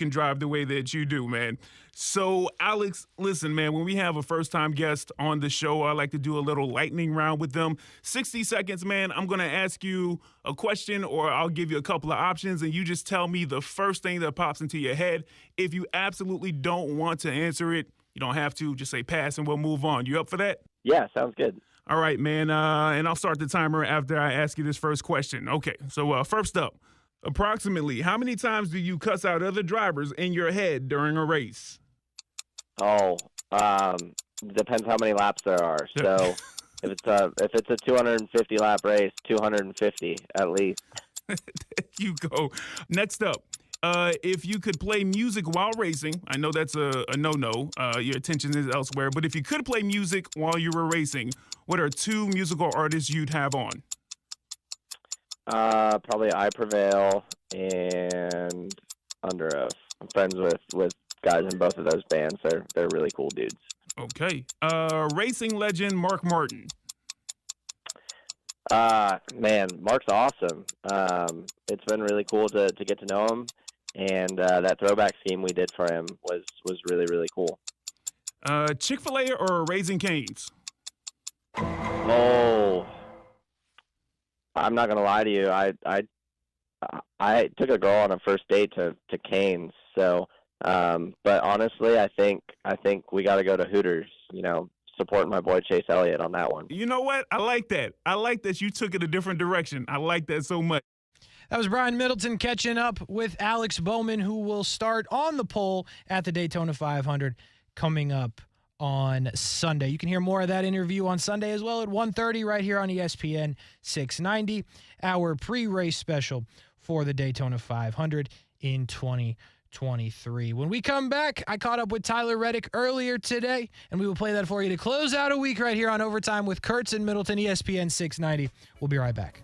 drive the way that you do, man. So, Alex, listen, man, when we have a first-time guest on the show, I like to do a little lightning round with them. 60 seconds, man. I'm going to ask you a question, or I'll give you a couple of options, and you just tell me the first thing that pops into your head. If you absolutely don't want to answer it, you don't have to. Just say pass, and we'll move on. You up for that? Yeah, sounds good. All right, man, and I'll start the timer after I ask you this first question. Okay, so first up, approximately how many times do you cuss out other drivers in your head during a race? Oh, depends how many laps there are. So if it's a 250 lap race, 250 at least. There you go. Next up, if you could play music while racing, I know that's a no-no. Your attention is elsewhere. But if you could play music while you were racing, what are two musical artists you'd have on? Probably I Prevail and Under Oath. I'm friends with guys in both of those bands. They're really cool dudes. Okay. Racing legend Mark Martin. Man, Mark's awesome. It's been really cool to get to know him, and that throwback scheme we did for him was really, really cool. Chick-fil-A or Raising Cane's? Oh, I'm not gonna lie to you. I took a girl on a first date to Cane's. So, but honestly, I think we got to go to Hooters. You know, supporting my boy Chase Elliott on that one. You know what? I like that. I like that you took it a different direction. I like that so much. That was Brian Middleton catching up with Alex Bowman, who will start on the pole at the Daytona 500 coming up on Sunday. You can hear more of that interview on Sunday as well at 1:30 right here on ESPN 690, our pre-race special for the Daytona 500 in 2023. When we come back, I caught up with Tyler Reddick earlier today, and we will play that for you to close out a week right here on Overtime with Kurtz and Middleton, ESPN 690. We'll be right back.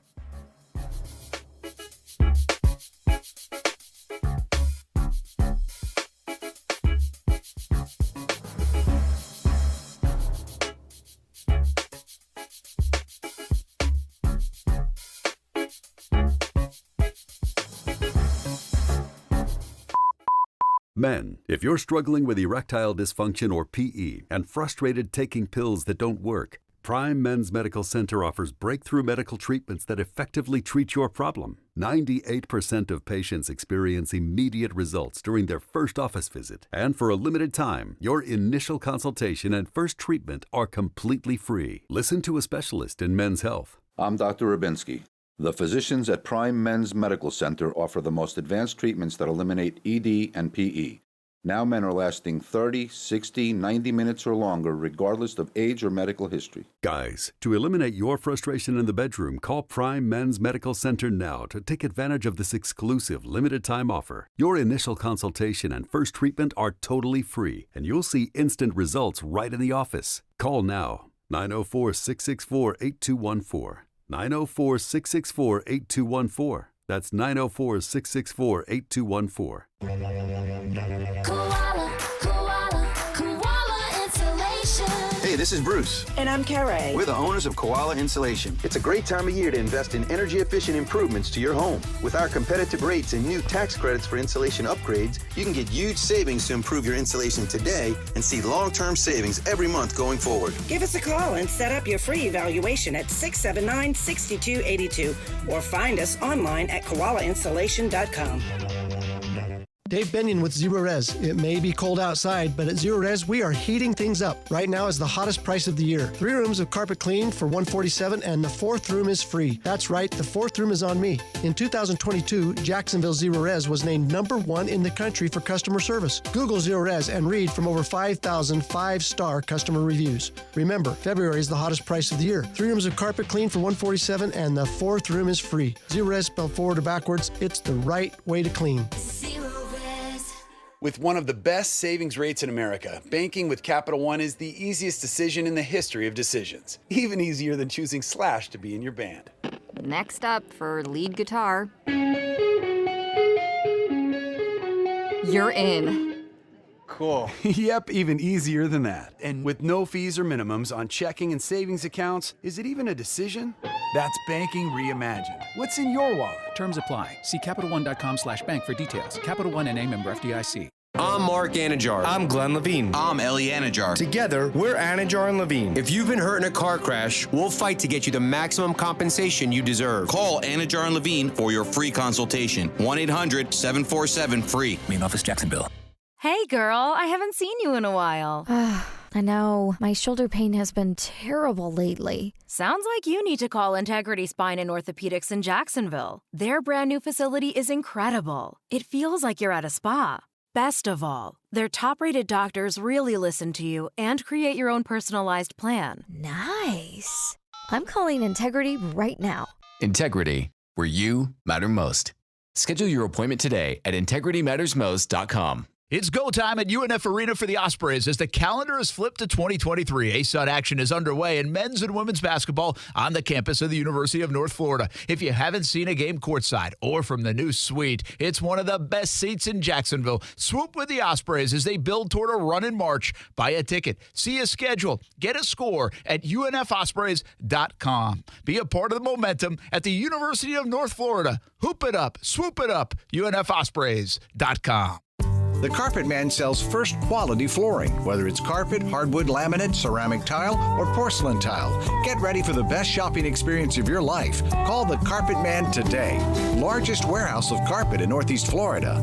Men, if you're struggling with erectile dysfunction or PE and frustrated taking pills that don't work, Prime Men's Medical Center offers breakthrough medical treatments that effectively treat your problem. 98% of patients experience immediate results during their first office visit. And for a limited time, your initial consultation and first treatment are completely free. Listen to a specialist in men's health. I'm Dr. Rubinsky. The physicians at Prime Men's Medical Center offer the most advanced treatments that eliminate ED and PE. Now men are lasting 30, 60, 90 minutes or longer, regardless of age or medical history. Guys, to eliminate your frustration in the bedroom, call Prime Men's Medical Center now to take advantage of this exclusive limited-time offer. Your initial consultation and first treatment are totally free, and you'll see instant results right in the office. Call now, 904-664-8214. 904-664-8214. That's 904-664-8214. Hey, this is Bruce. And I'm Carrie. We're the owners of Koala Insulation. It's a great time of year to invest in energy-efficient improvements to your home. With our competitive rates and new tax credits for insulation upgrades, you can get huge savings to improve your insulation today and see long-term savings every month going forward. Give us a call and set up your free evaluation at 679-6282 or find us online at koalainsulation.com. Dave Benyon with Zero Res. It may be cold outside, but at Zero Res, we are heating things up. Right now is the hottest price of the year. 3 rooms of carpet clean for $147, and the 4th room is free. That's right, the 4th room is on me. In 2022, Jacksonville Zero Res was named #1 in the country for customer service. Google Zero Res and read from over 5,000 5-star customer reviews. Remember, February is the hottest price of the year. 3 rooms of carpet clean for $147, and the 4th room is free. Zero Res spelled forward or backwards. It's the right way to clean. With one of the best savings rates in America, banking with Capital One is the easiest decision in the history of decisions. Even easier than choosing Slash to be in your band. Next up for lead guitar. You're in. Cool. Yep, even easier than that. And with no fees or minimums on checking and savings accounts, is it even a decision? That's banking reimagined. What's in your wallet? Terms apply. See CapitalOne.com/bank for details. Capital One N.A. member FDIC. I'm Mark Anajar. I'm Glenn Levine. I'm Ellie Anajar. Together, we're Anajar and Levine. If you've been hurt in a car crash, we'll fight to get you the maximum compensation you deserve. Call Anajar and Levine for your free consultation. 1-800-747-FREE. Main office, Jacksonville. Hey, girl, I haven't seen you in a while. I know. My shoulder pain has been terrible lately. Sounds like you need to call Integrity Spine and Orthopedics in Jacksonville. Their brand new facility is incredible. It feels like you're at a spa. Best of all, their top-rated doctors really listen to you and create your own personalized plan. Nice. I'm calling Integrity right now. Integrity, where you matter most. Schedule your appointment today at integritymattersmost.com. It's go time at UNF Arena for the Ospreys as the calendar is flipped to 2023. ASUN action is underway in men's and women's basketball on the campus of the University of North Florida. If you haven't seen a game courtside or from the new suite, it's one of the best seats in Jacksonville. Swoop with the Ospreys as they build toward a run in March. Buy a ticket, see a schedule, get a score at UNFospreys.com. Be a part of the momentum at the University of North Florida. Hoop it up, swoop it up, UNFospreys.com. The Carpet Man sells first quality flooring, whether it's carpet, hardwood, laminate, ceramic tile, or porcelain tile. Get ready for the best shopping experience of your life. Call the Carpet Man today. Largest warehouse of carpet in Northeast Florida.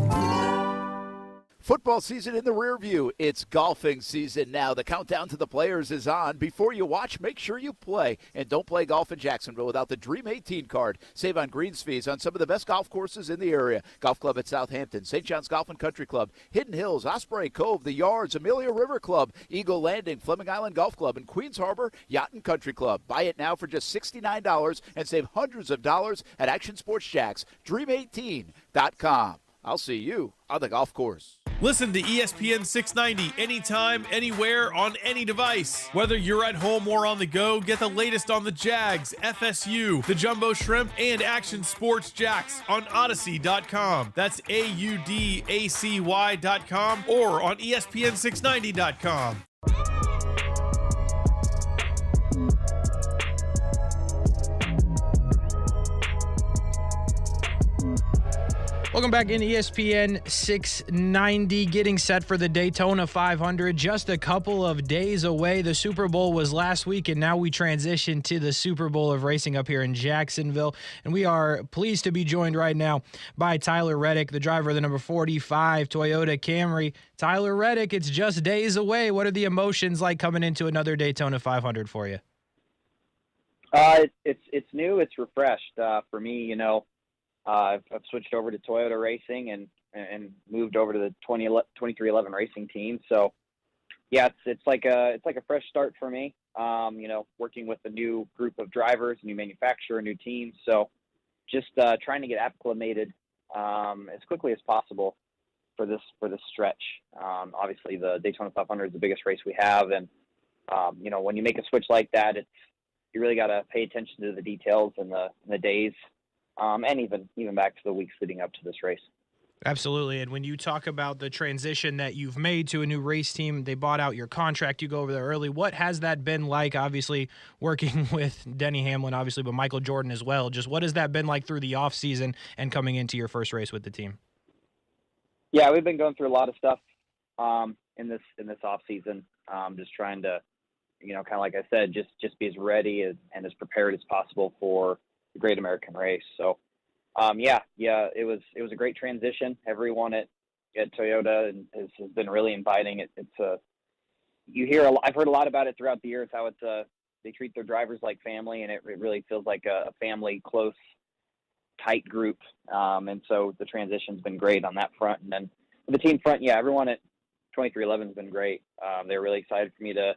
Football season in the rear view. It's golfing season now. The countdown to the Players is on. Before you watch, make sure you play. And don't play golf in Jacksonville without the Dream 18 card. Save on greens fees on some of the best golf courses in the area. Golf Club at Southampton, St. John's Golf and Country Club, Hidden Hills, Osprey Cove, The Yards, Amelia River Club, Eagle Landing, Fleming Island Golf Club, and Queens Harbor Yacht and Country Club. Buy it now for just $69 and save hundreds of dollars at Action Sports Jacks. Dream18.com. I'll see you on the golf course. Listen to ESPN 690 anytime, anywhere, on any device. Whether you're at home or on the go, get the latest on the Jags, FSU, the Jumbo Shrimp, and Action Sports Jacks on Odyssey.com. That's AUDACY.com or on ESPN690.com. Welcome back in ESPN 690, getting set for the Daytona 500. Just a couple of days away. The Super Bowl was last week, and now we transition to the Super Bowl of racing up here in Jacksonville. And we are pleased to be joined right now by Tyler Reddick, the driver of the number 45 Toyota Camry. Tyler Reddick, it's just days away. What are the emotions like coming into another Daytona 500 for you? It's new. It's refreshed for me. You know, I've switched over to Toyota Racing and moved over to the 2311 Racing team. So, yeah, it's like a fresh start for me. You know, working with a new group of drivers, new manufacturer, new team. So, just trying to get acclimated as quickly as possible for this stretch. Obviously, the Daytona 500 is the biggest race we have, and you know, when you make a switch like that, you really got to pay attention to the details and the days. And even back to the weeks leading up to this race. Absolutely. And when you talk about the transition that you've made to a new race team, they bought out your contract, you go over there early. What has that been like, obviously, working with Denny Hamlin, obviously, but Michael Jordan as well? Just what has that been like through the offseason and coming into your first race with the team? Yeah, we've been going through a lot of stuff in this offseason, just trying to, you know, kind of like I said, just be as ready and as prepared as possible for the Great American Race. So, yeah, it was a great transition. Everyone at Toyota has been really inviting. I've heard a lot about it throughout the years, how they treat their drivers like family, and it really feels like a family, close, tight group. And so the transition's been great on that front. And then the team front, yeah, everyone at 2311 has been great. They're really excited for me to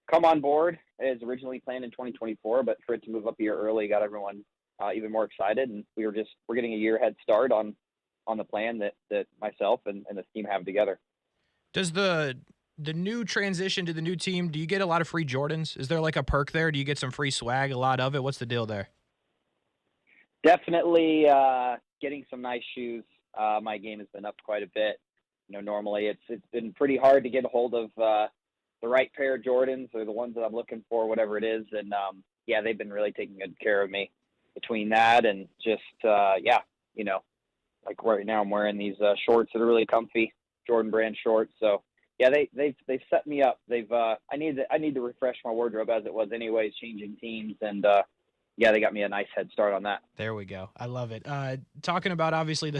come on board as originally planned in 2024, but for it to move up a year early got everyone even more excited, and we're getting a year head start on the plan that myself and this team have together. Does the new transition to the new team, do you get a lot of free Jordans? Is there like a perk there? Do you get some free swag, a lot of it? What's the deal there? Definitely getting some nice shoes. My game has been up quite a bit. normally it's been pretty hard to get a hold of the right pair of Jordans or the ones that I'm looking for, whatever it is. And yeah, they've been really taking good care of me between that and just like right now I'm wearing these shorts that are really comfy, Jordan brand shorts. So yeah, they've set me up. I need to refresh my wardrobe as it was anyways, changing teams, and yeah, they got me a nice head start on that. There we go. I love it. Talking about obviously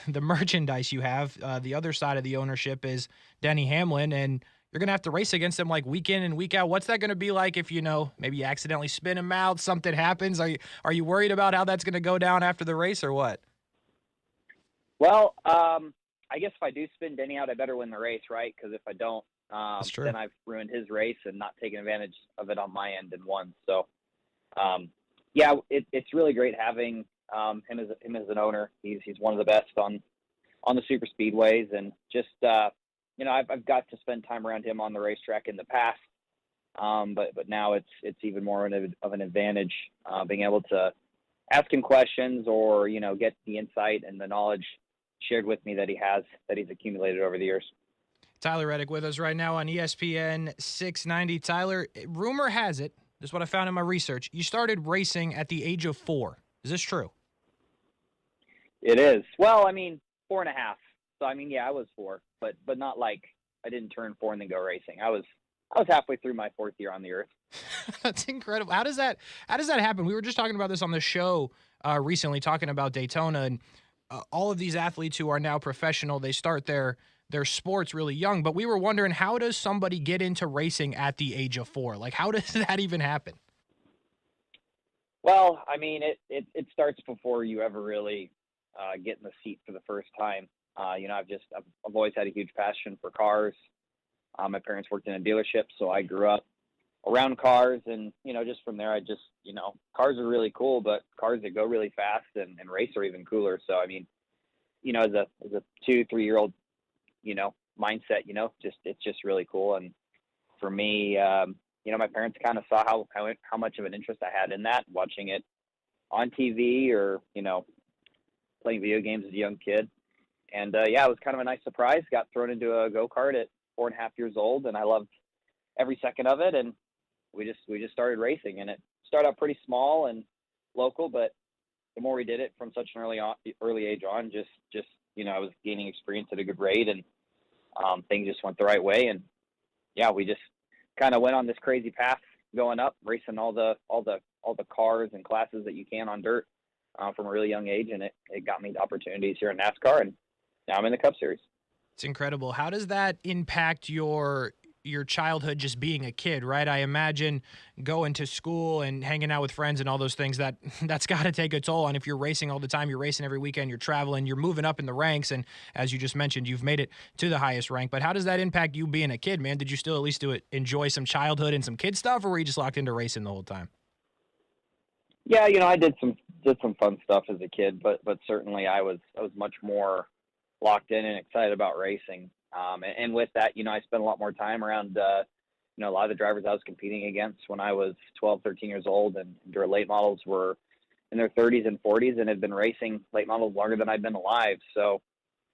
the merchandise you have, the other side of the ownership is Denny Hamlin, and you're going to have to race against him like week in and week out. What's that going to be like if, maybe you accidentally spin him out, something happens? Are you worried about how that's going to go down after the race or what? Well, I guess if I do spin Denny out, I better win the race, right? Because if I don't, then I've ruined his race and not taken advantage of it on my end and won. So, yeah, it's really great having him as an owner. He's one of the best on the super speedways, and just I've got to spend time around him on the racetrack in the past, but now it's even more of an advantage being able to ask him questions or get the insight and the knowledge shared with me that he's accumulated over the years. Tyler Reddick with us right now on ESPN 690. Tyler, rumor has it, this is what I found in my research, you started racing at the age of 4. Is this true? It is. Well, 4.5. So yeah, I was 4, but not like I didn't turn 4 and then go racing. I was halfway through my 4th year on the earth. That's incredible. How does that happen? We were just talking about this on the show recently, talking about Daytona, and all of these athletes who are now professional, they start their sports really young. But we were wondering, how does somebody get into racing at the age of 4? Like, how does that even happen? Well, it starts before you ever really get in the seat for the first time. I've always had a huge passion for cars. My parents worked in a dealership, so I grew up around cars, and just from there, cars are really cool, but cars that go really fast and race are even cooler. So as a 2-3-year-old, mindset, it's just really cool. And for me, my parents kind of saw how much of an interest I had in that, watching it on TV or playing video games as a young kid. And it was kind of a nice surprise. Got thrown into a go-kart at 4.5 years old, and I loved every second of it. And we just started racing, and it started out pretty small and local, but the more we did it from such an early age on, just I was gaining experience at a good rate, and things just went the right way. And yeah, we just kind of went on this crazy path going up, racing all the cars and classes that you can on dirt from a really young age, and it got me the opportunities here in NASCAR, and now I'm in the Cup Series. It's incredible. How does that impact your childhood, just being a kid, right? I imagine going to school and hanging out with friends and all those things, that's got to take a toll. And if you're racing all the time, you're racing every weekend, you're traveling, you're moving up in the ranks. And as you just mentioned, you've made it to the highest rank. But how does that impact you being a kid, man? Did you still at least enjoy some childhood and some kid stuff, or were you just locked into racing the whole time? Yeah, I did some fun stuff as a kid, but certainly I was much more locked in and excited about racing. And with that, I spent a lot more time around, a lot of the drivers I was competing against when I was 12, 13 years old, and their late models were in their 30s and 40s and had been racing late models longer than I'd been alive. So,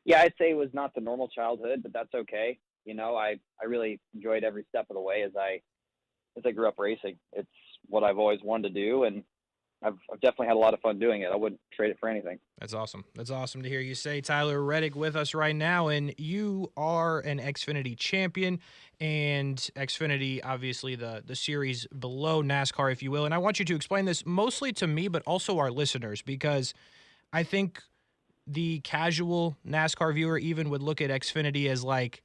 yeah, I'd say it was not the normal childhood, but that's okay. I really enjoyed every step of the way as I grew up racing. It's what I've always wanted to do, and I've definitely had a lot of fun doing it. I wouldn't trade it for anything. That's awesome. That's awesome to hear you say. Tyler Reddick with us right now, and you are an Xfinity champion, and Xfinity, obviously the series below NASCAR, if you will. And I want you to explain this mostly to me, but also our listeners, because I think the casual NASCAR viewer even would look at Xfinity as like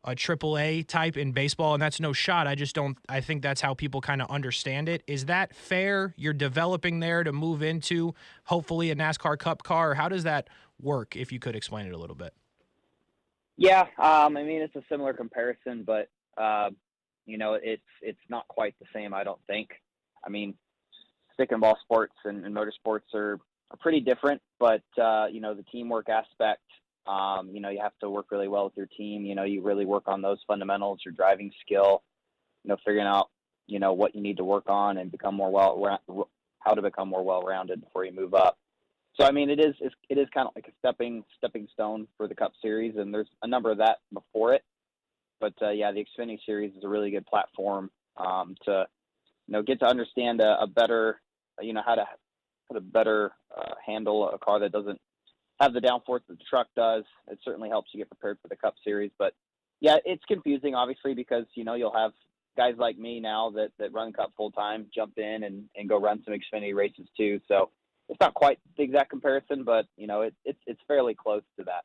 a AAA type in baseball, and that's no shot. I think that's how people kind of understand it. Is that fair? You're developing there to move into hopefully a NASCAR Cup car, or how does that work, if you could explain it a little bit? Yeah, it's a similar comparison, but it's not quite the same, I don't think. Stick and ball sports and motorsports are pretty different, but the teamwork aspect, you have to work really well with your team. You really work on those fundamentals, your driving skill, figuring out, what you need to work on and become how to become more well-rounded before you move up. So I mean, it is kind of like a stepping stone for the Cup Series, and there's a number of that before it. But yeah, the Xfinity Series is a really good platform to get to understand a better how to better handle a car that doesn't have the downforce that the truck does. It certainly helps you get prepared for the Cup Series. But yeah, it's confusing obviously because you'll have guys like me now that run Cup full time jump in and go run some Xfinity races too. So it's not quite the exact comparison, but it's fairly close to that.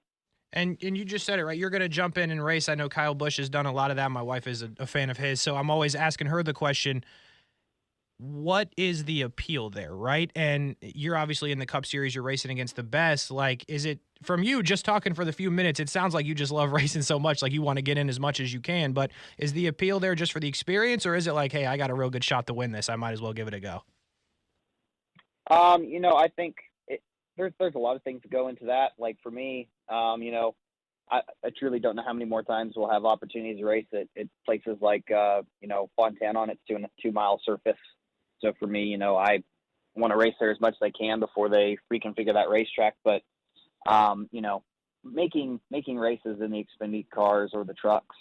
And you just said it, right? You're going to jump in and race. I know Kyle Busch has done a lot of that. My wife is a fan of his, so I'm always asking her the question, what is the appeal there, right? And you're obviously in the Cup Series, you're racing against the best. Like, is it, from you, just talking for the few minutes, it sounds like you just love racing so much, like you want to get in as much as you can, but is the appeal there just for the experience, or is it like, hey, I got a real good shot to win this, I might as well give it a go? I think there's a lot of things that go into that. Like for me, I truly don't know how many more times we'll have opportunities to race at places like, Fontana on its 2-mile surface. So for me, I want to race there as much as I can before they reconfigure that racetrack. But, making races in the Xfinity cars or the trucks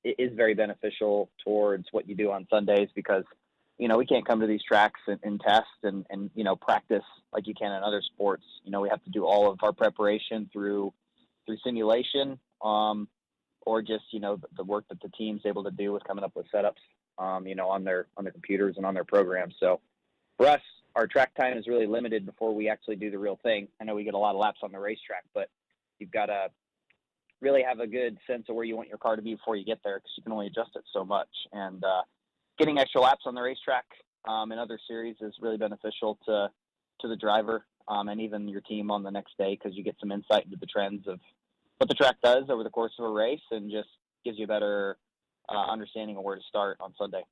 it is very beneficial towards what you do on Sundays because, we can't come to these tracks and test and practice like you can in other sports. We have to do all of our preparation through simulation or just, the work that the team's able to do with coming up with setups, on their computers and on their programs. So for us, our track time is really limited before we actually do the real thing. I know we get a lot of laps on the racetrack, but you've got to really have a good sense of where you want your car to be before you get there because you can only adjust it so much. And getting extra laps on the racetrack in other series is really beneficial to the driver and even your team on the next day because you get some insight into the trends of what the track does over the course of a race and just gives you a better understanding of where to start on Sunday.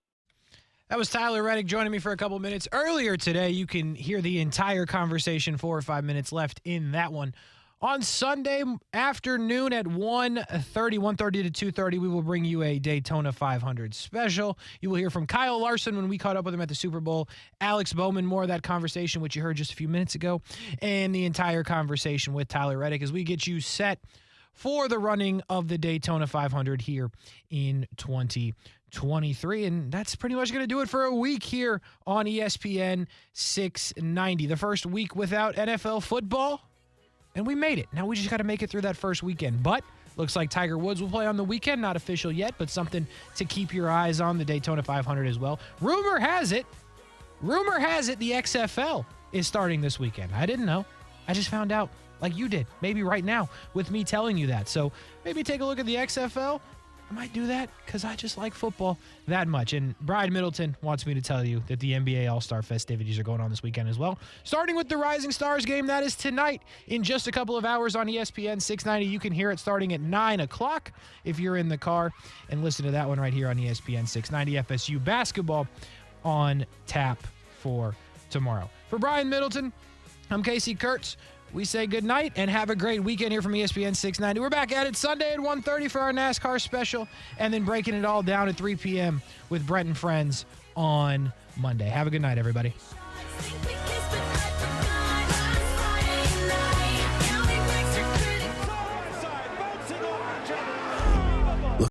That was Tyler Reddick joining me for a couple minutes earlier today. You can hear the entire conversation, 4 or 5 minutes left in that one. On Sunday afternoon at 1:30 to 2:30, we will bring you a Daytona 500 special. You will hear from Kyle Larson when we caught up with him at the Super Bowl, Alex Bowman, more of that conversation, which you heard just a few minutes ago, and the entire conversation with Tyler Reddick as we get you set for the running of the Daytona 500 here in 2023. And that's pretty much going to do it for a week here on ESPN 690. The first week without NFL football. And we made it. Now we just got to make it through that first weekend. But looks like Tiger Woods will play on the weekend. Not official yet, but something to keep your eyes on, the Daytona 500 as well. Rumor has it the XFL is starting this weekend. I didn't know. I just found out like you did, maybe right now with me telling you that. So maybe take a look at the XFL. I might do that because I just like football that much. And Brian Middleton wants me to tell you that the NBA All-Star festivities are going on this weekend as well. Starting with the Rising Stars game, that is tonight in just a couple of hours on ESPN 690. You can hear it starting at 9 o'clock if you're in the car. And listen to that one right here on ESPN 690. FSU basketball on tap for tomorrow. For Brian Middleton, I'm Kasey Kurtz. We say good night and have a great weekend here from ESPN 690. We're back at it Sunday at 1:30 for our NASCAR special, and then breaking it all down at 3 p.m. with Brent Friends on Monday. Have a good night, everybody.